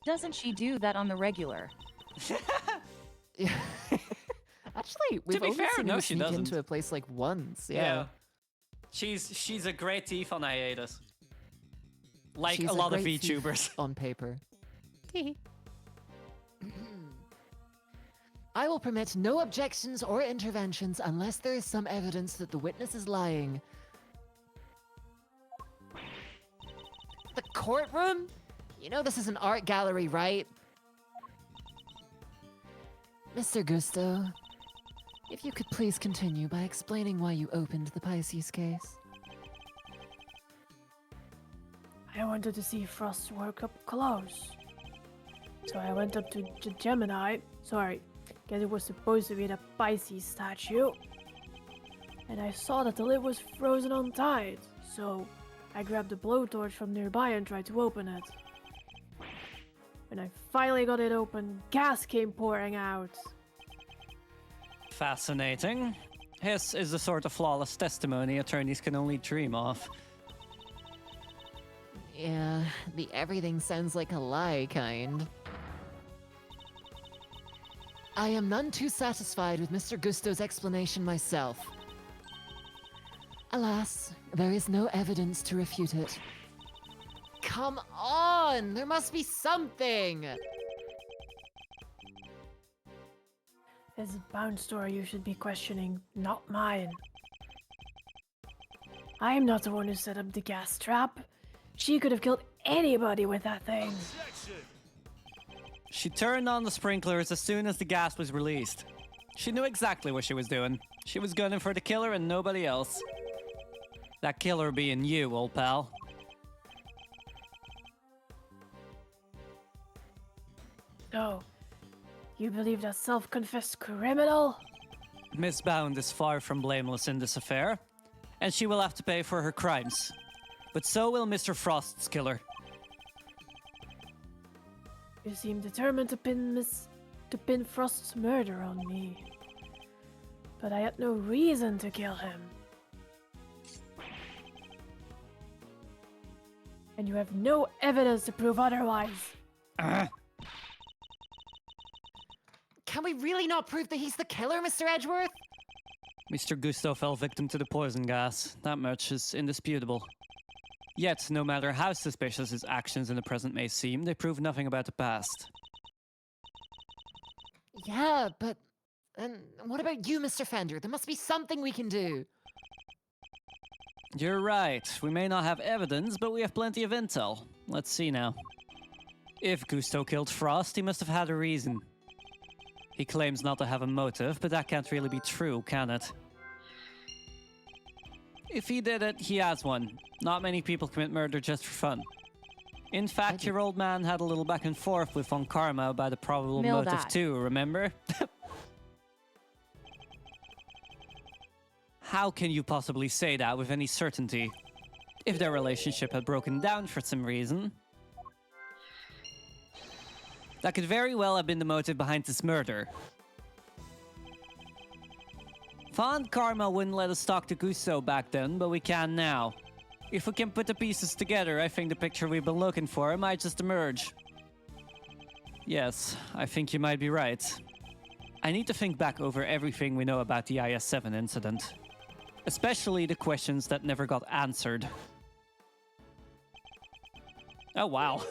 Doesn't she do that on the regular? Actually, we've be only fair, seen no, her she sneak doesn't. into a place like once. Yeah. She's a great thief on hiatus. Like She's a lot of great thief VTubers. on paper. I will permit no objections or interventions unless there is some evidence that the witness is lying. The courtroom? You know this is an art gallery, right? Mr. Gusto, if you could please continue by explaining why you opened the Pisces case. I wanted to see Frost's work up close. So I went up to the Gemini, guess it was supposed to be the Pisces statue. And I saw that the lid was frozen on tight, so I grabbed a blowtorch from nearby and tried to open it. When I finally got it open, gas came pouring out. Fascinating. His is the sort of flawless testimony attorneys can only dream of. Yeah, the everything sounds like a lie kind. I am none too satisfied with Mr. Gusto's explanation myself. Alas, there is no evidence to refute it. Come on! There must be something! It's Bound's story you should be questioning, not mine. I am not the one who set up the gas trap. She could have killed anybody with that thing. She turned on the sprinklers as soon as the gas was released. She knew exactly what she was doing. She was gunning for the killer and nobody else. That killer being you, old pal. No. You believe that self-confessed criminal? Miss Bound is far from blameless in this affair, and she will have to pay for her crimes. But so will Mr. Frost's killer. You seem determined to pin Frost's murder on me. But I had no reason to kill him. And you have no evidence to prove otherwise. Can we really not prove that he's the killer, Mr. Edgeworth? Mr. Gusto fell victim to the poison gas. That much is indisputable. Yet, no matter how suspicious his actions in the present may seem, they prove nothing about the past. Yeah, but... And what about you, Mr. Fender? There must be something we can do. You're right. We may not have evidence, but we have plenty of intel. Let's see now. If Gusto killed Frost, he must have had a reason. He claims not to have a motive, but that can't really be true, can it? If he did it, he has one. Not many people commit murder just for fun. In fact, your old man had a little back and forth with Von Karma about the probable Mill motive that. too, remember? How can you possibly say that with any certainty? If their relationship had broken down for some reason, that could very well have been the motive behind this murder. Von Karma wouldn't let us talk to Gusto back then, but we can now. If we can put the pieces together, I think the picture we've been looking for might just emerge. Yes, I think you might be right. I need to think back over everything we know about the IS-7 incident. Especially the questions that never got answered. Oh, wow.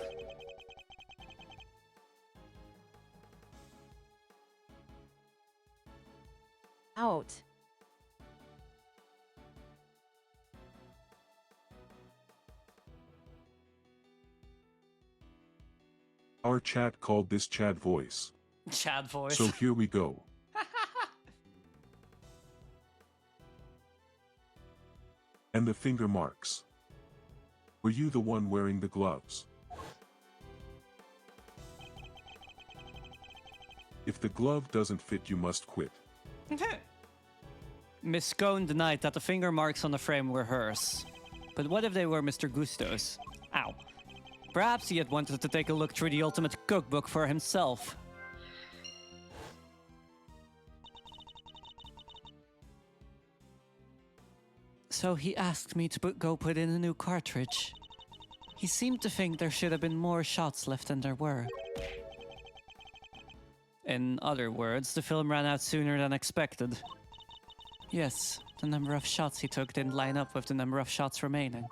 Out. Our chat called this Chad voice. Chad voice. So here we go. And the finger marks. Were you the one wearing the gloves? If the glove doesn't fit, you must quit. Miss Scone denied that the finger marks on the frame were hers. But what if they were Mr. Gusto's? Ow. Perhaps he had wanted to take a look through the ultimate cookbook for himself. So he asked me to go put in a new cartridge. He seemed to think there should have been more shots left than there were. In other words, the film ran out sooner than expected. Yes, the number of shots he took didn't line up with the number of shots remaining.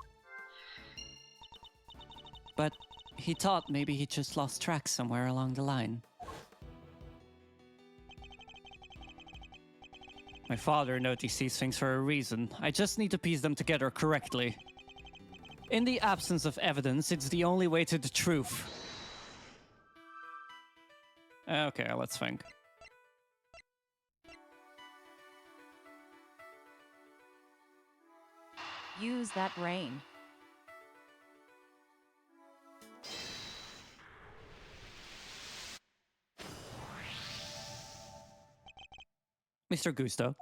But he thought maybe he just lost track somewhere along the line. My father noticed these things for a reason. I just need to piece them together correctly. In the absence of evidence, it's the only way to the truth. Okay, let's think. Use that brain. Mr. Gusto,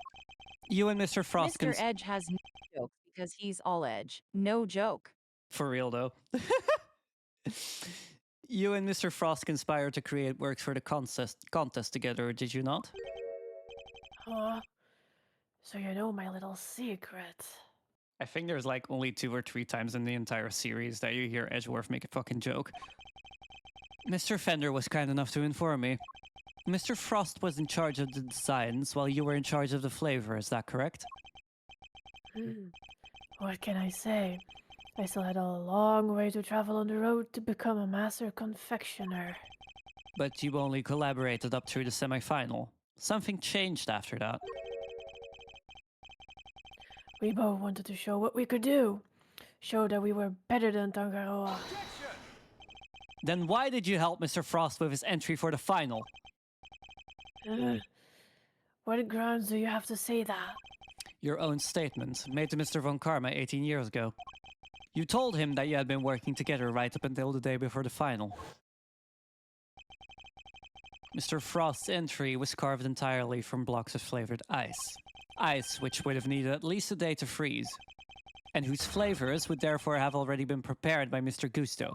you and Mr. Frost Mr. Edge has no joke because he's all edge. No joke. For real, though. You and Mr. Frost conspired to create works for the contest together, did you not? Huh? So you know my little secret. I think there's like only 2 or 3 times in the entire series that you hear Edgeworth make a fucking joke. Mr. Fender was kind enough to inform me. Mr. Frost was in charge of the designs while you were in charge of the flavor, is that correct? What can I say? I still had a long way to travel on the road to become a master confectioner. But you only collaborated up through the semi-final. Something changed after that. We both wanted to show what we could do. Show that we were better than Tangaroa. Then why did you help Mr. Frost with his entry for the final? What grounds do you have to say that? Your own statement, made to Mr. Von Karma 18 years ago. You told him that you had been working together right up until the day before the final. Mr. Frost's entry was carved entirely from blocks of flavored ice. Ice which would have needed at least a day to freeze, and whose flavors would therefore have already been prepared by Mr. Gusto.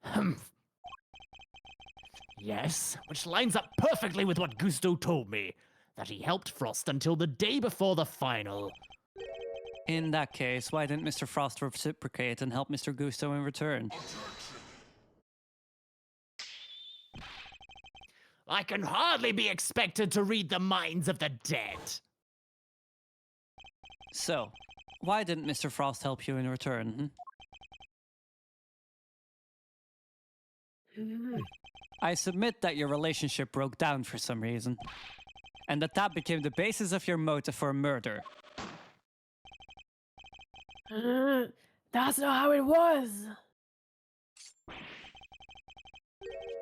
Humph. Yes, which lines up perfectly with what Gusto told me, that he helped Frost until the day before the final. In that case, why didn't Mr. Frost reciprocate and help Mr. Gusto in return? I can hardly be expected to read the minds of the dead. So, why didn't Mr. Frost help you in return? I submit that your relationship broke down for some reason, and that became the basis of your motive for murder. That's not how it was.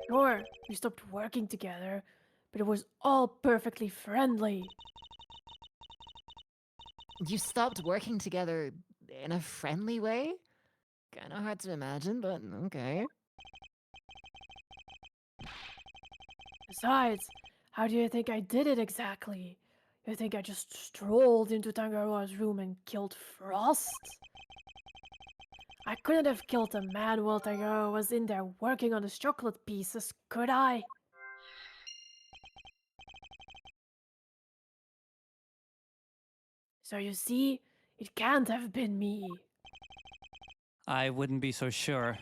Sure, we stopped working together, but it was all perfectly friendly. You stopped working together in a friendly way? Kinda hard to imagine, but okay. Besides, how do you think I did it exactly? You think I just strolled into Tangaroa's room and killed Frost? I couldn't have killed a man while Tangaroa was in there working on his chocolate pieces, could I? So you see, it can't have been me. I wouldn't be so sure.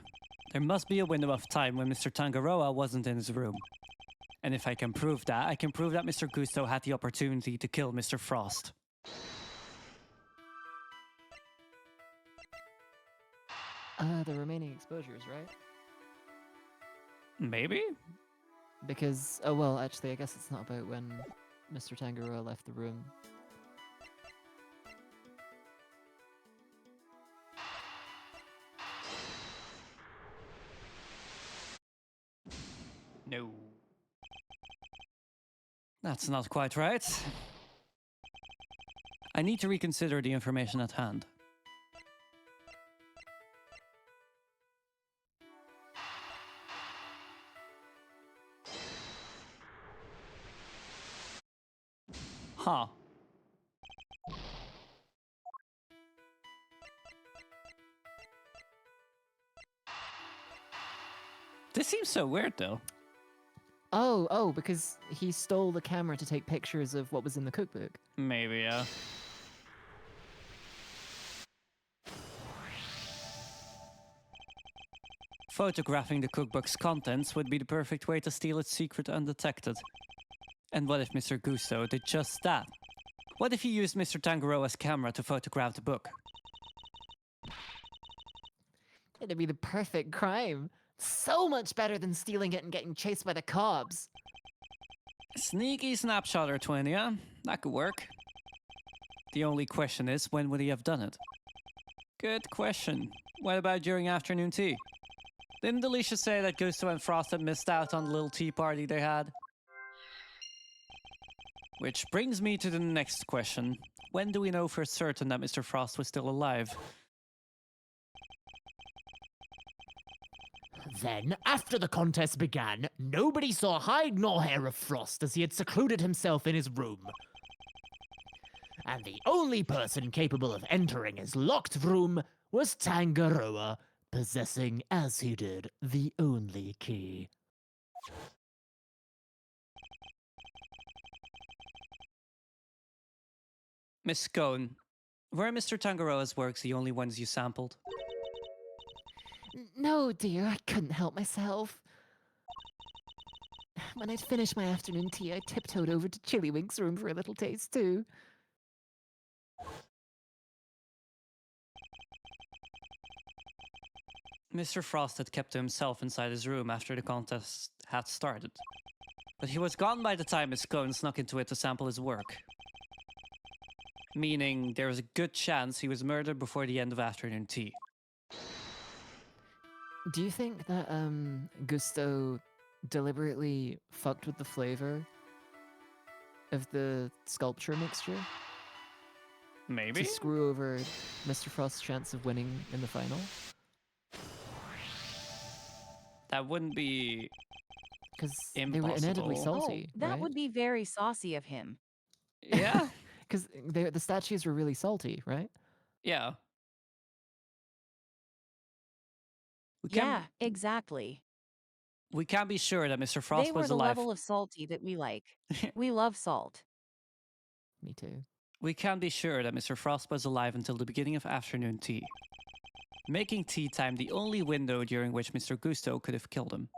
There must be a window of time when Mr. Tangaroa wasn't in his room. And if I can prove that, I can prove that Mr. Gusto had the opportunity to kill Mr. Frost. The remaining exposures, right? Maybe? Because, oh well, actually, I guess it's not about when Mr. Tangaroa left the room. No. That's not quite right. I need to reconsider the information at hand. Huh. This seems so weird, though. Oh, because he stole the camera to take pictures of what was in the cookbook. Maybe, yeah. Photographing the cookbook's contents would be the perfect way to steal its secret undetected. And what if Mr. Gusto did just that? What if he used Mr. Tangaroa's camera to photograph the book? It'd be the perfect crime. So much better than stealing it and getting chased by the cops. Sneaky snapshot or 20, yeah? That could work. The only question is, when would he have done it? Good question. What about during afternoon tea? Didn't Alicia say that Gusto and Frost had missed out on the little tea party they had? Which brings me to the next question. When do we know for certain that Mr. Frost was still alive? Then, after the contest began, nobody saw hide nor hair of Frost as he had secluded himself in his room. And the only person capable of entering his locked room was Tangaroa, possessing, as he did, the only key. Miss Scone, were Mr. Tangaroa's works the only ones you sampled? No, dear, I couldn't help myself. When I'd finished my afternoon tea, I tiptoed over to Chillywink's room for a little taste, too. Mr. Frost had kept to himself inside his room after the contest had started. But he was gone by the time Miss Scone snuck into it to sample his work. Meaning there was a good chance he was murdered before the end of afternoon tea. Do you think that, Gusto deliberately fucked with the flavor of the sculpture mixture? Maybe? To screw over Mr. Frost's chance of winning in the final? That wouldn't be Because they were inevitably impossible. salty, that right? would be very saucy of him. Yeah, Because the statues were really salty, right? yeah. Yeah, exactly. We can be sure that Mr. Frost They were was the alive. level of salty that we like. We love salt. Me too. We can be sure that Mr. Frost was alive until the beginning of afternoon tea, making tea time the only window during which Mr. Gusto could have killed him.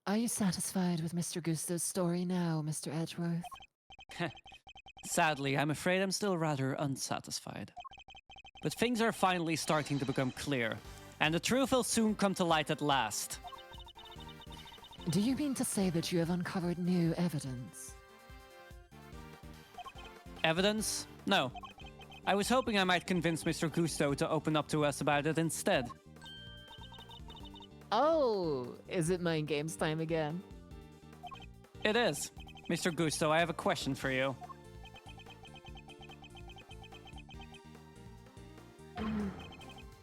Are you satisfied with Mr. Gusto's story now, Mr. Edgeworth? Sadly, I'm afraid I'm still rather unsatisfied. But things are finally starting to become clear, and the truth will soon come to light at last. Do you mean to say that you have uncovered new evidence? Evidence? No. I was hoping I might convince Mr. Gusto to open up to us about it instead. Oh, is it Mind Games time again? It is. Mr. Gusto, I have a question for you.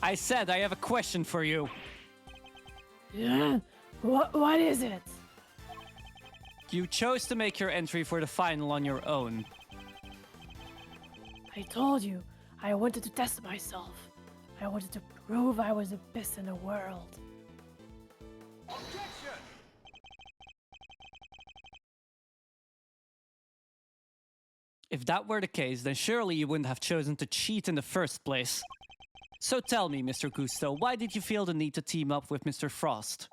I said I have a question for you. Yeah? What is it? You chose to make your entry for the final on your own. I told you, I wanted to test myself. I wanted to prove I was the best in the world. Objection! If that were the case, then surely you wouldn't have chosen to cheat in the first place. So tell me, Mr. Gusto, why did you feel the need to team up with Mr. Frost?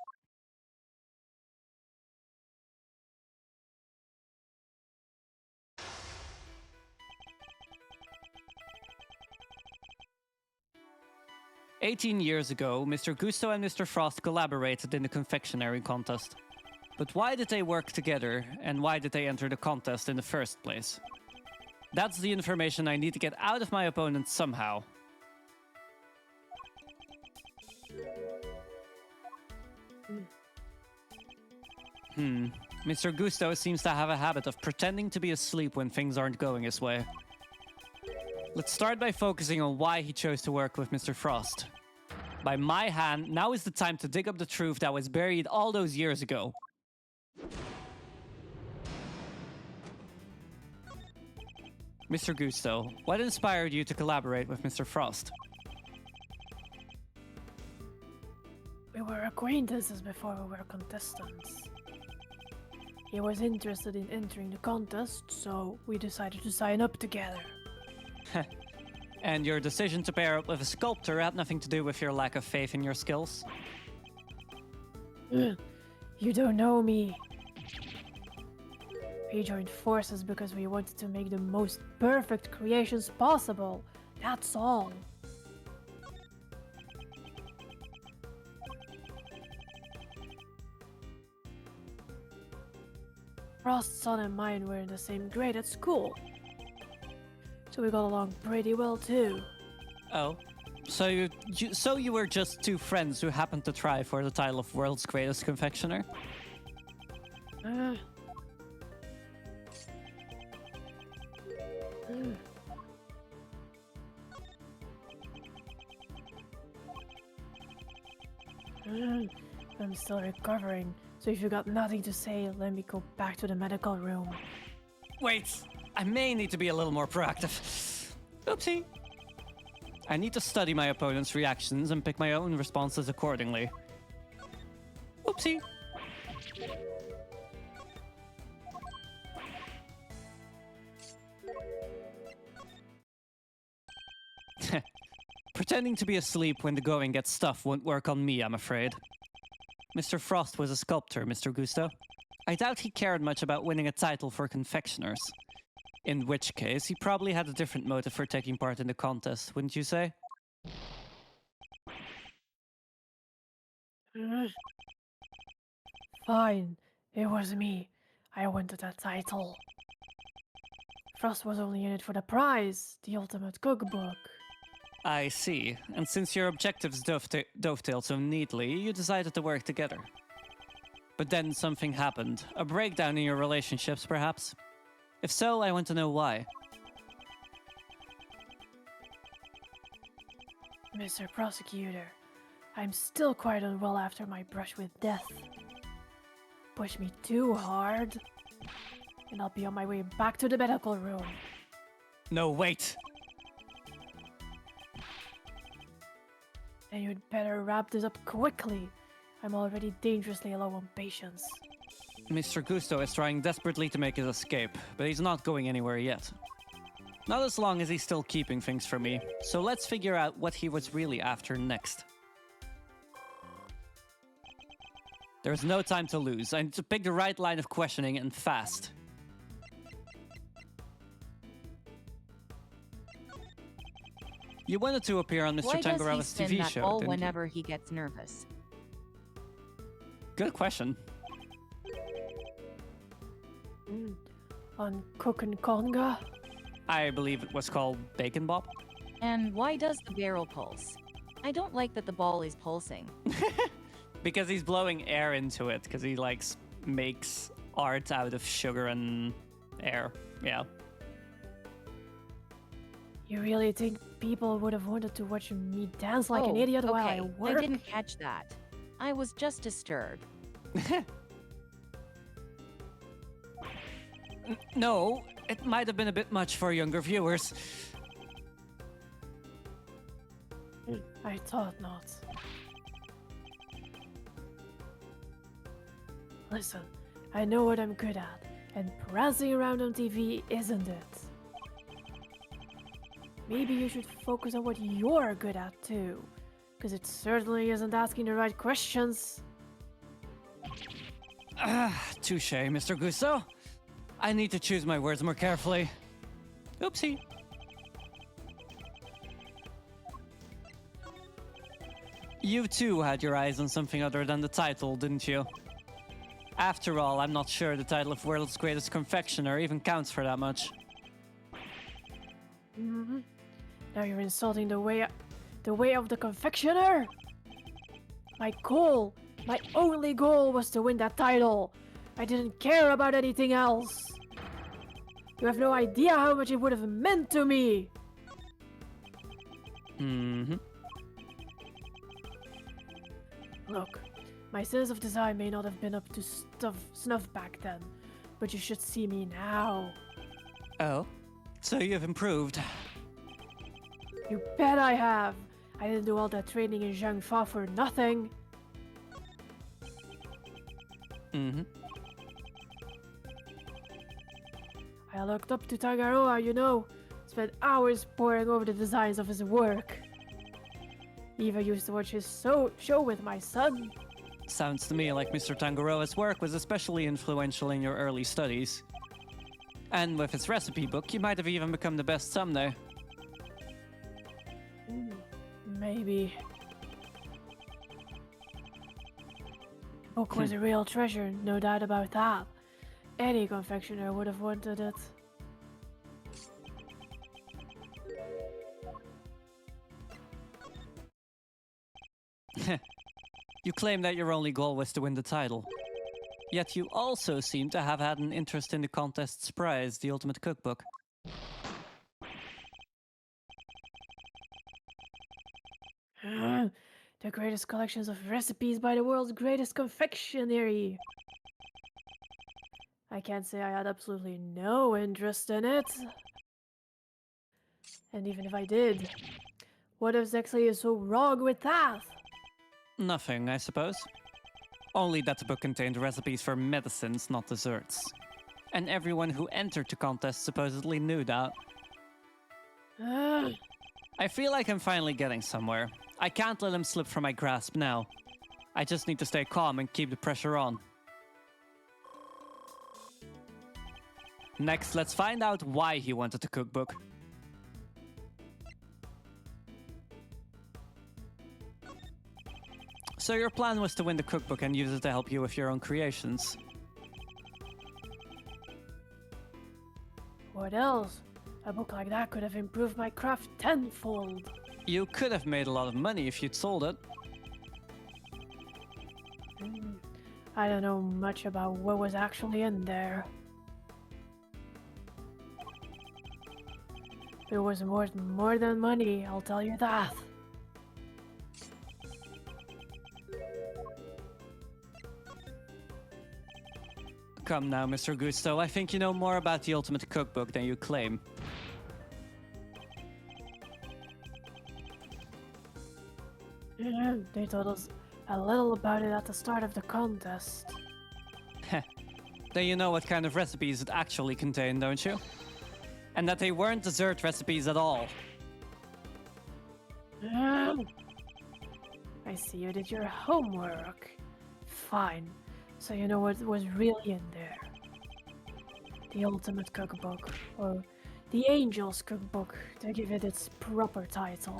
"18 years ago, Mr. Gusto and Mr. Frost collaborated in the confectionery contest. But why did they work together, and why did they enter the contest in the first place? That's the information I need to get out of my opponent somehow." Mr. Gusto seems to have a habit of pretending to be asleep when things aren't going his way. Let's start by focusing on why he chose to work with Mr. Frost. By my hand, now is the time to dig up the truth that was buried all those years ago. Mr. Gusto, what inspired you to collaborate with Mr. Frost? We were acquaintances before we were contestants. He was interested in entering the contest, so we decided to sign up together. And your decision to pair up with a sculptor had nothing to do with your lack of faith in your skills? You don't know me. We joined forces because we wanted to make the most perfect creations possible. That's all. Frost's son and mine were in the same grade at school, so we got along pretty well too. Oh, so you were just two friends who happened to try for the title of world's greatest confectioner? I'm still recovering, so if you got nothing to say, let me go back to the medical room. Wait, I may need to be a little more proactive. Oopsie. I need to study my opponent's reactions and pick my own responses accordingly. Oopsie. Pretending to be asleep when the going gets tough won't work on me, I'm afraid. Mr. Frost was a sculptor, Mr. Gusto. I doubt he cared much about winning a title for confectioners. In which case, he probably had a different motive for taking part in the contest, wouldn't you say? Fine, it was me. I wanted that title. Frost was only in it for the prize, the ultimate cookbook. I see. And since your objectives dovetailed so neatly, you decided to work together. But then something happened. A breakdown in your relationships, perhaps? If so, I want to know why. Mr. Prosecutor, I'm still quite unwell after my brush with death. Push me too hard, and I'll be on my way back to the medical room. No, wait! And you'd better wrap this up quickly. I'm already dangerously low on patience. Mr. Gusto is trying desperately to make his escape, but he's not going anywhere yet. Not as long as he's still keeping things from me, so let's figure out what he was really after next. There's no time to lose. I need to pick the right line of questioning and fast. You wanted to appear on Mr. Why does he Tangarella's spin TV that show, ball didn't you? whenever he gets nervous? Good question. On Kokonkonga? I believe it was called Bacon Bob. And why does the barrel pulse? I don't like that the ball is pulsing. Because he's blowing air into it, because he makes art out of sugar and air. Yeah. You really think people would have wanted to watch me dance like an idiot while I work? I didn't catch that. I was just disturbed. No, it might have been a bit much for younger viewers. I thought not. Listen, I know what I'm good at, and prancing around on TV isn't it. Maybe you should focus on what you're good at too, because it certainly isn't asking the right questions. Touche, Mr. Gusto. I need to choose my words more carefully. Oopsie. You too had your eyes on something other than the title, didn't you? After all, I'm not sure the title of World's Greatest Confectioner even counts for that much. Mm-hmm. Now you're insulting the way of the confectioner? My goal, my only goal was to win that title. I didn't care about anything else. You have no idea how much it would have meant to me. Mm-hmm. Look, my sense of design may not have been up to snuff back then, but you should see me now. Oh? So you've improved. You bet I have. I didn't do all that training in Zhangfa for nothing. Mm-hmm. I looked up to Tangaroa, you know. Spent hours poring over the designs of his work. Eva used to watch his show with my son. Sounds to me like Mr. Tangaroa's work was especially influential in your early studies. And with his recipe book, you might have even become the best someday. Maybe. The book was a real treasure, no doubt about that. Any confectioner would have wanted it. You claim that your only goal was to win the title. Yet you also seem to have had an interest in the contest's prize, the Ultimate Cookbook. The greatest collections of recipes by the world's greatest confectionery. I can't say I had absolutely no interest in it. And even if I did, what exactly is so wrong with that? Nothing, I suppose. Only that the book contained recipes for medicines, not desserts. And everyone who entered the contest supposedly knew that. I feel like I'm finally getting somewhere. I can't let him slip from my grasp now. I just need to stay calm and keep the pressure on. Next, let's find out why he wanted the cookbook. So your plan was to win the cookbook and use it to help you with your own creations. What else? A book like that could have improved my craft tenfold. You could have made a lot of money if you'd sold it. I don't know much about what was actually in there. It was more than money, I'll tell you that. Come now, Mr. Gusto. I think you know more about the ultimate cookbook than you claim. Yeah, they told us a little about it at the start of the contest. Then you know what kind of recipes it actually contained, don't you? And that they weren't dessert recipes at all. I see you did your homework. Fine. So you know what was really in there. The ultimate cookbook, or the Angel's cookbook, to give it its proper title.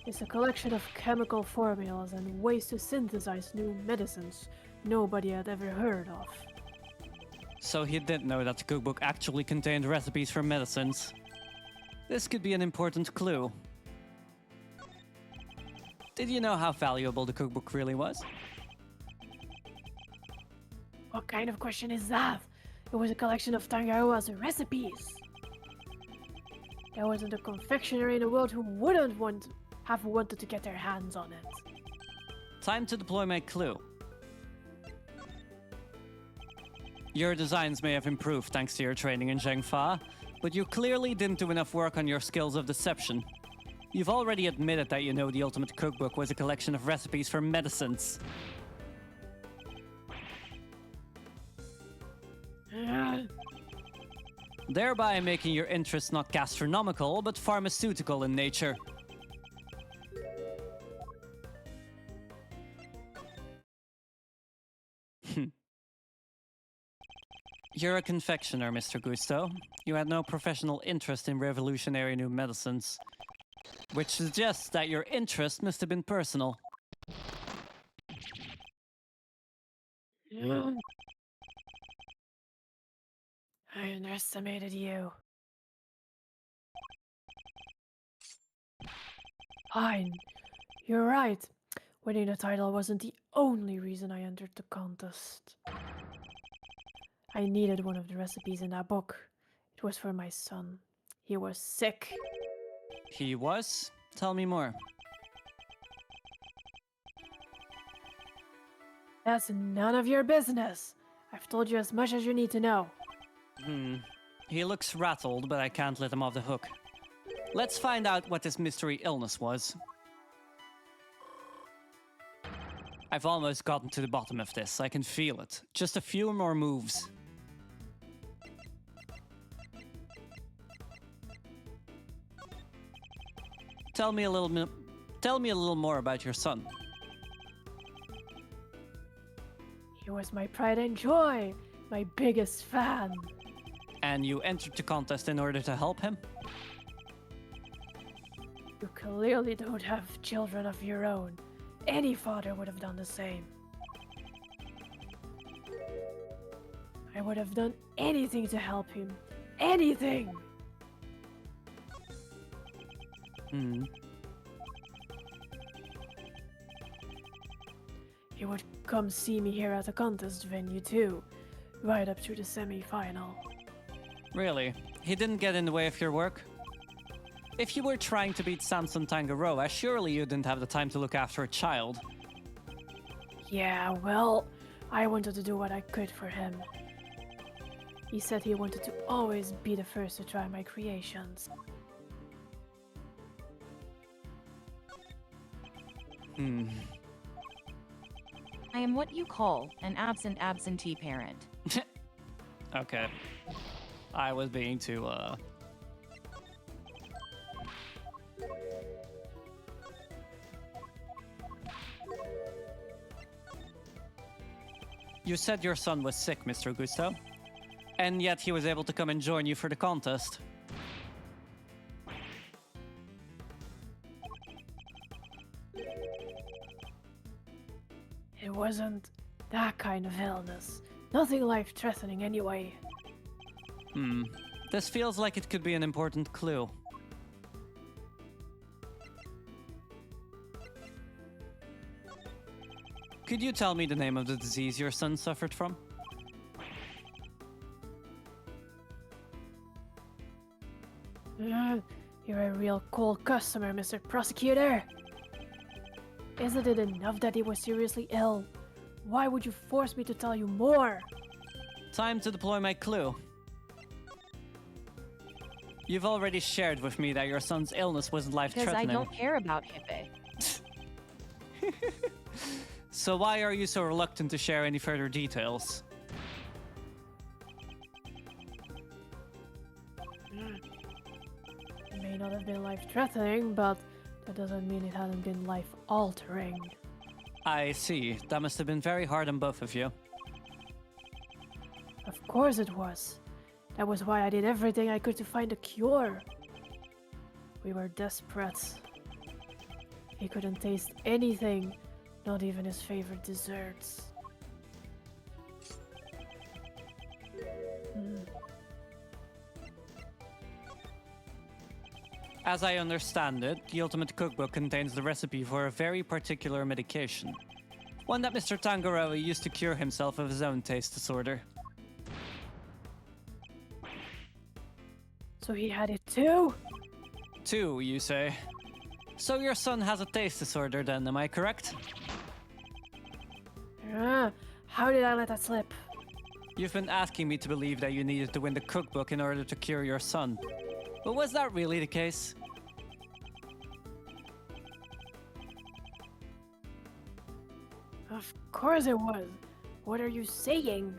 It's a collection of chemical formulas and ways to synthesize new medicines nobody had ever heard of. So he didn't know that the cookbook actually contained recipes for medicines. This could be an important clue. Did you know how valuable the cookbook really was? What kind of question is that? It was a collection of Tangaroa's recipes. There wasn't a confectioner in the world who wouldn't have wanted to get their hands on it. Time to deploy my clue. Your designs may have improved thanks to your training in Zhengfa, but you clearly didn't do enough work on your skills of deception. You've already admitted that you know the ultimate cookbook was a collection of recipes for medicines. Thereby making your interest not gastronomical, but pharmaceutical in nature. You're a confectioner, Mr. Gusto. You had no professional interest in revolutionary new medicines, which suggests that your interest must have been personal. I underestimated you. Fine. You're right. Winning the title wasn't the only reason I entered the contest. I needed one of the recipes in that book. It was for my son. He was sick. He was? Tell me more. That's none of your business. I've told you as much as you need to know. He looks rattled, but I can't let him off the hook. Let's find out what this mystery illness was. I've almost gotten to the bottom of this. I can feel it. Just a few more moves. Tell me a little more about your son. He was my pride and joy, my biggest fan. And you entered the contest in order to help him? You clearly don't have children of your own. Any father would have done the same. I would have done anything to help him. Anything! He would come see me here at the contest venue too, right up to the semi-final. Really? He didn't get in the way of your work? If you were trying to beat Samson Tangaroa, surely you didn't have the time to look after a child. Yeah, well, I wanted to do what I could for him. He said he wanted to always be the first to try my creations. I am what you call an absent absentee parent. Okay. I was being too, You said your son was sick, Mr. Gusto. And yet he was able to come and join you for the contest. It wasn't that kind of illness. Nothing life-threatening anyway. This feels like it could be an important clue. Could you tell me the name of the disease your son suffered from? You're a real cold customer, Mr. Prosecutor. Isn't it enough that he was seriously ill? Why would you force me to tell you more? Time to deploy my clue. You've already shared with me that your son's illness wasn't Because life-threatening. I don't care about Hippe. So why are you so reluctant to share any further details? It may not have been life-threatening, but that doesn't mean it hadn't been life-altering. I see. That must have been very hard on both of you. Of course it was. That was why I did everything I could to find a cure. We were desperate. He couldn't taste anything, not even his favorite desserts. As I understand it, the Ultimate Cookbook contains the recipe for a very particular medication. One that Mr. Tangaroa used to cure himself of his own taste disorder. So he had it too? Two, you say? So your son has a taste disorder then, am I correct? How did I let that slip? You've been asking me to believe that you needed to win the cookbook in order to cure your son. But was that really the case? Of course it was. What are you saying?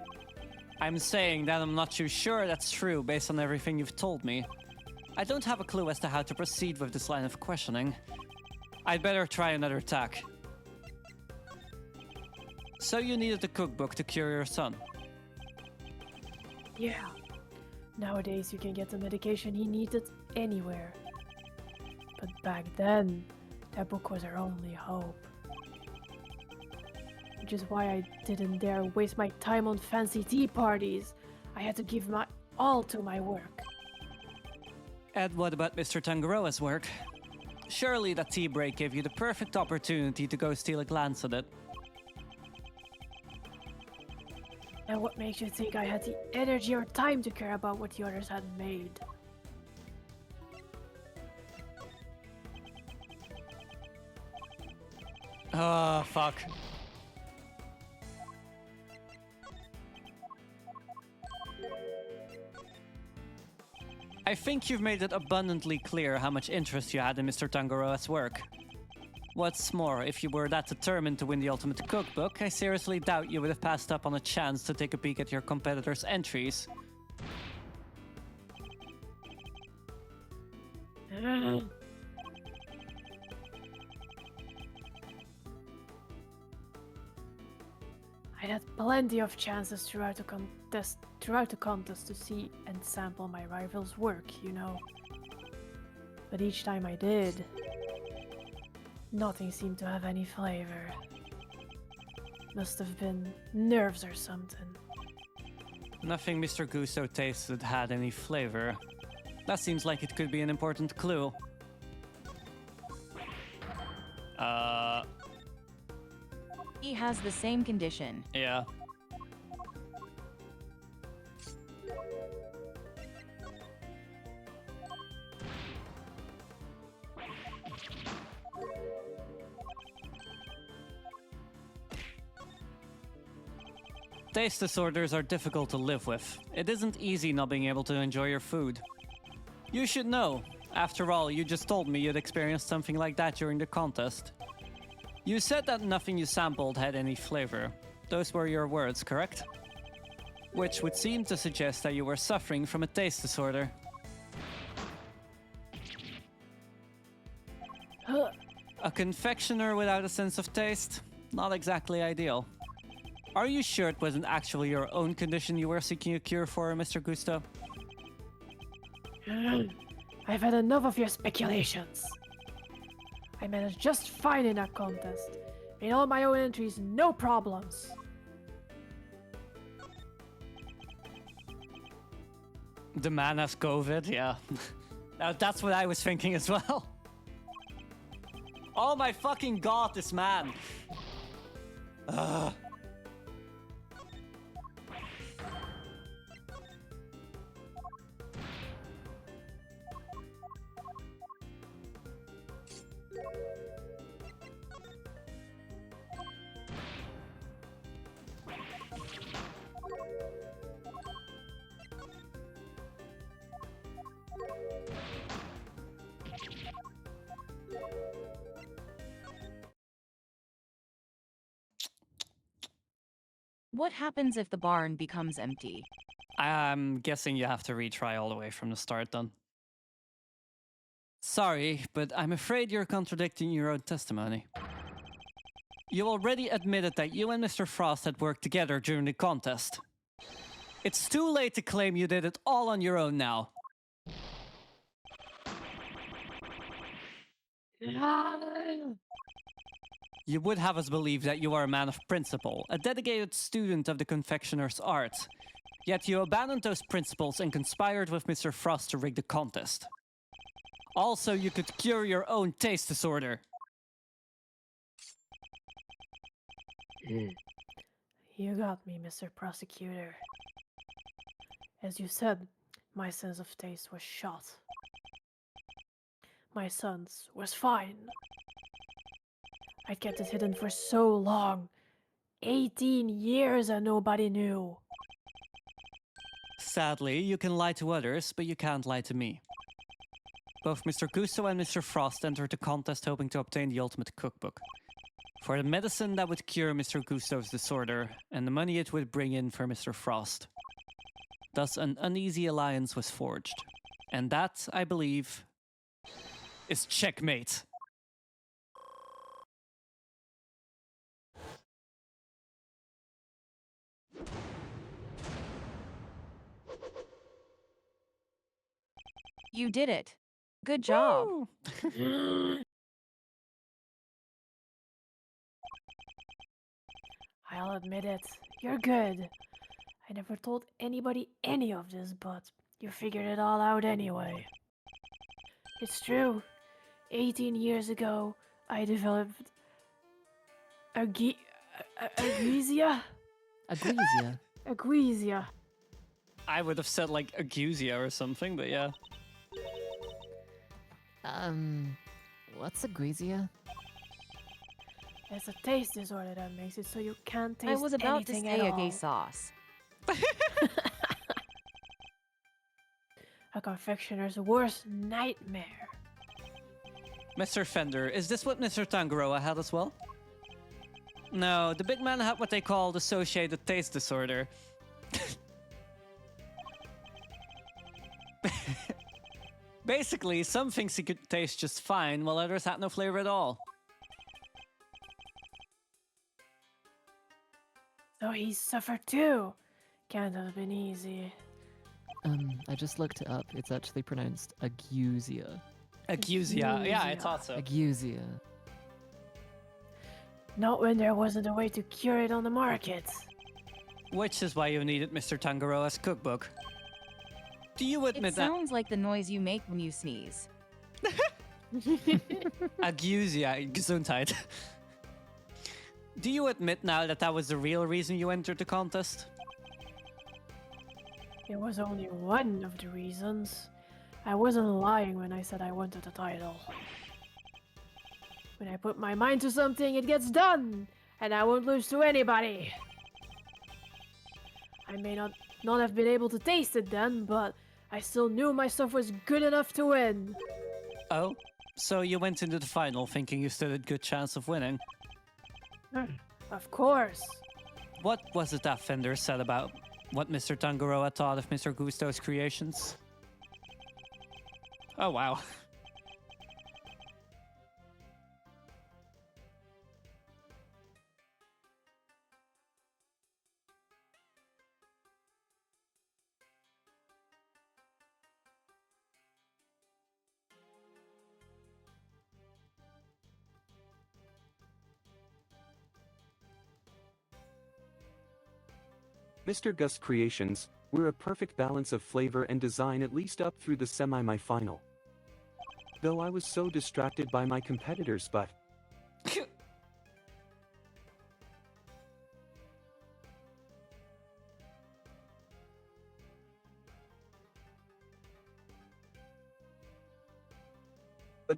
I'm saying that I'm not too sure that's true based on everything you've told me. I don't have a clue as to how to proceed with this line of questioning. I'd better try another tack. So you needed the cookbook to cure your son? Yeah. Nowadays you can get the medication he needed anywhere. But back then, that book was our only hope. Which is why I didn't dare waste my time on fancy tea parties. I had to give my all to my work. And what about Mr. Tangaroa's work? Surely that tea break gave you the perfect opportunity to go steal a glance at it. And what makes you think I had the energy or time to care about what the others had made? Oh, fuck. I think you've made it abundantly clear how much interest you had in Mr. Tangaroa's work. What's more, if you were that determined to win the Ultimate Cookbook, I seriously doubt you would have passed up on a chance to take a peek at your competitors' entries. I had plenty of chances throughout the contest to see and sample my rival's work, you know. But each time I did, nothing seemed to have any flavor. Must have been nerves or something. Nothing Mr. Gusto tasted had any flavor. That seems like it could be an important clue. He has the same condition. Yeah. Taste disorders are difficult to live with. It isn't easy not being able to enjoy your food. You should know. After all, you just told me you'd experienced something like that during the contest. You said that nothing you sampled had any flavor. Those were your words, correct? Which would seem to suggest that you were suffering from a taste disorder. Huh. A confectioner without a sense of taste? Not exactly ideal. Are you sure it wasn't actually your own condition you were seeking a cure for, Mr. Gusto? I've had enough of your speculations. I managed just fine in that contest. Made all my own entries, no problems. The man has COVID, yeah. That's what I was thinking as well. Oh my fucking god, this man. Ugh. What happens if the barn becomes empty? I'm guessing you have to retry all the way from the start then. Sorry, but I'm afraid you're contradicting your own testimony. You already admitted that you and Mr. Frost had worked together during the contest. It's too late to claim you did it all on your own now. You would have us believe that you are a man of principle, a dedicated student of the confectioner's art. Yet you abandoned those principles and conspired with Mr. Frost to rig the contest. Also, you could cure your own taste disorder. You got me, Mr. Prosecutor. As you said, my sense of taste was shot. My son's was fine. I kept it hidden for so long. 18 years and nobody knew. Sadly, you can lie to others, but you can't lie to me. Both Mr. Gusto and Mr. Frost entered the contest hoping to obtain the ultimate cookbook. For the medicine that would cure Mr. Gusto's disorder, and the money it would bring in for Mr. Frost. Thus, an uneasy alliance was forged. And that, I believe, is checkmate. You did it. Good job. I'll admit it. You're good. I never told anybody any of this, but you figured it all out anyway. It's true. 18 years ago, I developed agwesia? Agwesia. Agwesia. I would have said like Agusia or something, but yeah. What's agwesia? It's a taste disorder that makes it so you can't taste I was about to anything say at a gay all. sauce. A confectioner's worst nightmare. Mr. Fender, is this what Mr. Tangaroa had as well? No, the big man had what they called associated taste disorder. Basically, some things he could taste just fine, while others had no flavor at all. So he suffered too. Can't have been easy. I just looked it up. It's actually pronounced agwesia. Agusia, yeah, I thought so. Agwesia. Not when there wasn't a way to cure it on the market. Which is why you needed Mr. Tangaroa's cookbook. Do you admit It that sounds like the noise you make when you sneeze. Agusia, Gesundheit. Do you admit now that that was the real reason you entered the contest? It was only one of the reasons. I wasn't lying when I said I wanted the title. When I put my mind to something, it gets done, and I won't lose to anybody. I may not have been able to taste it then, but I still knew my stuff was good enough to win. Oh, so you went into the final thinking you stood a good chance of winning. Of course. What was it that Fender said about what Mr. Tangaroa thought of Mr. Gusto's creations? Oh, wow. Mr. Gus Creations, we're a perfect balance of flavor and design at least up through the semi-final. Though I was so distracted by my competitors, but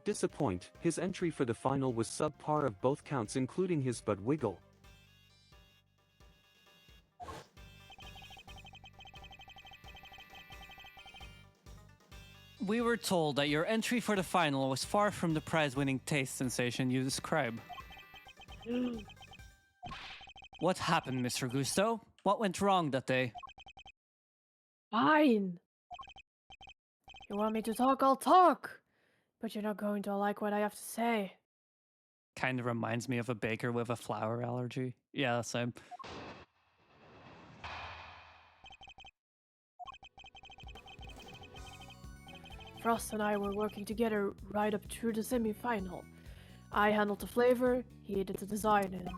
disappoint, his entry for the final was subpar of both counts including his butt wiggle. We were told that your entry for the final was far from the prize-winning taste sensation you describe. What happened, Mr. Gusto? What went wrong that day? Fine. You want me to talk, I'll talk. But you're not going to like what I have to say. Kind of reminds me of a baker with a flour allergy. Yeah, same. Frost and I were working together right up through the semi-final. I handled the flavor, he did the design,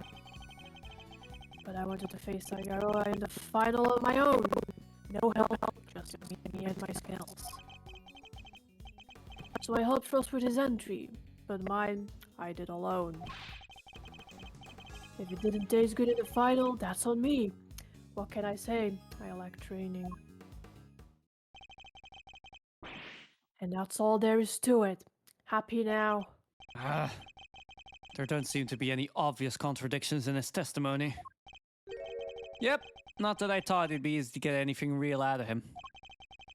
but I wanted to face Tagaroa in the final on my own. No help, just me and my skills. So I helped Frost with his entry, but mine, I did alone. If it didn't taste good in the final, that's on me. What can I say? I lack training. And that's all there is to it. Happy now? There don't seem to be any obvious contradictions in his testimony. Yep, not that I thought it'd be easy to get anything real out of him.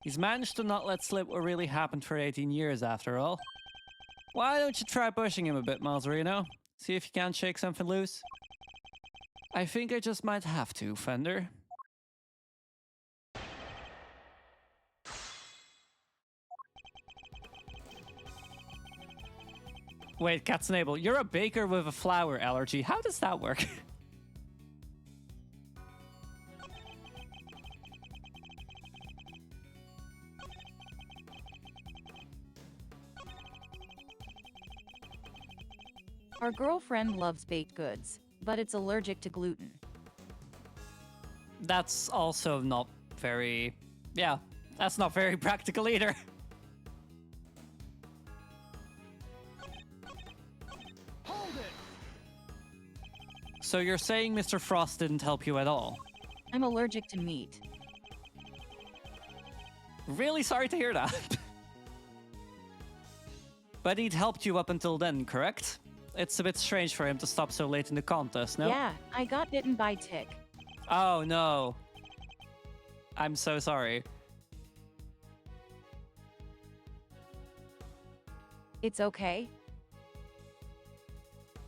He's managed to not let slip what really happened for 18 years after all. Why don't you try pushing him a bit, Malzarino? See if you can't shake something loose? I think I just might have to, Fender. Wait, Katzenable, you're a baker with a flour allergy. How does that work? Our girlfriend loves baked goods, but it's allergic to gluten. That's also not very... Yeah, that's not very practical either. Hold it! So you're saying Mr. Frost didn't help you at all? I'm allergic to meat. Really sorry to hear that. But he'd helped you up until then, correct? It's a bit strange for him to stop so late in the contest, no? Yeah, I got bitten by tick. Oh, no. I'm so sorry. It's okay.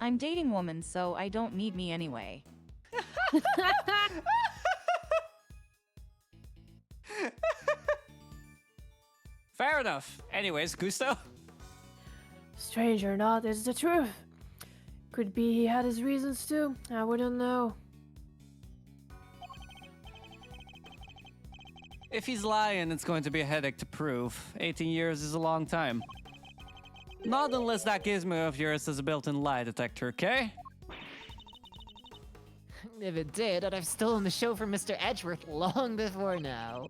I'm dating woman, so I don't need me anyway. Fair enough. Anyways, Gusto? Strange or not, it's the truth. Could be he had his reasons too. I wouldn't know. If he's lying, it's going to be a headache to prove. 18 years is a long time. Not unless that gizmo of yours has a built-in lie detector, okay? If it did, I'd have stolen the show from Mr. Edgeworth long before now.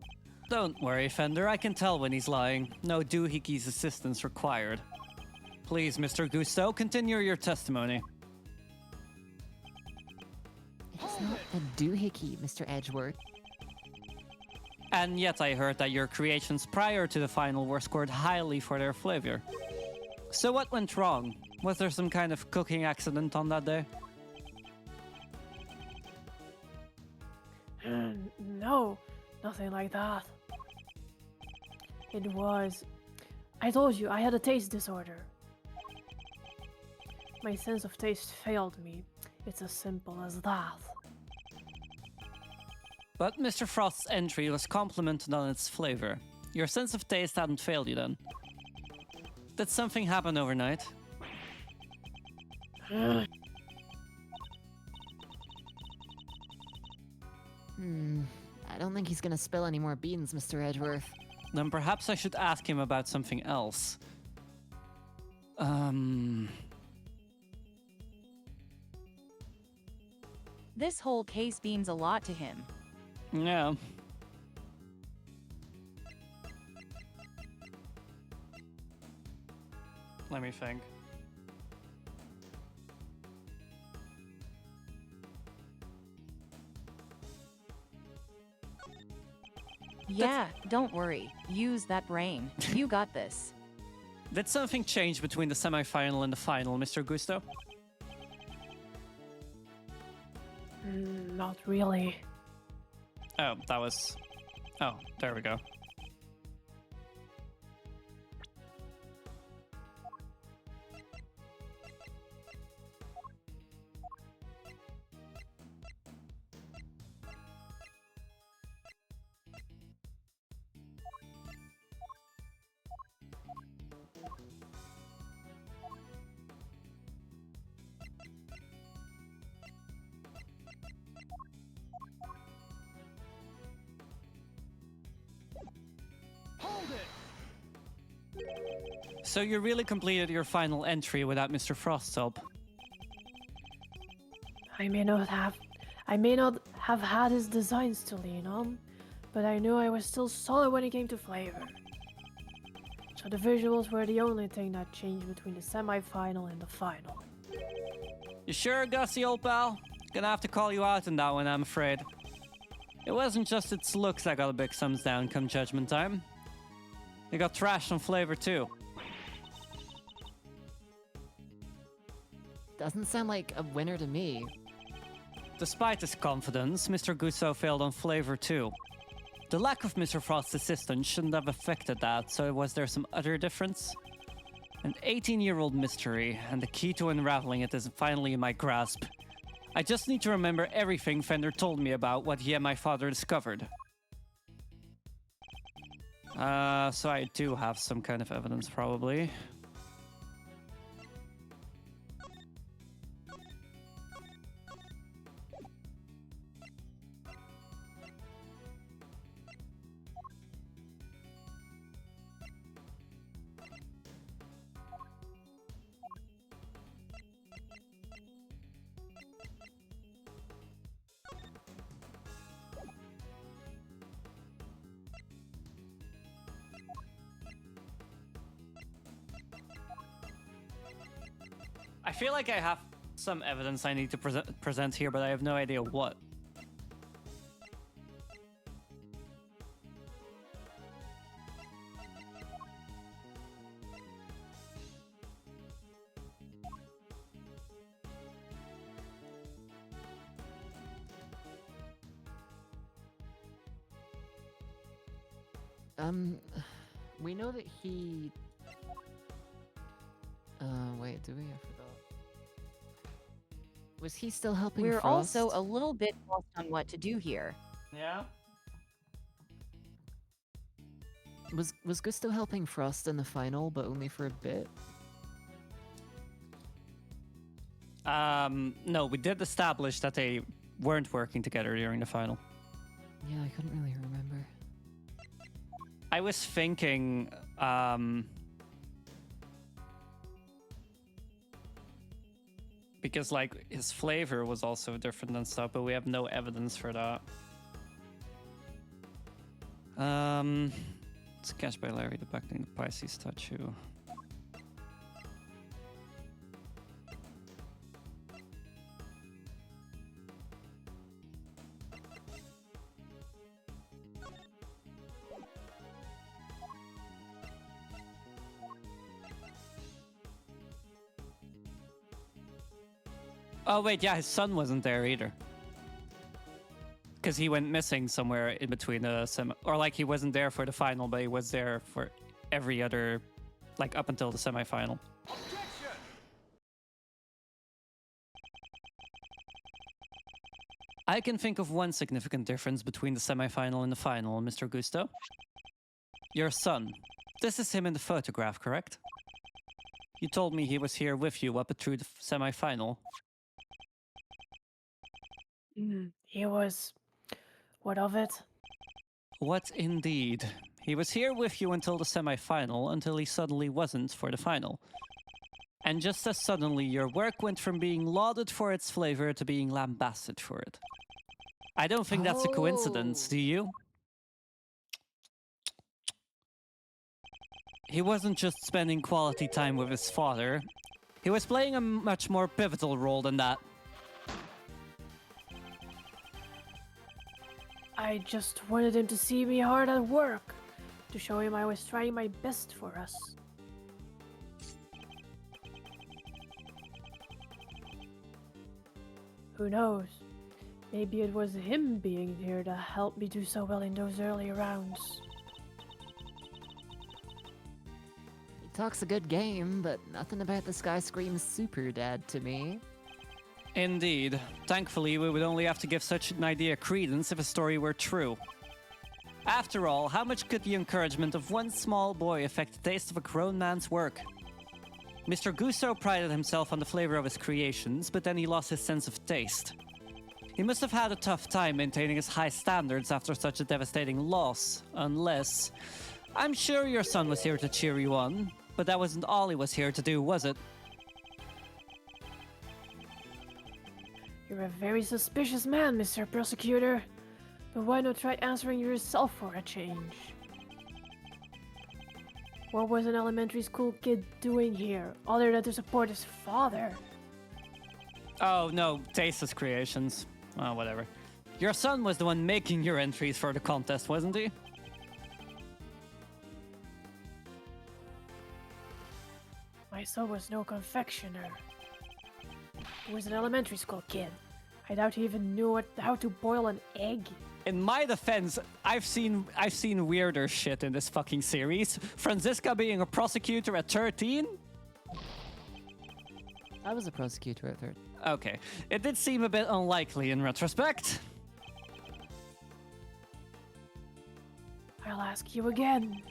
Don't worry, Fender. I can tell when he's lying. No doohickeys assistance required. Please, Mr. Gusto, continue your testimony. It's not a doohickey, Mr. Edgeworth. And yet I heard that your creations prior to the final were scored highly for their flavor. So what went wrong? Was there some kind of cooking accident on that day? No, nothing like that. It was... I told you, I had a taste disorder. My sense of taste failed me. It's as simple as that. But Mr. Frost's entry was complimented on its flavor. Your sense of taste hadn't failed you then. Did something happen overnight? I don't think he's gonna spill any more beans, Mr. Edgeworth. Then perhaps I should ask him about something else. This whole case means a lot to him. Yeah. Let me think. Yeah, don't worry. Use that brain. You got this. Did something change between the semi-final and the final, Mr. Gusto? Not really. Oh, that was... Oh, there we go. Hold it! So you really completed your final entry without Mr. Frost's help? I may not have had his designs to lean on, but I knew I was still solid when it came to flavor. So the visuals were the only thing that changed between the semi-final and the final. You sure, Gussie, old pal? Gonna have to call you out on that one, I'm afraid. It wasn't just its looks that got a big thumbs down come judgment time. It got trashed on flavor too. Doesn't sound like a winner to me. Despite his confidence, Mr. Gusso failed on flavor too. The lack of Mr. Frost's assistance shouldn't have affected that, so was there some other difference? An 18-year-old mystery, and the key to unraveling it is finally in my grasp. I just need to remember everything Fender told me about what he and my father discovered. So I do have some kind of evidence, probably. I feel like I have some evidence I need to present here, but I have no idea what. We know that he... wait, do we? I forgot. Was he still helping We're Frost? also a little bit lost on what to do here. Yeah? Was Gusto helping Frost in the final, but only for a bit? No, we did establish that they weren't working together during the final. Yeah, I couldn't really remember. I was thinking, because like his flavor was also different and stuff, but we have no evidence for that. Sketch by Larry depicting the Pisces statue. Oh wait, yeah, his son wasn't there either. Because he went missing somewhere in between the or like he wasn't there for the final, but he was there for every other, like up until the semifinal. Objection! I can think of one significant difference between the semifinal and the final, Mr. Gusto. Your son. This is him in the photograph, correct? You told me he was here with you up through the semifinal. He was... What of it? What indeed? He was here with you until the semi-final, until he suddenly wasn't for the final. And just as suddenly, your work went from being lauded for its flavor to being lambasted for it. I don't think that's a coincidence, do you? He wasn't just spending quality time with his father. He was playing a much more pivotal role than that. I just wanted him to see me hard at work, to show him I was trying my best for us. Who knows? Maybe it was him being here to help me do so well in those early rounds. He talks a good game, but nothing about this guy screams super dad to me. Indeed. Thankfully, we would only have to give such an idea credence if a story were true. After all, how much could the encouragement of one small boy affect the taste of a grown man's work? Mr. Gusto prided himself on the flavor of his creations, but then he lost his sense of taste. He must have had a tough time maintaining his high standards after such a devastating loss, unless... I'm sure your son was here to cheer you on, but that wasn't all he was here to do, was it? You're a very suspicious man, Mr. Prosecutor. But why not try answering yourself for a change? What was an elementary school kid doing here, other than to support his father? Oh, no, tasteless creations. Oh, whatever. Your son was the one making your entries for the contest, wasn't he? My son was no confectioner. He was an elementary school kid. I doubt he even knew how to boil an egg. In my defense, I've seen weirder shit in this fucking series. Franziska being a prosecutor at 13? I was a prosecutor at 13. Okay. It did seem a bit unlikely in retrospect. I'll ask you again.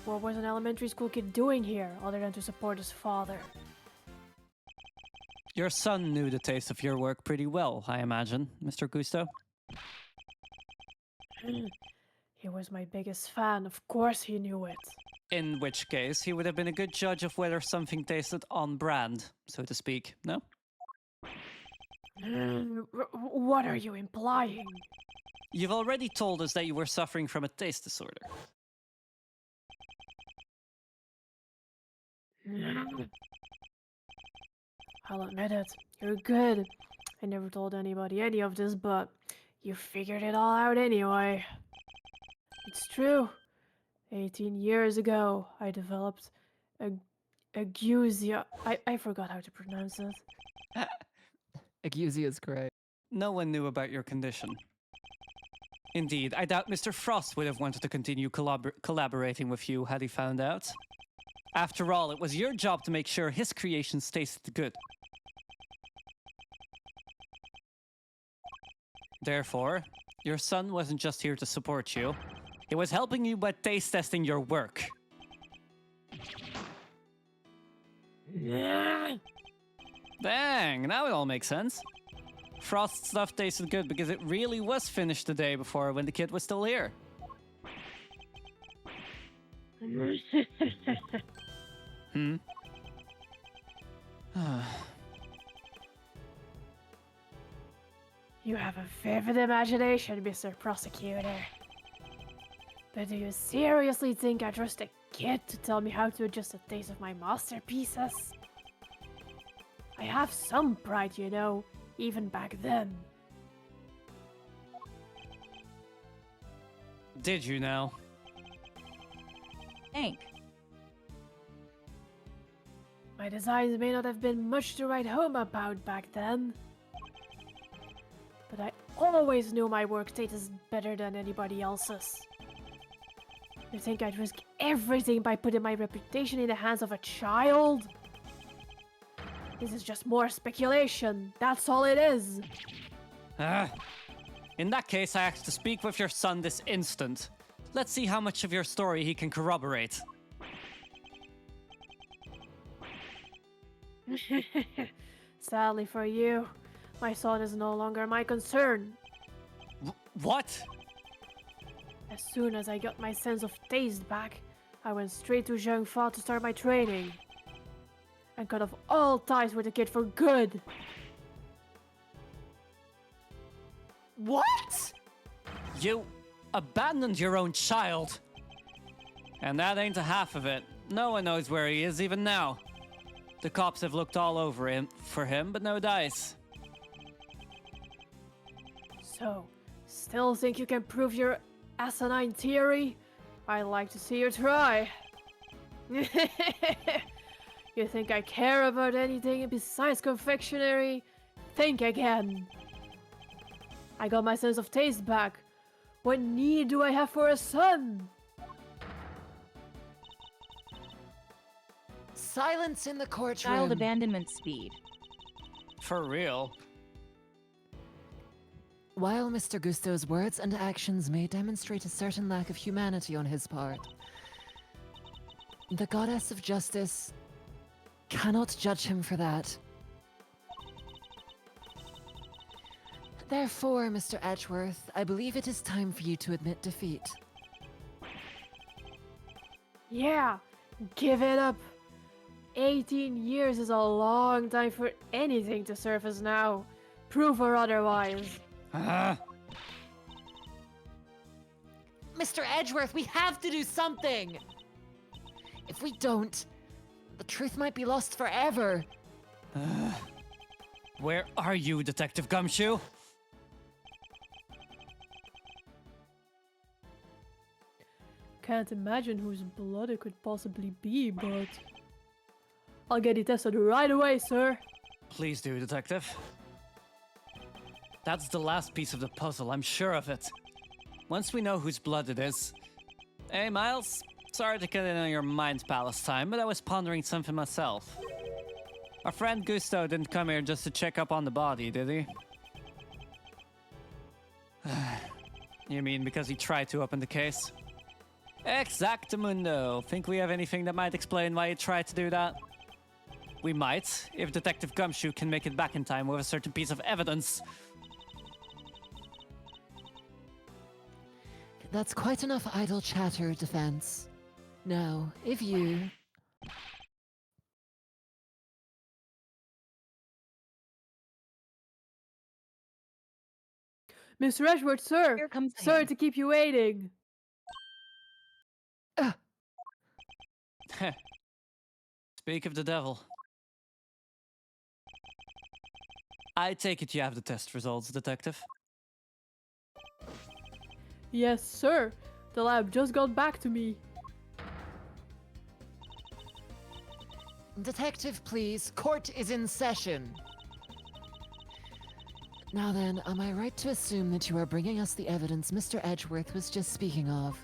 What was an elementary school kid doing here, other than to support his father? Your son knew the taste of your work pretty well, I imagine, Mr. Gusto. He was my biggest fan, of course he knew it. In which case, he would have been a good judge of whether something tasted on brand, so to speak, no? What are you implying? You've already told us that you were suffering from a taste disorder. I'll admit it, you're good. I never told anybody any of this, but you figured it all out anyway. It's true. 18 years ago, I developed agusia. I forgot how to pronounce it. Agusia is correct. No one knew about your condition. Indeed, I doubt Mr. Frost would have wanted to continue collaborating with you had he found out. After all, it was your job to make sure his creations tasted good. Therefore, your son wasn't just here to support you. He was helping you by taste testing your work. Dang, now it all makes sense. Frost's stuff tasted good because it really was finished the day before when the kid was still here. Hmm? You have a vivid imagination, Mr. Prosecutor. But do you seriously think I trust a kid to tell me how to adjust the taste of my masterpieces? I have some pride, you know, even back then. Did you now? Hank. My designs may not have been much to write home about back then. But I always knew my work tasted better than anybody else's. You think I'd risk everything by putting my reputation in the hands of a child? This is just more speculation. That's all it is. In that case, I ask to speak with your son this instant. Let's see how much of your story he can corroborate. Sadly for you, my son is no longer my concern. What? As soon as I got my sense of taste back, I went straight to Zhengfa to start my training. And cut off all ties with the kid for good. What? You abandoned your own child. And that ain't a half of it. No one knows where he is even now. The cops have looked all over him for him, but no dice. So, still think you can prove your asinine theory? I'd like to see you try. You think I care about anything besides confectionery? Think again. I got my sense of taste back. What need do I have for a son? Silence in the courtroom. Child abandonment speed. For real. While Mr. Gusto's words and actions may demonstrate a certain lack of humanity on his part, the goddess of justice cannot judge him for that. Therefore, Mr. Edgeworth, I believe it is time for you to admit defeat. Yeah, give it up. 18 years is a long time for anything to surface now. Proof or otherwise. Mr. Edgeworth, we have to do something! If we don't, the truth might be lost forever. Where are you, Detective Gumshoe? Can't imagine whose blood it could possibly be, but... I'll get it tested right away, sir. Please do, Detective. That's the last piece of the puzzle, I'm sure of it. Once we know whose blood it is... Hey, Miles. Sorry to get in on your mind palace time, but I was pondering something myself. Our friend Gusto didn't come here just to check up on the body, did he? You mean because he tried to open the case? Exactamundo. Think we have anything that might explain why he tried to do that? We might, if Detective Gumshoe can make it back in time with a certain piece of evidence. That's quite enough idle chatter, Defense. Now, if you... Mr. Edgeworth, sir! Here comes the Sorry hand. to keep you waiting. Speak of the devil. I take it you have the test results, Detective. Yes, sir. The lab just got back to me. Detective, please. Court is in session. Now then, am I right to assume that you are bringing us the evidence Mr. Edgeworth was just speaking of?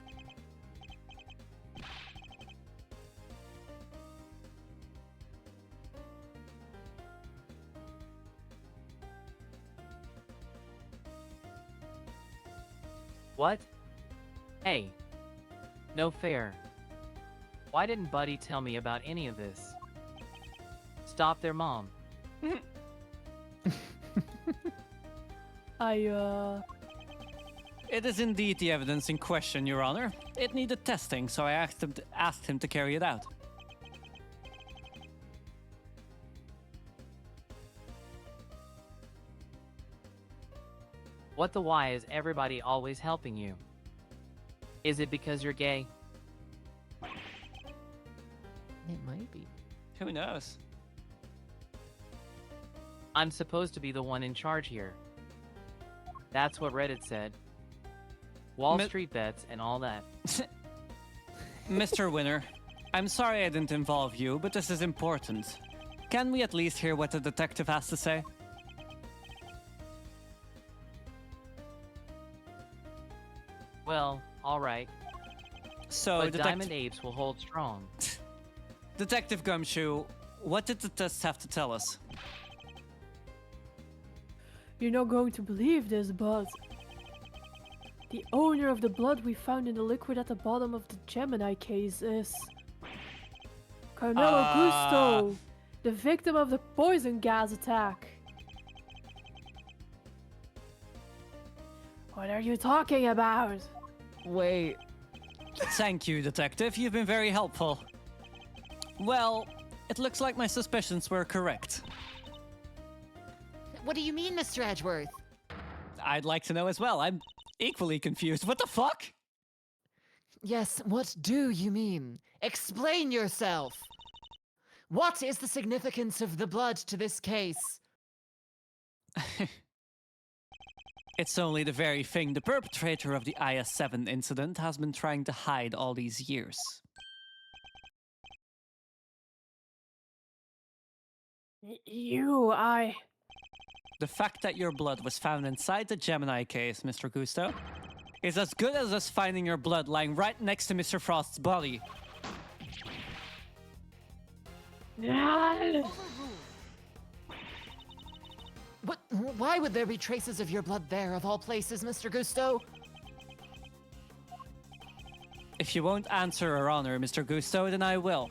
What? Hey. No fair. Why didn't Buddy tell me about any of this? Stop their mom. It is indeed the evidence in question, Your Honor. It needed testing, so I asked him to carry it out. What the why is everybody always helping you? Is it because you're gay? It might be. Who knows? I'm supposed to be the one in charge here. That's what Reddit said. Wall Street bets and all that. Mr. Winner, I'm sorry I didn't involve you, but this is important. Can we at least hear what the detective has to say? Well, alright. So, But Diamond Apes will hold strong. Detective Gumshoe, what did the test have to tell us? You're not going to believe this, but... the owner of the blood we found in the liquid at the bottom of the Gemini case is... Carmelo Gusto, the victim of the poison gas attack. What are you talking about? Wait. Thank you, Detective. You've been very helpful. Well, it looks like my suspicions were correct. What do you mean, Mr. Edgeworth? I'd like to know as well. I'm equally confused. What the fuck? Yes, what do you mean? Explain yourself! What is the significance of the blood to this case? It's only the very thing the perpetrator of the IS-7 incident has been trying to hide all these years. The fact that your blood was found inside the Gemini case, Mr. Gusto, is as good as us finding your blood lying right next to Mr. Frost's body. What? Why would there be traces of your blood there, of all places, Mr. Gusto? If you won't answer Her Honor, Mr. Gusto, then I will.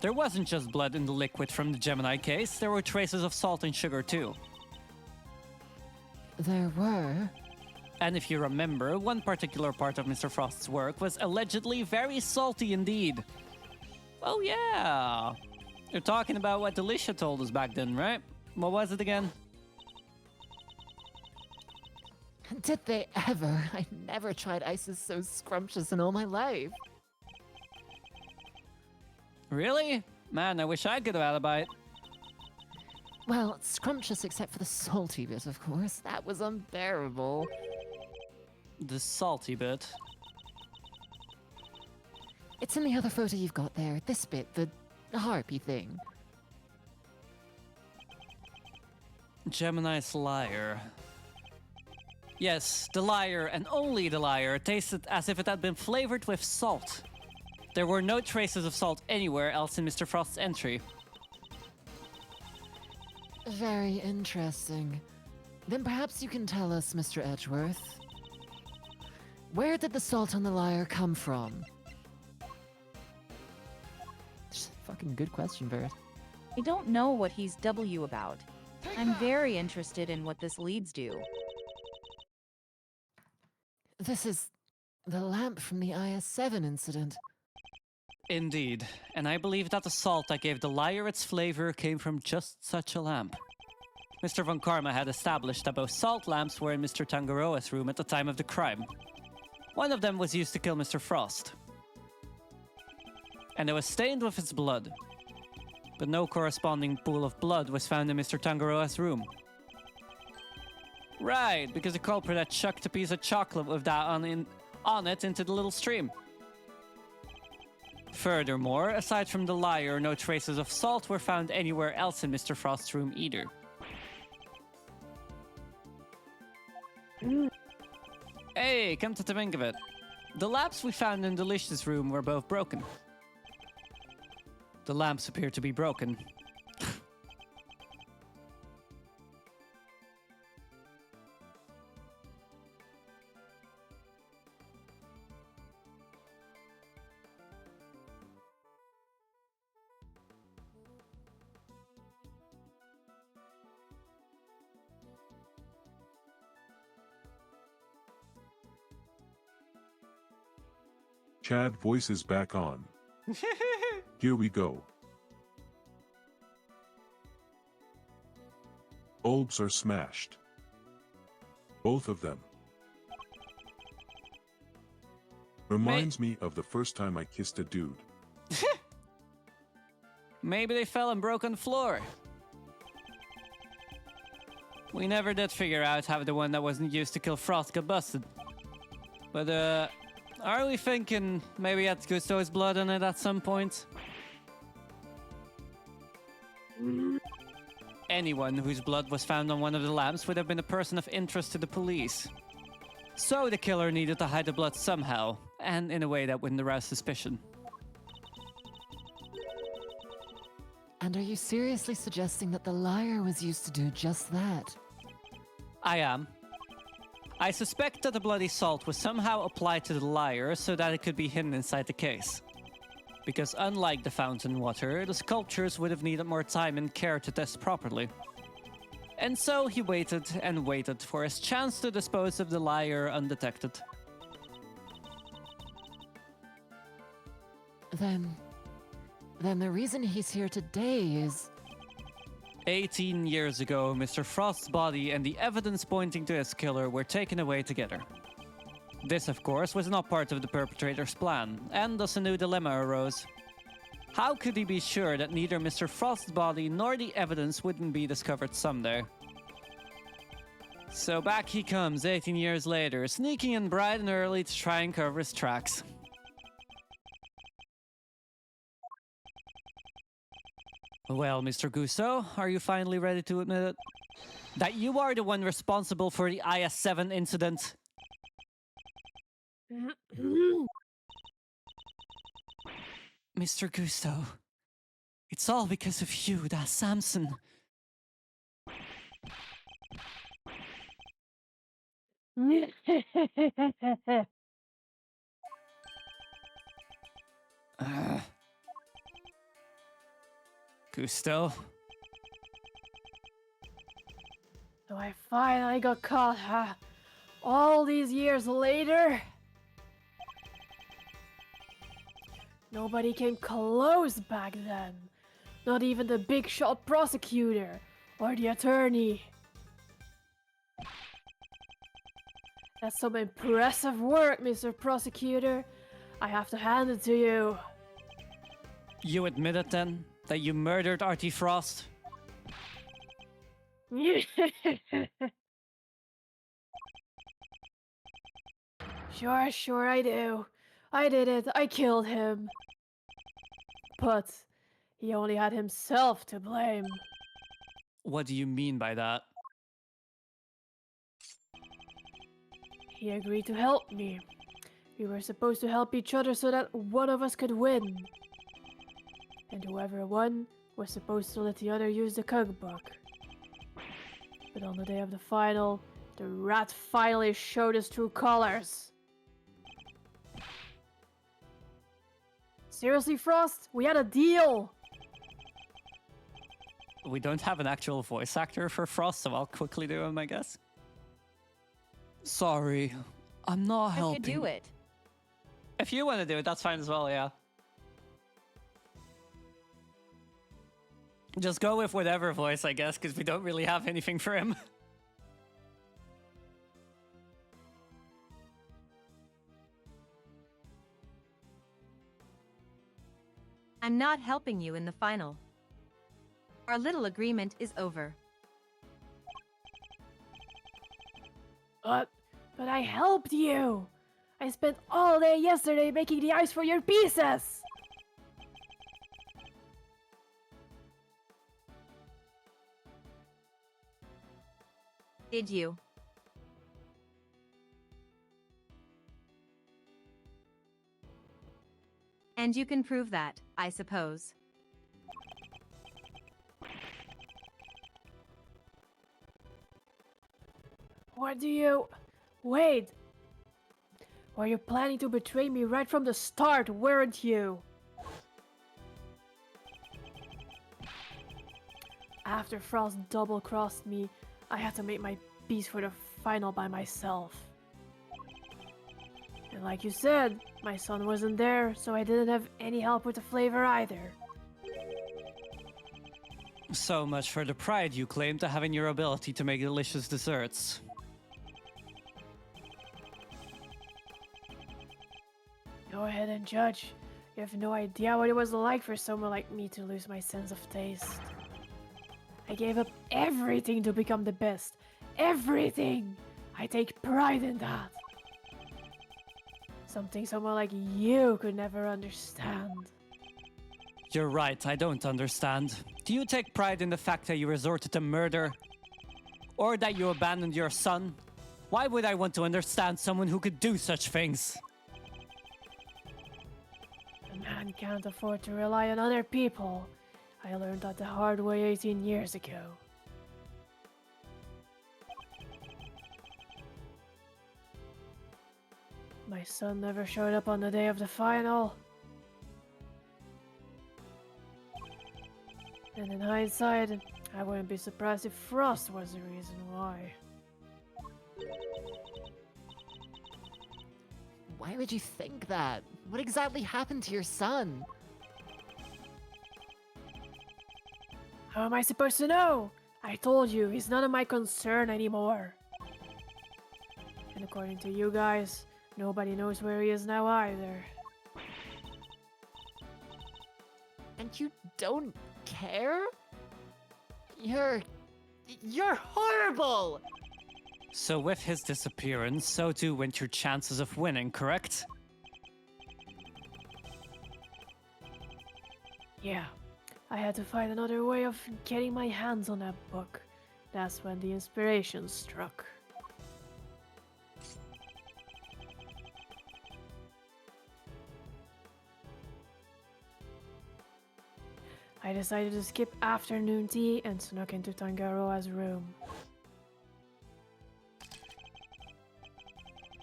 There wasn't just blood in the liquid from the Gemini case, there were traces of salt and sugar too. There were? And if you remember, one particular part of Mr. Frost's work was allegedly very salty indeed. Oh yeah! You're talking about what Delicia told us back then, right? What was it again? Did they ever? I never tried ices so scrumptious in all my life. Really? Man, I wish I could have alibi it. Well, it's scrumptious except for the salty bit, of course. That was unbearable. The salty bit. It's in the other photo you've got there. This bit, the harpy thing. Gemini's liar. Yes, the liar, and only the liar, tasted as if it had been flavored with salt. There were no traces of salt anywhere else in Mr. Frost's entry. Very interesting. Then perhaps you can tell us, Mr. Edgeworth. Where did the salt on the liar come from? Fucking good question, Bert. I don't know what he's W about. I'm very interested in what this leads to. This is the lamp from the IS-7 incident. Indeed, and I believe that the salt that gave the liar its flavor came from just such a lamp. Mr. Von Karma had established that both salt lamps were in Mr. Tangaroa's room at the time of the crime. One of them was used to kill Mr. Frost. And it was stained with its blood. But no corresponding pool of blood was found in Mr. Tangaroa's room. Right, because the culprit had chucked a piece of chocolate with that on it into the little stream. Furthermore, aside from the liar, no traces of salt were found anywhere else in Mr. Frost's room either. Hey, come to think of it. The lamps we found in Delicious' room were both broken. The lamps appear to be broken. Chad voice is back on. Here we go. Bulbs are smashed. Both of them. Reminds me of the first time I kissed a dude. Maybe they fell and broke on the floor. We never did figure out how the one that wasn't used to kill Frost got busted. But, are we thinking maybe it had Gusto's blood on it at some point? Anyone whose blood was found on one of the lamps would have been a person of interest to the police. So the killer needed to hide the blood somehow, and in a way that wouldn't arouse suspicion. And are you seriously suggesting that the liar was used to do just that? I am. I suspect that the bloody salt was somehow applied to the liar so that it could be hidden inside the case. Because unlike the fountain water, the sculptures would have needed more time and care to test properly. And so he waited and waited for his chance to dispose of the liar undetected. Then the reason he's here today is... 18 years ago, Mr. Frost's body and the evidence pointing to his killer were taken away together. This, of course, was not part of the perpetrator's plan, and thus a new dilemma arose. How could he be sure that neither Mr. Frost's body nor the evidence wouldn't be discovered someday? So back he comes 18 years later, sneaking in bright and early to try and cover his tracks. Well, Mr. Gusto, are you finally ready to admit it? That you are the one responsible for the IS-7 incident? Mr. Gusto, it's all because of you, that Samson. Gusto? So I finally got caught, huh? All these years later? Nobody came close back then. Not even the big shot prosecutor or the attorney. That's some impressive work, Mr. Prosecutor. I have to hand it to you. You admit it then? That you murdered Artie Frost? Sure I do. I did it. I killed him. But he only had himself to blame. What do you mean by that? He agreed to help me. We were supposed to help each other so that one of us could win. And whoever won was supposed to let the other use the cookbook. But on the day of the final, the rat finally showed his true colors. Seriously, Frost? We had a deal! We don't have an actual voice actor for Frost, so I'll quickly do him, I guess. Sorry, I'm not helping. I could do it. If you want to do it, that's fine as well, yeah. Just go with whatever voice, I guess, because we don't really have anything for him. I'm not helping you in the final. Our little agreement is over. But I helped you! I spent all day yesterday making the ice for your pieces! Did you? And you can prove that, I suppose. What do you... Wait! Were you planning to betray me right from the start, weren't you? After Frost double-crossed me, I had to make my piece for the final by myself. And like you said, my son wasn't there, so I didn't have any help with the flavor either. So much for the pride you claim to have in your ability to make delicious desserts. Go ahead and judge. You have no idea what it was like for someone like me to lose my sense of taste. I gave up everything to become the best. Everything! I take pride in that. Something someone like you could never understand. You're right, I don't understand. Do you take pride in the fact that you resorted to murder? Or that you abandoned your son? Why would I want to understand someone who could do such things? A man can't afford to rely on other people. I learned that the hard way 18 years ago. My son never showed up on the day of the final. And in hindsight, I wouldn't be surprised if Frost was the reason why. Why would you think that? What exactly happened to your son? How am I supposed to know? I told you, he's none of my concern anymore. And according to you guys, nobody knows where he is now either. And you don't care? You're horrible! So with his disappearance, so too went your chances of winning, correct? Yeah, I had to find another way of getting my hands on that book. That's when the inspiration struck. I decided to skip afternoon tea and snuck into Tangaroa's room.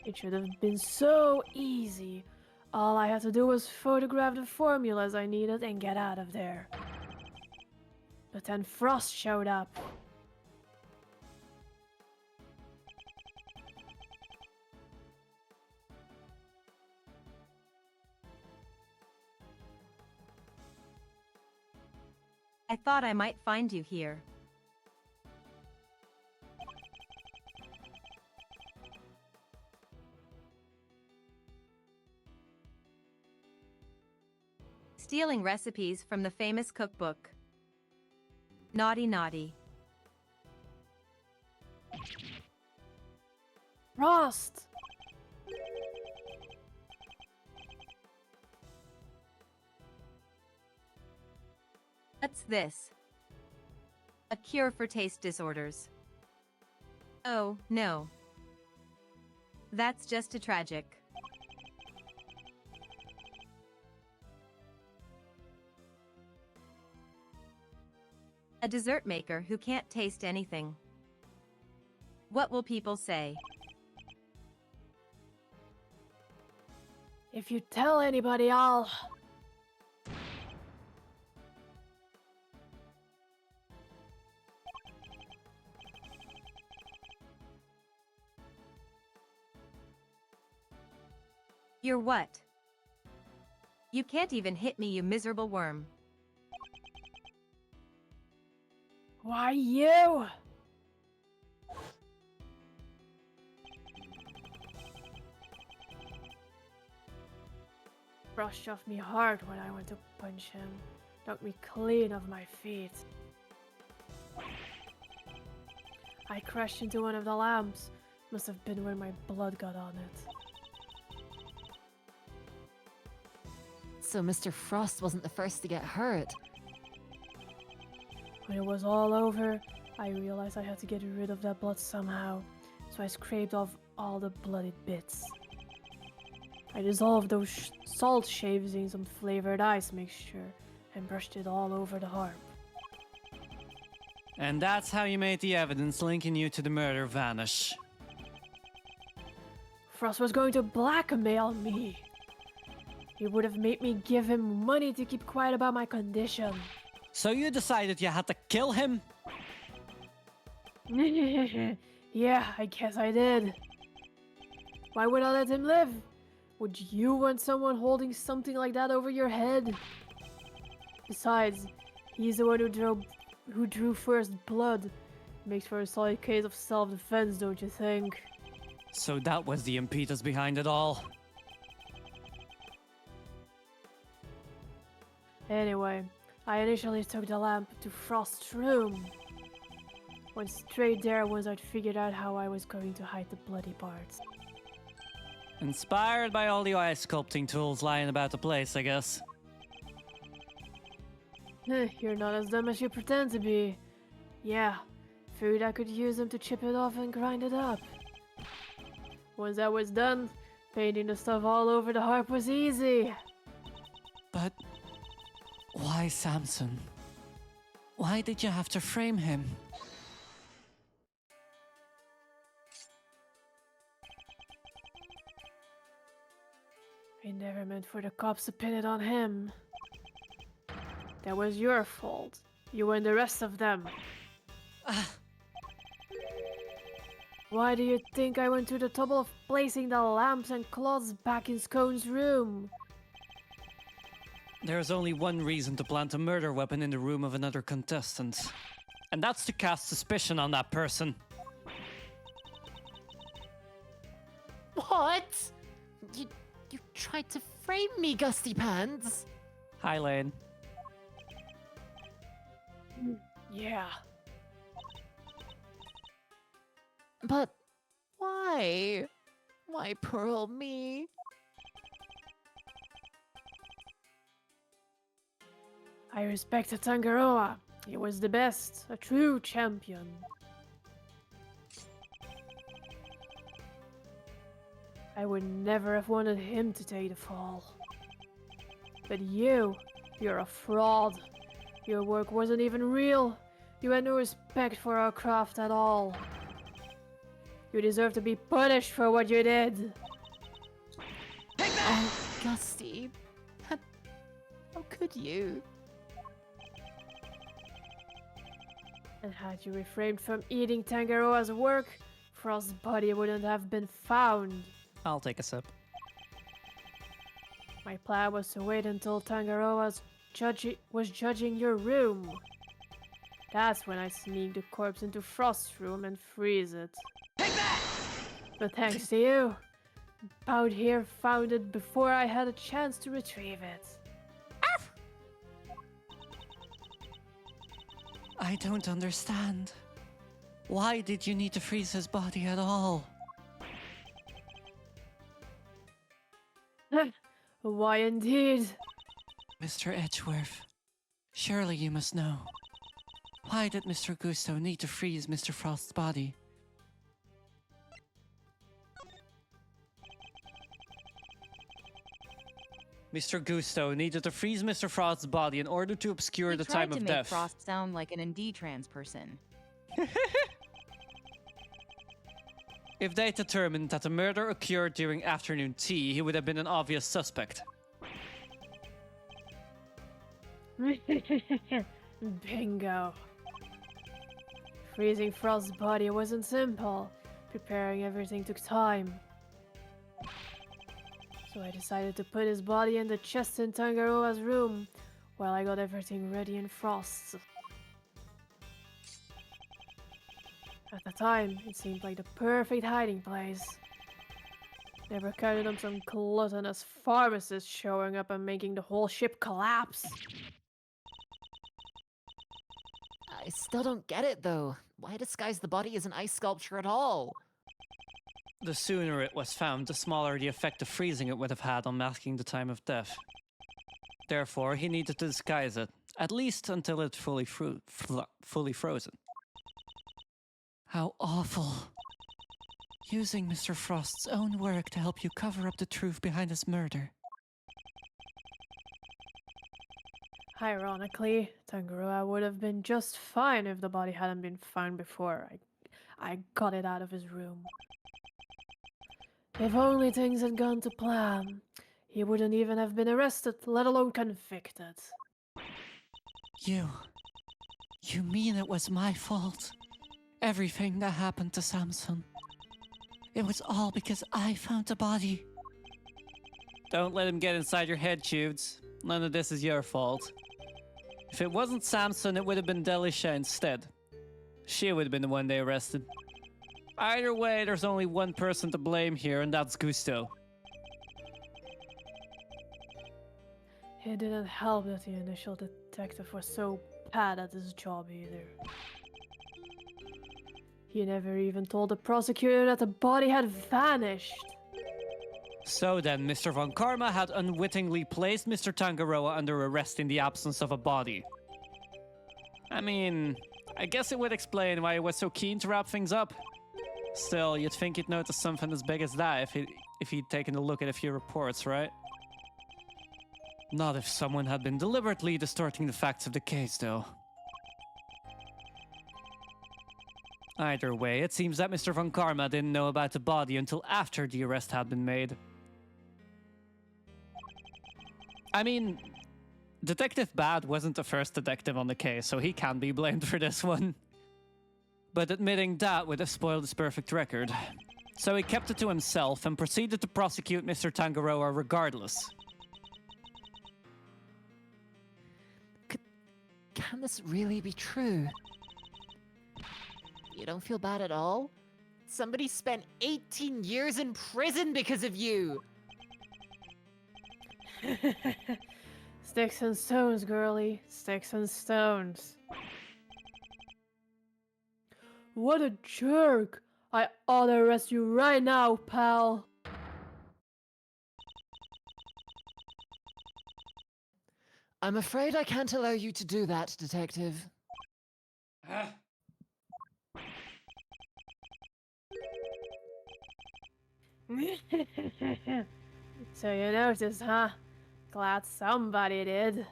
It should have been so easy. All I had to do was photograph the formulas I needed and get out of there. But then Frost showed up. I thought I might find you here. Stealing recipes from the famous cookbook. Naughty, naughty. Frost! What's this? A cure for taste disorders. Oh, no. That's just a tragic. A dessert maker who can't taste anything. What will people say? If you tell anybody, I'll... You're what? You can't even hit me, you miserable worm. Why you? Frost shoved me hard when I went to punch him. Knocked me clean off my feet. I crashed into one of the lamps. Must have been where my blood got on it. So Mr. Frost wasn't the first to get hurt. When it was all over, I realized I had to get rid of that blood somehow, so I scraped off all the bloody bits. I dissolved those salt shaves in some flavored ice mixture and brushed it all over the harp. And that's how you made the evidence linking you to the murder vanish. Frost was going to blackmail me. He would have made me give him money to keep quiet about my condition. So you decided you had to kill him? Yeah, I guess I did. Why would I let him live? Would you want someone holding something like that over your head? Besides, he's the one who drew first blood. Makes for a solid case of self-defense, don't you think? So that was the impetus behind it all. Anyway, I initially took the lamp to Frost's room. Went straight there once I'd figured out how I was going to hide the bloody parts. Inspired by all the ice sculpting tools lying about the place, I guess. You're not as dumb as you pretend to be. Yeah, figured I could use them to chip it off and grind it up. Once that was done, painting the stuff all over the harp was easy. But why Samson? Why did you have to frame him? I never meant for the cops to pin it on him. That was your fault. You and the rest of them. Why do you think I went to the trouble of placing the lamps and cloths back in Scone's room? There's only one reason to plant a murder weapon in the room of another contestant. And that's to cast suspicion on that person. What? You tried to frame me, Gusty Pants. Hi, Lane. Yeah. But why? Why poor old me? I respected Tangaroa. He was the best, a true champion. I would never have wanted him to take the fall. But you're a fraud. Your work wasn't even real. You had no respect for our craft at all. You deserve to be punished for what you did. Oh, Gusty. How could you? And had you refrained from eating Tangaroa's work, Frost's body wouldn't have been found. I'll take a sip. My plan was to wait until Tangaroa was judging your room. That's when I sneak the corpse into Frost's room and freeze it. But thanks to you, Bout here found it before I had a chance to retrieve it. I don't understand. Why did you need to freeze his body at all? Why indeed? Mr. Edgeworth, surely you must know. Why did Mr. Gusto need to freeze Mr. Frost's body? Mr. Gusto needed to freeze Mr. Frost's body in order to obscure the time of He tried to make death. Frost sound like an ND trans person. If they determined that the murder occurred during afternoon tea, he would have been an obvious suspect. Bingo. Freezing Frost's body wasn't simple. Preparing everything took time. So I decided to put his body in the chest in Tangaroa's room while I got everything ready in Frost's. At the time, it seemed like the perfect hiding place. Never counted on some gluttonous pharmacist showing up and making the whole ship collapse. I still don't get it, though. Why disguise the body as an ice sculpture at all? The sooner it was found, the smaller the effect of freezing it would have had on masking the time of death. Therefore, he needed to disguise it, at least until it's fully frozen. How awful. Using Mr. Frost's own work to help you cover up the truth behind his murder. Ironically, Tangaroa would have been just fine if the body hadn't been found before I got it out of his room. If only things had gone to plan, he wouldn't even have been arrested, let alone convicted. You mean it was my fault? Everything that happened to Samson. It was all because I found the body. Don't let him get inside your head, Tubes. None of this is your fault. If it wasn't Samson, it would have been Delisha instead. She would have been the one they arrested. Either way, there's only one person to blame here, and that's Gusto. It didn't help that the initial detective was so bad at his job either. He never even told the prosecutor that the body had vanished. So then, Mr. Von Karma had unwittingly placed Mr. Tangaroa under arrest in the absence of a body. I mean, I guess it would explain why he was so keen to wrap things up. Still, you'd think he'd notice something as big as that if he'd taken a look at a few reports, right? Not if someone had been deliberately distorting the facts of the case, though. Either way, it seems that Mr. Von Karma didn't know about the body until after the arrest had been made. I mean, Detective Bad wasn't the first detective on the case, so he can't be blamed for this one. But admitting that would have spoiled his perfect record. So he kept it to himself and proceeded to prosecute Mr. Tangaroa regardless. Can this really be true? You don't feel bad at all? Somebody spent 18 years in prison because of you! Sticks and stones, girlie. Sticks and stones. What a jerk! I ought to arrest you right now, pal. I'm afraid I can't allow you to do that, Detective. So you noticed, huh? Glad somebody did.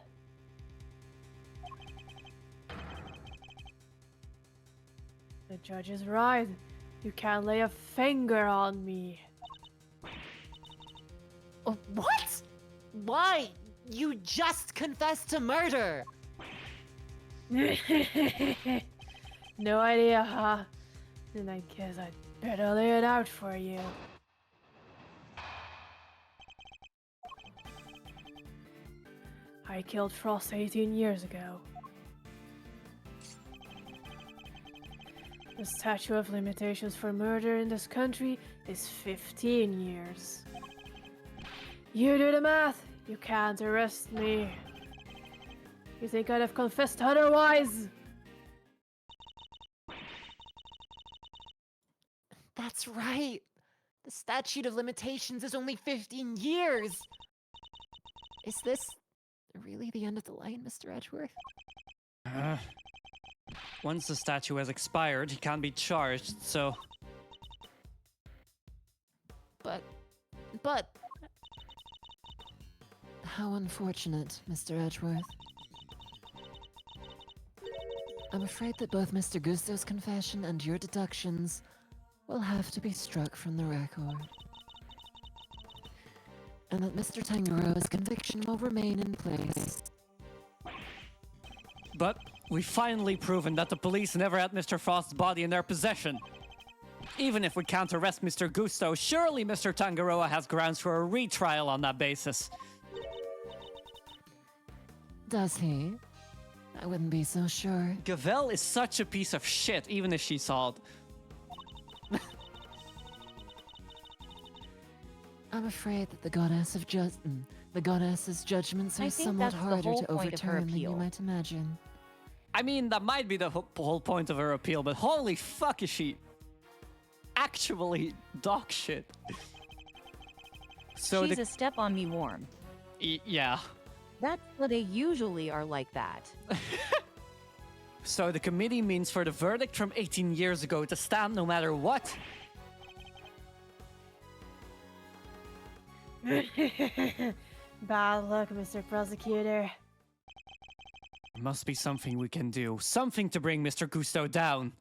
The judge is right. You can't lay a finger on me. What? Why? You just confessed to murder! No idea, huh? Then I guess I'd better lay it out for you. I killed Frost 18 years ago. The statute of limitations for murder in this country is 15 years. You do the math. You can't arrest me. You think I'd have confessed otherwise? That's right. The statute of limitations is only 15 years. Is this really the end of the line, Mr. Edgeworth? Once the statute has expired, he can't be charged, so... But... How unfortunate, Mr. Edgeworth. I'm afraid that both Mr. Gusto's confession and your deductions will have to be struck from the record. And that Mr. Tangaroa's conviction will remain in place. But we've finally proven that the police never had Mr. Frost's body in their possession. Even if we can't arrest Mr. Gusto, surely Mr. Tangaroa has grounds for a retrial on that basis. Does he? I wouldn't be so sure. Gavel is such a piece of shit, even if she saw it. I'm afraid that the goddess's judgments are somewhat harder to overturn than you might imagine. I mean, that might be the whole point of her appeal, but holy fuck is she actually dog shit. So she's a step on me warm. Yeah. That's what they usually are like that. So the committee means for the verdict from 18 years ago to stand no matter what? Bad luck, Mr. Prosecutor. Must be something we can do. Something to bring Mr. Gusto down.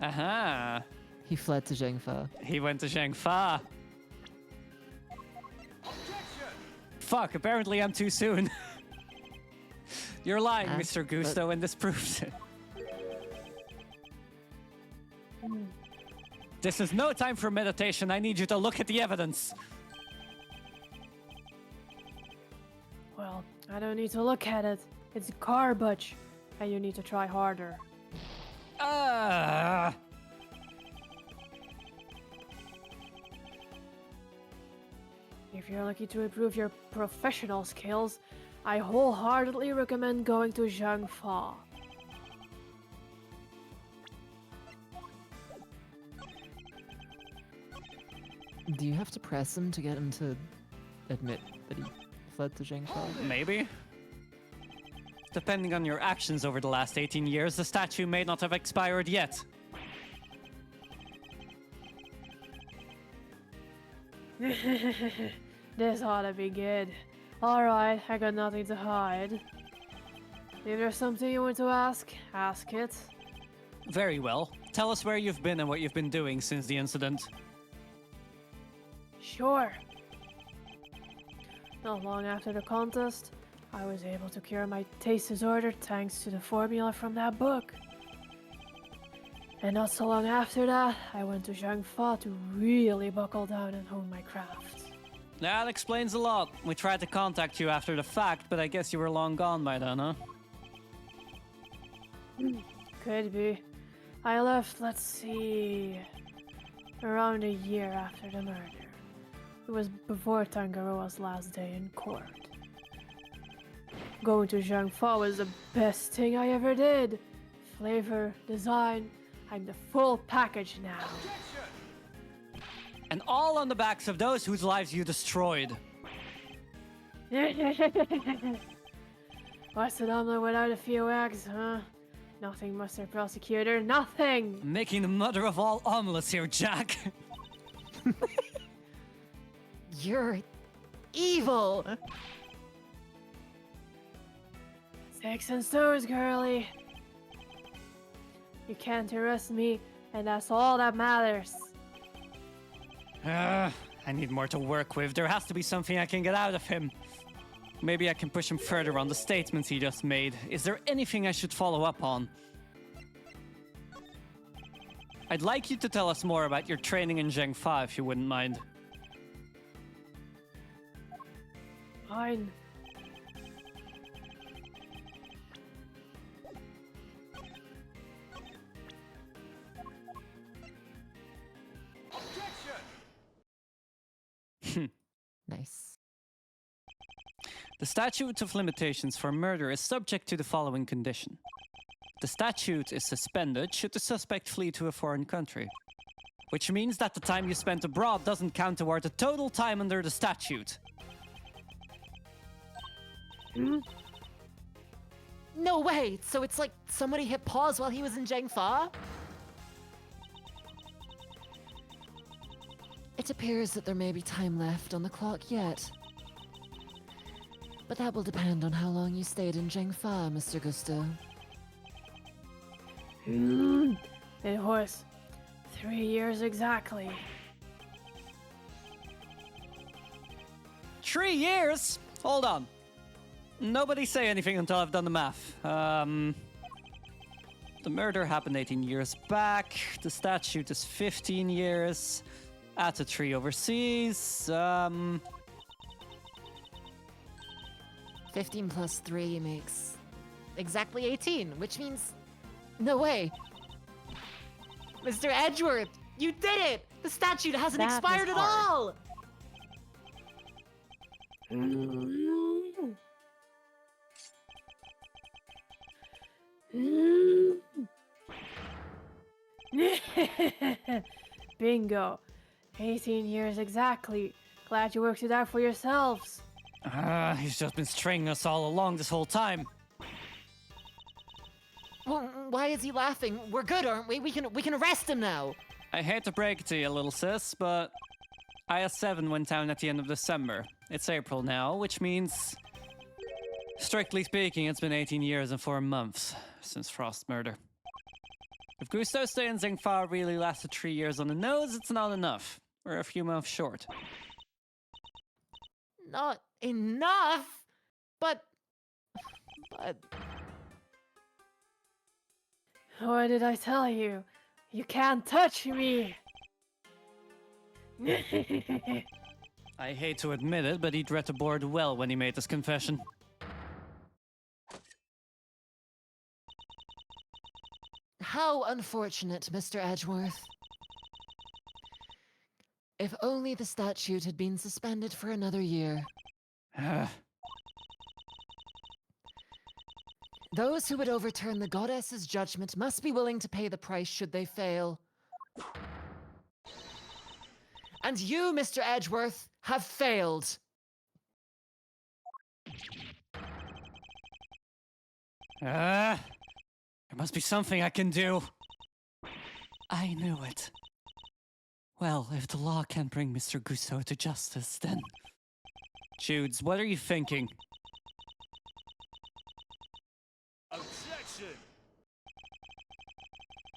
Aha. He fled to Zhengfa. He went to Zhengfa. Fuck, apparently I'm too soon. You're lying, Mr. Gusto, and this proves it. This is no time for meditation. I need you to look at the evidence. Well, I don't need to look at it. It's garbage, and you need to try harder. If you're looking to improve your professional skills, I wholeheartedly recommend going to Zhangfa. Do you have to press him to get him to admit that he fled to Zhengfa? Maybe. Depending on your actions over the last 18 years, the statute may not have expired yet. This ought to be good. Alright, I got nothing to hide. If there's something you want to ask it. Very well. Tell us where you've been and what you've been doing since the incident. Sure. Not long after the contest, I was able to cure my taste disorder thanks to the formula from that book. And not so long after that, I went to Zhangfa to really buckle down and hone my craft. That explains a lot. We tried to contact you after the fact, but I guess you were long gone by then, huh? Could be. I left, let's see, around a year after the murder. It was before Tangaroa's last day in court. Going to Zhangfa was the best thing I ever did. Flavor, design, I'm the full package now. And all on the backs of those whose lives you destroyed. What's an omelet without a few eggs, huh? Nothing, Mr. Prosecutor, nothing! Making the mother of all omelets here, Jack. You're evil. 6 and stones, girlie. You can't arrest me, and that's all that matters. I need more to work with. There has to be something I can get out of him. Maybe I can push him further on the statements he just made. Is there anything I should follow up on? I'd like you to tell us more about your training in Zhangfa, if you wouldn't mind. Fine. Nice. The statute of limitations for murder is subject to the following condition. The statute is suspended should the suspect flee to a foreign country. Which means that the time you spent abroad doesn't count toward the total time under the statute. No way! So it's like somebody hit pause while he was in Zhangfa? It appears that there may be time left on the clock yet. But that will depend on how long you stayed in Zhangfa, Mr. Gusto. It was 3 years exactly. 3 years? Hold on. Nobody say anything until I've done the math. The murder happened 18 years back. The statute is 15 years. Add a 3 overseas. 15 plus 3 makes exactly 18, which means... No way! Mr. Edgeworth, you did it! The statute hasn't That expired is at all! Bingo. 18 years exactly. Glad you worked it out for yourselves. He's just been stringing us all along this whole time. Well, why is he laughing? We're good, aren't we? We can arrest him now. I hate to break it to you, little sis, but IS-7 went down at the end of December. It's April now, which means, strictly speaking, it's been 18 years and 4 months since Frost's murder. If Gusto stay in Zhangfa really lasted 3 years on the nose, it's not enough. We're a few months short. Not enough? But... What did I tell you? You can't touch me! I hate to admit it, but he'd read the board well when he made this confession. How unfortunate, Mr. Edgeworth. If only the statute had been suspended for another year. Those who would overturn the goddess's judgment must be willing to pay the price should they fail. And you, Mr. Edgeworth, have failed. There must be something I can do. I knew it. Well, if the law can't bring Mr. Gusto to justice, then... Judes, what are you thinking? Objection!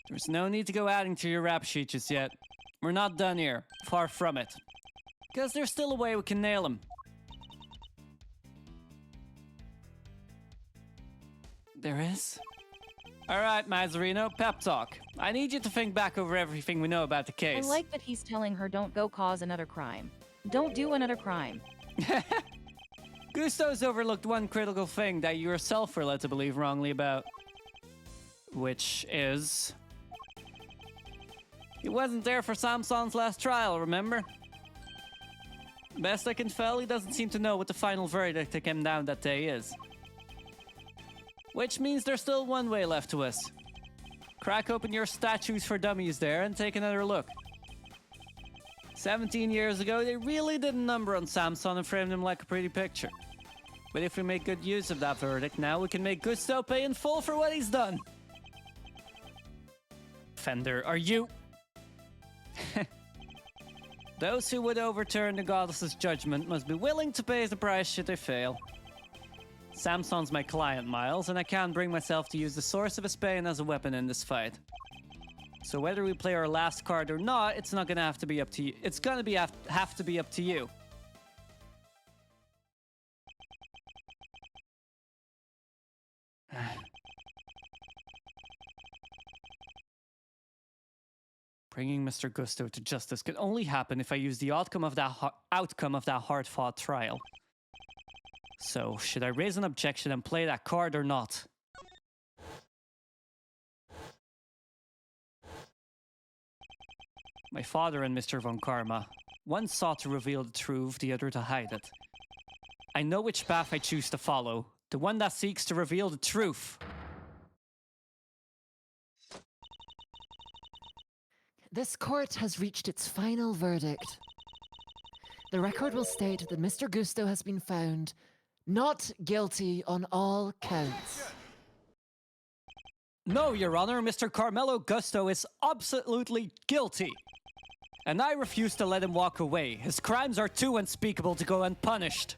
There's no need to go adding to your rap sheet just yet. We're not done here. Far from it. Because there's still a way we can nail him. There is? Alright, Mazarino, pep talk. I need you to think back over everything we know about the I case. like that he's telling her don't go cause another crime. Don't do another crime. Gusto's overlooked one critical thing that you yourself were led to believe wrongly about. Which is... he wasn't there for Samson's last trial, remember? Best I can tell, he doesn't seem to know what the final verdict that came down that day is. Which means there's still one way left to us. Crack open your statues for dummies there and take another look. 17 years ago, they really did a number on Samson and framed him like a pretty picture. But if we make good use of that verdict now, we can make Gusto pay in full for what he's done. Fender, are you... Those who would overturn the goddess's judgment must be willing to pay the price should they fail. Samson's my client, Miles, and I can't bring myself to use the source of his pain as a weapon in this fight. So whether we play our last card or not, it's not gonna have to be up to you. It's gonna be have to be up to you. Bringing Mr. Gusto to justice can only happen if I use the outcome of that hard-fought trial. So, should I raise an objection and play that card or not? My father and Mr. Von Karma, one sought to reveal the truth, the other to hide it. I know which path I choose to follow, the one that seeks to reveal the truth. This court has reached its final verdict. The record will state that Mr. Gusto has been found not guilty on all counts. No, Your Honor, Mr. Carmelo Gusto is absolutely guilty. And I refuse to let him walk away. His crimes are too unspeakable to go unpunished.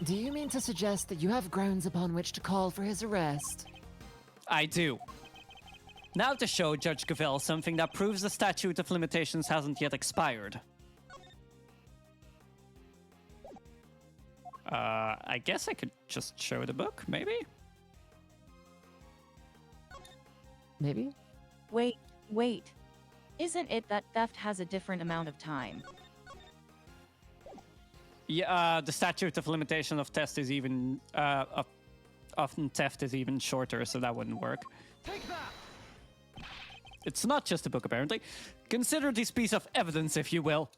Do you mean to suggest that you have grounds upon which to call for his arrest? I do. Now to show Judge Gavelle something that proves the statute of limitations hasn't yet expired. I guess I could just show the book, maybe? Maybe? Wait. Isn't it that theft has a different amount of time? Yeah, the statute of limitation of theft is even, often theft is even shorter, so that wouldn't work. Take that! It's not just a book, apparently. Consider this piece of evidence, if you will.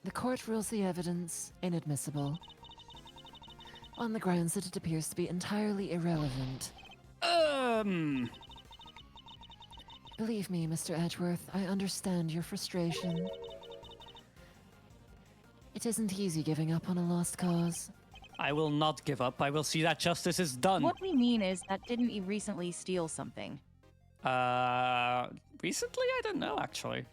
The court rules the evidence inadmissible, on the grounds that it appears to be entirely irrelevant. Believe me, Mr. Edgeworth, I understand your frustration. It isn't easy giving up on a lost cause. I will not give up. I will see that justice is done. What we mean is that didn't he recently steal something? Recently? I don't know, actually.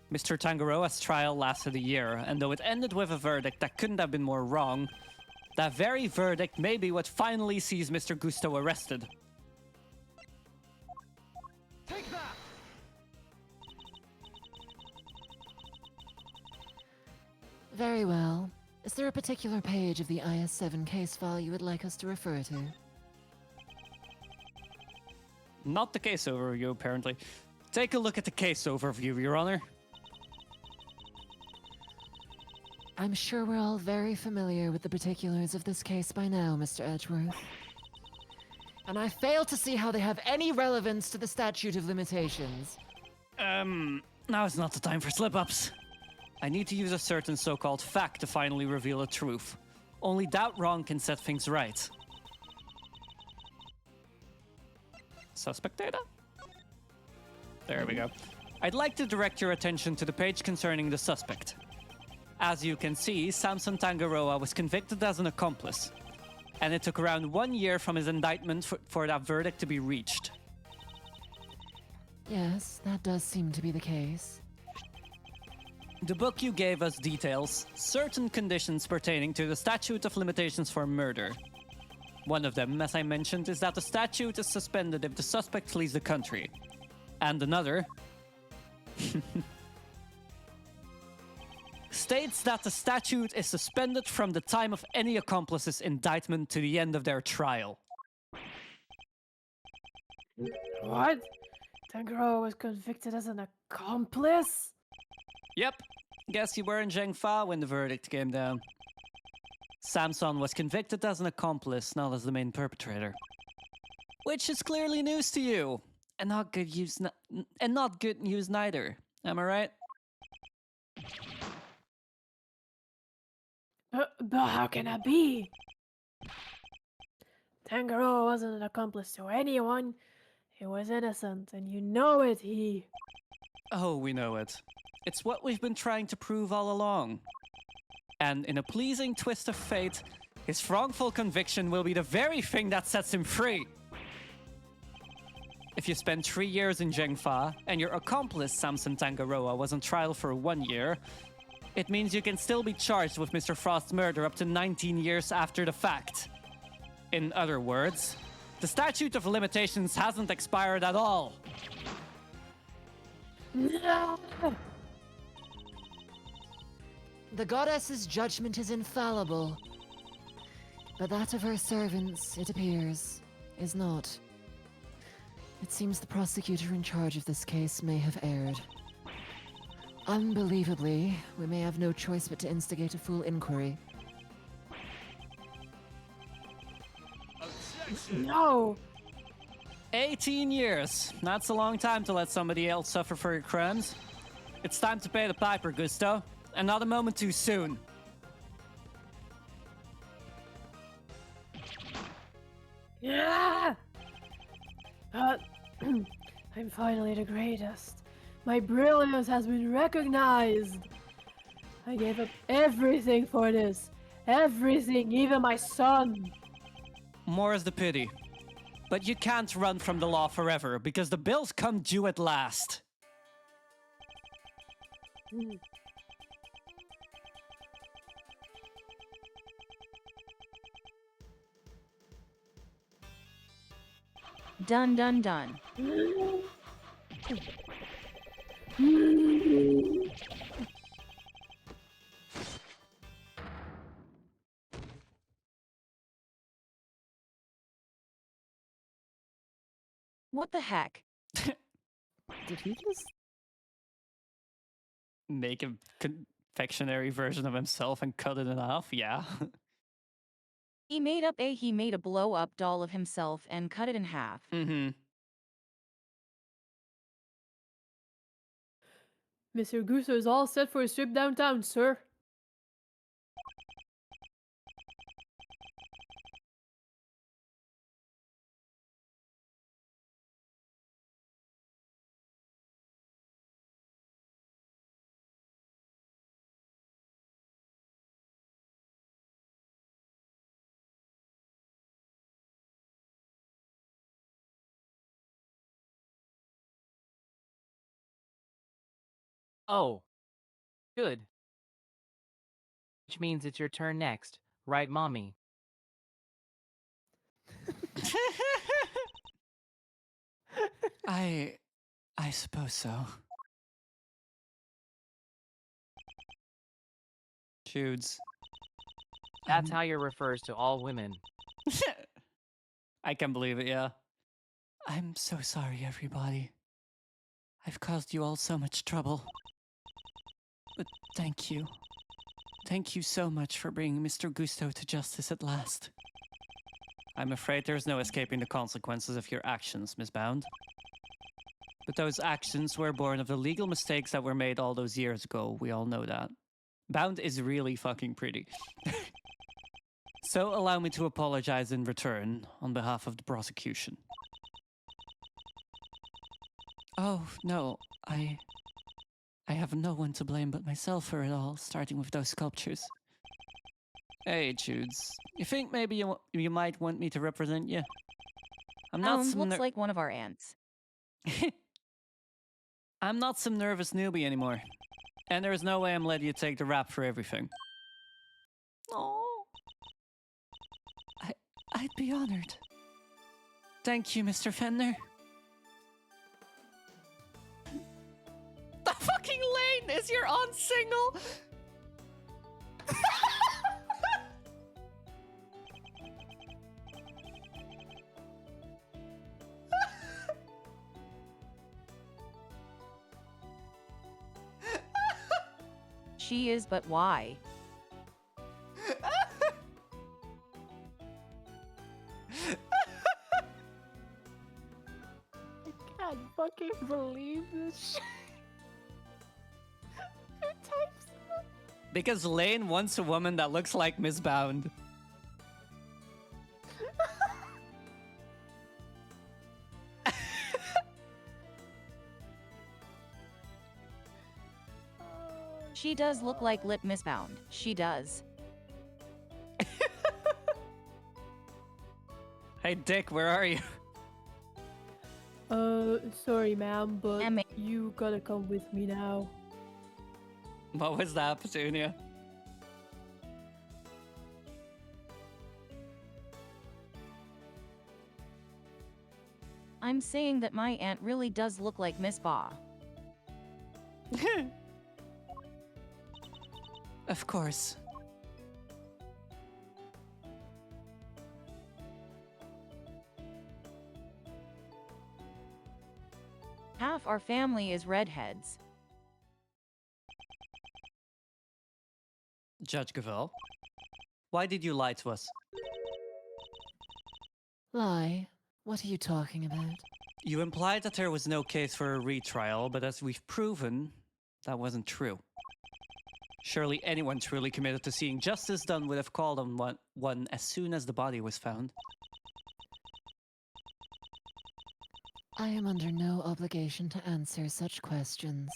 Mr. Tangaroa's trial lasted a year, and though it ended with a verdict that couldn't have been more wrong, that very verdict may be what finally sees Mr. Gusto arrested. Take that! Very well. Is there a particular page of the IS-7 case file you would like us to refer to? Not the case overview, apparently. Take a look at the case overview, Your Honor. I'm sure we're all very familiar with the particulars of this case by now, Mr. Edgeworth. And I fail to see how they have any relevance to the statute of limitations. Now is not the time for slip-ups. I need to use a certain so-called fact to finally reveal the truth. Only doubt wrong can set things right. Suspect data? There we go. I'd like to direct your attention to the page concerning the suspect. As you can see, Samson Tangaroa was convicted as an accomplice, and it took around 1 year from his indictment for that verdict to be reached. Yes, that does seem to be the case. The book you gave us details certain conditions pertaining to the statute of limitations for murder. One of them, as I mentioned, is that the statute is suspended if the suspect flees the country. And another states that the statute is suspended from the time of any accomplice's indictment to the end of their trial. What? Tanjiro was convicted as an accomplice? Yep. Guess you were in Zhengfa when the verdict came down. Samson was convicted as an accomplice, not as the main perpetrator. Which is clearly news to you. And not good news neither. Am I right? But how can that be? Tanjiro wasn't an accomplice to anyone. He was innocent, and you know it, Oh, we know it. It's what we've been trying to prove all along. And in a pleasing twist of fate, his wrongful conviction will be the very thing that sets him free. If you spend 3 years in Zhengfa, and your accomplice, Samson Tangaroa, was on trial for 1 year, it means you can still be charged with Mr. Frost's murder up to 19 years after the fact. In other words, the statute of limitations hasn't expired at all. No! The goddess's judgment is infallible. But that of her servants, it appears, is not. It seems the prosecutor in charge of this case may have erred. Unbelievably, we may have no choice but to instigate a full inquiry. No! 18 years. That's a long time to let somebody else suffer for your crimes. It's time to pay the piper, Gusto. And not a moment too soon. Yeah! But I'm finally the greatest. My brilliance has been recognized. I gave up everything for this. Everything, even my son. More is the pity. But you can't run from the law forever, because the bills come due at last. Done, done, done. What the heck? Did he just... Make a confectionery version of himself and cut it in half? Yeah. He made a blow-up doll of himself and cut it in half. Mm-hmm. Mr. Gusto is all set for a trip downtown, sir. Oh. Good. Which means it's your turn next, right, Mommy? I suppose so. Judes. That's how you refers to all women. I can believe it, yeah. I'm so sorry, everybody. I've caused you all so much trouble. But thank you. Thank you so much for bringing Mr. Gusto to justice at last. I'm afraid there's no escaping the consequences of your actions, Miss Bound. But those actions were born of the legal mistakes that were made all those years ago. We all know that. Bound is really fucking pretty. So allow me to apologize in return on behalf of the prosecution. Oh, no, I have no one to blame but myself for it all, starting with those sculptures. Hey, Judes, you think maybe you might want me to represent you? I'm not Looks like one of our ants. I'm not some nervous newbie anymore. And there's no way I'm letting you take the rap for everything. Oh, I'd be honored. Thank you, Mr. Fender. The fucking Lane is your aunt single? She is, but why? I can't fucking believe this shit. Who types that? Because Lane wants a woman that looks like Miss Bound. She does look like Lit Misbound. She does. Hey, Dick, where are you? Sorry, ma'am, but Emma. you gotta come with me now. What was that, Petunia? I'm saying that my aunt really does look like Miss Ba. Of course. Half our family is redheads. Judge Gavel, why did you lie to us? Lie? What are you talking about? You implied that there was no case for a retrial, but as we've proven, that wasn't true. Surely anyone truly committed to seeing justice done would have called on one as soon as the body was found. I am under no obligation to answer such questions.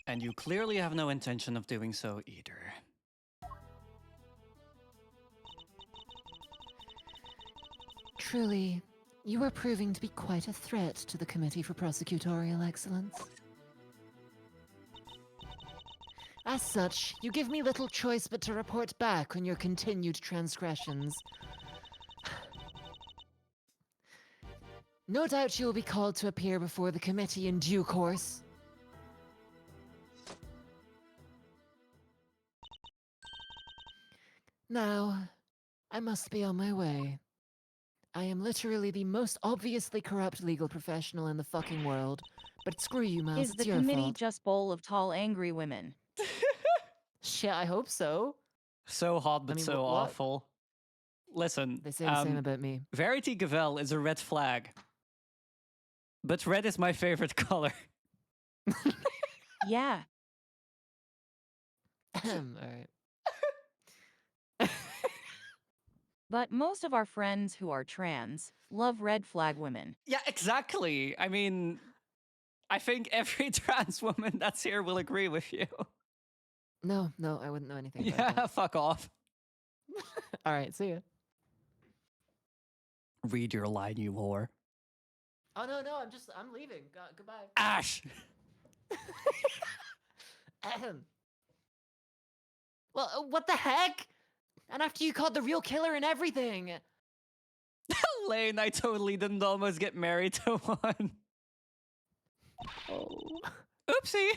And you clearly have no intention of doing so either. Truly, you are proving to be quite a threat to the Committee for Prosecutorial Excellence. As such, you give me little choice but to report back on your continued transgressions. No doubt you will be called to appear before the committee in due course. Now, I must be on my way. I am literally the most obviously corrupt legal professional in the fucking world, but screw you, Miles, Is it's the your committee fault. just full of tall, angry women? Shit, I hope so. So hot, but I mean, so what? awful. Listen, They say the same about me. Verity Gavel is a red flag. But red is my favorite color. Yeah. Alright. But most of our friends who are trans love red flag women. Yeah, exactly. I mean, I think every trans woman that's here will agree with you. No, I wouldn't know anything about Yeah, that. fuck off. Alright, see ya. Read your line, you whore. Oh, no, I'm leaving. Goodbye. Ash! Ahem. Well, what the heck? And after you caught the real killer and everything. Lane, I totally didn't almost get married to one. Oh. Oopsie!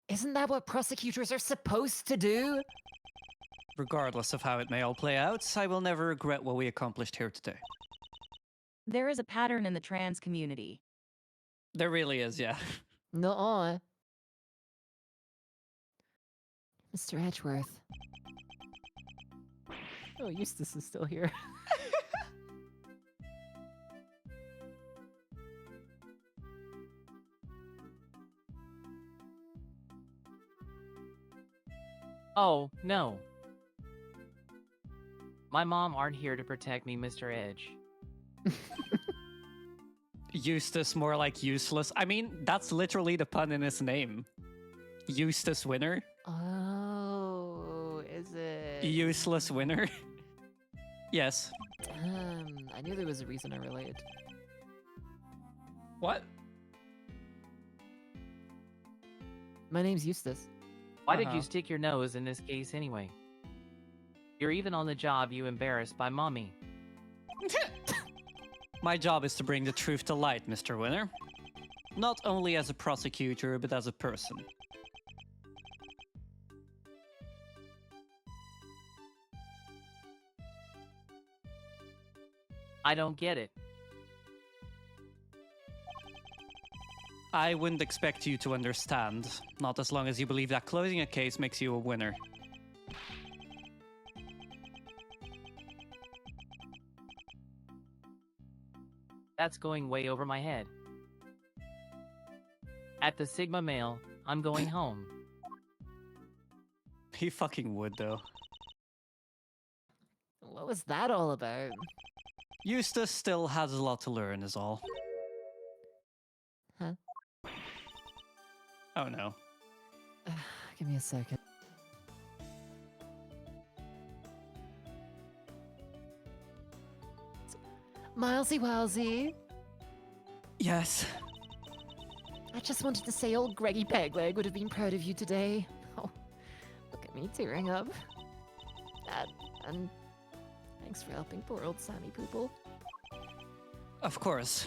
Isn't that what prosecutors are supposed to do? Regardless of how it may all play out, I will never regret what we accomplished here today. There is a pattern in the trans community. There really is, yeah. Nuh-uh. Mr. Edgeworth. Oh, Eustace is still here. Oh, no. My mom aren't here to protect me, Mr. Edge. Eustace, more like useless. I mean, that's literally the pun in his name. Eustace Winner. Oh, is it? Useless winner. Yes. I knew there was a reason I related. What? My name's Eustace. Why did you stick your nose in this case anyway? You're even on the job, you embarrassed by mommy. My job is to bring the truth to light, Mr. Winner. Not only as a prosecutor, but as a person. I don't get it. I wouldn't expect you to understand. Not as long as you believe that closing a case makes you a winner. That's going way over my head. At the Sigma Male, I'm going home. He fucking would, though. What was that all about? Eustace still has a lot to learn, is all. Huh? Oh no. Give me a second. Milesy Wowsy. Yes. I just wanted to say old Greggy Pegleg would have been proud of you today. Oh, look at me tearing up. And thanks for helping poor old Sammy Poople. Of course.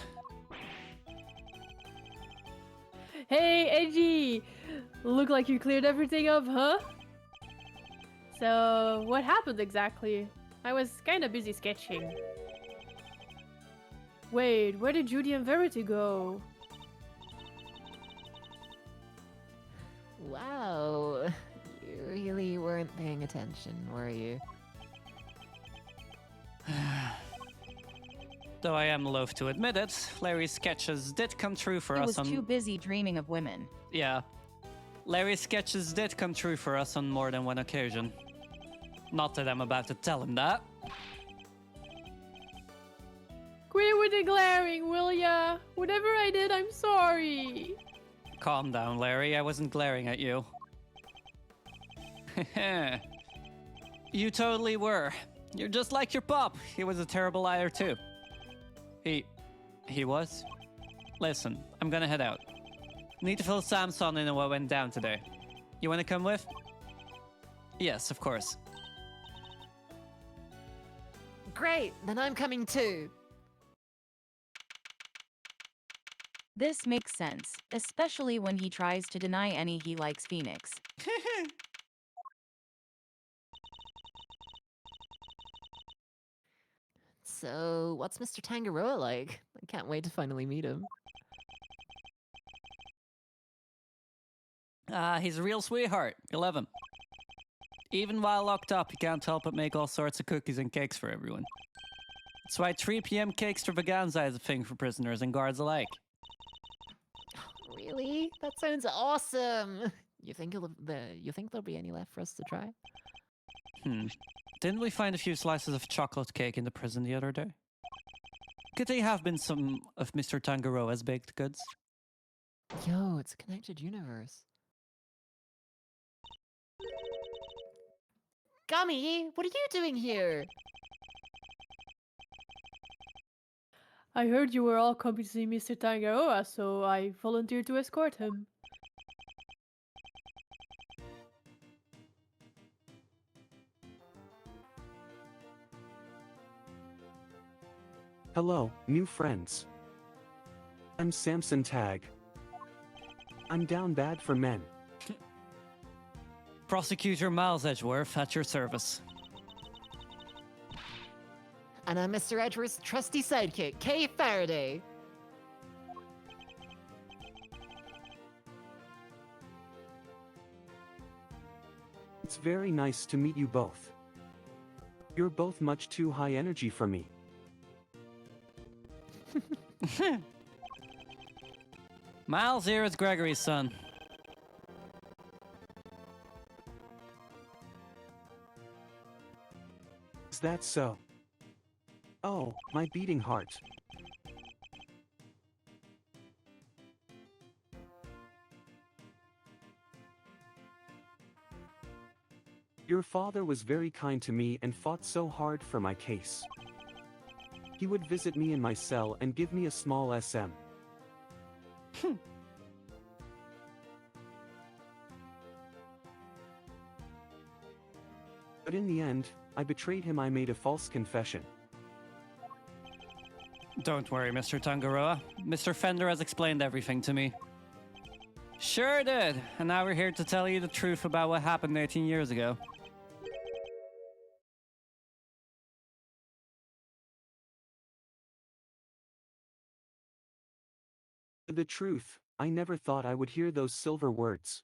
Hey, Edgy! Look like you cleared everything up, huh? So, what happened exactly? I was kinda busy sketching. Wait, where did Judy and Verity go? Wow. You really weren't paying attention, were you? Though I am loath to admit it, Larry's sketches did come true for He us was on... too busy dreaming of women. Yeah. Larry's sketches did come true for us on more than one occasion. Not that I'm about to tell him that. Quit with the glaring, will ya? Whatever I did, I'm sorry. Calm down, Larry. I wasn't glaring at you. You totally were. You're just like your pop. He was a terrible liar, too. He was? Listen, I'm gonna head out. Need to fill Samson in on what went down today. You wanna come with? Yes, of course. Great, then I'm coming too. This makes sense, especially when he tries to deny any he likes Phoenix. So, what's Mr. Tangaroa like? I can't wait to finally meet him. He's a real sweetheart. You love him. Even while locked up, he can't help but make all sorts of cookies and cakes for everyone. That's why 3 p.m. cake extravaganza is a thing for prisoners and guards alike. Really? That sounds awesome. You think there'll be any left for us to try? Didn't we find a few slices of chocolate cake in the prison the other day? Could they have been some of Mr. Tangaroa's baked goods? Yo, it's a connected universe. Gummy, what are you doing here? I heard you were all coming to see Mr. Tangaroa, so I volunteered to escort him. Hello, new friends. I'm Samson Tag. I'm down bad for men. Prosecutor Miles Edgeworth at your service. And I'm Mr. Edgeworth's trusty sidekick, Kay Faraday. It's very nice to meet you both. You're both much too high energy for me. Miles here is Gregory's son. Is that so? Oh, my beating heart. Your father was very kind to me and fought so hard for my case. He would visit me in my cell and give me a small SM. But in the end, I betrayed him. I made a false confession. Don't worry, Mr. Tangaroa. Mr. Fender has explained everything to me. Sure did, and now we're here to tell you the truth about what happened 18 years ago. The truth, I never thought I would hear those silver words.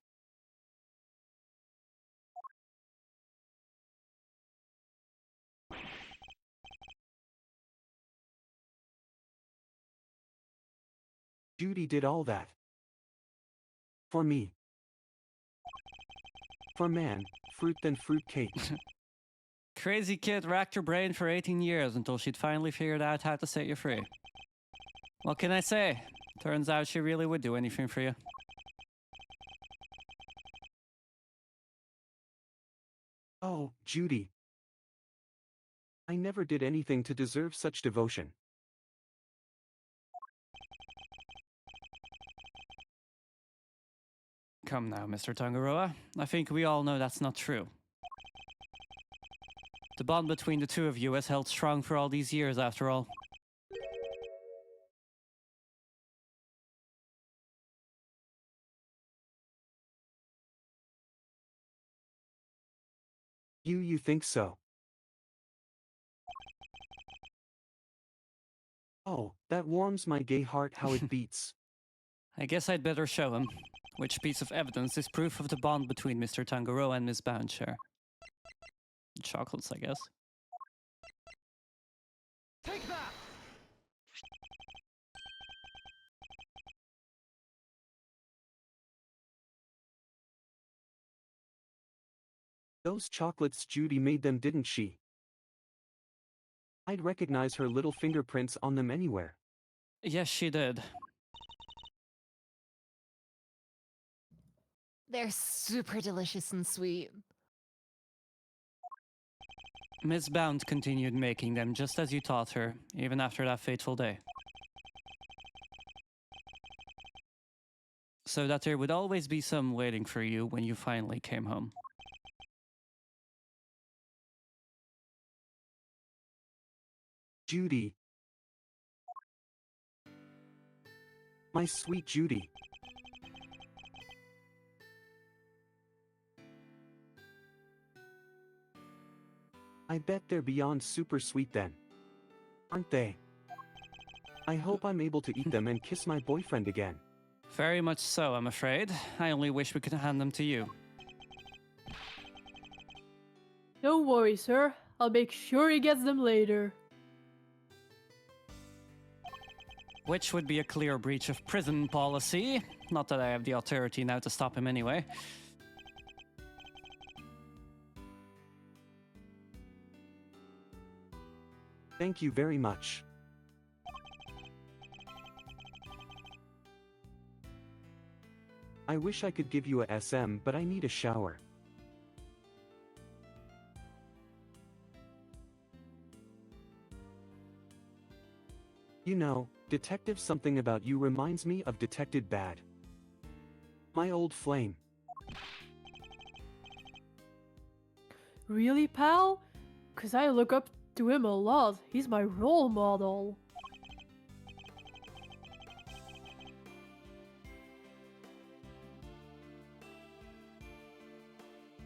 Judy did all that. For me. For man, fruit then fruit cake. Crazy kid racked her brain for 18 years until she'd finally figured out how to set you free. What can I say? Turns out she really would do anything for you. Oh, Judy. I never did anything to deserve such devotion. Come now, Mr. Tangaroa. I think we all know that's not true. The bond between the two of you has held strong for all these years, after all. You think so? Oh, that warms my gay heart how it beats. I guess I'd better show him. Which piece of evidence is proof of the bond between Mr. Tangaroa and Miss Boundshare? Chocolates, I guess. Take that! Those chocolates, Judy made them, didn't she? I'd recognize her little fingerprints on them anywhere. Yes, she did. They're super delicious and sweet. Miss Bound continued making them just as you taught her, even after that fateful day. So that there would always be some waiting for you when you finally came home. Judy. My sweet Judy. I bet they're beyond super sweet then. Aren't they? I hope I'm able to eat them and kiss my boyfriend again. Very much so, I'm afraid. I only wish we could hand them to you. Don't worry, sir. I'll make sure he gets them later. Which would be a clear breach of prison policy. Not that I have the authority now to stop him anyway. Thank you very much. I wish I could give you a SM, but I need a shower. You know, Detective Something About You reminds me of Detective Bad. My old flame. Really, pal? 'Cause I look up to him a lot. He's my role model.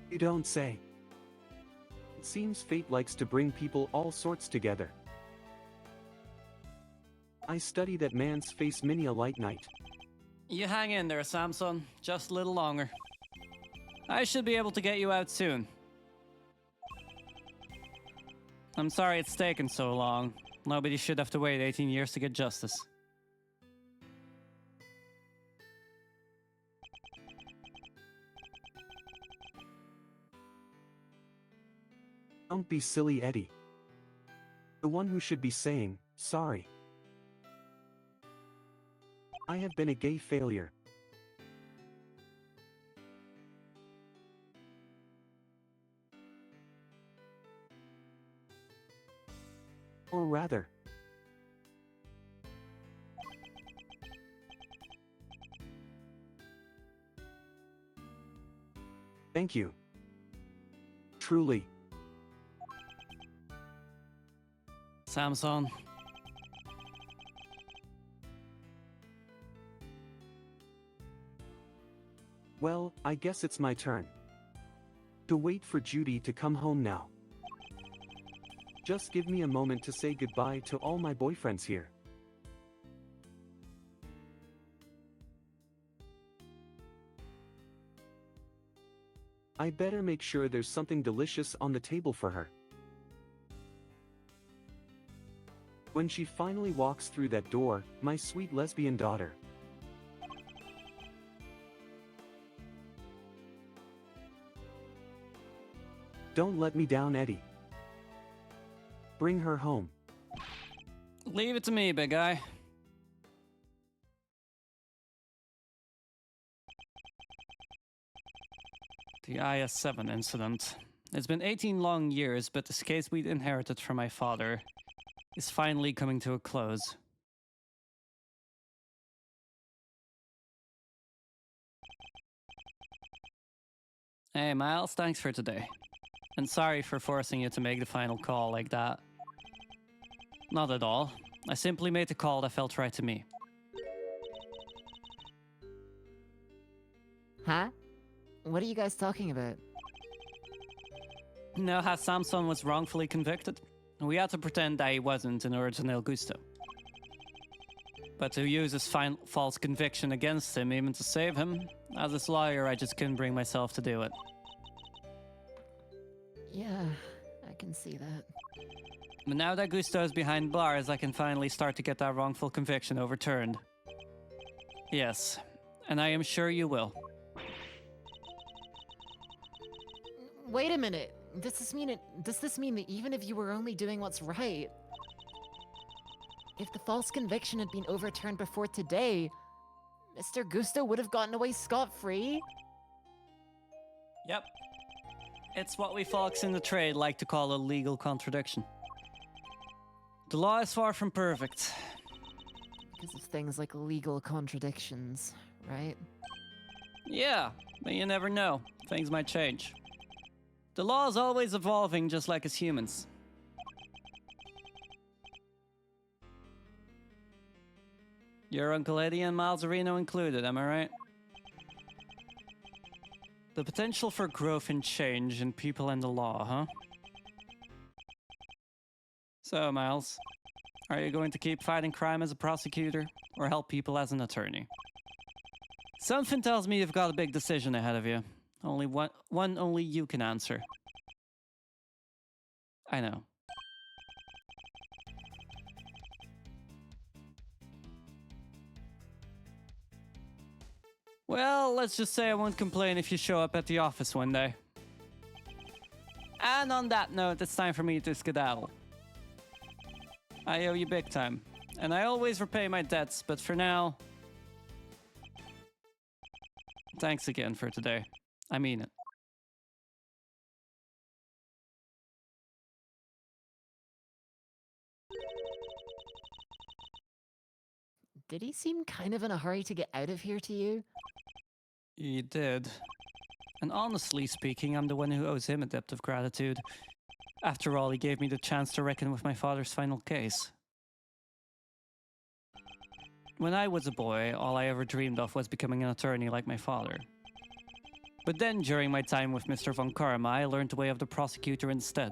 You don't say. It seems fate likes to bring people all sorts together. I study that man's face many a light night. You hang in there, Samson. Just a little longer. I should be able to get you out soon. I'm sorry it's taken so long. Nobody should have to wait 18 years to get justice. Don't be silly, Eddie. The one who should be saying, sorry. I have been a gay failure. Or rather, thank you. Truly. Samson. Well, I guess it's my turn. To wait for Judy to come home now. Just give me a moment to say goodbye to all my boyfriends here. I better make sure there's something delicious on the table for her. When she finally walks through that door, my sweet lesbian daughter. Don't let me down, Eddie. Bring her home. Leave it to me, big guy. The IS-7 incident. It's been 18 long years, but this case we'd inherited from my father is finally coming to a close. Hey, Miles, thanks for today. And sorry for forcing you to make the final call like that. Not at all. I simply made the call that felt right to me. Huh? What are you guys talking about? You know how Samson was wrongfully convicted? We had to pretend that he wasn't in order to nail Gusto. But to use his false conviction against him, even to save him, as his lawyer, I just couldn't bring myself to do it. Yeah, I can see that. But now that Gusto is behind bars, I can finally start to get that wrongful conviction overturned. Yes, and I am sure you will. Wait a minute. Does this mean that even if you were only doing what's right, if the false conviction had been overturned before today, Mr. Gusto would have gotten away scot-free? Yep. It's what we folks in the trade like to call a legal contradiction. The law is far from perfect. Because of things like legal contradictions, right? Yeah, but you never know. Things might change. The law is always evolving, just like as humans. Your Uncle Eddie and Miles Areno included, am I right? The potential for growth and change in people and the law, huh? So, Miles, are you going to keep fighting crime as a prosecutor, or help people as an attorney? Something tells me you've got a big decision ahead of you. One only you can answer. I know. Well, let's just say I won't complain if you show up at the office one day. And on that note, it's time for me to skedaddle. I owe you big time, and I always repay my debts, but for now... Thanks again for today. I mean it. Did he seem kind of in a hurry to get out of here to you? He did. And honestly speaking, I'm the one who owes him a debt of gratitude. After all, he gave me the chance to reckon with my father's final case. When I was a boy, all I ever dreamed of was becoming an attorney like my father. But then, during my time with Mr. Von Karma, I learned the way of the prosecutor instead.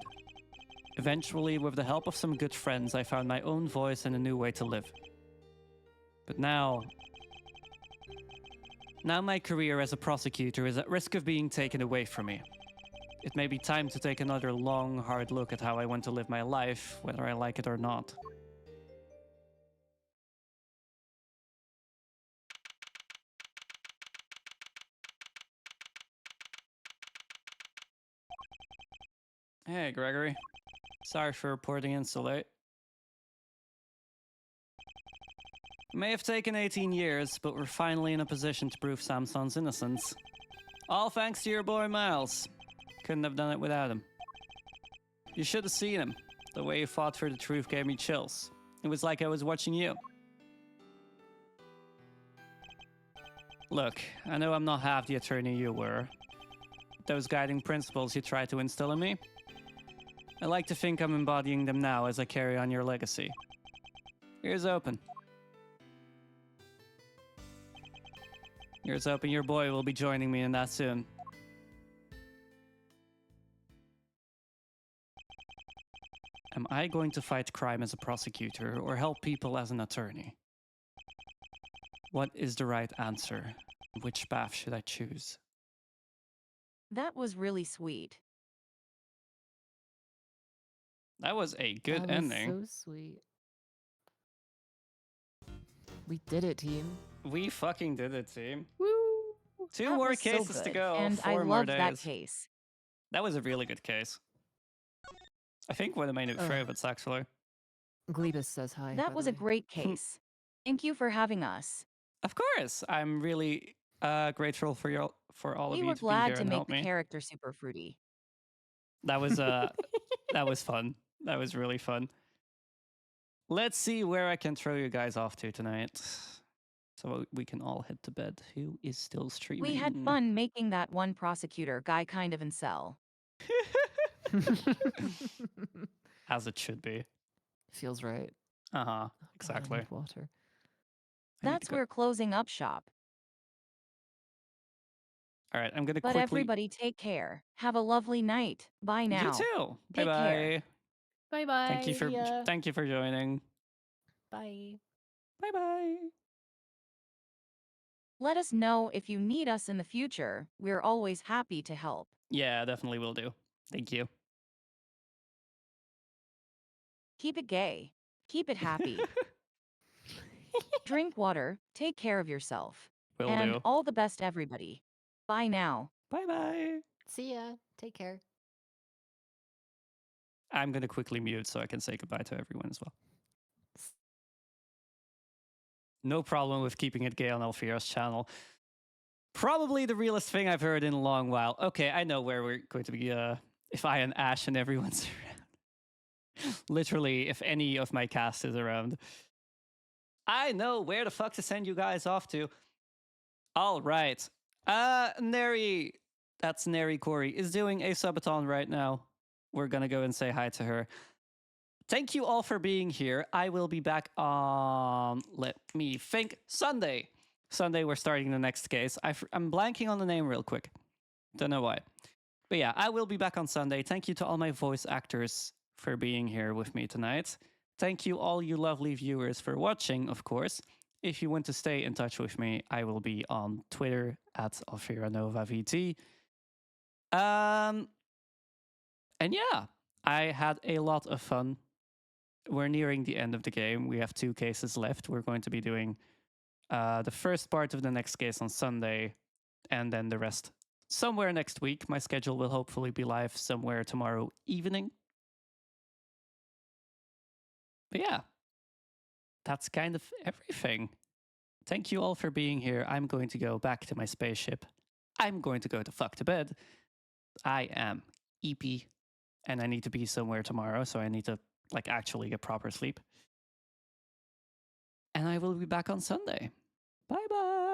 Eventually, with the help of some good friends, I found my own voice and a new way to live. But now my career as a prosecutor is at risk of being taken away from me. It may be time to take another long, hard look at how I want to live my life, whether I like it or not. Hey, Gregory. Sorry for reporting in so late. It may have taken 18 years, but we're finally in a position to prove Samson's innocence. All thanks to your boy Miles. Couldn't have done it without him. You should have seen him. The way he fought for the truth gave me chills. It was like I was watching you. Look, I know I'm not half the attorney you were. Those guiding principles you tried to instill in me, I like to think I'm embodying them now as I carry on your legacy. Ears open. Ears open, your boy will be joining me in that soon. Am I going to fight crime as a prosecutor or help people as an attorney? What is the right answer? Which path should I choose? That was really sweet. That was a good That ending. was so sweet. We did it, team. We fucking did it, team. Woo! Two That more was so cases to good, go. and 4 I more loved days. that case. That was a really good case. I think one of my new favorites, actually. Glebus says hi. That by was the a way. great case. Thank you for having us. Of course, I'm really grateful for all of We you were to be glad here to and make help the me. character super fruity. That was that was fun. That was really fun. Let's see where I can throw you guys off to tonight, so we can all head to bed. Who is still streaming? We had fun making that one prosecutor guy kind of incel. As it should be. Feels right. Uh huh. Oh, God, I Exactly. need water. That's where closing up shop. All right, I'm gonna But quickly. everybody take care. Have a lovely night. Bye now. You too. Bye Take care. bye. Bye bye. Thank you for joining. Bye. Bye bye. Let us know if you need us in the future. We're always happy to help. Yeah, definitely will do. Thank you. Keep it gay. Keep it happy. Drink water. Take care of yourself. Will And do. all the best, everybody. Bye now. Bye bye. See ya. Take care. I'm gonna quickly mute so I can say goodbye to everyone as well. No problem with keeping it gay on Alfira's channel. Probably the realest thing I've heard in a long while. Okay, I know where we're going to be if I and Ash and everyone's around. Literally, if any of my cast is around. I know where the fuck to send you guys off to. All right. Neri, that's Neri Corey, is doing a subathon right now. We're gonna go and say hi to her. Thank you all for being here. I will be back on, let me think, Sunday. Sunday, we're starting the next case. I'm blanking on the name real quick. Don't know why. But yeah, I will be back on Sunday. Thank you to all my voice actors for being here with me tonight. Thank you all you lovely viewers for watching, of course. If you want to stay in touch with me, I will be on Twitter at AlfiraNovaVT. And yeah, I had a lot of fun. We're nearing the end of the game. We have 2 cases left. We're going to be doing the first part of the next case on Sunday, and then the rest somewhere next week. My schedule will hopefully be live somewhere tomorrow evening. But yeah, that's kind of everything. Thank you all for being here. I'm going to go back to my spaceship. I'm going to go to fuck to bed. I am EP, and I need to be somewhere tomorrow, so I need to actually get proper sleep. And I will be back on Sunday. Bye bye.